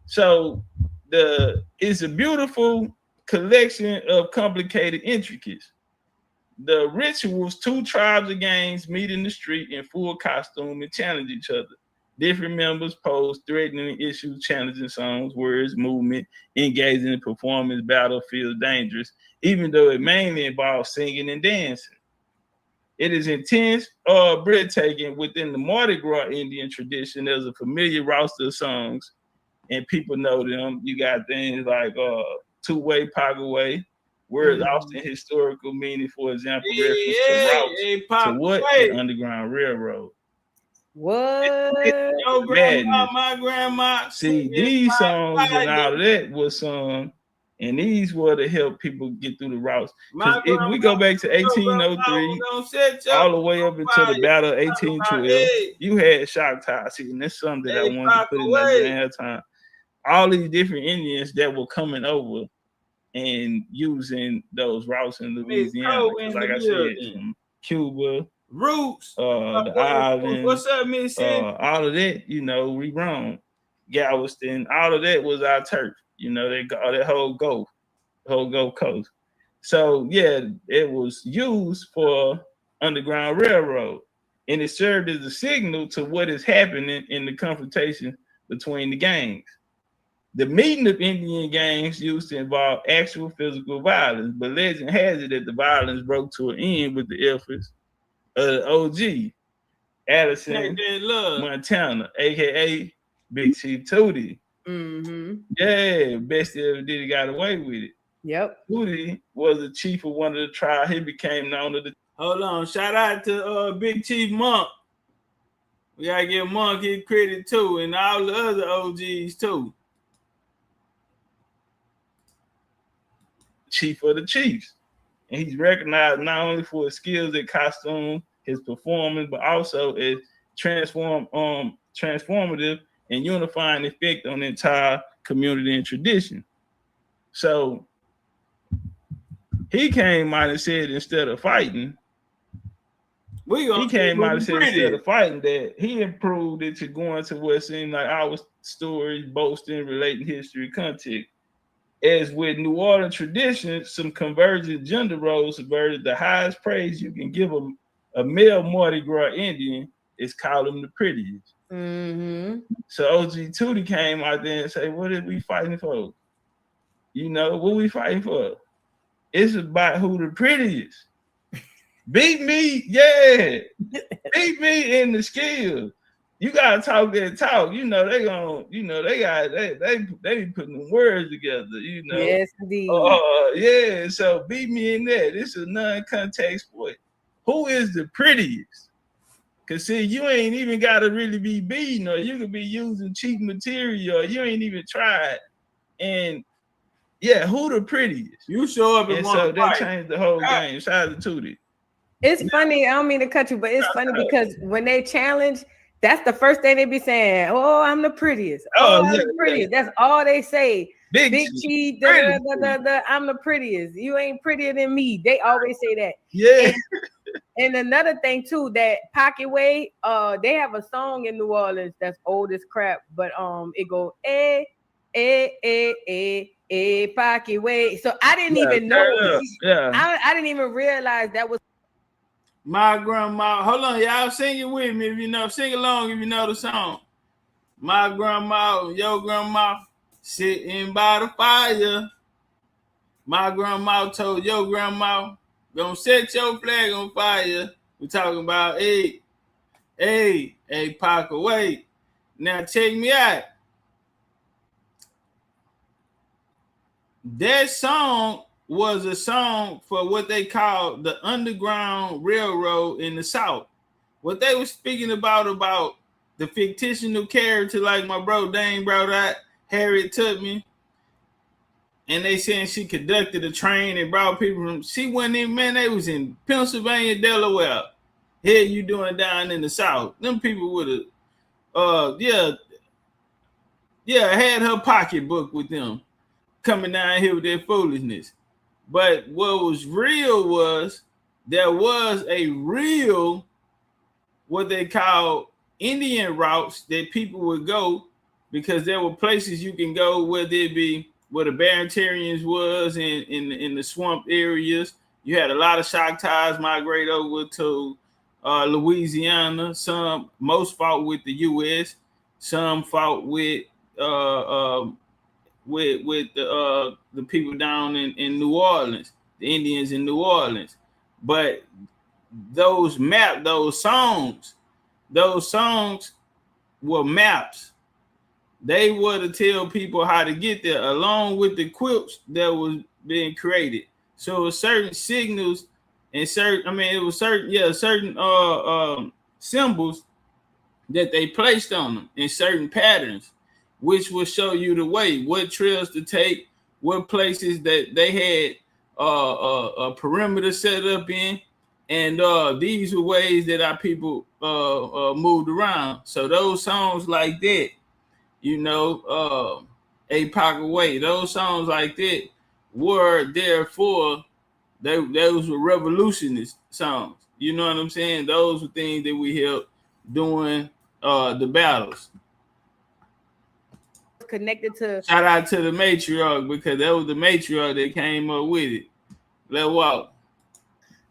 So it's a beautiful collection of complicated intricacies. The rituals, 2 tribes of gangs meet in the street in full costume and challenge each other. Different members pose threatening issues, challenging songs, words, movement, engaging in performance, battle feels dangerous, even though it mainly involves singing and dancing. It is intense or breathtaking within the Mardi Gras Indian tradition. There's a familiar roster of songs, and people know them. You got things like two-way, pocket-way, words often historical meaning, for example, reference to routes to what? The Underground Railroad. What? Your grandma, my grandma. See, these songs and all of that was sung, and these were to help people get through the routes. Because if we go back to 1803, all the way up until the Battle of 1812, you had Choctaw. See, and that's something that I wanted to put in that time. All these different Indians that were coming over and using those routes in Louisiana. Like I said, from Cuba, Roots, the island, what's up, Miss? all of that, we wrong. Galveston, all of that was our turf. They got that whole Gulf Coast. So yeah, it was used for Underground Railroad, and it served as a signal to what is happening in the confrontation between the gangs. The meeting of Indian gangs used to involve actual physical violence, but legend has it that the violence broke to an end with the efforts of the OG, Addison, Montana, aka Big Chief Tootie. Yeah, best ever did he got away with it. Yep. Tootie was the chief of one of the tribes. He became known as the. Hold on, shout out to Big Chief Monk. We gotta give Monk his credit too, and all the other OGs too. Chief of the Chiefs, and he's recognized not only for his skills at costume, his performance, but also as transformative and unifying effect on the entire community and tradition. So he came out and said instead of fighting, that he improved it to going to what seemed like our stories, boasting, relating history, context. As with New Orleans tradition, some convergent gender roles subverted the highest praise you can give a male Mardi Gras Indian is call him the prettiest. So OG Tootie came out there and say, what are we fighting for? What we fighting for? It's about who the prettiest. Beat me, yeah. Beat me in the skill. You gotta talk that talk. They be putting the words together, Yes, indeed. Yeah, so beat me in that. This is a non-contact sport. Who is the prettiest? Cause see, you ain't even gotta really be beating, or you could be using cheap material, or you ain't even tried. And yeah, who the prettiest? You show up and so they changed the whole game. Shout out to Tootie. It's funny, I don't mean to cut you, but it's funny because when they challenge, that's the first thing they be saying. Oh, I'm the prettiest. I'm the prettiest. That's all they say. Big Chief, I'm the prettiest. You ain't prettier than me. They always say that. Yeah. And another thing too, that Pocket Way, they have a song in New Orleans that's old as crap, but it goes Pocket Way. So I didn't even know. I didn't even realize that was my grandma. Hold on, y'all sing it with me if you know. Sing along if you know the song. My grandma, your grandma, sitting by the fire. My grandma told your grandma, Don't set your flag on fire. We're talking about Pac away. Now check me out. That song was a song for what they call the Underground Railroad in the South. What they were speaking about the fictional character, like my bro Dane brought out, Harriet Tubman, and they saying she conducted a train and brought people from. She wasn't in, man. They was in Pennsylvania, Delaware. Here you doing down in the South? Them people would have, had her pocketbook with them, coming down here with their foolishness. But what was real was there was a real, what they call Indian routes that people would go, because there were places you can go, whether it be where the Barringtarians was in the swamp areas. You had a lot of Choctaws migrate over to Louisiana. Most fought with the U.S. Some fought with the people down in New Orleans, the Indians in New Orleans. But those songs were maps. They were to tell people how to get there, along with the quips that was being created. So it was certain signals and certain symbols that they placed on them in certain patterns, which will show you the way, what trails to take, what places that they had a perimeter set up in, and these were ways that our people moved around. So those songs like that, A Pac Away, those songs like that were therefore those were revolutionist songs. You know what I'm saying? Those were things that we helped doing the battles. Connected to, shout out to the matriarch, because that was the matriarch that came up with it. Let's walk.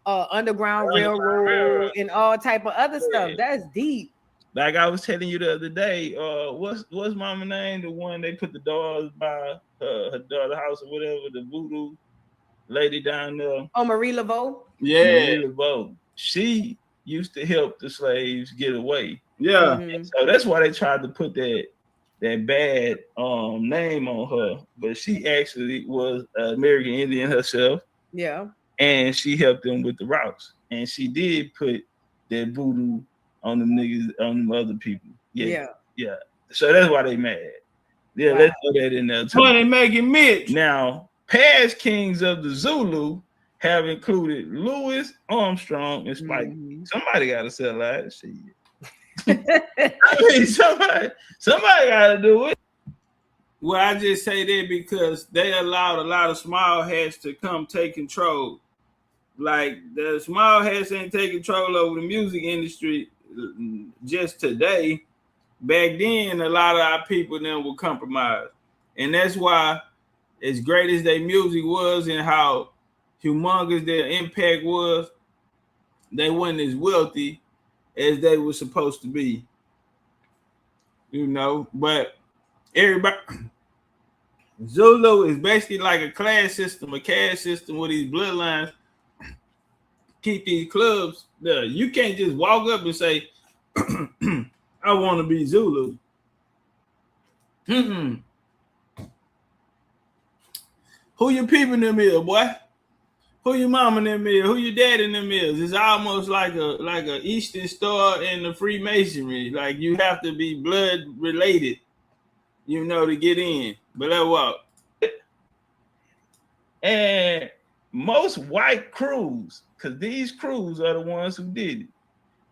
Underground Railroad and all type of other stuff. That's deep. Like I was telling you the other day, what's mama name? The one they put the doors by her daughter's house or whatever, the voodoo lady down there. Oh, Marie Laveau? Yeah. Marie Laveau. She used to help the slaves get away. Yeah. Mm-hmm. So that's why they tried to put that bad name on her. But she actually was an American Indian herself. Yeah. And she helped them with the routes. And she did put that voodoo on them niggas, on them other people. Yeah. So that's why they mad. Yeah, wow. Let's throw that in there too. Money making Mitch. Now, past kings of the Zulu have included Louis Armstrong and Spike. Mm-hmm. Somebody got to sell that shit. I mean, somebody got to do it. Well, I just say that because they allowed a lot of small hats to come take control. Like the small hats ain't taking control over the music industry just today. Back then, a lot of our people then were compromised. And that's why, as great as their music was and how humongous their impact was, they weren't as wealthy as they were supposed to be. But everybody, Zulu is basically like a class system, a caste system with these bloodlines. Keep these clubs there. You can't just walk up and say, I want to be Zulu. Who your people in them is, boy? Who your mama in them is? Who your dad in them is? It's almost like a Eastern Star in the Freemasonry. Like you have to be blood related, to get in. But that walk. And most white crews, because these crews are the ones who did it,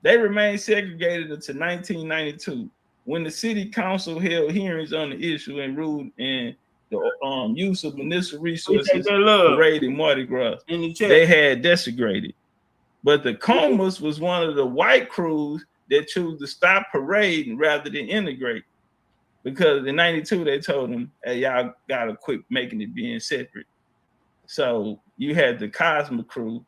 they remained segregated until 1992, when the city council held hearings on the issue and ruled in the use of municipal resources parade in Mardi Gras. They had desecrated. But the Comas was one of the white crews that chose to stop parading rather than integrate. Because in 92, they told them, hey, y'all got to quit making it being separate. So you had the Cosmo crew.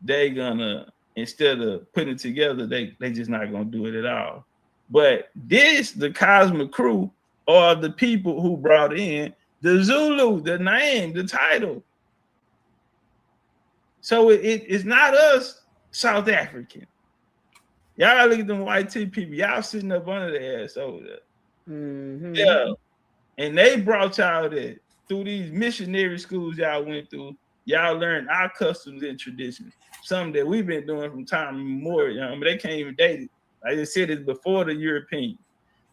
They gonna, instead of putting it together, they just not gonna do it at all. But the Cosmo crew are the people who brought in the Zulu, the name, the title. So it's not us, South African. Y'all gotta look at them white tea people. Y'all sitting up under their ass over there. Mm-hmm. Yeah. And they brought y'all there through these missionary schools y'all went through. Y'all learned our customs and traditions. Something that we've been doing from time immemorial. But they can't even date it. Like I said, it's before the European.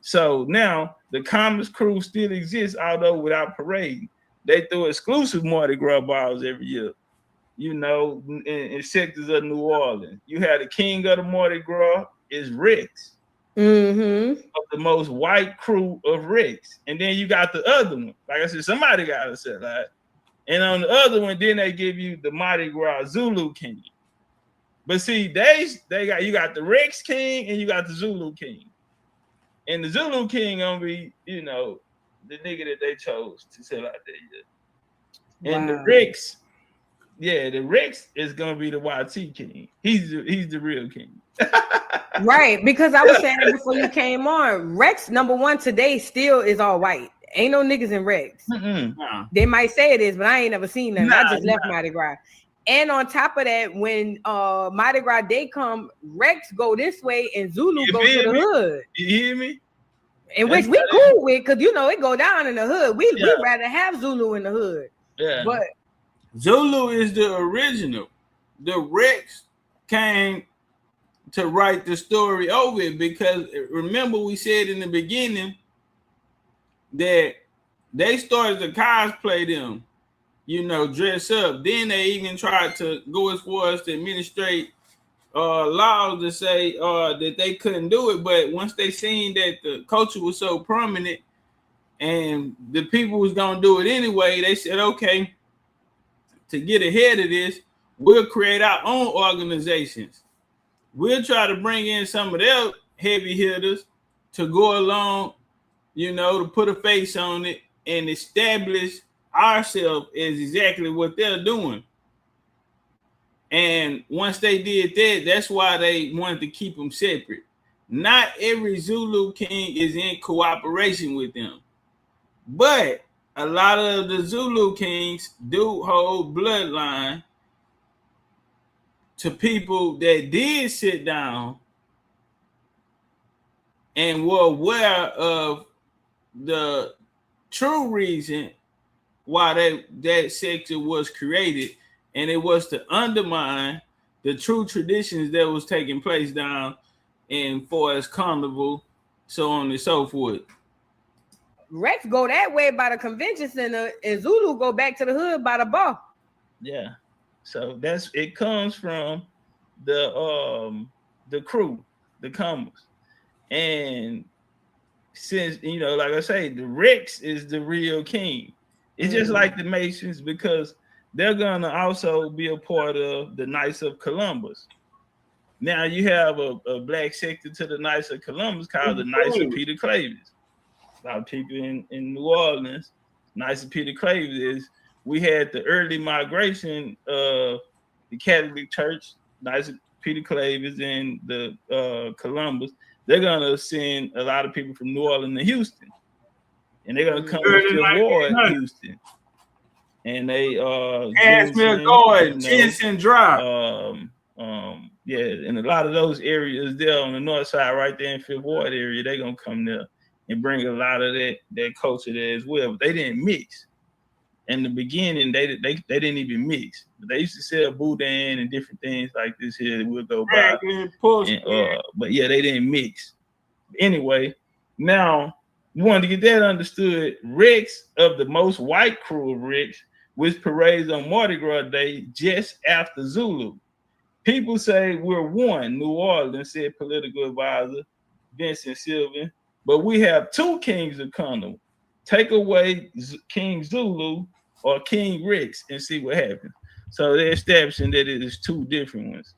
So now the Commerce crew still exists, although without parade. They throw exclusive Mardi Gras balls every year. You know, in sectors of New Orleans. You had the king of the Mardi Gras is Rex. Mm-hmm. Of the most white crew of Rex. And then you got the other one. Like I said, somebody got to say that. And on the other one, then they give you the Mardi Gras Zulu king. But see, you got the Rex king and you got the Zulu king. And the Zulu king gonna be, you know, the nigga that they chose to sell out there. And the Rex, the Rex is gonna be the YT king. He's the real king. Right, because I was saying before you came on, Rex #1 today still is all white. Ain't no niggas in Rex. Nah. They might say it is, but I ain't never seen them. I just left Mardi Gras. And on top of that, when Mardi Gras Day come, Rex go this way and Zulu go to the hood. You hear me? And which we cool with, because you know it go down in the hood. We rather have Zulu in the hood. Yeah. But Zulu is the original. The Rex came to write the story over it, because remember we said in the beginning that they started to cosplay them, you know, dress up. Then they even tried to go as far as to administrate laws to say that they couldn't do it. But once they seen that the culture was so prominent and the people was gonna do it anyway, they said, okay, to get ahead of this, we'll create our own organizations. We'll try to bring in some of their heavy hitters to go along, you know, to put a face on it and establish ourselves as exactly what they're doing. And once they did that, that's why they wanted to keep them separate. Not every Zulu king is in cooperation with them, but a lot of the Zulu kings do hold bloodline to people that did sit down and were aware of the true reason why that sector was created, and it was to undermine the true traditions that was taking place down in Forest Carnival, so on and so forth. Rex go that way by the convention center, and Zulu go back to the hood by the bar. Yeah. So it comes from the crew, the comers. And since, you know, like I say, the Rex is the real king. It's just like the Masons, because they're gonna also be a part of the Knights of Columbus. Now you have a black sector to the Knights of Columbus called the Knights of Peter Clavis. A lot of people in New Orleans, Knights of Peter Clavis is, we had the early migration of the Catholic Church, Knights of Peter Clavis, and the Columbus. They're gonna send a lot of people from New Orleans to Houston, and they're gonna come to Fifth Ward, Houston, and they Asheville Gordon, Jensen Drive. Yeah, and a lot of those areas there on the north side, right there in Fifth Ward area, they're gonna come there and bring a lot of that culture there as well. But they didn't mix. In the beginning, they didn't even mix. But they used to sell boudin and different things like this here that we'll go by. But yeah, they didn't mix. Anyway, now you wanted to get that understood. Rex, of the most white crew of Rex, which parades on Mardi Gras Day just after Zulu. People say we're one, New Orleans, said political advisor Vincent Sylvan, but we have two kings of Carnival. Take away King Zulu or King Rex and see what happens. So they're establishing that it is two different ones.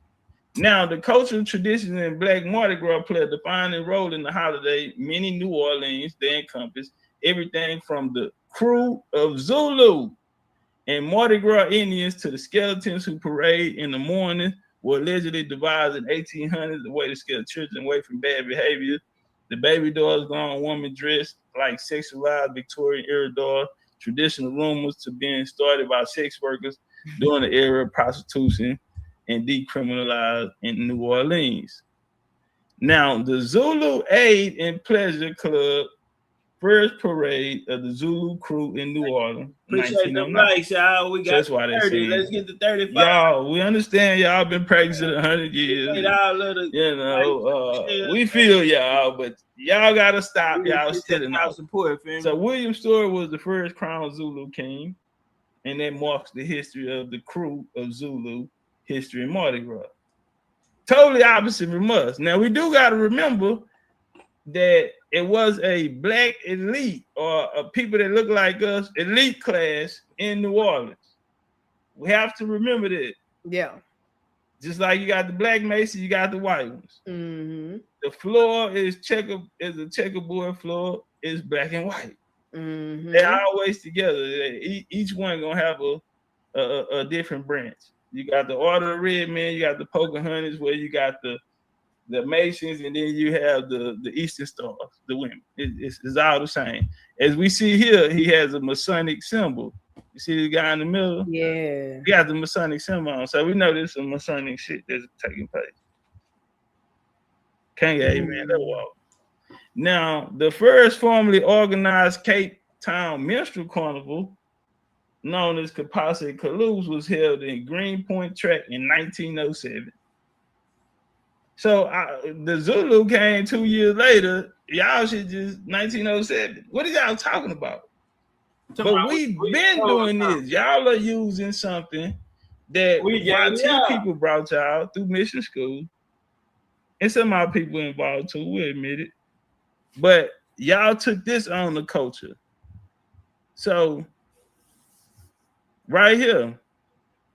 Now, the cultural traditions in Black Mardi Gras play a defining role in the holiday. Many New Orleans, they encompass everything from the crew of Zulu and Mardi Gras Indians to the skeletons who parade in the morning, were allegedly devised in 1800s, a way to scare children away from bad behavior. The baby doll's grown woman dressed like sexualized Victorian era doll. Traditional rumors to being started by sex workers during the era of prostitution and decriminalized in New Orleans. Now, the Zulu Aid and Pleasure Club first parade of the Zulu crew in New Orleans. Appreciate the likes, y'all. We got that's why they 30. say, Let's get to 35. Y'all, we understand y'all been practicing 100 years. We feel y'all, but y'all gotta stop. Y'all stealing out. So William Story was the first crowned Zulu king, and that marks the history of the crew of Zulu history in Mardi Gras. Totally opposite from us. Now we do gotta remember that it was a black elite or a people that look like us, elite class in New Orleans. We have to remember that. Yeah. Just like you got the black Masons, you got the white ones. Mm-hmm. The floor is a checkerboard floor, is black and white. Mm-hmm. They're always together. Each one gonna have a different branch. You got the Order of Red Men, you got the Pocahontas, where you got the Masons, and then you have the Eastern Stars, the women. It's all the same. As we see here, he has a Masonic symbol. You see the guy in the middle? Yeah. He has the Masonic symbol on, so we know there's some Masonic shit that's taking place. Can't get amen that walk. Now, the first formally organized Cape Town Minstrel Carnival, known as Kapase Kaloops, was held in Greenpoint Track in 1907. So the Zulu came 2 years later. Y'all should just 1907. What are y'all talking about? But we've been doing this. Y'all are using something that YT people brought y'all through mission school. And some of our people involved too, we admit it. But y'all took this on the culture. So right here,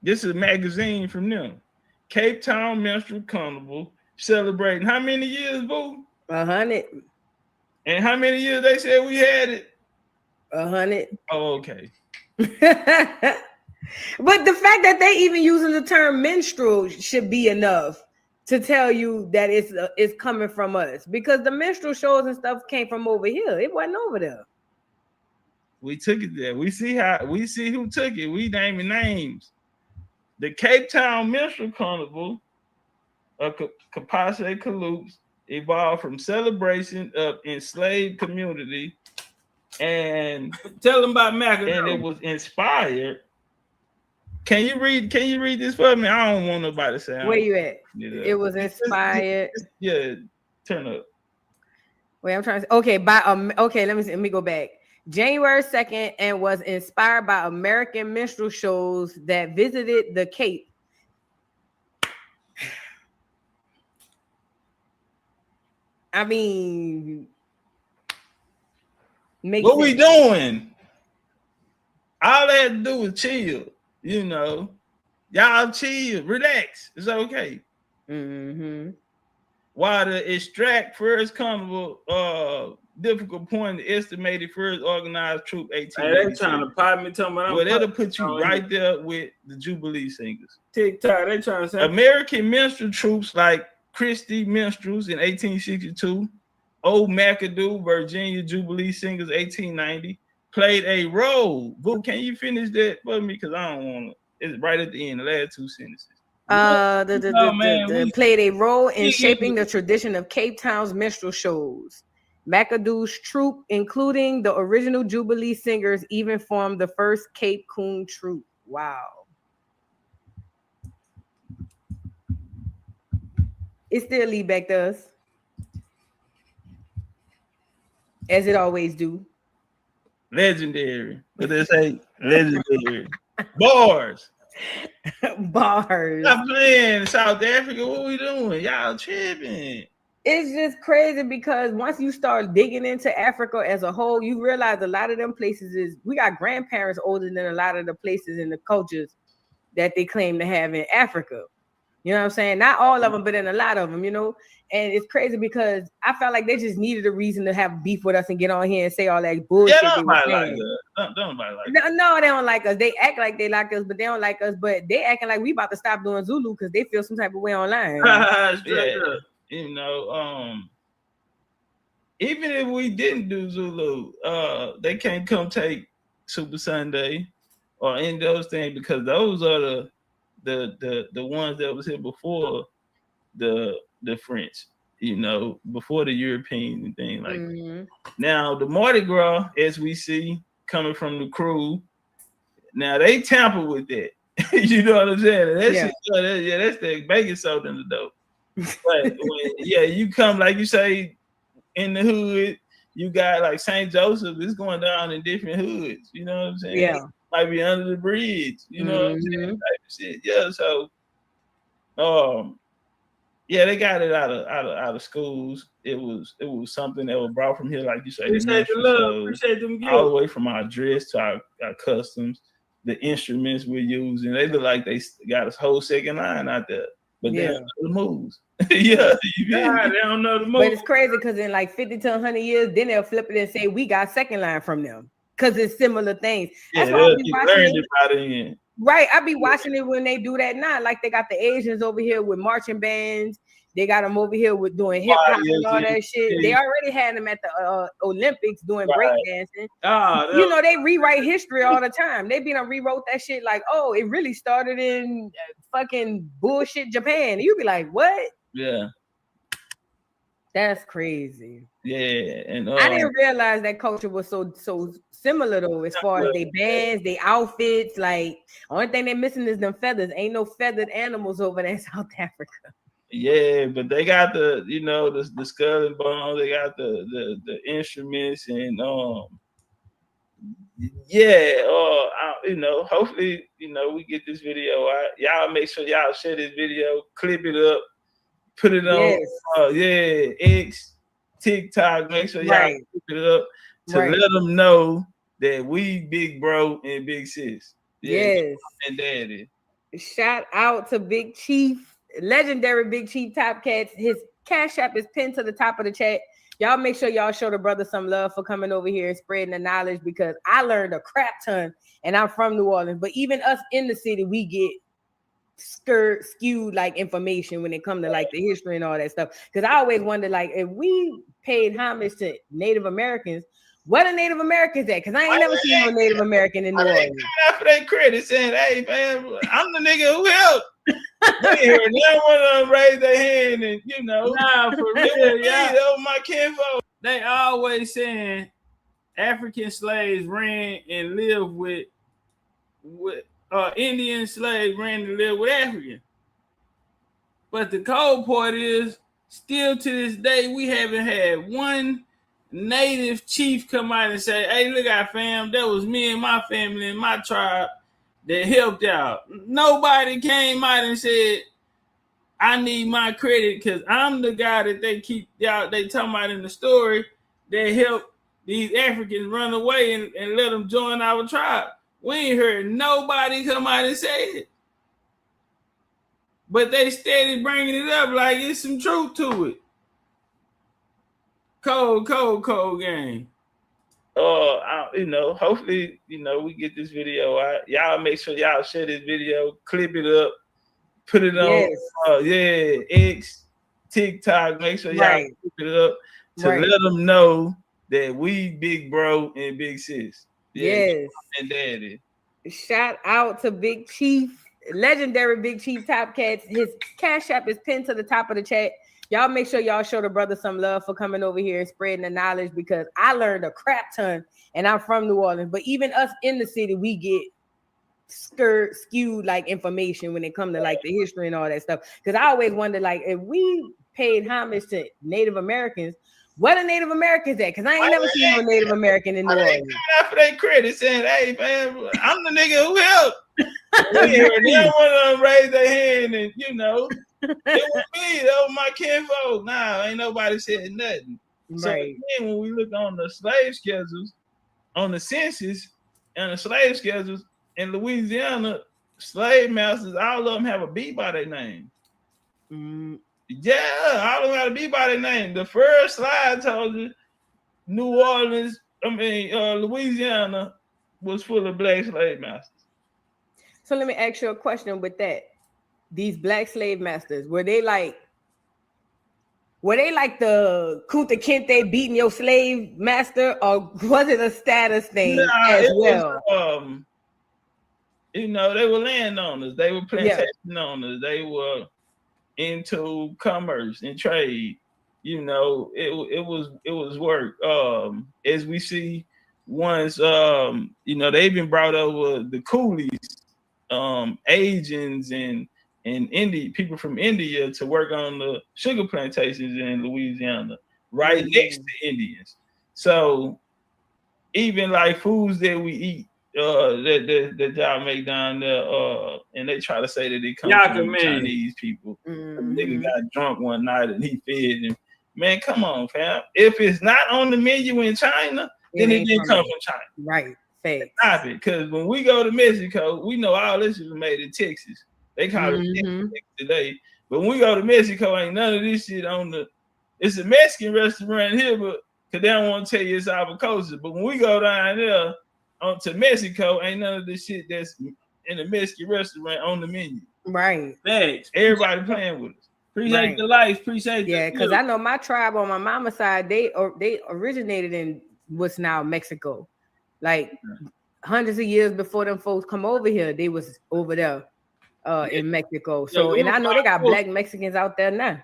this is a magazine from them. Cape Town Minstrel Carnival, celebrating how many years, boo? 100. And how many years they said we had it? 100. Oh, okay. But the fact that they even using the term minstrel should be enough to tell you that it's coming from us, because the minstrel shows and stuff came from over here. It wasn't over there. We took it there. We see who took it. We naming names. The Cape Town Minstrel Carnival of Kapase Kaloops evolved from celebration of enslaved community, and tell them about McAdoo. And it was inspired. Can you read this for me? I don't want nobody to say. Where you at? It was inspired. Yeah, turn up. Wait, I'm trying to. Okay, let me go back. January 2nd, and was inspired by American minstrel shows that visited the Cape. I mean, what we doing? All they had to do was chill, you know. Y'all chill, relax. It's okay. Mm-hmm. While the Extract First Carnival, difficult point, the estimated first organized troop 18. Hey, they trying to pop me, talking about. Well, that'll put you right there with the Jubilee Singers. TikTok, they trying to say American minstrel troops like Christie Minstrels in 1862, Old McAdoo, Virginia Jubilee Singers 1890, played a role. Boo, can you finish that for me? Because I don't want to. It's right at the end, the last two sentences. Played a role in shaping the tradition of Cape Town's minstrel shows. McAdoo's troupe, including the original Jubilee Singers, even formed the first Cape Coon troupe. Wow. It still lead back to us, as it always do. Legendary. What they say? Legendary. Bars. Bars. Stop playing South Africa. What we doing? Y'all tripping. It's just crazy because once you start digging into Africa as a whole, you realize a lot of them places we got grandparents older than a lot of the places and the cultures that they claim to have in Africa. You know what I'm saying? Not all of them, but in a lot of them, you know. And it's crazy because I felt like they just needed a reason to have beef with us and get on here and say all that bullshit. Yeah, don't nobody like us. Don't nobody like us. No, they don't like us. They act like they like us, but they don't like us. But they acting like we about to stop doing Zulu because they feel some type of way online. Yeah. You know, even if we didn't do Zulu, they can't come take Super Sunday or any of those things, because those are the ones that was here before the French, you know, before the European and things like that. Now the Mardi Gras, as we see coming from the crew, now they tamper with that. You know what I'm saying? That's that's the baking soda in the dope. But you come, like you say, in the hood, you got like St. Joseph, it's going down in different hoods. You know what I'm saying? Yeah. Might be under the bridge. You know what I'm saying? Type of shit. Yeah. So, they got it out of schools. It was something that was brought from here, like you say. Appreciate the love. Appreciate them gifts. All the way from our dress to our customs, the instruments we're using. They look like they got a whole second line out there, but they don't know the moves. They don't know the moves. But it's crazy because in like 50 to 100 years, then they'll flip it and say we got second line from them because it's similar things. That's why I be watching it. Right, I be watching it when they do that now. Like they got the Asians over here with marching bands. They got them over here with doing hip hop and all that shit. They already had them at the Olympics doing breakdancing. You know, they rewrite history all the time. They be done rewrote that shit like, oh, it really started in fucking bullshit Japan. And you be like, what? Yeah. That's crazy. Yeah, and I didn't realize that culture was so similar though, as far as they bands, they outfits. Like only thing they're missing is them feathers. Ain't no feathered animals over there in South Africa. Yeah, but they got the the skull and bones. They got the instruments and hopefully we get this video out. Y'all make sure y'all share this video, clip it up, put it on X, TikTok. Make sure y'all clip it up to let them know that we big bro and big sis. And daddy. Shout out to Big Chief. Legendary Big Chief Topcatz. His Cash App is pinned to the top of the chat. Y'all make sure y'all show the brother some love for coming over here and spreading the knowledge, because I learned a crap ton and I'm from New Orleans. But even us in the city, we get skewed like information when it comes to like the history and all that stuff. Because I always wonder, like, if we paid homage to Native Americans, what are Native Americans at? Because I ain't never seen no Native American in New Orleans. Coming out for their credit saying, hey man, I'm the nigga who helped. They one of them raise their hand and for real, my kinfolk. They always saying African slaves ran and lived with Indian slaves ran and lived with African. But the cold part is, still to this day, we haven't had one native chief come out and say, hey, look out, fam, that was me and my family and my tribe that helped out. Nobody came out and said, I need my credit because I'm the guy that they talking about in the story that helped these Africans run away and let them join our tribe. We ain't heard nobody come out and say it. But they steady bringing it up like it's some truth to it. Cold game. Hopefully, we get this video out. Y'all make sure y'all share this video, clip it up, put it on X, TikTok. Make sure y'all clip it up to let them know that we big bro and big sis. And daddy. Shout out to Big Chief, legendary Big Chief Topcatz. His Cash App is pinned to the top of the chat. Y'all make sure y'all show the brother some love for coming over here and spreading the knowledge, because I learned a crap ton and I'm from New Orleans. But even us in the city, we get skewed like information when it comes to like the history and all that stuff. Because I always wonder, like, if we paid homage to Native Americans, what are Native Americans at? Because I ain't never seen no Native American in New Orleans. Coming out for their credit saying, hey man, I'm the nigga who helped. Then one of them raise their hand and it was me, that was my kinfolk. Nah, ain't nobody said nothing. So then when we look on the slave schedules, on the census and the slave schedules in Louisiana, slave masters, all of them have a B by their name. Yeah, all of them got a B by their name. The first slide told you Louisiana was full of black slave masters. So let me ask you a question with that. These black slave masters, were they like the Kunta Kinte beating your slave master, or was it a status thing as well? you know, they were landowners, they were plantation owners, they were into commerce and trade. You know, it was work. As we see, once you know, they've been brought over the coolies, Asians and people from India to work on the sugar plantations in Louisiana, right next to Indians. So even like foods that we eat, that y'all make down there, and they try to say that they come from Chinese people. Nigga got drunk one night and he fed him. Man, come on, fam. If it's not on the menu in China, then it didn't come from China. Right. Fact. Stop it. Because when we go to Mexico, we know all this is made in Texas. They call it Texas today. But when we go to Mexico, ain't none of this shit on the. It's a Mexican restaurant here, but because they don't want to tell you it's avocado. But when we go down there to Mexico, ain't none of this shit that's in the Mexican restaurant on the menu. Right. Thanks. Everybody playing with us. Appreciate the life. Appreciate because I know my tribe on my mama's side, they originated in what's now Mexico. Like hundreds of years before them folks come over here, they was over there in Mexico. So and I know they got black Mexicans out there now.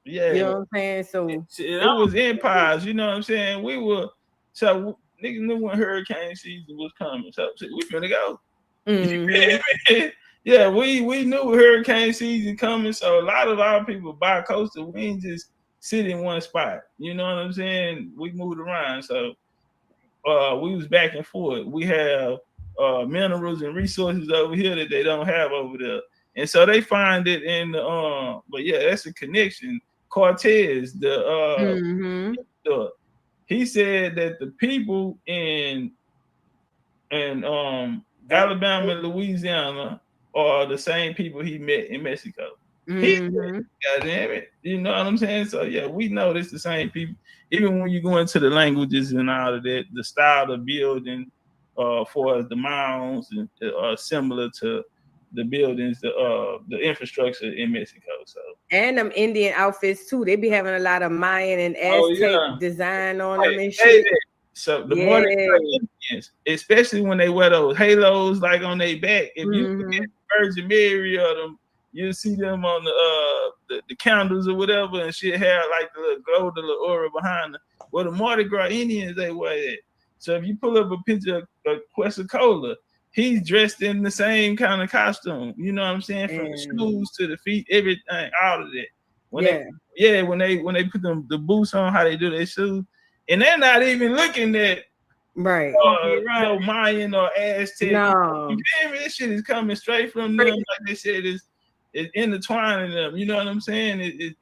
Yeah, you know what I'm saying. So it was empires. You know what I'm saying. We were niggas knew when hurricane season was coming. So we finna go. Yeah, we knew hurricane season coming. So a lot of our people bi-coastal, we ain't just sit in one spot. You know what I'm saying. We moved around. So we was back and forth. We have minerals and resources over here that they don't have over there. And so they find it in the but yeah, that's a connection. Cortez, he said that the people in Alabama and Louisiana are the same people he met in Mexico. God damn it. You know what I'm saying? So yeah, we know this the same people. Even when you go into the languages and all of that, the style of building for the mounds are similar to the buildings, the infrastructure in Mexico. So and them Indian outfits too. They be having a lot of Mayan and Aztec design on them and shit. So the more they Indians, especially when they wear those halos like on their back, if you look at Virgin Mary or them, you'll see them on the candles or whatever, and shit have like the little glow, the little aura behind them. Well, the Mardi Gras Indians, they wear that. So if you pull up a picture of Quetzalcoatl, he's dressed in the same kind of costume. You know what I'm saying? From the shoes to the feet, everything, all of that. When they put the boots on, how they do their shoes, and they're not even looking at Mayan or Aztec. No, you feel me? This shit is coming straight from them. Like they said, it's intertwining them. You know what I'm saying? It's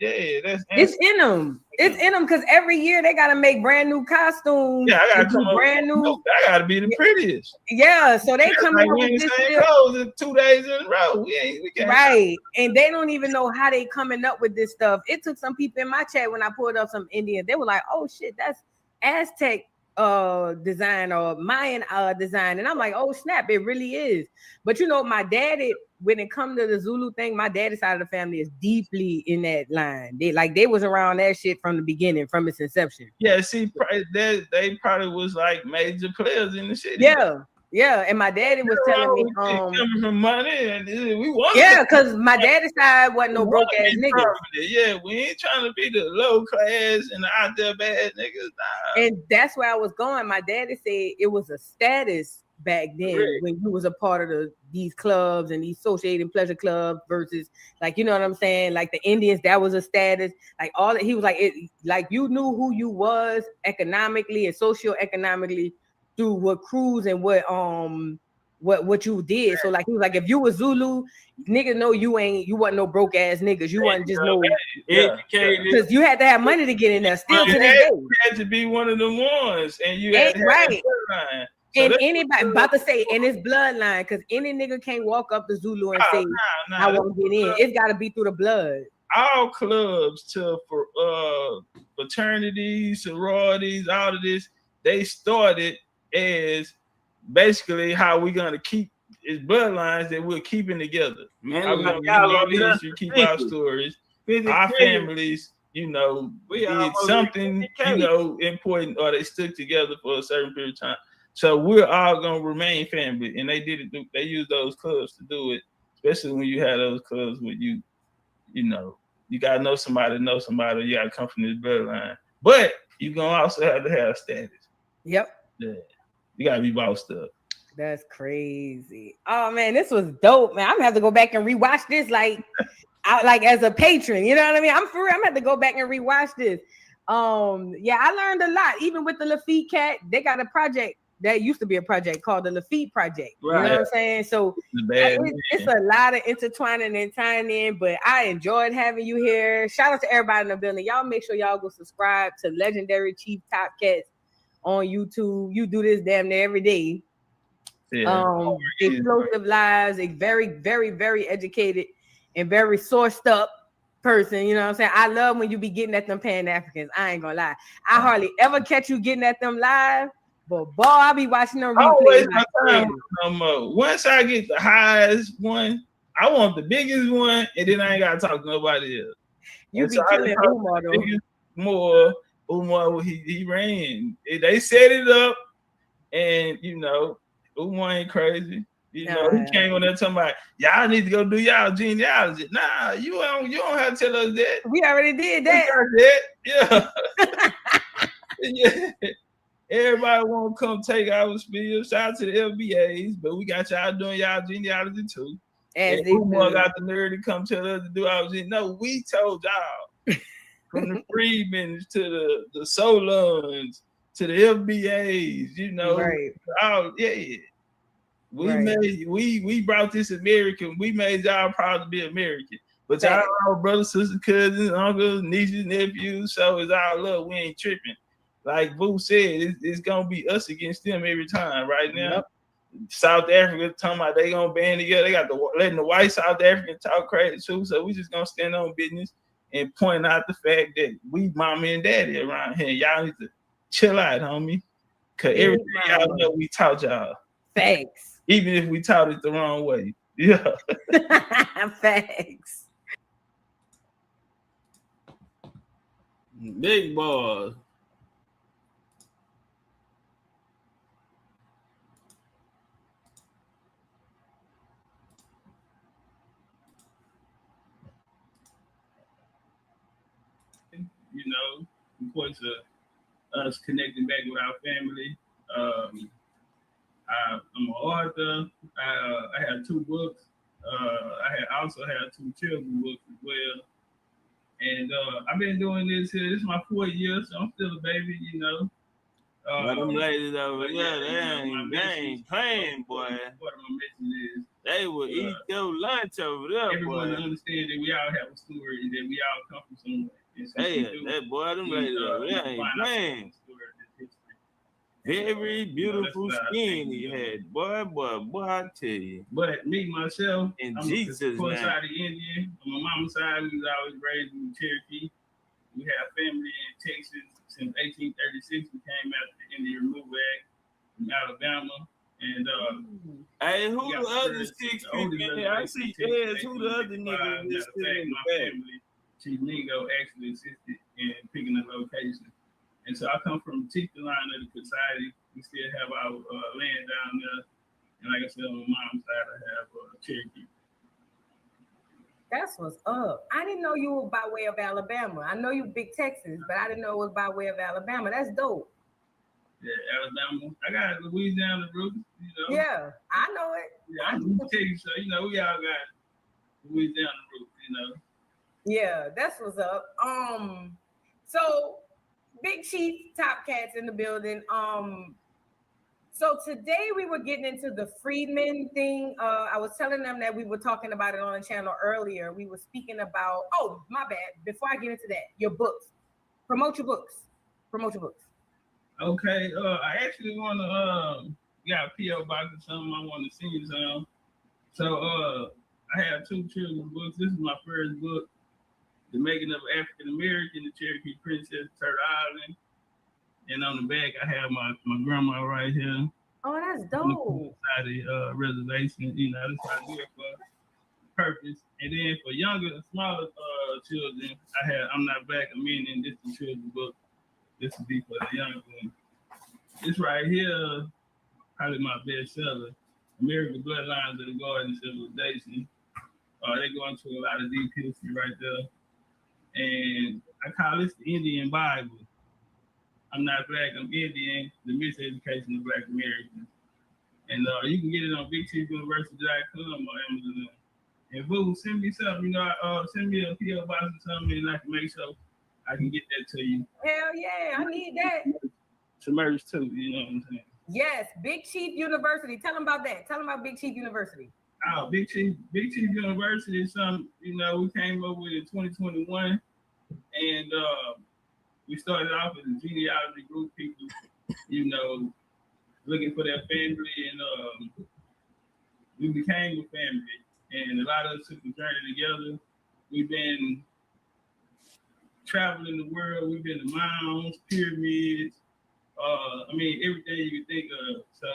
in them. It's in them because every year they gotta make brand new costumes. Yeah, I gotta come brand new. I gotta be the prettiest. Yeah, so they come like up we in with the this same clothes in 2 days in a row. We can't. Right, and they don't even know how they coming up with this stuff. It took some people in my chat when I pulled up some Indian. They were like, "Oh shit, that's Aztec design or Mayan design," and I'm like, "Oh snap, it really is." But you know, my daddy, when it comes to the Zulu thing, my daddy's side of the family is deeply in that line. They was around that shit from the beginning, from its inception. Yeah, see, they probably was like major players in the city. Yeah, and my daddy was telling me, coming from money, and we want. Yeah, because my daddy's side wasn't no broke ass nigga. Yeah, we ain't trying to be the low class and the out there bad niggas. Nah. And that's where I was going. My daddy said it was a status back then when you was a part of these clubs and these associated pleasure clubs versus, like, you know what I'm saying, like the Indians, that was a status. Like all that, he was like, it, like you knew who you was economically and socioeconomically through what crews and what you did. So like he was like, if you was Zulu, niggas know you wasn't no broke ass niggas. You wasn't just no educated, because you had to have money to get in there. Still to this day, you had to be one of the ones, and you had to have so and anybody about to say, and it's bloodline, because any nigga can't walk up to Zulu and say, I want to get in. It's got to be through the blood. All clubs for fraternities, sororities, all of this, they started as basically how we're gonna keep is bloodlines that we're keeping together. Man, keep our stories, our families. You know, did something important, or they stuck together for a certain period of time. So we're all gonna remain family, and they did it. They used those clubs to do it, especially when you have those clubs where you know, you gotta know somebody, you gotta come from this bloodline. But you gonna also have to have status. Yep. Yeah. You gotta be bossed up. That's crazy. Oh man, this was dope, man. I'm gonna have to go back and rewatch this, like as a patron. You know what I mean? I'm for real. I'm gonna have to go back and rewatch this. Yeah, I learned a lot. Even with the Lafitte cat, they got a project that used to be a project called the Lafitte Project. Right. You know what I'm saying? So it's a lot of intertwining and tying in, but I enjoyed having you here. Shout out to everybody in the building. Y'all make sure y'all go subscribe to Legendary Chief Topcatz on YouTube. You do this damn near every day. Yeah. Explosive lives, a very, very, very educated and very sourced up person. You know what I'm saying? I love when you be getting at them Pan-Africans. I ain't gonna lie. I hardly ever catch you getting at them live, but boy, I be watching them replays. Once I get the highest one, I want the biggest one, and then I ain't gotta talk to nobody else. You be killing Umar though. Umar, he ran. They set it up, and you know, Umar ain't crazy. You know, he came on there talking about y'all need to go do y'all genealogy. Nah, you don't have to tell us that. We already did that. Yeah. Yeah. Everybody want to come take our spiel. Shout out to the FBAs, but we got y'all doing y'all genealogy too. And Umar got the nerve to come tell us to do our genealogy. No, we told y'all from the Freedmans to the Solons to the FBAs, you know. Right. Oh, yeah. We brought this American. We made y'all proud to be American. But y'all all brothers, sisters, cousins, uncles, nieces, nephews. So it's all love. We ain't tripping. Like Boo said, it's gonna be us against them every time. Right now, yep. South Africa talking about they gonna band together. They got letting the white South African talk crazy too. So we just gonna stand on business and point out the fact that we mommy and daddy around here. Y'all need to chill out, homie. Cause everything y'all know we taught y'all. Thanks. Even if we taught it the wrong way. Yeah. Thanks. Big boy. You know, of course, us connecting back with our family. I'm an author. I have 2 books. I also have 2 children's books as well. And I've been doing this here. This is my 4th year, so I'm still a baby, you know. But them ladies over there, they ain't playing, boy. Part of my mission is they will eat your lunch over there, everyone boy. To understand that we all have a story and that we all come from somewhere. So hey, that boy, them ladies over there ain't playing. Very beautiful skin he had, boy, I tell you. But me, myself, in I'm Jesus' name. Side of Indian. On my mama's side, we was always raised in Cherokee. We have family in Texas since 1836. We came out of the Indian Removal Act from Alabama. And hey, who the other 6 people? I see Eds. Who the other niggas that's still in the back? Chief Mingo actually assisted in picking the location. And so I come from the teacher line of the society. We still have our land down there. And like I said, on my mom's side, I have Cherokee. That's what's up. I didn't know you were by way of Alabama. I know you big Texas, but I didn't know it was by way of Alabama. That's dope. Yeah, Alabama. I got Louisiana roots, you know. Yeah, I know it. Yeah, I'm from Texas, so you know we all got Louisiana roots, you know. Yeah, that's what's up. So Big Chief Topcatz in the building. So today we were getting into the Freedmen thing. I was telling them that we were talking about it on the channel earlier. We were speaking about, oh, my bad. Before I get into that, your books. Promote your books. Okay, I actually want to got a P.O. box or something. I want to sing some. So I have 2 children's books. This is my first book, The Making of African American, the Cherokee Princess, Turtle Island. And on the back, I have my grandma right here. Oh, that's dope. On the reservation, you know, that's what I do it for purpose. And then for younger, smaller children, I have I'm Not Black, I'm Indian. This is the children's book. This will be for the young one. This right here probably my best seller. American Bloodlines of the Garden Civilization. They go into a lot of deep history right there. And I call this the Indian Bible. I'm not black, I'm Indian, the miseducation of Black Americans. And you can get it on BigChiefBCU.com or Amazon. And boo, send me something, send me a PO box or something, and I can make sure I can get that to you. Hell yeah, I need that. To merge too, you know what I'm saying? Yes, Big Chief University. Tell them about that. Tell them about Big Chief University. Oh, Big Chief University is something, we came up with in 2021. And we started off as a genealogy group, people, looking for their family, and we became a family. And a lot of us took the journey together. We've been traveling the world. We've been to mounds, pyramids, everything you can think of. So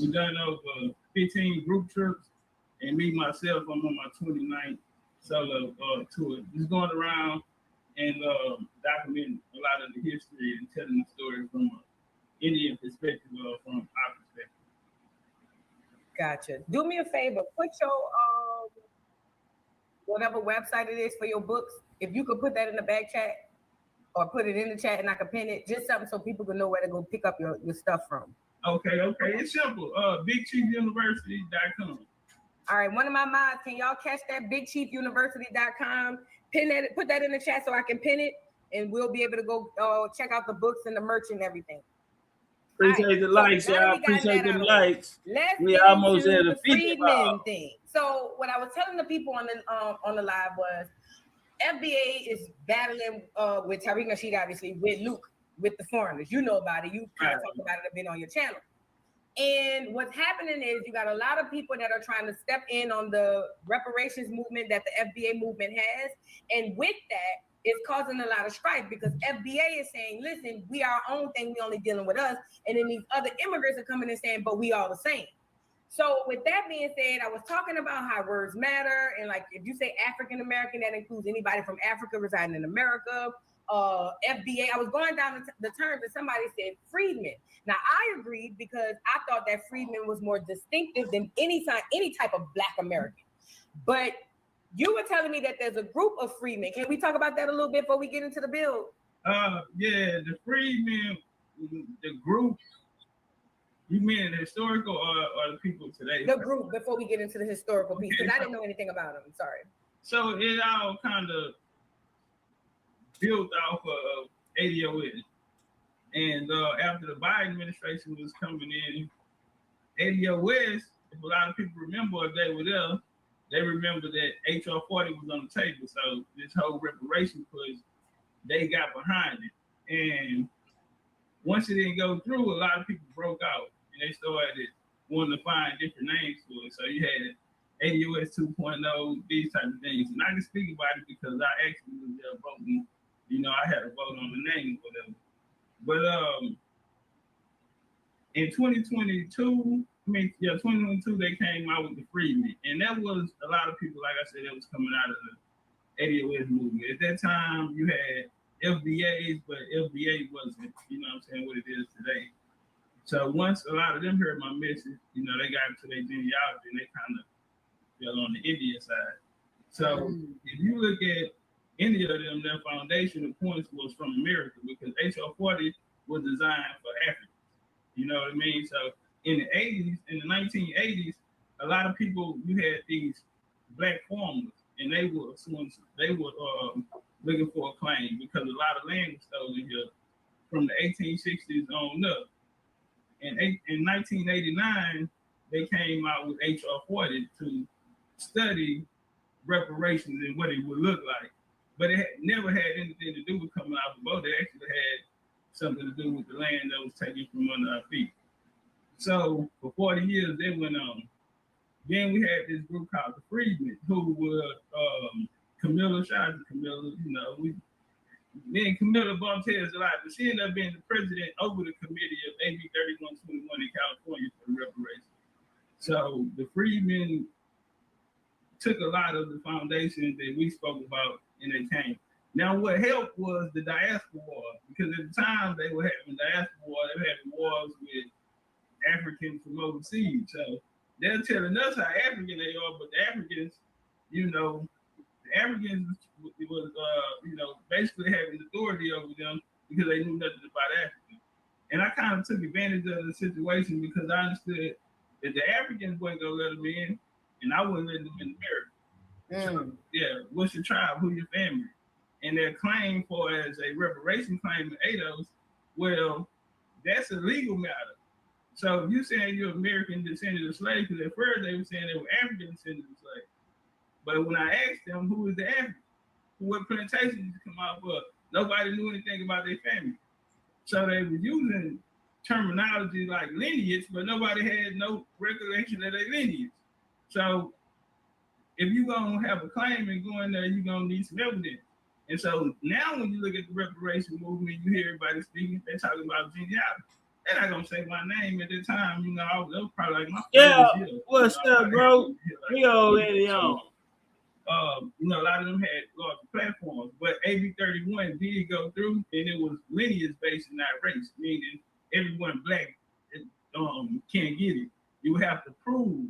we've done over 15 group trips, and me, myself, I'm on my 29th solo tour. Just going around and documenting a lot of the history and telling the story from an Indian perspective or from our perspective. Gotcha. Do me a favor, put your whatever website it is for your books. If you could put that in the back chat or put it in the chat and I can pin it, just something so people can know where to go pick up your stuff from. Okay. It's simple. BigChiefUniversity.com. All right, one of my mods, can y'all catch that? BigChiefUniversity.com. Pin that, put that in the chat so I can pin it, and we'll be able to go check out the books and the merch and everything. Appreciate the likes, y'all. Appreciate the likes. We almost at the Friedman thing. So what I was telling the people on the live was FBA is battling with Tariq Nasheed, obviously, with Luke, with the foreigners. You know about it. You kind of talked about it a bit on your channel. And what's happening is you got a lot of people that are trying to step in on the reparations movement that the FBA movement has. And with that, it's causing a lot of strife because FBA is saying, listen, we are our own thing, we only dealing with us. And then these other immigrants are coming and saying, but we all the same. So with that being said, I was talking about how words matter. And like, if you say African American, that includes anybody from Africa residing in America. FBA, I was going down the terms and somebody said freedmen. Now I agreed because I thought that freedmen was more distinctive than any type of Black American. But you were telling me that there's a group of freedmen. Can we talk about that a little bit before we get into the bill? Yeah, the freedmen, the group. You mean the historical or the people today? The group, before we get into the historical piece, because I didn't know anything about them. Sorry. So it all kind of built off of ADOS. And after the Biden administration was coming in, ADOS, if a lot of people remember, if they were there, they remember that HR 40 was on the table. So this whole reparation push, they got behind it. And once it didn't go through, a lot of people broke out and they started wanting to find different names for it. So you had ADOS 2.0, these type of things. And I can speak about it because I actually was there voting. I had a vote on the name or whatever. But in 2022, 2022, they came out with the freedmen. And that was a lot of people, like I said, that was coming out of the ADOS movement. At that time, you had FBAs, but FBA wasn't, what it is today. So once a lot of them heard my message, they got into their genealogy and they kind of fell on the Indian side. So if you look at any of them, their foundation of points was from America because HR 40 was designed for Africans. You know what I mean? So in the 80s, in the 1980s, a lot of people, you had these Black farmers and they were looking for a claim because a lot of land was stolen here from the 1860s on up. And in 1989, they came out with HR 40 to study reparations and what it would look like. But it never had anything to do with coming out the boat. It actually had something to do with the land that was taken from under our feet. So for 40 years, they went on. Then we had this group called the Freedmen, who were Camilla, shout out to Camilla, me and Camilla bumped heads a lot, but she ended up being the president over the committee of AB 3121 in California for the reparations. So the Freedmen took a lot of the foundations that we spoke about and they came. Now what helped was the diaspora war, because at the time they were having diaspora war, they were having wars with Africans from overseas. So they're telling us how African they are, but the Africans, you know, the Africans was basically having authority over them because they knew nothing about Africa. And I kind of took advantage of the situation because I understood that the Africans weren't gonna let them in, and I wouldn't let them in America. So, yeah, what's your tribe? Who your family? And their claim for as a reparation claim in ADOS, well, that's a legal matter. So if you're saying you're American descendant of slaves, because at first they were saying they were African descendants of slaves. But when I asked them who is the African, what plantation did you come out of, nobody knew anything about their family. So they were using terminology like lineage, but nobody had no recollection of their lineage. So if you're gonna have a claim and go in there, you're gonna need some evidence. And so now when you look at the reparation movement, you hear everybody speaking, they're talking about genealogy. They're not gonna say my name at the time, you know, I was probably like my what's up, bro? We already on. You know, a lot of them had large platforms, but AB 31 did go through, and it was lineage based and not race, meaning everyone black can't get it. You have to prove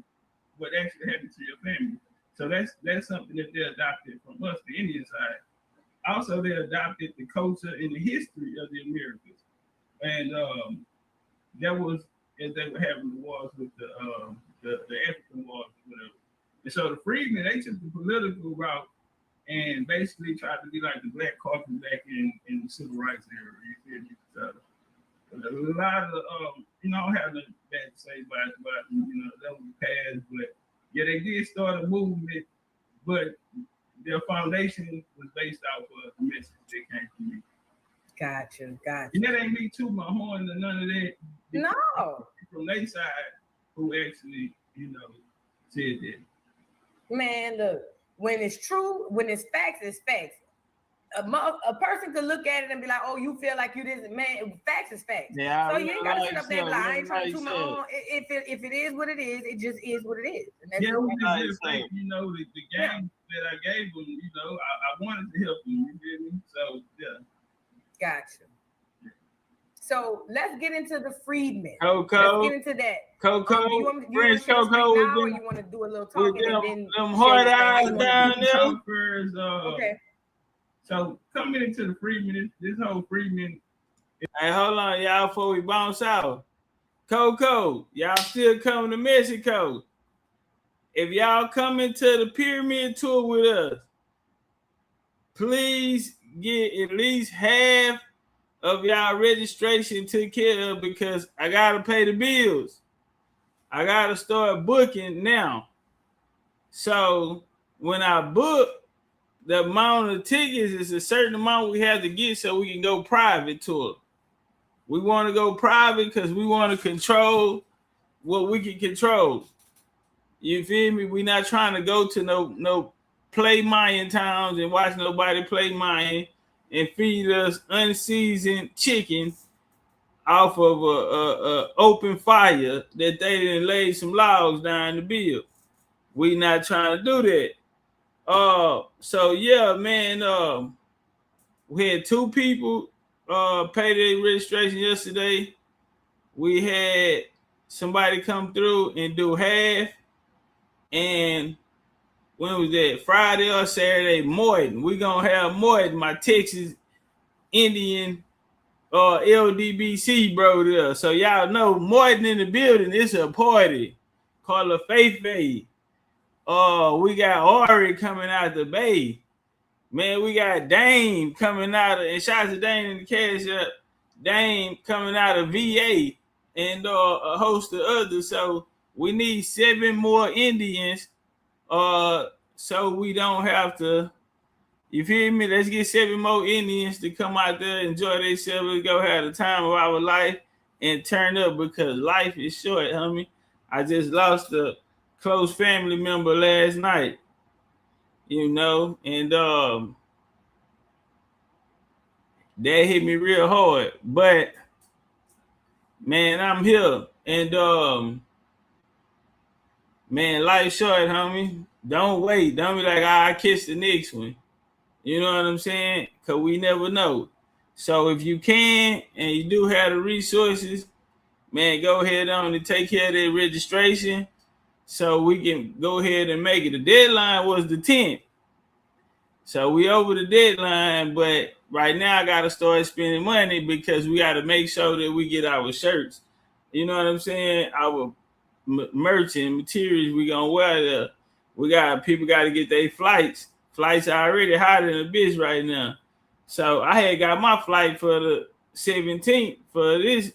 what actually happened to your family. So that's something that they adopted from us, the Indian side. Also, they adopted the culture and the history of the Americas, and that was as they were having the wars with the African wars, whatever. And so the freedmen, they took the political route and basically tried to be like the black culture back in the civil rights era. You feel me? So a lot of I don't have nothing bad to say about that was past, but yeah, they did start a movement, but their foundation was based off of the message that came from me. Gotcha. And that ain't me too my horn or none of that. No. From their side, who actually, said that. Man, look, when it's true, when it's facts, it's facts. A person could look at it and be like, "Oh, you feel like you didn't." Man, facts is facts. Yeah, so you ain't gotta sit up there and be like, "I ain't trying to toot my own." If it is what it is, it just is what it is. And that's we just think, the game that I gave them, I wanted to help them. You feel me? So yeah. Gotcha. So let's get into the freedmen. Coco. Let's get into that. Coco. Prince Coco. Now, or you want to do a little talking and then them hard eyes down there. Okay. So coming into the freedmen, this whole freedmen. Hey, hold on, y'all, before we bounce out. Coco, y'all still coming to Mexico. If y'all come into the pyramid tour with us, please get at least half of y'all registration took care of because I gotta pay the bills. I gotta start booking now. So when I book, the amount of tickets is a certain amount we have to get so we can go private tour. We want to go private because we want to control what we can control. You feel me? We're not trying to go to no play Mayan towns and watch nobody play Mayan and feed us unseasoned chicken off of a open fire that they didn't lay some logs down the bill. We not trying to do that. So yeah, man, we had 2 people pay their registration yesterday. We had somebody come through and do half. And when was that? Friday or Saturday, Morton. We gonna have Morton, my Texas Indian LDBC bro there. So y'all know Morton in the building. It's a party called a Faith Faith. We got Ori coming out the Bay. Man, we got Dame coming out of, and shout out to Dame in the cash up. Dame coming out of VA and a host of others. So we need 7 more Indians. So we don't have to, you feel me? Let's get 7 more Indians to come out there, enjoy themselves, go have the time of our life and turn up because life is short, homie. I just lost a close family member last night, and that hit me real hard. But man, I'm here, and man, life's short, homie. Don't wait. Don't be like, I kiss the next one. You know what I'm saying? Because we never know. So if you can and you do have the resources, man, go ahead on and take care of their registration so we can go ahead and make it. The deadline was the 10th. So we over the deadline, but right now I got to start spending money because we got to make sure that we get our shirts. You know what I'm saying? Our merch and materials we going to wear there. People got to get their flights. Flights are already hotter than a bitch right now. So I had got my flight for the 17th for this.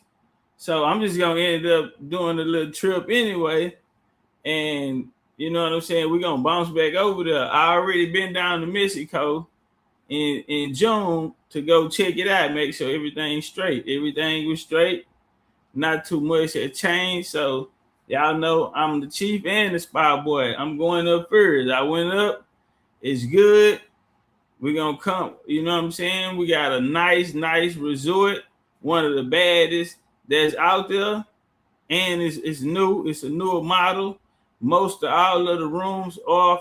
So I'm just going to end up doing a little trip anyway. And you know what I'm saying? We're going to bounce back over there. I already been down to Mexico in June to go check it out, make sure everything's straight. Everything was straight. Not too much had changed. So y'all know I'm the chief and the spy boy. I'm going up first. I went up. It's good. We're going to come. You know what I'm saying? We got a nice resort. One of the baddest that's out there. And it's new. It's a newer model. Most of all of the rooms are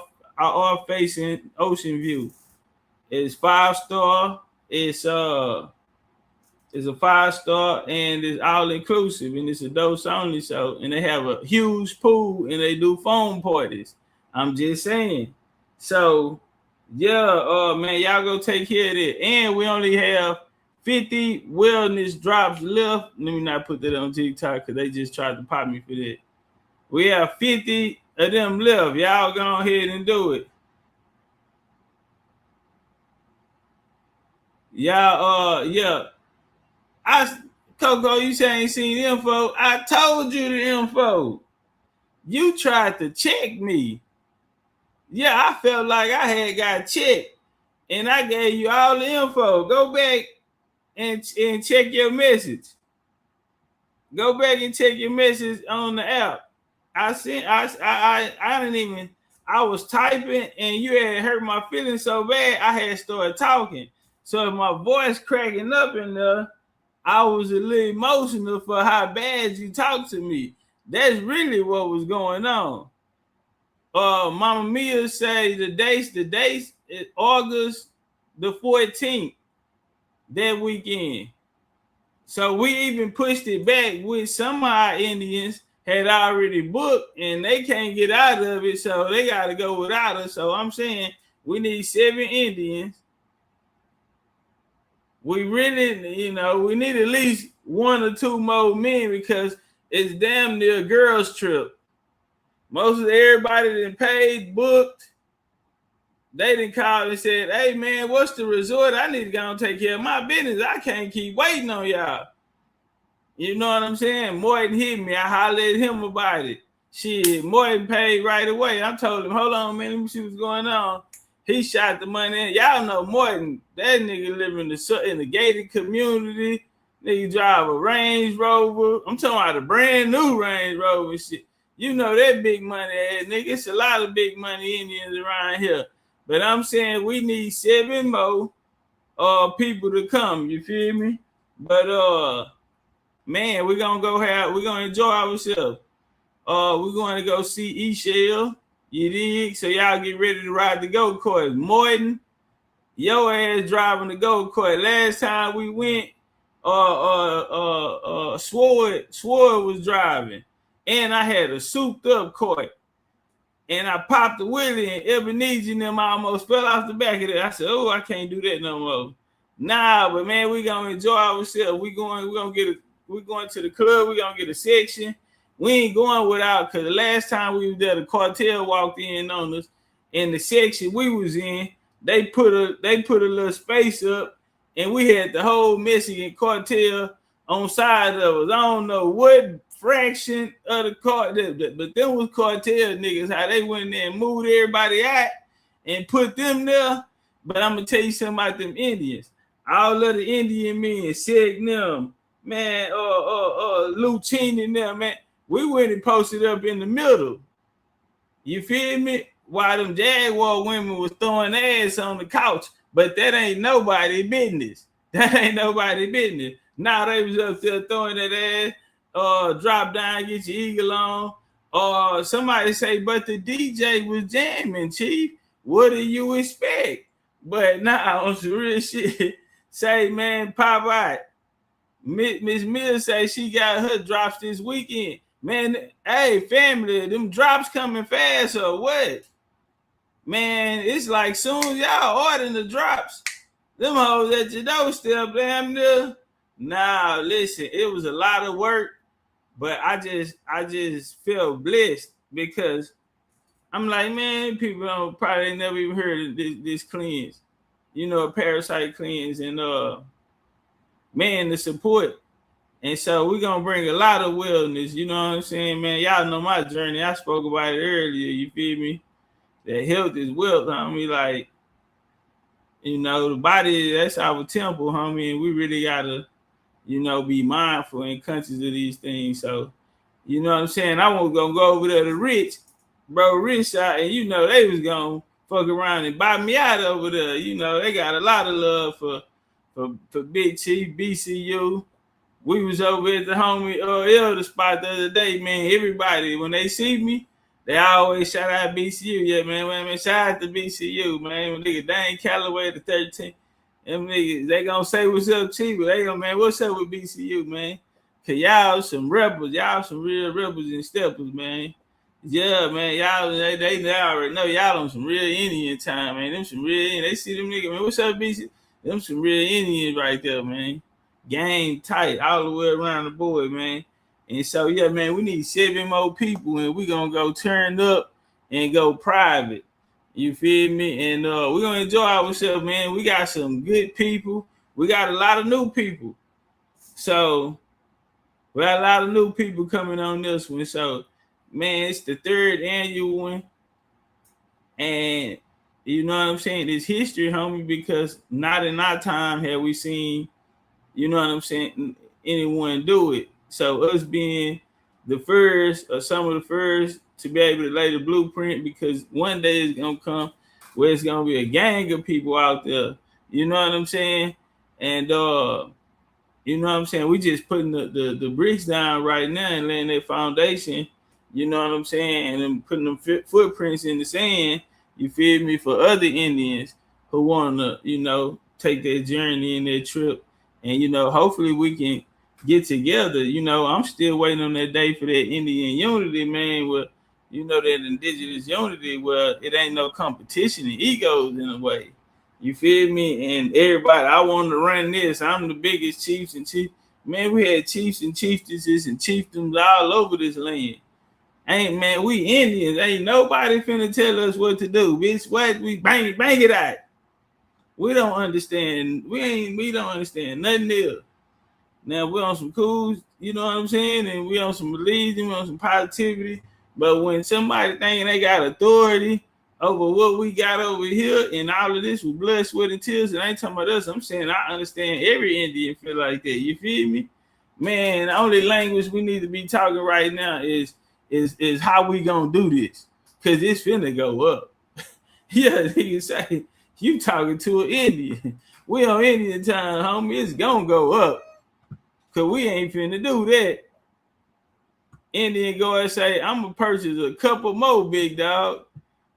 facing ocean view. It's 5-star. It's a 5-star and it's all inclusive and it's adults only. So and they have a huge pool and they do foam parties. I'm just saying. So yeah, man, y'all go take care of it. And we only have 50 wellness drops left. Let me not put that on TikTok because they just tried to pop me for that. We have 50 of them left. Y'all go ahead and do it. Y'all, yeah. Coco, you say I ain't seen the info. I told you the info. You tried to check me. Yeah, I felt like I had got checked. And I gave you all the info. Go back and check your message. Go back and check your message on the app. I was typing and you had hurt my feelings so bad I had started talking. So if my voice cracking up in there, I was a little emotional for how bad you talked to me. That's really what was going on. Mama Mia say the dates is August the 14th, that weekend. So we even pushed it back with some of our Indians had already booked and they can't get out of it, so they got to go without us. So I'm saying we need 7 Indians. We really, we need at least 1 or 2 more men because it's damn near a girls' trip. Most of everybody that paid, booked, they didn't call and said, hey, man, what's the resort? I need to go and take care of my business. I can't keep waiting on y'all. You know what I'm saying? Morton hit me. I hollered at him about it. Shit, Morton paid right away. I told him, hold on, man, let me see what's going on. He shot the money in. Y'all know Morton, that nigga live in the gated community. Nigga drive a Range Rover. I'm talking about a brand new Range Rover and shit. You know that big money ass nigga. It's a lot of big money Indians around here. But I'm saying we need 7 more people to come. You feel me? But man, we're gonna enjoy ourselves. We're going to go see Eshell. You dig? So y'all get ready to ride the go-kart. Morton, your ass driving the go-kart. Last time we went, Sword was driving. And I had a souped up cart. And I popped the wheelie and Ebenezer and them almost fell off the back of it. I said, oh, I can't do that no more. Nah, but man, we're gonna enjoy ourselves. We're going to the club, we're gonna get a section. We ain't going without, because the last time we were there, the cartel walked in on us. In the section we was in, they put a little space up, and we had the whole Mexican cartel on side of us. I don't know what fraction of the cartel, but them was cartel niggas, how they went in there and moved everybody out and put them there. But I'm gonna tell you something about them Indians. All of the Indian men, Sig them, man, Lucini and them, man. We went and posted up in the middle. You feel me? While them Jaguar women was throwing ass on the couch. But that ain't nobody business. That ain't nobody business. Now they was up there throwing that ass, drop down, get your eagle on. Somebody say, but the DJ was jamming, Chief. What do you expect? But nah, on some real shit, say, man, pop out. Miss Mills say she got her drops this weekend. Man, hey, family, them drops coming fast or what? Man, it's like soon as y'all ordering the drops, them hoes at your doorstep, damn near. Nah, listen, it was a lot of work, but I just felt blessed because I'm like, man, people don't probably never even heard of this cleanse, parasite cleanse, and man, the support. And so we're gonna bring a lot of wellness, you know what I'm saying, man. Y'all know my journey. I spoke about it earlier, you feel me? That health is wealth, homie. Like, the body, that's our temple, homie, and we really gotta, be mindful and conscious of these things. So, you know what I'm saying? I was gonna go over there to Rich out, and they was gonna fuck around and buy me out over there. They got a lot of love for BigChiefBCU. We was over at the homie elder spot the other day, man. Everybody, when they see me, they always shout out BCU. Yeah, man, shout out to BCU, man. Nigga, Dane Calloway the 13. Them niggas, they gonna say what's up, Chief. They gonna, man, what's up with BCU, man? Cause y'all some rebels, y'all some real rebels and steppers, man. Yeah, man, y'all, they already know y'all on some real Indian time, man. Them some real Indian. They see them niggas, man, what's up, BCU? Them some real Indians right there, man. Game tight all the way around the board, man. And so, yeah, man, we need 7 more people, and we're going to go turn up and go private. You feel me? And we're going to enjoy ourselves, man. We got some good people. We got a lot of new people. So, we got a lot of new people coming on this one. So, man, it's the 3rd annual one. And, you know what I'm saying? It's history, homie, because not in our time have we seen, you know what I'm saying, anyone do it. So us being the first or some of the first to be able to lay the blueprint, because one day it's going to come where it's going to be a gang of people out there. You know what I'm saying? And, you know what I'm saying? We just putting the bricks down right now and laying that foundation, you know what I'm saying? And then putting them footprints in the sand, you feel me, for other Indians who want to, take their journey and their trip. And, hopefully we can get together. I'm still waiting on that day for that Indian unity, man, where, that indigenous unity where it ain't no competition and egos in a way. You feel me? And everybody, I want to run this. I'm the biggest chiefs and chief. Man, we had chiefs and chieftesses and chiefdoms all over this land. Man, we Indians. Ain't nobody finna tell us what to do, bitch. What? We bang it out. We don't understand. We don't understand nothing else. Now we on some cool, you know what I'm saying? And we on some religion, we on some positivity. But when somebody thinking they got authority over what we got over here and all of this with blood, sweat, and tears, and I ain't talking about us. I'm saying I understand every Indian feel like that. You feel me? Man, the only language we need to be talking right now is how we gonna do this. Cause it's finna go up. Yeah, nigga say you talking to an Indian. We on Indian time, homie. It's gonna go up. Cause we ain't finna do that. Indian go and say, I'm gonna purchase a couple more, big dog.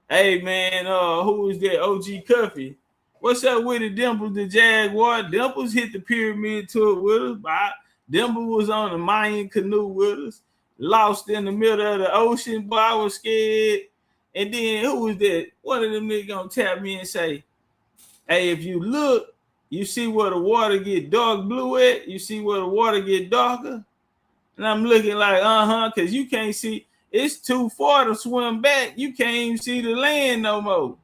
Hey man, who is that? OG Cuffy. What's up with it, Dimples the Jaguar? Dimples hit the pyramid tour with us. Dimples was on the Mayan canoe with us. Lost in the middle of the ocean, boy, I was scared. And then who was that? One of them niggas gonna tap me and say, hey, if you look, you see where the water get dark blue at? You see where the water get darker? And I'm looking like, because you can't see. It's too far to swim back. You can't even see the land no more.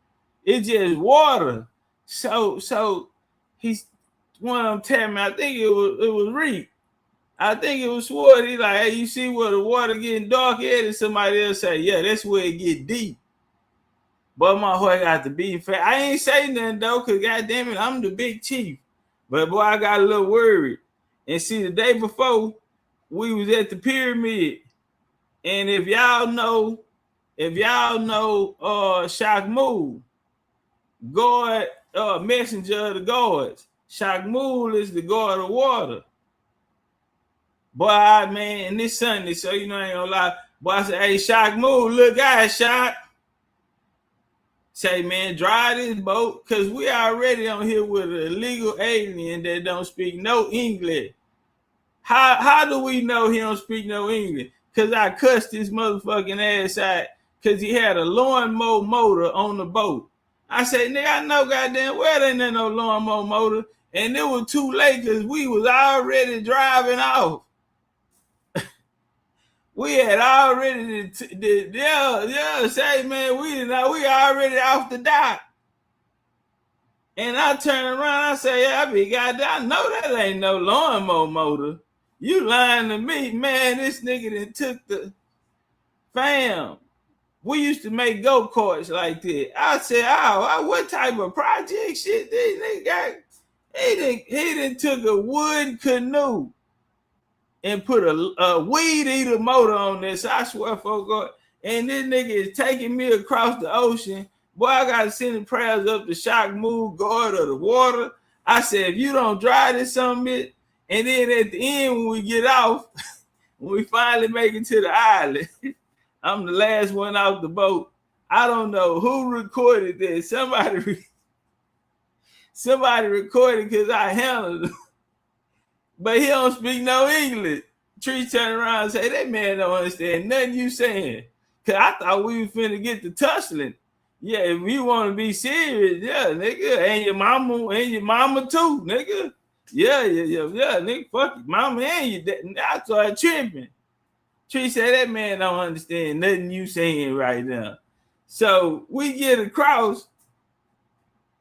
It's just water. So he's one of them tapping me. I think it was Reed. I think it was Sword. He's like, hey, you see where the water getting dark at? And somebody else say, yeah, that's where it get deep. But my boy got to be fair. I ain't say nothing though, because goddamn it, I'm the big chief. But boy, I got a little worried. And see, the day before, we was at the pyramid. And if y'all know Shakmul, God, messenger of the gods. Shakmul is the god of water. Boy, man, and this Sunday, so you know I ain't gonna lie. Boy, I said, hey, Shakmul, look out, Shak. Say, man, drive this boat, because we already on here with an illegal alien that don't speak no English. How do we know he don't speak no English? Because I cussed his motherfucking ass out because he had a lawnmower motor on the boat. I said, nigga, I know goddamn well there ain't no lawnmower motor. And it was too late because we was already driving off. We had already, say, man, we already off the dock. And I turn around, I say, yeah, I be goddamn, I know that ain't no lawnmower motor. You lying to me, man. This nigga that took the fam. We used to make go-karts like that. I said, oh, what type of project shit these niggas got? He done took a wood canoe and put a weed eater motor on this. I swear for God. And this nigga is taking me across the ocean. Boy, I got to send the prayers up the shock move guard of the water. I said, if you don't drive this something, and then at the end when we get off, when we finally make it to the island, I'm the last one off the boat. I don't know who recorded this. Somebody recorded because I handled it. But he don't speak no English. Tree turn around and say, that man don't understand nothing you saying. Because I thought we was finna get to tussling. Yeah, if you want to be serious, yeah, nigga. And your mama too, nigga. Yeah, nigga. Fuck your mama and your dad. I started tripping. Tree said, that man don't understand nothing you saying right now. So we get across.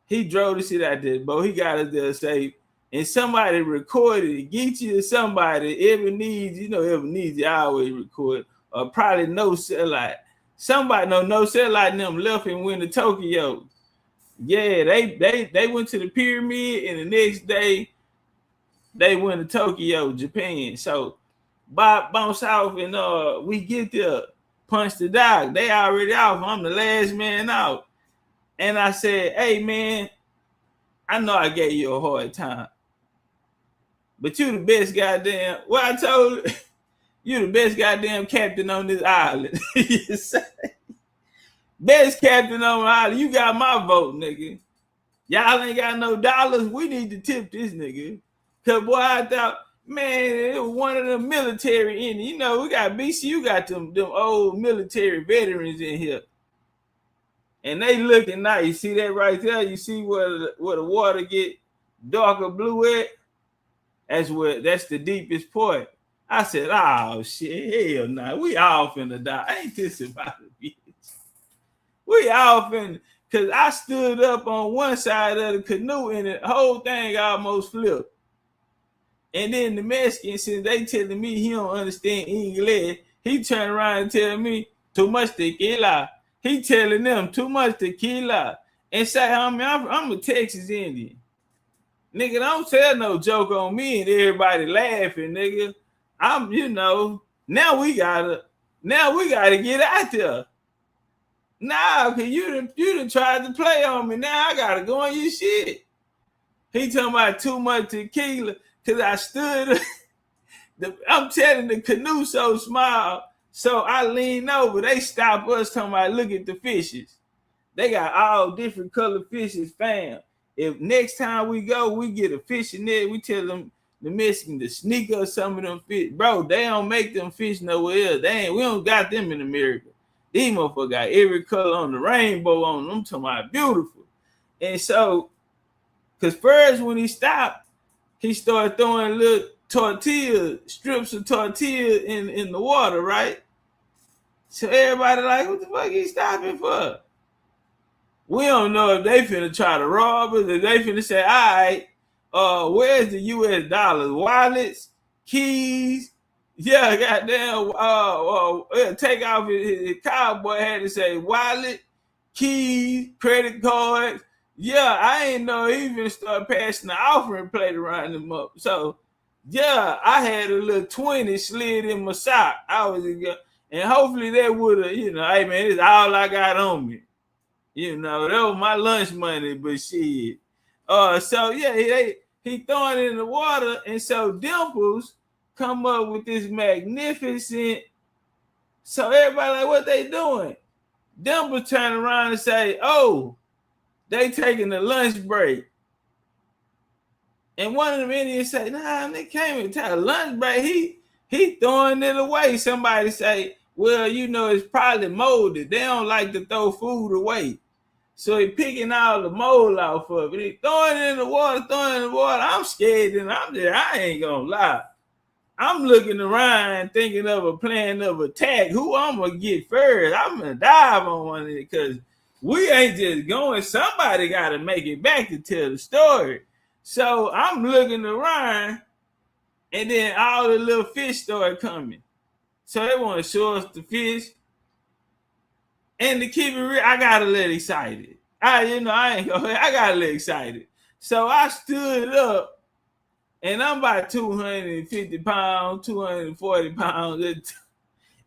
He drove the shit out there, but he got us there safe. And somebody recorded it. Geechee or somebody ever needs, you always record. Or probably no satellite. Somebody no satellite and them left and went to Tokyo. Yeah, they went to the pyramid, and the next day they went to Tokyo, Japan. So Bob bounce off, and we get there, punch the dog. They already off. I'm the last man out. And I said, hey man, I know I gave you a hard time. But you the best goddamn, I told you, you the best goddamn captain on this island. Best captain on the island. You got my vote, nigga. Y'all ain't got no dollars. We need to tip this nigga. Cause boy, I thought, man, it was one of the military in it. We got BCU got them old military veterans in here. And they looking nice. You see that right there? You see where the water get darker blue at? That's the deepest point. I said, oh shit, hell no. We all finna die. Ain't this about a bitch? We all finna, cause I stood up on one side of the canoe and the whole thing almost flipped. And then the Mexican, since they telling me he don't understand English, he turned around and tell me, too much tequila. He telling them too much tequila. And say, I'm a Texas Indian. Nigga, don't tell no joke on me and everybody laughing, nigga. Now we gotta get out there. Nah, cause you done tried to play on me. Now I gotta go on your shit. He talking about too much tequila, cause I stood I'm telling the canoe so small. So I lean over. They stop us talking about look at the fishes. They got all different colored fishes, fam. If next time we go, we get a fishing net, we tell them the Mexican to sneak us some of them fish. Bro, they don't make them fish nowhere else. We don't got them in America. These motherfuckers got every color on the rainbow on them. I'm talking about beautiful. And so, because first when he stopped, he started throwing little strips of tortilla in the water, right? So everybody like, what the fuck he stopping for? We don't know if they finna try to rob us, if they finna say, all right, where's the US dollars? Wallets, keys, yeah, goddamn, take off his cowboy had to say wallet, keys, credit cards. Yeah, I ain't know he even start passing the offering plate around them up. So, yeah, I had a little 20 slid in my sock. And hopefully that would have, hey man, it's all I got on me. That was my lunch money, but shit. So yeah, he throwing it in the water, and so Dimples come up with this magnificent. So everybody like, what they doing? Dimples turn around and say, oh, they taking a lunch break. And one of them Indians say, nah, they came and tell lunch break. He throwing it away. Somebody say, well, you know, it's probably molded. They don't like to throw food away. So he picking all the mold off of it. He throwing it in the water, I'm scared, and I ain't gonna lie. I'm looking around thinking of a plan of attack. Who I'm gonna get first? I'm gonna dive on one of it because we ain't just going. Somebody gotta make it back to tell the story. So I'm looking around, and then all the little fish started coming. So they want to show us the fish. And to keep it real, I got a little excited. I got a little excited. So I stood up, and I'm about 250 pounds, 240 pounds.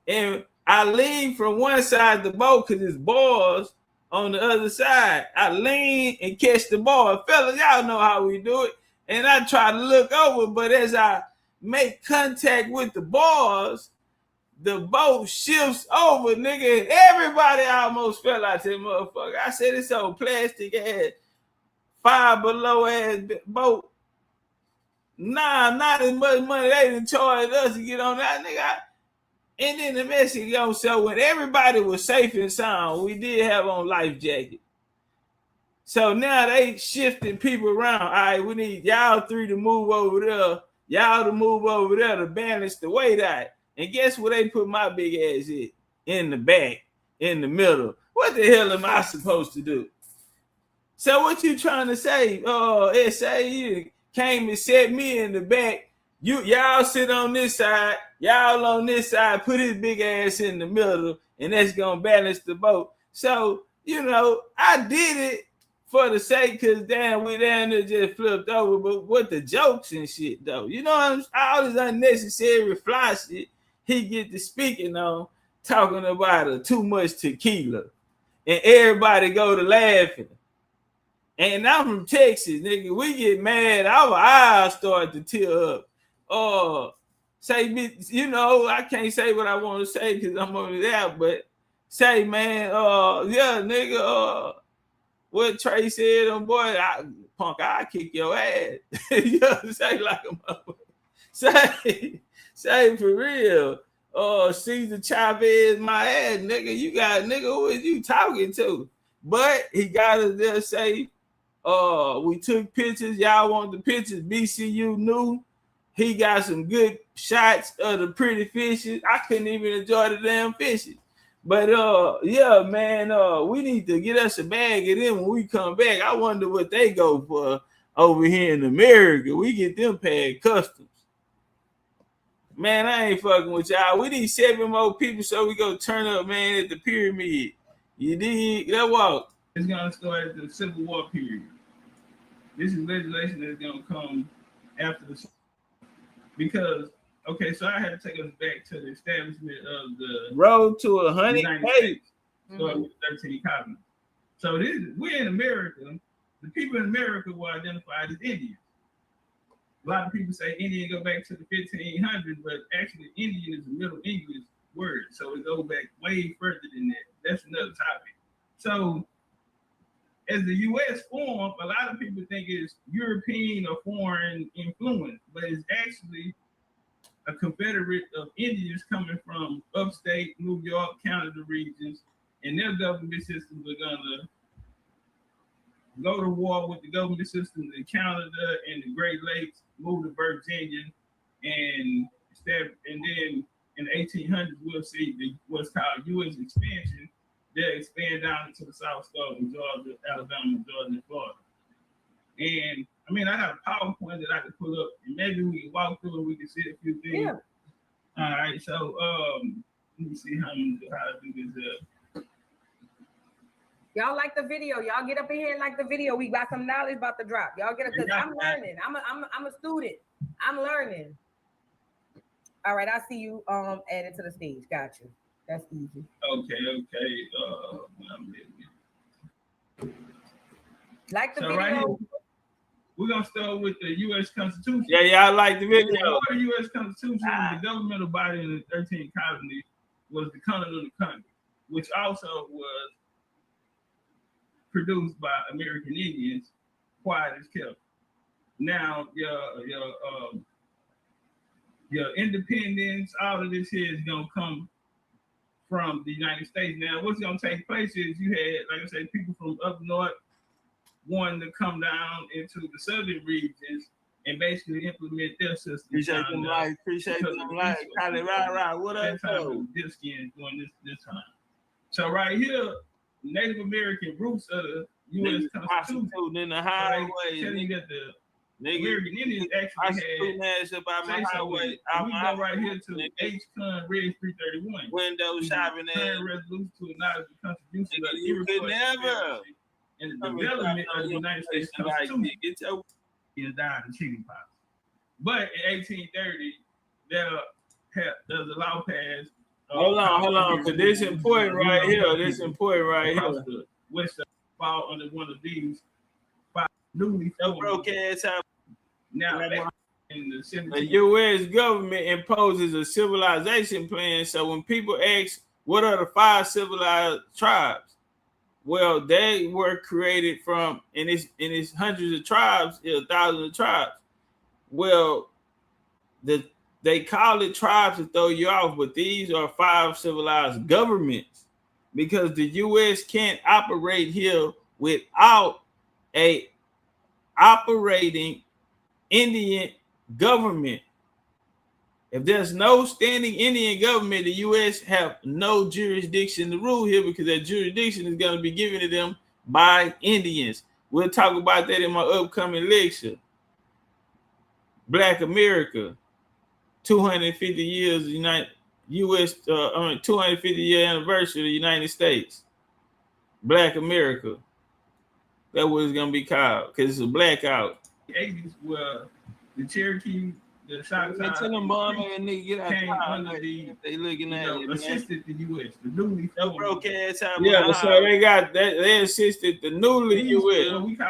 And I leaned from one side of the boat because it's bars on the other side. I lean and catch the ball. Fellas, y'all know how we do it. And I try to look over, but as I make contact with the bars, the boat shifts over, nigga. Everybody almost fell out that motherfucker. I said, it's old plastic ass, 5 below ass boat. Nah, not as much money they done charged us to get on that, nigga. And then the message goes, so when everybody was safe and sound, we did have on life jackets. So now they shifting people around. All right, we need y'all three to move over there. Y'all to move over there to balance the weight out. And guess where they put my big ass in the back, in the middle. What the hell am I supposed to do? So what you trying to say? SA, you came and set me in the back. Y'all sit on this side, y'all on this side, put his big ass in the middle, and that's gonna balance the boat. So, you know, I did it for the sake, because damn, we down there just flipped over, but what the jokes and shit though. You know, all this unnecessary fly shit he get to speaking on, talking about too much tequila. And everybody go to laughing. And I'm from Texas, nigga. We get mad, our eyes start to tear up. Say, you know, I can't say what I want to say because I'm over there, but say, man, yeah, nigga, what Trey said, boy, punk, I kick your ass. You know, say like a motherfucker. Say for real. Caesar Chavez, my ass, nigga. You got, nigga, who is you talking to? But he gotta just say, we took pictures. Y'all want the pictures? BCU knew. He got some good shots of the pretty fishes. I couldn't even enjoy the damn fishes. But yeah, man, we need to get us a bag of them when we come back. I wonder what they go for over here in America. We get them paid customs. Man, I ain't fucking with y'all. We need 7 more people so we go turn up, man, at the pyramid. You dig? That walk. It's gonna start at the Civil War period. This is legislation that's gonna come after the, because okay, so I had to take us back to the establishment of the road to 100 United States, starting with 13 colonies. So we're in America. The people in America were identified as Indians. A lot of people say Indian go back to the 1500s, but actually Indian is a Middle English word, so it goes back way further than that. That's another topic. So as the U.S. formed, a lot of people think it's European or foreign influence, but it's actually a confederate of Indians coming from upstate New York, Canada regions, and their government systems are gonna go to war with the government systems in Canada and the Great Lakes, move to Virginia, and then in the 1800s we'll see what's called U.S. expansion. They'll expand down into the South Southern Georgia, Alabama, Georgia, and Florida. And I mean, I got a PowerPoint that I can pull up, and maybe we can walk through and we can see a few things. Yeah. All right, so let me see how to do this. Y'all like the video? Y'all get up in here and like the video. We got some knowledge about the drop. Y'all get up because I'm learning. I'm a student. I'm learning. All right, I see you added to the stage. Got you. That's easy. Okay. Like the video. Right here, we're gonna start with the U.S. Constitution. Yeah, y'all like the video. The U.S. Constitution, the governmental body in the 13 colonies was the Continental Congress, which also was produced by American Indians, quiet as kept. Now your independence, all of this here is gonna come from the United States. Now, what's gonna take place is you had, like I said, people from up north wanting to come down into the southern regions and basically implement their system. Appreciate them lights. Appreciate them lights. Kali, right. What up, though? This during this time. So right here, Native American roots of the U.S. Constitution in the highway. Tell you that the American Indians actually had. We go right here to H-Con Red 331. Window shopping and resolution to acknowledge the contribution of the you could never. In the development of the United States Constitution. He died in chicken pox. But in 1830, there's a law passed. Hold on, because this important right here. This important right here. Which fall under one of these five newly broke ass out. Now, in the U.S. government imposes a civilization plan. So when people ask, what are the 5 civilized tribes? Well, they were created from, and it's hundreds of tribes, thousands of tribes. Well, they call it tribes to throw you off, but these are 5 civilized governments because the U.S. can't operate here without a operating Indian government. If there's no standing Indian government, the U.S. have no jurisdiction to rule here because that jurisdiction is going to be given to them by Indians. We'll talk about that in my upcoming lecture. Black America, 250 years U.S. 250 year anniversary of the United States. Black America. That's what it's gonna be called because it's a blackout. The 80s were the Cherokee. The Choctaw tell them bomb and nigga get out came under the they looking at it, assisted the U.S. The newly broke ass out. Yeah, so they got that. They assisted the newly U.S.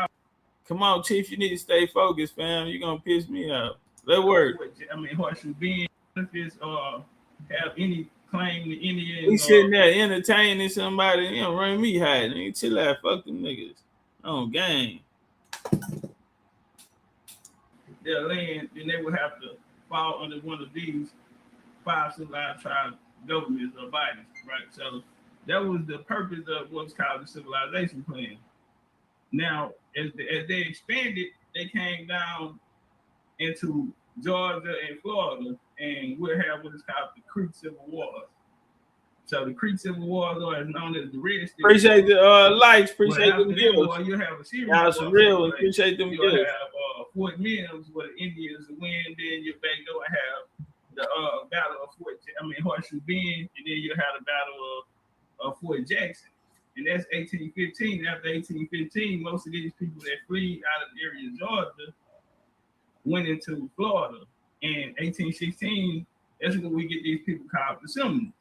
Come on, Chief, you need to stay focused, fam. You're gonna piss me off. Let work. I mean, Horseshoe Bend, benefits have any claim to Indian. We sitting there entertaining somebody, you know, run me high. Nigga, chill out, fuck them niggas. On game. Their land, then they would have to fall under one of these 5 civilized tribe governments or bodies, right? So that was the purpose of what's called the civilization plan. Now, as they expanded, they came down into Georgia and Florida, and we'll have what is called the Creek Civil Wars. So the Creek Civil Wars are known as the Red State. Appreciate the lights. Appreciate them gifts. You have a series. Y'all some real ones. Appreciate them gifts. You have Fort Mims, where the Indians win. Then your back door have the Battle of Horseshoe Bend, and then you have the Battle of Fort Jackson. And that's 1815. After 1815, most of these people that flee out of the area of Georgia went into Florida. And 1816, that's when we get these people called the Seminoles.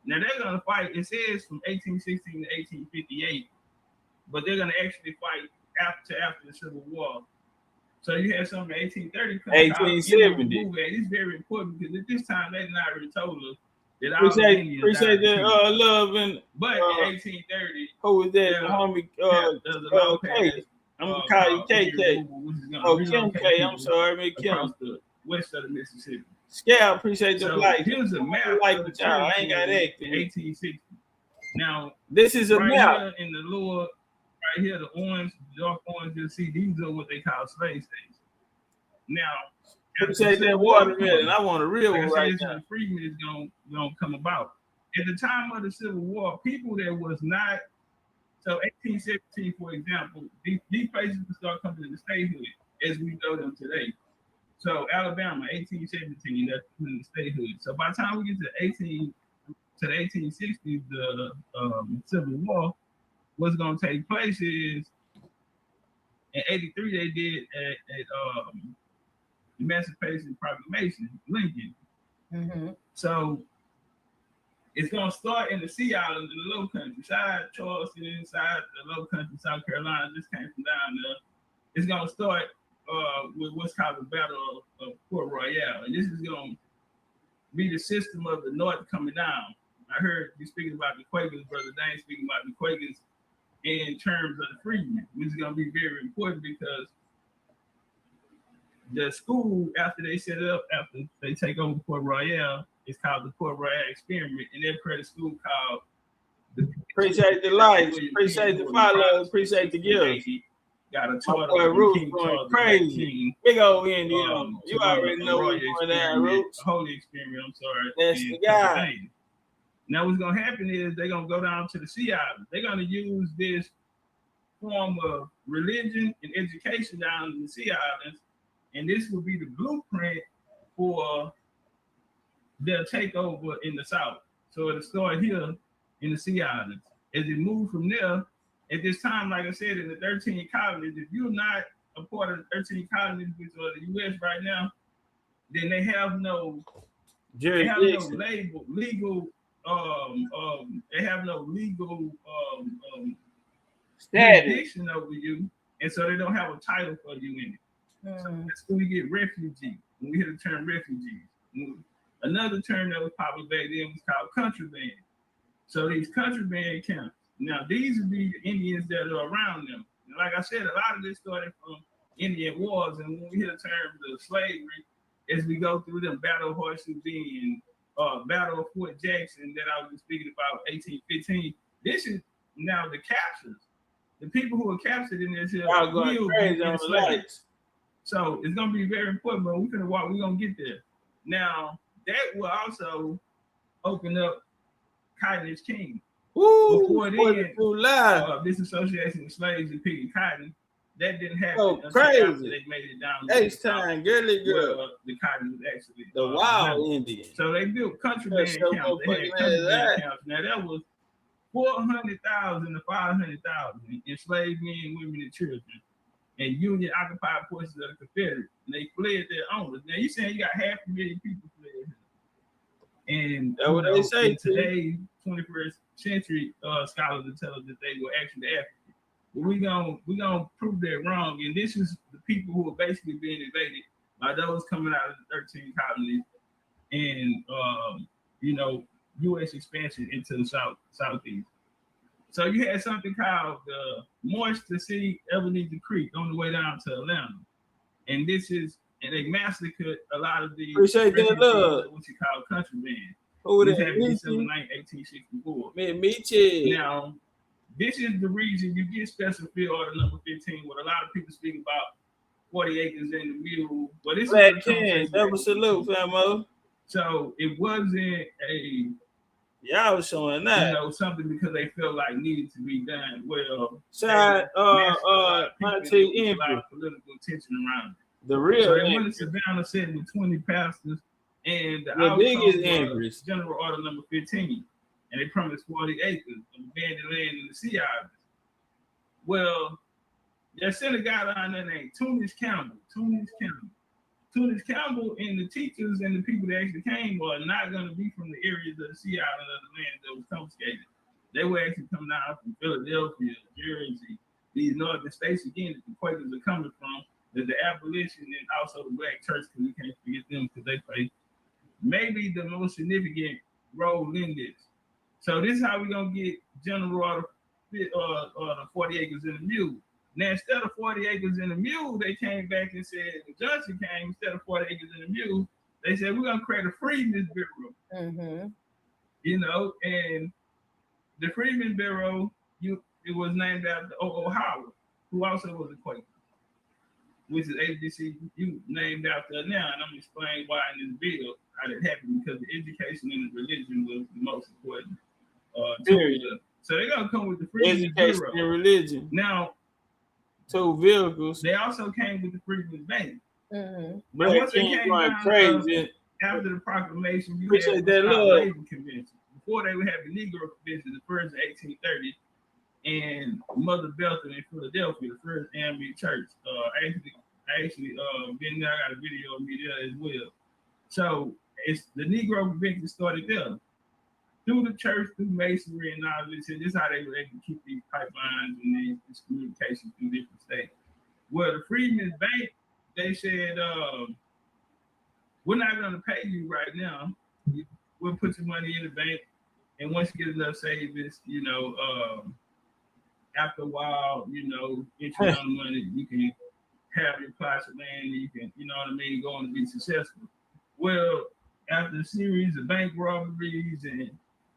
Now they're gonna fight. It says from 1816 to 1858, but they're gonna actually fight after the Civil War. So you have some 1830, 1870. It's very important because at this time they not already told us that appreciate the love and. But in 1830, who was that? Homie, I'm gonna call you KK. Oh, Kim K. I'm sorry, man, Kim. Across the west of the Mississippi. Scale, appreciate the light. Here's a map. Like the child. I ain't got that. 1860. Now, this is a map. Here in the lower, right here, the orange, dark orange, you'll see these are what they call slave states. Now, appreciate that watermelon. I want a real one right now. Freedom is gonna come about. At the time of the Civil War, people that was not, so 1817, for example, these places would start coming to the statehood as we know them today. So Alabama, 1817, that's in the statehood. So by the time we get to the 1860s, the Civil War, what's going to take place is in 83 they did at Emancipation Proclamation, Lincoln. Mm-hmm. So it's going to start in the Sea Island, in the Low Country, side Charleston, inside the Low Country, South Carolina. This came from down there. It's going to start with what's called the Battle of Port Royal, and this is going to be the system of the North coming down. I heard you speaking about the Quakers, Brother Dane speaking about the Quakers in terms of the freedmen, which is going to be very important because the school, after they set it up, after they take over Port Royale, it's called the Port Royale Experiment, and they've created a school called the. Appreciate the likes, appreciate the follow, appreciate the gifts. Got a My tour boy Roots King going Charles crazy. Big old Indian. You already know what's going down, Roots. Holy Experiment, I'm sorry. That's the guy. Now what's gonna happen is they're gonna go down to the Sea Islands. They're gonna use this form of religion and education down in the Sea Islands, and this will be the blueprint for their takeover in the South. So it'll start here in the Sea Islands. As it moves from there, at this time, like I said, in the 13 colonies, if you're not a part of the 13 colonies, which are the U.S. right now, then they have no jurisdiction. They have no legal jurisdiction over you, and so they don't have a title for you in it. So that's when we get refugees. When we hear the term refugees. Another term that was popular back then was called contraband. So these contraband camps. Now these would be the Indians that are around them. And like I said, a lot of this started from Indian wars, and when we hear the terms of slavery, as we go through them, Battle of Horseshoe Bend, Battle of Fort Jackson that I was speaking about, 1815. This is now the captures. The people who are captured in this here will be enslaved. So it's gonna be very important, but we're gonna get there. Now that will also open up cotton king. Before then, this association of slaves and picking cotton, that didn't happen until after they made it down. H-time, girly girl. The cotton was actually the wild Indian. So they built contraband camps. They had contraband camps. Now that was 400,000 to 500,000 enslaved men, women, and children, and Union occupied portions of the Confederate. And they fled their owners. Now you saying you got 500,000 people fled, and that's what they say today. 21st century scholars will tell us that they were actually African. But we gonna prove that wrong. And this is the people who are basically being invaded by those coming out of the 13 colonies and U.S. expansion into the southeast. So you had something called the Moisture Sea Ebenezer Creek on the way down to Atlanta, and they massacred a lot of the what you call contraband. This happened December 9, 1864. Now, this is the reason you get Special Field Order number 15, what a lot of people speak about 40 acres in the mule. But this is double salute, famo. So it wasn't y'all was showing that something because they felt like needed to be done. Well, political tension around it. The real so they went to Savannah sitting with 20 pastors. And the biggest General Order number 15, and they promised 40 acres of abandoned land in the Sea Islands. Well, they sent a guy down there named Tunis Campbell. Tunis Campbell and the teachers and the people that actually came are not going to be from the areas of the Sea Island of the land that was confiscated. They were actually coming out from Philadelphia, Jersey, these northern states again that the Quakers are coming from. The abolition and also the Black Church, because we can't forget them because they play maybe the most significant role in this. So this is how we're gonna get General Order the 40 acres in the mule. Now instead of 40 acres in the mule, they came back and said, the Johnson came, instead of 40 acres in the mule, they said we're gonna create a Freedmen's Bureau. And the Freedmen's Bureau, it was named after O.O. Howard, who also was a Quaker, which is BCUBCU named after now, and I'm gonna explain why in this bill how that happened, because the education and the religion was the most important. So they're gonna come with the Freedmen's Bureau and religion. Now, 2 vehicles. They also came with the Freedmen's Bank. But once they came down, crazy. After the proclamation, you appreciate had that the love. Labor Convention. Before they would have the Negro Convention, the first in 1830, and Mother Belton in Philadelphia, the first Ambient Church. Actually, been there. I got a video of me there as well. So it's the Negro Convention started there. Through the church, through masonry and all this, and this is how they were able to keep these pipelines and these communications through different states. Well, the Freedmen's Bank, they said, we're not going to pay you right now. We'll put your money in the bank, and once you get enough savings, after a while, interest on the money, you can have your plots of land and you can, you know what I mean, go on to be successful. Well, after a series of bank robberies and,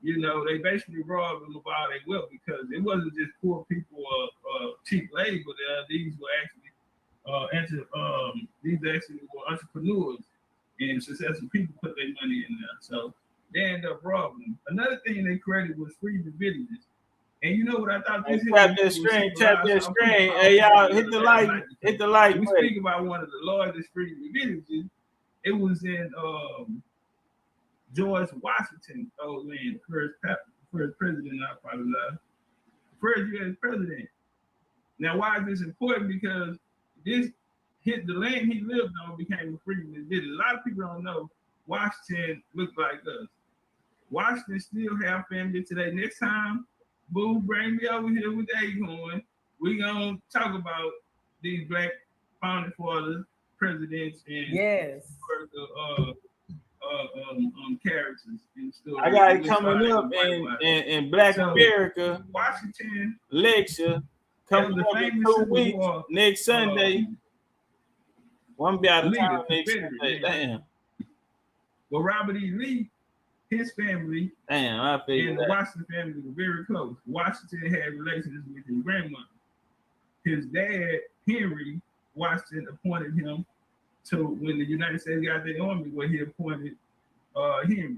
you know, they basically robbed them of all their wealth because it wasn't just poor people or cheap labor there. These were actually these actually were entrepreneurs and successful people put their money in there. So they ended up robbing them. Another thing they created was freedom villages. And you know what I thought this tap that screen. Hey y'all, hit the like We speak about one of the largest freedom villages. It was in George Washington, land, first president, I apologize. First U.S. president. Now, why is this important? Because this hit the land he lived on became a freedom village. A lot of people don't know Washington looked like us. Washington still have family today. Next time, boo, bring me over here with Acorn. We're gonna talk about these black founding fathers, presidents, and characters and stuff. I got it coming up in Black America, Washington lecture coming up in 2 weeks next Sunday. One be out of town next Sunday. Damn. Well, Robert E. Lee, his family, I figured and the Washington family were very close. Washington had relations with his grandmother. His dad, Henry Washington, appointed him to when the United States got their army, where he appointed Henry.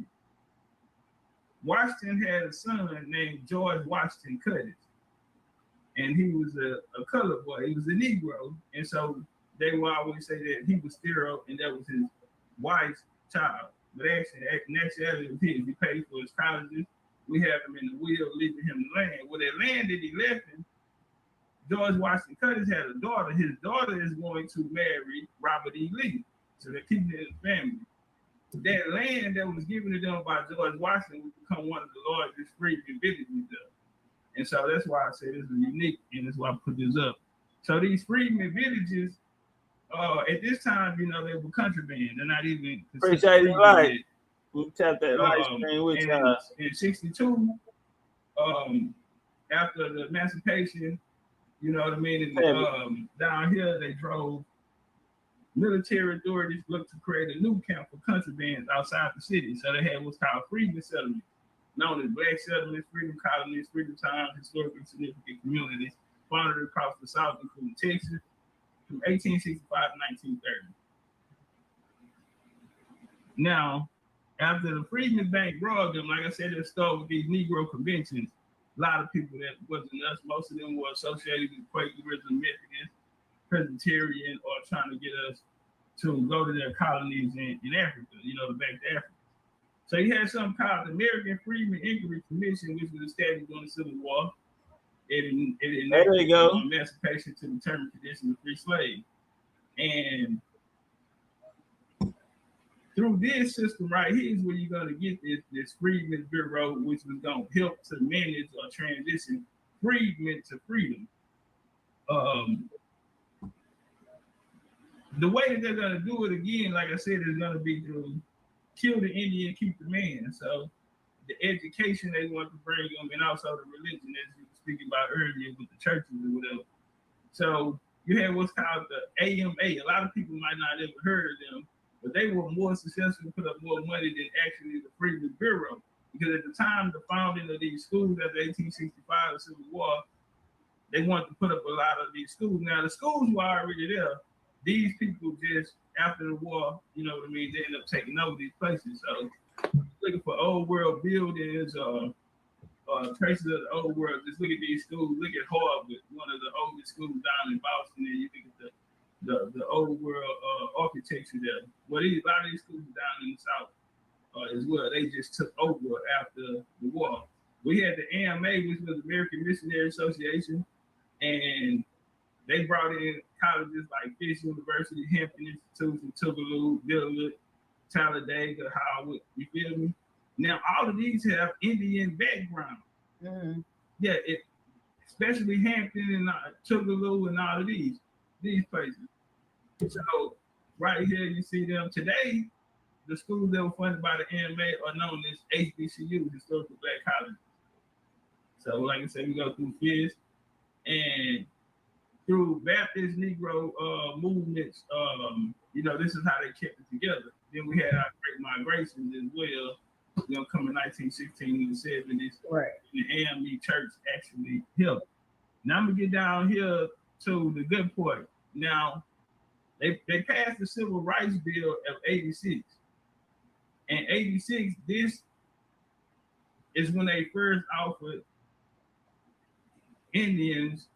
Washington had a son named George Washington Cuttis, and he was a colored boy. He was a Negro, and so they will always say that he was sterile and that was his wife's child. But actually, in actuality, it was his. He paid for his colleges. We have him in the will, leaving him the land. Well, that land that he left him, George Washington Cuttis had a daughter. His daughter is going to marry Robert E. Lee. So they're keeping it in the family. That land that was given to them by George Washington would become one of the largest freedom villages there. And so that's why I say this is unique, and that's why I put this up. So these freedom villages, at this time, you know, they were contraband. They're not even. Appreciate it, right? We'll tap that light screen with y'all. In 62, after the emancipation, you know what I mean? And, down here, they drove military authorities looked to create a new camp for contrabands outside the city. So they had what's called freedom settlements, known as black settlements, freedom colonies, freedom towns, historically significant communities founded across the South, including Texas, from 1865 to 1930. Now, after the Freedmen's Bank robbed them, like I said, it started with these Negro conventions. A lot of people that wasn't us, most of them were associated with Quakerism, Methodist, Presbyterian, or trying to get us to go to their colonies in Africa, you know, back to Africa. So you had something called the American Freedmen Inquiry Commission, which was established during the Civil War. There you go. Emancipation to determine conditions of free slaves. And through this system right here is where you're going to get this Freedmen's Bureau, which was going to help to manage or transition freedmen to freedom. The way that they're going to do it again, like I said, is going to be to kill the Indian, keep the man. So the education they want to bring them, and also the religion, as you were speaking about earlier with the churches or whatever. So you have what's called the AMA. A lot of people might not have ever heard of them, but they were more successful, put up more money than actually the Freedmen's Bureau. Because at the time, the founding of these schools after 1865, the Civil War, they wanted to put up a lot of these schools. Now, the schools were already there. These people just, after the war, you know what I mean, they end up taking over these places. So looking for old world buildings, traces of the old world, just look at these schools. Look at Harvard, one of the oldest schools down in Boston, and you look at the old world architecture there. Well, a lot of these schools are down in the South as well. They just took over after the war. We had the AMA, which was the American Missionary Association, and they brought in colleges like Fisk University, Hampton Institution, Tougaloo, Dillard, Talladega, Howard. You feel me? Now, all of these have Indian background. Mm-hmm. Yeah, especially Hampton and Tougaloo and all of these places. So right here, you see them today. The schools that were funded by the AMA are known as HBCU, Historical Black Colleges. So, like I said, we go through Fisk, and through Baptist Negro movements, this is how they kept it together. Then we had our great migrations as well, coming 1916 in the 70s. Right. And the AME church actually helped. Now I'm gonna get down here to the good part. Now, they passed the Civil Rights Bill of 86. And 86, this is when they first offered Indians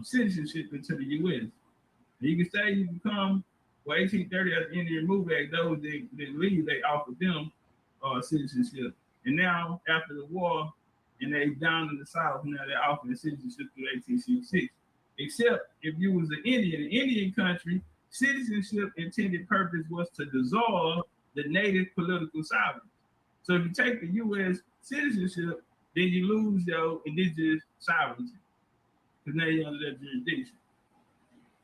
citizenship into the U.S. You can say you become, 1830 at the Indian Move Act, those that leave, they offered them citizenship. And now, after the war, and they down in the South, now they're offering citizenship through 1866. Except if you was an Indian country, citizenship intended purpose was to dissolve the native political sovereignty. So if you take the U.S. citizenship, then you lose your indigenous sovereignty, because now you're under that jurisdiction.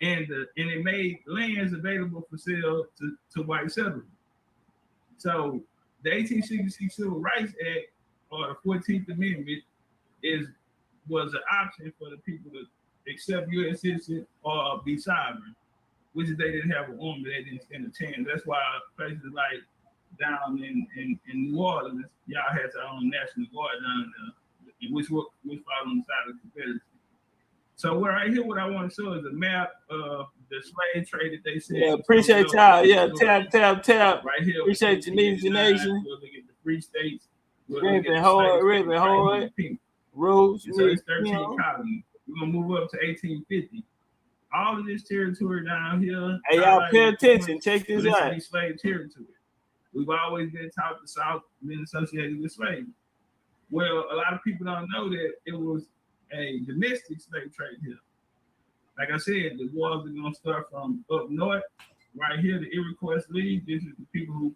And it made lands available for sale to white settlers. So the 1866 Civil Rights Act, or the 14th Amendment, was an option for the people to accept U.S. citizenship or be sovereign, which they didn't have an army, they didn't stand a chance. That's why places like down in New Orleans, y'all had your own National Guard down there, which fought on the side of the Confederacy. So right here, what I want to show is a map of the slave trade that they said. Yeah, appreciate y'all. Yeah, tap. Right here. Appreciate your needs and nation. We'll look at the free states. Ribbon, hold. Rules. So it's 13 colonies. We're going to move up to 1850. All of this territory down here. Hey, y'all pay attention. Check this out. Slave territory. We've always been taught the South being associated with slavery. Well, a lot of people don't know that it was a domestic slave trade here. Like I said, the wars are going to start from up north. Right here, the Iroquois League. This is the people who.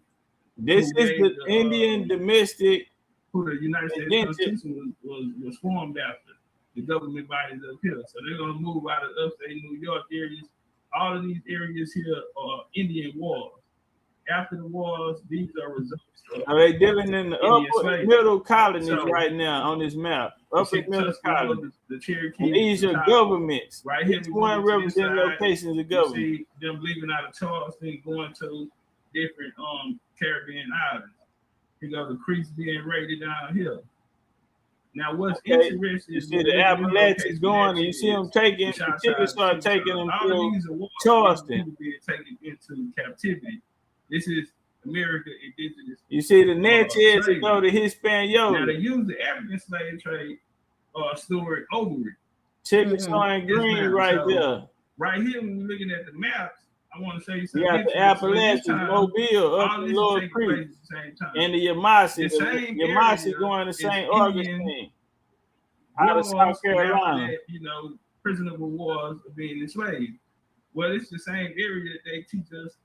This is the Indian domestic. Who the United States Constitution was formed after. The government bodies up here. So they're going to move out of upstate New York areas. All of these areas here are Indian wars. After the wars, these are results. Are they dealing in the upper middle colonies right now on this map? Upper middle colonies. The Cherokee. And these are governments. Right here. Each one represents locations of government. You see them leaving out of Charleston, going to different Caribbean islands. You go the creeks being raided down here. Now, what's interesting? You see the Appalachians going, and you see them taking. Particularly start taking them through Charleston. Being taken into captivity. This is America indigenous. You see the Natchez to go to Hispaniola. Now they use the African slave trade story over it. Chicken showing green right there. Right here, when we're looking at the maps, I want to show you something. You got the Appalachians, Mobile, up the Lower Creek, and the Yamasee. The Yamasee going to St. Augustine, out of South Carolina. That, prisoner of wars are being enslaved. Well, it's the same area that they teach us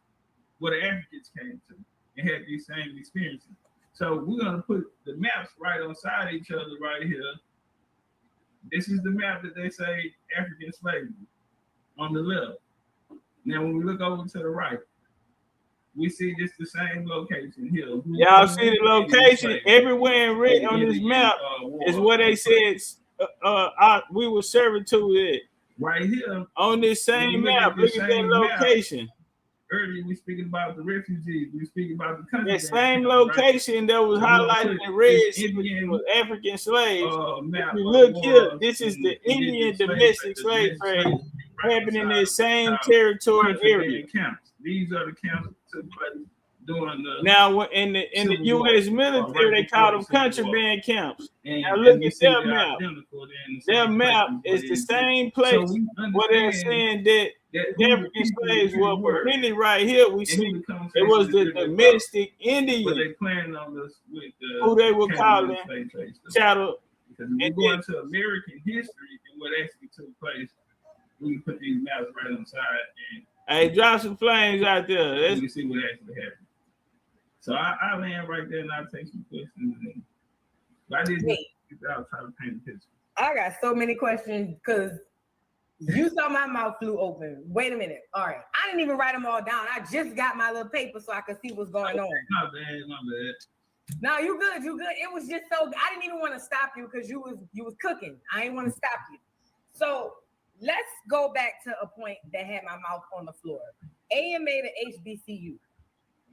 where the Africans came to and had these same experiences. So we're going to put the maps right on side each other right here. This is the map that they say African slavery on the left. Now, when we look over to the right, we see just the same location here. Y'all see the location everywhere in red on this map is where they said we were serving to it. Right here. On this same map, look at that location. Earlier, we speaking about the refugees. We speaking about the country. That same location that was highlighted in red was African slaves. If you look here, this is the Indian domestic slave trade happening in this same territory area. These are the camps that took place during the. Now, in the U.S. military, they call them contraband camps. Now, look at their map. Their map is the same place where they're saying that African slaves were, but really right here we see it was the domestic Indian who they were calling chattel. Because we're going to American history and what actually took place. We can put these maps right on the side and hey, drop some flames out there. You can see what actually happened. So I land right there and I'll take some questions. I did I'll try to paint a picture. I got so many questions because you saw my mouth flew open. Wait a minute. All right. I didn't even write them all down. I just got my little paper so I could see what's going on. My bad. No, you good. It was just so I didn't even want to stop you because you was cooking. I didn't want to stop you. So let's go back to a point that had my mouth on the floor. AMA to HBCU.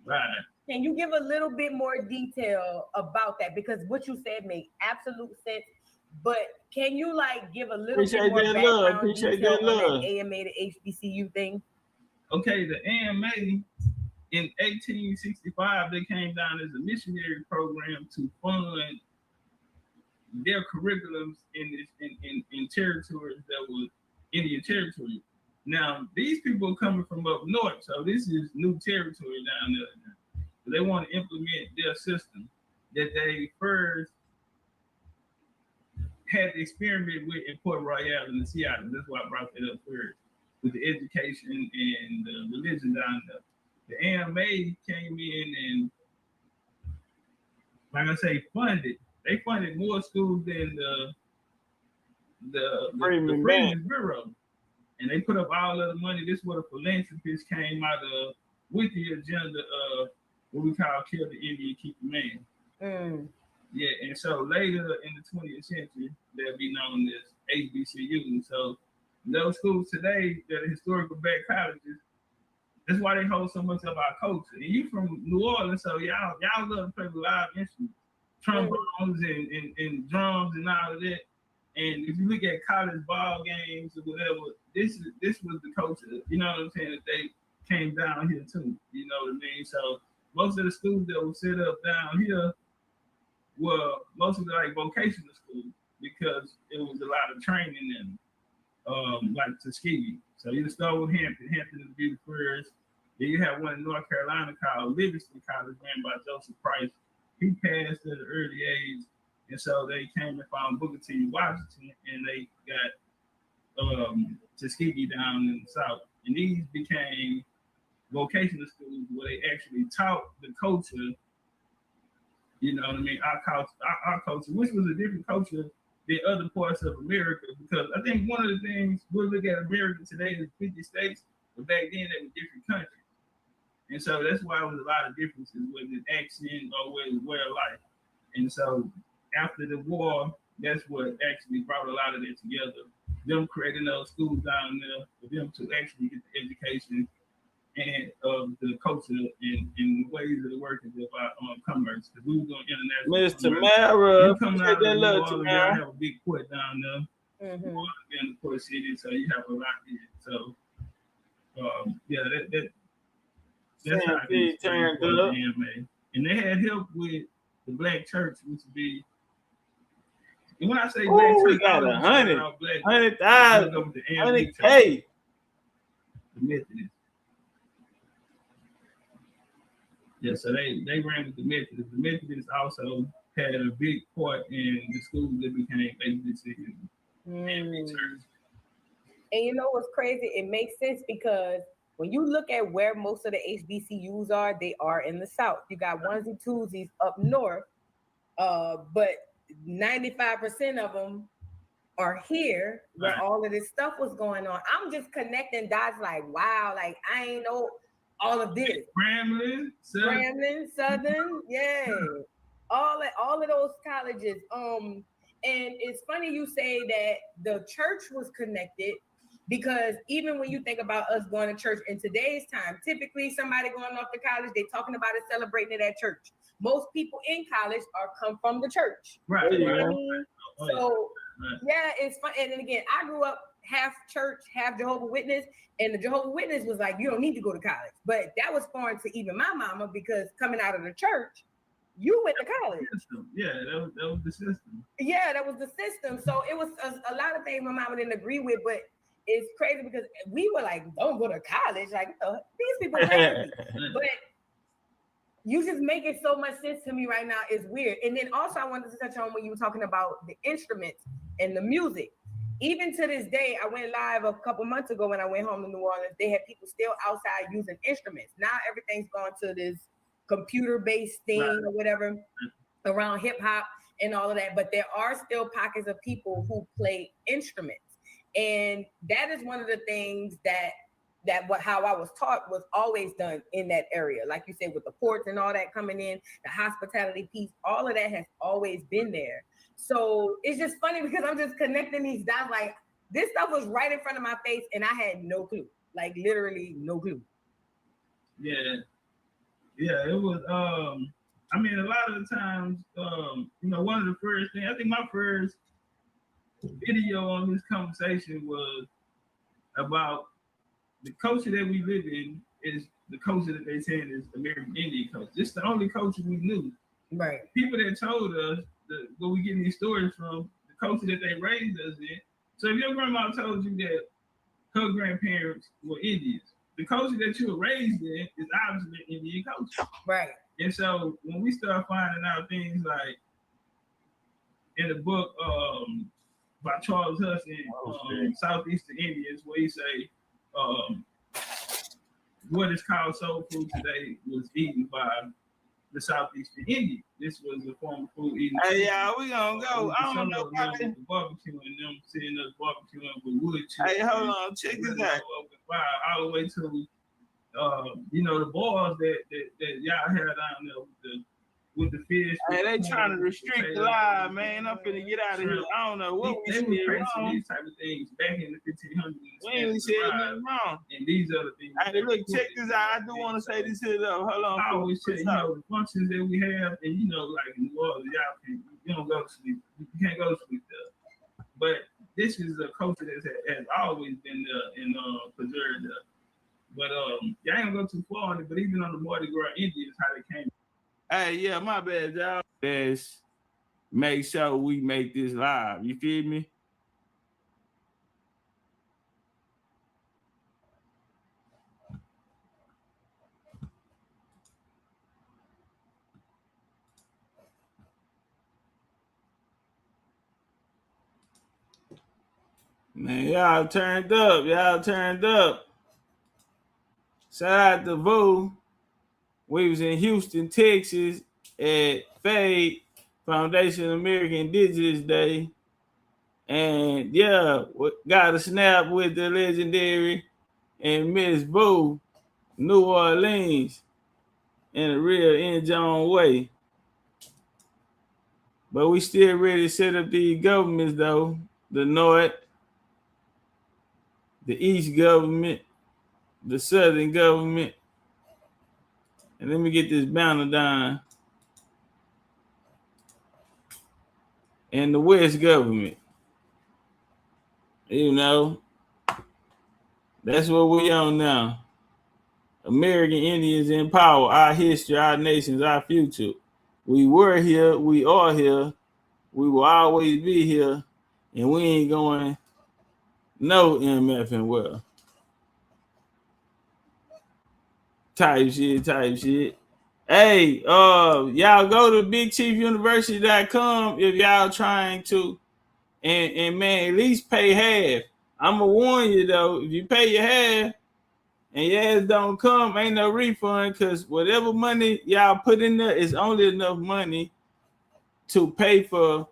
Right. Can you give a little bit more detail about that? Because what you said made absolute sense. But can you like give a little bit more background detail on that AMA to HBCU thing? Okay, the AMA in 1865 they came down as a missionary program to fund their curriculums in territories that were Indian territory. Now these people are coming from up north, so this is new territory down there. They want to implement their system that they first had to experiment with in Port Royal and Seattle. That's why I brought that up first, with the education and the religion down there. The AMA came in and, like I say, they funded more schools than the Freedmen's Bureau. And they put up all of the money. This is what a philanthropist came out of with the agenda of what we call kill the Indian, keep the man. Yeah, and so later in the 20th century, they'll be known as HBCU. And so those schools today that are historical black colleges, that's why they hold so much of our culture. And you from New Orleans, so y'all love to play with live instruments, trombones and drums and all of that. And if you look at college ball games or whatever, this was the culture, you know what I'm saying, that they came down here too, you know what I mean? So most of the schools that were set up down here were mostly like vocational schools because it was a lot of training in like Tuskegee. So you start with Hampton is the first. Then you have one in North Carolina called Livingston College, ran by Joseph Price. He passed at an early age. And so they came and found Booker T. Washington, and they got Tuskegee down in the South. And these became vocational schools where they actually taught the culture, you know what I mean, our culture, which was a different culture than other parts of America. Because I think one of the things we look at America today is 50 states, but back then they were different countries. And so that's why there was a lot of differences with the accent or with way of life. And so after the war, that's what actually brought a lot of that together. Them creating those schools down there for them to actually get the education and the culture and the ways of the workings of our commerce. Because we were doing international. Miss commerce. Tamara, You coming out of New Orleans, Tamara. have a big port down there. In the port city, so you have a lot here. So yeah, that's how it turned up. And they had help with the black church, which would be. And when I say black church, we got 100,000, 100K. The Methodist. Yeah, so they ran with the Methodists. The Methodists also had a big part in the schools that became HBCU. And you know what's crazy? It makes sense because when you look at where most of the HBCUs are, they are in the South. You got onesie twosies up north, but 95% of them are here where all of this stuff was going on. I'm just connecting dots like, wow, like I ain't know all of this. Grambling, Southern, yeah. All of those colleges. And it's funny you say that the church was connected because even when you think about us going to church in today's time, typically somebody going off to college, they talking about it, celebrating it at church. Most people in college come from the church. Right. You know what I mean? So yeah, it's fun. And then again, I grew up half church, half Jehovah's Witness, and the Jehovah's Witness was like, you don't need to go to college. But that was foreign to even my mama because coming out of the church, you went to college. Yeah, that was the system. Yeah, that was the system. So it was a lot of things my mama didn't agree with, but it's crazy because we were like, don't go to college. Like, these people are crazy. But you just make it so much sense to me right now. It's weird. And then also I wanted to touch on when you were talking about the instruments and the music. Even to this day, I went live a couple months ago when I went home to New Orleans. They had people still outside using instruments. Now everything's gone to this computer-based thing or whatever around hip hop and all of that. But there are still pockets of people who play instruments. And that is one of the things that how I was taught was always done in that area. Like you said, with the ports and all that coming in, the hospitality piece, all of that has always been there. So it's just funny because I'm just connecting these dots. Like, This stuff was right in front of my face, and I had no clue. Like literally no clue. Yeah, it was. I mean, a lot of the times, one of the first things, I think my first video on this conversation was about the culture that we live in is the culture that they said is American Indian culture. This is the only culture we knew. Right. People that told us where we getting these stories from, the culture that they raised us in. So if your grandma told you that her grandparents were Indians, the culture that you were raised in is obviously Indian culture. Right. And so when we start finding out things like in the book by Charles Hudson, Southeastern Indians, where he say what is called soul food today was eaten by the Southeastern Indians. This was a form of food eaten. Hey, y'all, we gonna go. I don't know. Barbecuing them, seeing us barbecuing with wood chips. Hey, hold on, check this out. All the way to the balls that y'all had down there with the fish. Hey, they trying to restrict the live, man. I'm finna get out of here. I don't know what we they were said wrong. these type of things back in the 1500s. We ain't said nothing wrong. And these other things. Hey, look, check this out. I do want to say this here though. Hold on. I always say, the functions that we have, and like in New Orleans, you don't go to sleep. You can't go to sleep there. But this is a culture that has always been there and preserved there. But y'all ain't gonna go too far on it. But even on the Mardi Gras Indians, how they came. Hey, yeah, my bad, y'all. Let's make sure we make this live. You feel me? Man, y'all turned up. Y'all turned up. Shout out to Vu. We was in Houston, Texas at FADE, Foundation of American Indigenous Day. And yeah, got a snap with the legendary and Miss Vu, New Orleans, in a real in-John way. But we still ready to set up these governments though. The North, the East government, the Southern government. And let me get this banner down. And the West government. That's what we on now. American Indians in power, our history, our nations, our future. We were here, we are here, we will always be here, and we ain't going no MF and well. Type shit. Hey, y'all go to BigChiefUniversity.com if y'all trying to, and man, at least pay half. I'ma warn you though, if you pay your half and your ass don't come, ain't no refund, because whatever money y'all put in there is only enough money to pay for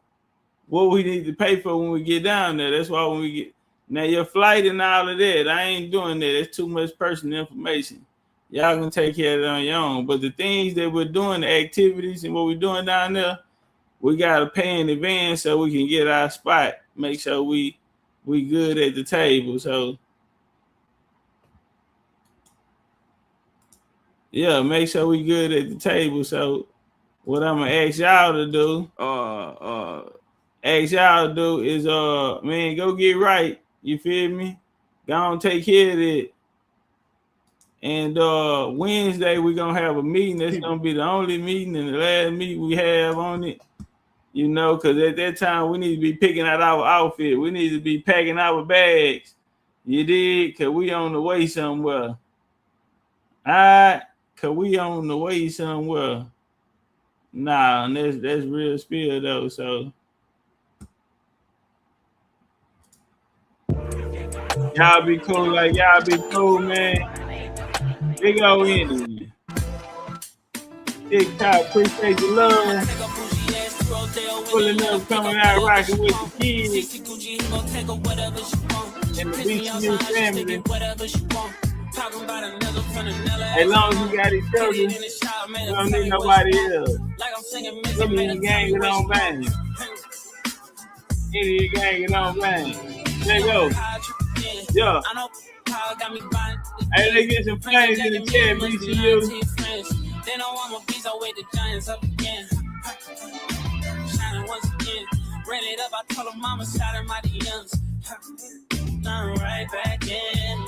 what we need to pay for when we get down there. That's why when we get now your flight and all of that, I ain't doing that. That's too much personal information. Y'all can take care of it on your own. But the things that we're doing, the activities and what we're doing down there, we gotta pay in advance so we can get our spot. Make sure we good at the table. So yeah, make sure we good at the table. So what I'm gonna ask y'all to do, is man, go get right. You feel me? Go on, take care of it. And Wednesday we're gonna have a meeting. That's gonna be the only meeting and the last meeting we have on it. Because at that time we need to be picking out our outfit. We need to be packing our bags. You dig? Cause we on the way somewhere. Alright, cause we on the way somewhere. Nah, and that's real spill though. So y'all be cool, man. Big old Indian. TikTok, appreciate the love. Pulling up, coming out, rocking with the kids. And the BCU family. As long as we got each other, we don't need nobody else. Indian gang, it don't bang. Indian gang, it don't bang. There you go. Yeah. Hey, let's get some flames in the chat, BCU. They know I'm a beast, I wake the giants up again. Shining once again. Ran it up, I told her mama, shot her my DMs. I'm right back in.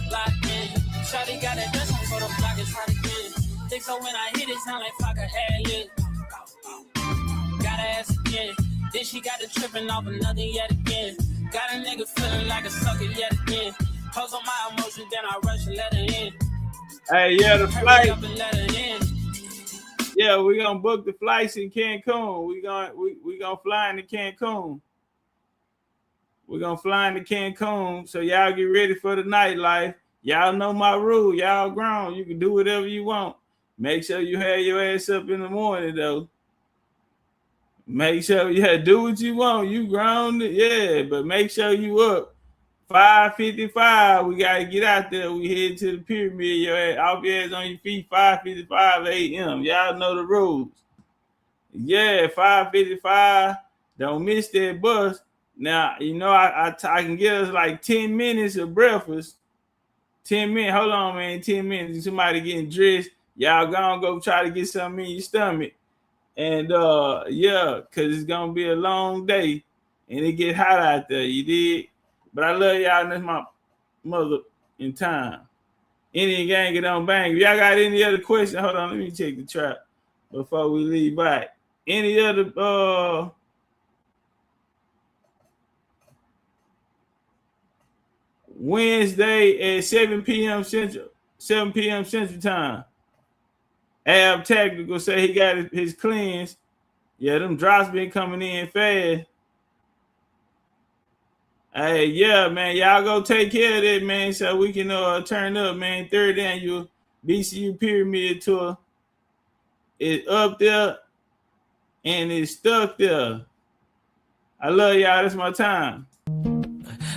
Locked in. Shawty got that dress on for the block and try again. Think so when I hit it, sound like fuck a ad lib. Gotta ask again. Then she got the tripping off another yet again. Got a nigga feeling like a sucker yet again. Pose on my emotions, then I rush and let her in. Hey, yeah, the flight. Yeah, we gonna book the flights in Cancun. We gonna fly into Cancun. We're gonna fly into Cancun. So y'all get ready for the nightlife. Y'all know my rule. Y'all grown. You can do whatever you want. Make sure you have your ass up in the morning though. Make sure do what you want. You grown, yeah, but make sure you up. 5:55. We gotta get out there. We head to the pyramid. Your ass off your ass on your feet. 5:55 a.m. Y'all know the rules. Yeah, 5:55. Don't miss that bus. Now you know I can get us like 10 minutes of breakfast. 10 minutes. Hold on, man. 10 minutes. Somebody getting dressed. Y'all gonna go try to get something in your stomach. And yeah, cause it's gonna be a long day and it get hot out there, you did. But I love y'all, and that's my mother in time. Indian gang get on bang. If y'all got any other questions, hold on, let me check the trap before we leave back. Any other Wednesday at 7 p.m. Central Time. Ab Tactical say he got his cleanse. Yeah, them drops been coming in fast. Hey, yeah, man, y'all go take care of that, man, so we can turn up, man. 3rd annual BCU Pyramid Tour is up there and it's stuck there. I love y'all. That's my time.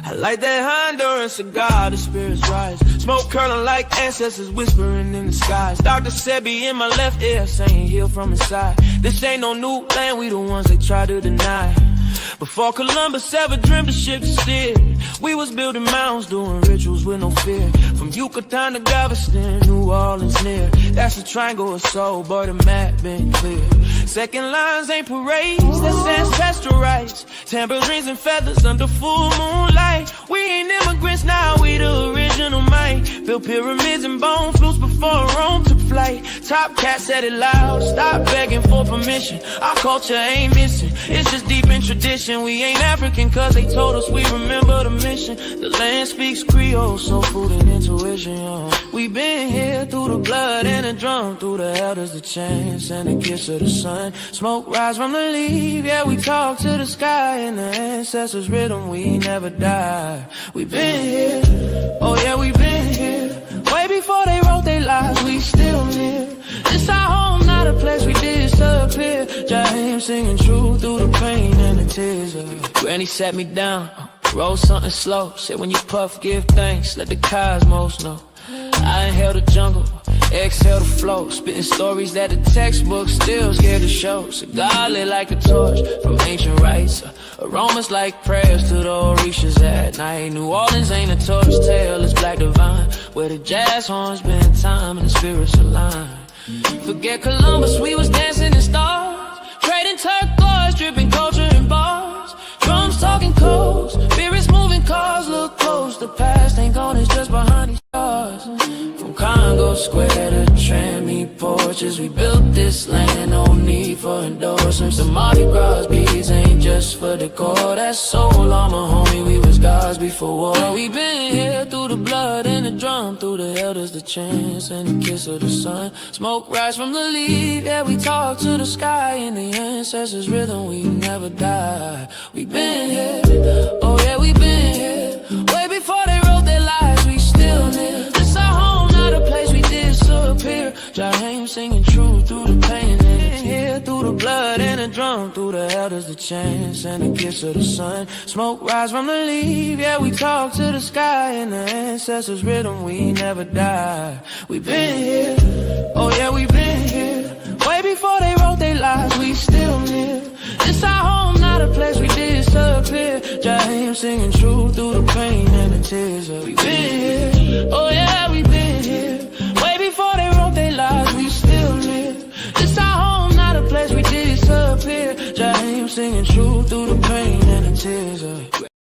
I like that Honduran cigar, the spirits rise. Smoke curling like ancestors whispering in the skies. Dr. Sebi in my left ear saying heal from inside. This ain't no new land, we the ones they try to deny. Before Columbus ever dreamed of ship to steer, we was building mounds, doing rituals with no fear. From Yucatan to Galveston, New Orleans near. That's a triangle of soul, boy, the map been clear. Second lines ain't parades, that's ancestral rights. Tambourines and feathers under full moonlight. We ain't immigrants now, we the original might. Built pyramids and bone flutes before Rome took flight. Topcatz said it loud, stop begging for permission. Our culture ain't missing, it's just deep in tradition. We ain't African cause they told us we remember the mission. The land speaks Creole, soul food and intuition, yo. We been here through the blood and the drum, through the elders, the chants and the kiss of the sun. Smoke rise from the leaf, yeah, we talk to the sky. And the ancestors' rhythm, we never die. We been here, oh yeah, we been here. Way before they wrote their lives, we still live. This our home, not a place we disappear. James singing true through the pain and the tears. Granny sat me down, roll something slow. Said when you puff, give thanks, let the cosmos know. I inhale the jungle, exhale the flow. Spitting stories that the textbook still scared to show. Cigar lit like a torch from ancient rites. Aromas like prayers to the Orishas at night. New Orleans ain't a torch tale, it's black divine. Where the jazz horns been time and the spirits align. Forget Columbus, we was dancing in stars. Trading turquoise, dripping culture in bars. Drums talking codes, spirits moving cars. Look close, the past ain't gone, it's just behind these stars. From Congo Square to Trammy porches, we built this land, no need for endorsements. The Mardi Gras beads ain't just for decor. That's soul armor, homie, we was gods before war. We been here through the blood and the drum, through the elders, the chants and the kiss of the sun. Smoke rise from the leaf, yeah, we talk to the sky. In the ancestors' rhythm, we never die. We been here, oh yeah, we been here. Way before they wrote their lives, we still live. This our home, not a place we disappear. Jaheim singing true through the pain and the tear. Through the blood and the drum, through the elders, the chants and the kiss of the sun. Smoke rise from the leaf, yeah, we talk to the sky. In the ancestors' rhythm, we never die. We been here, oh yeah, we been here. Way before they wrote their lives, we still live. This our home, not a place we disappear. Jaheim singing true through the pain and the tears. We been here, oh yeah, we been here. Way before they wrote their lives, we still live. This our home, not a place we disappear. Jaheim singing true through the pain and the tears.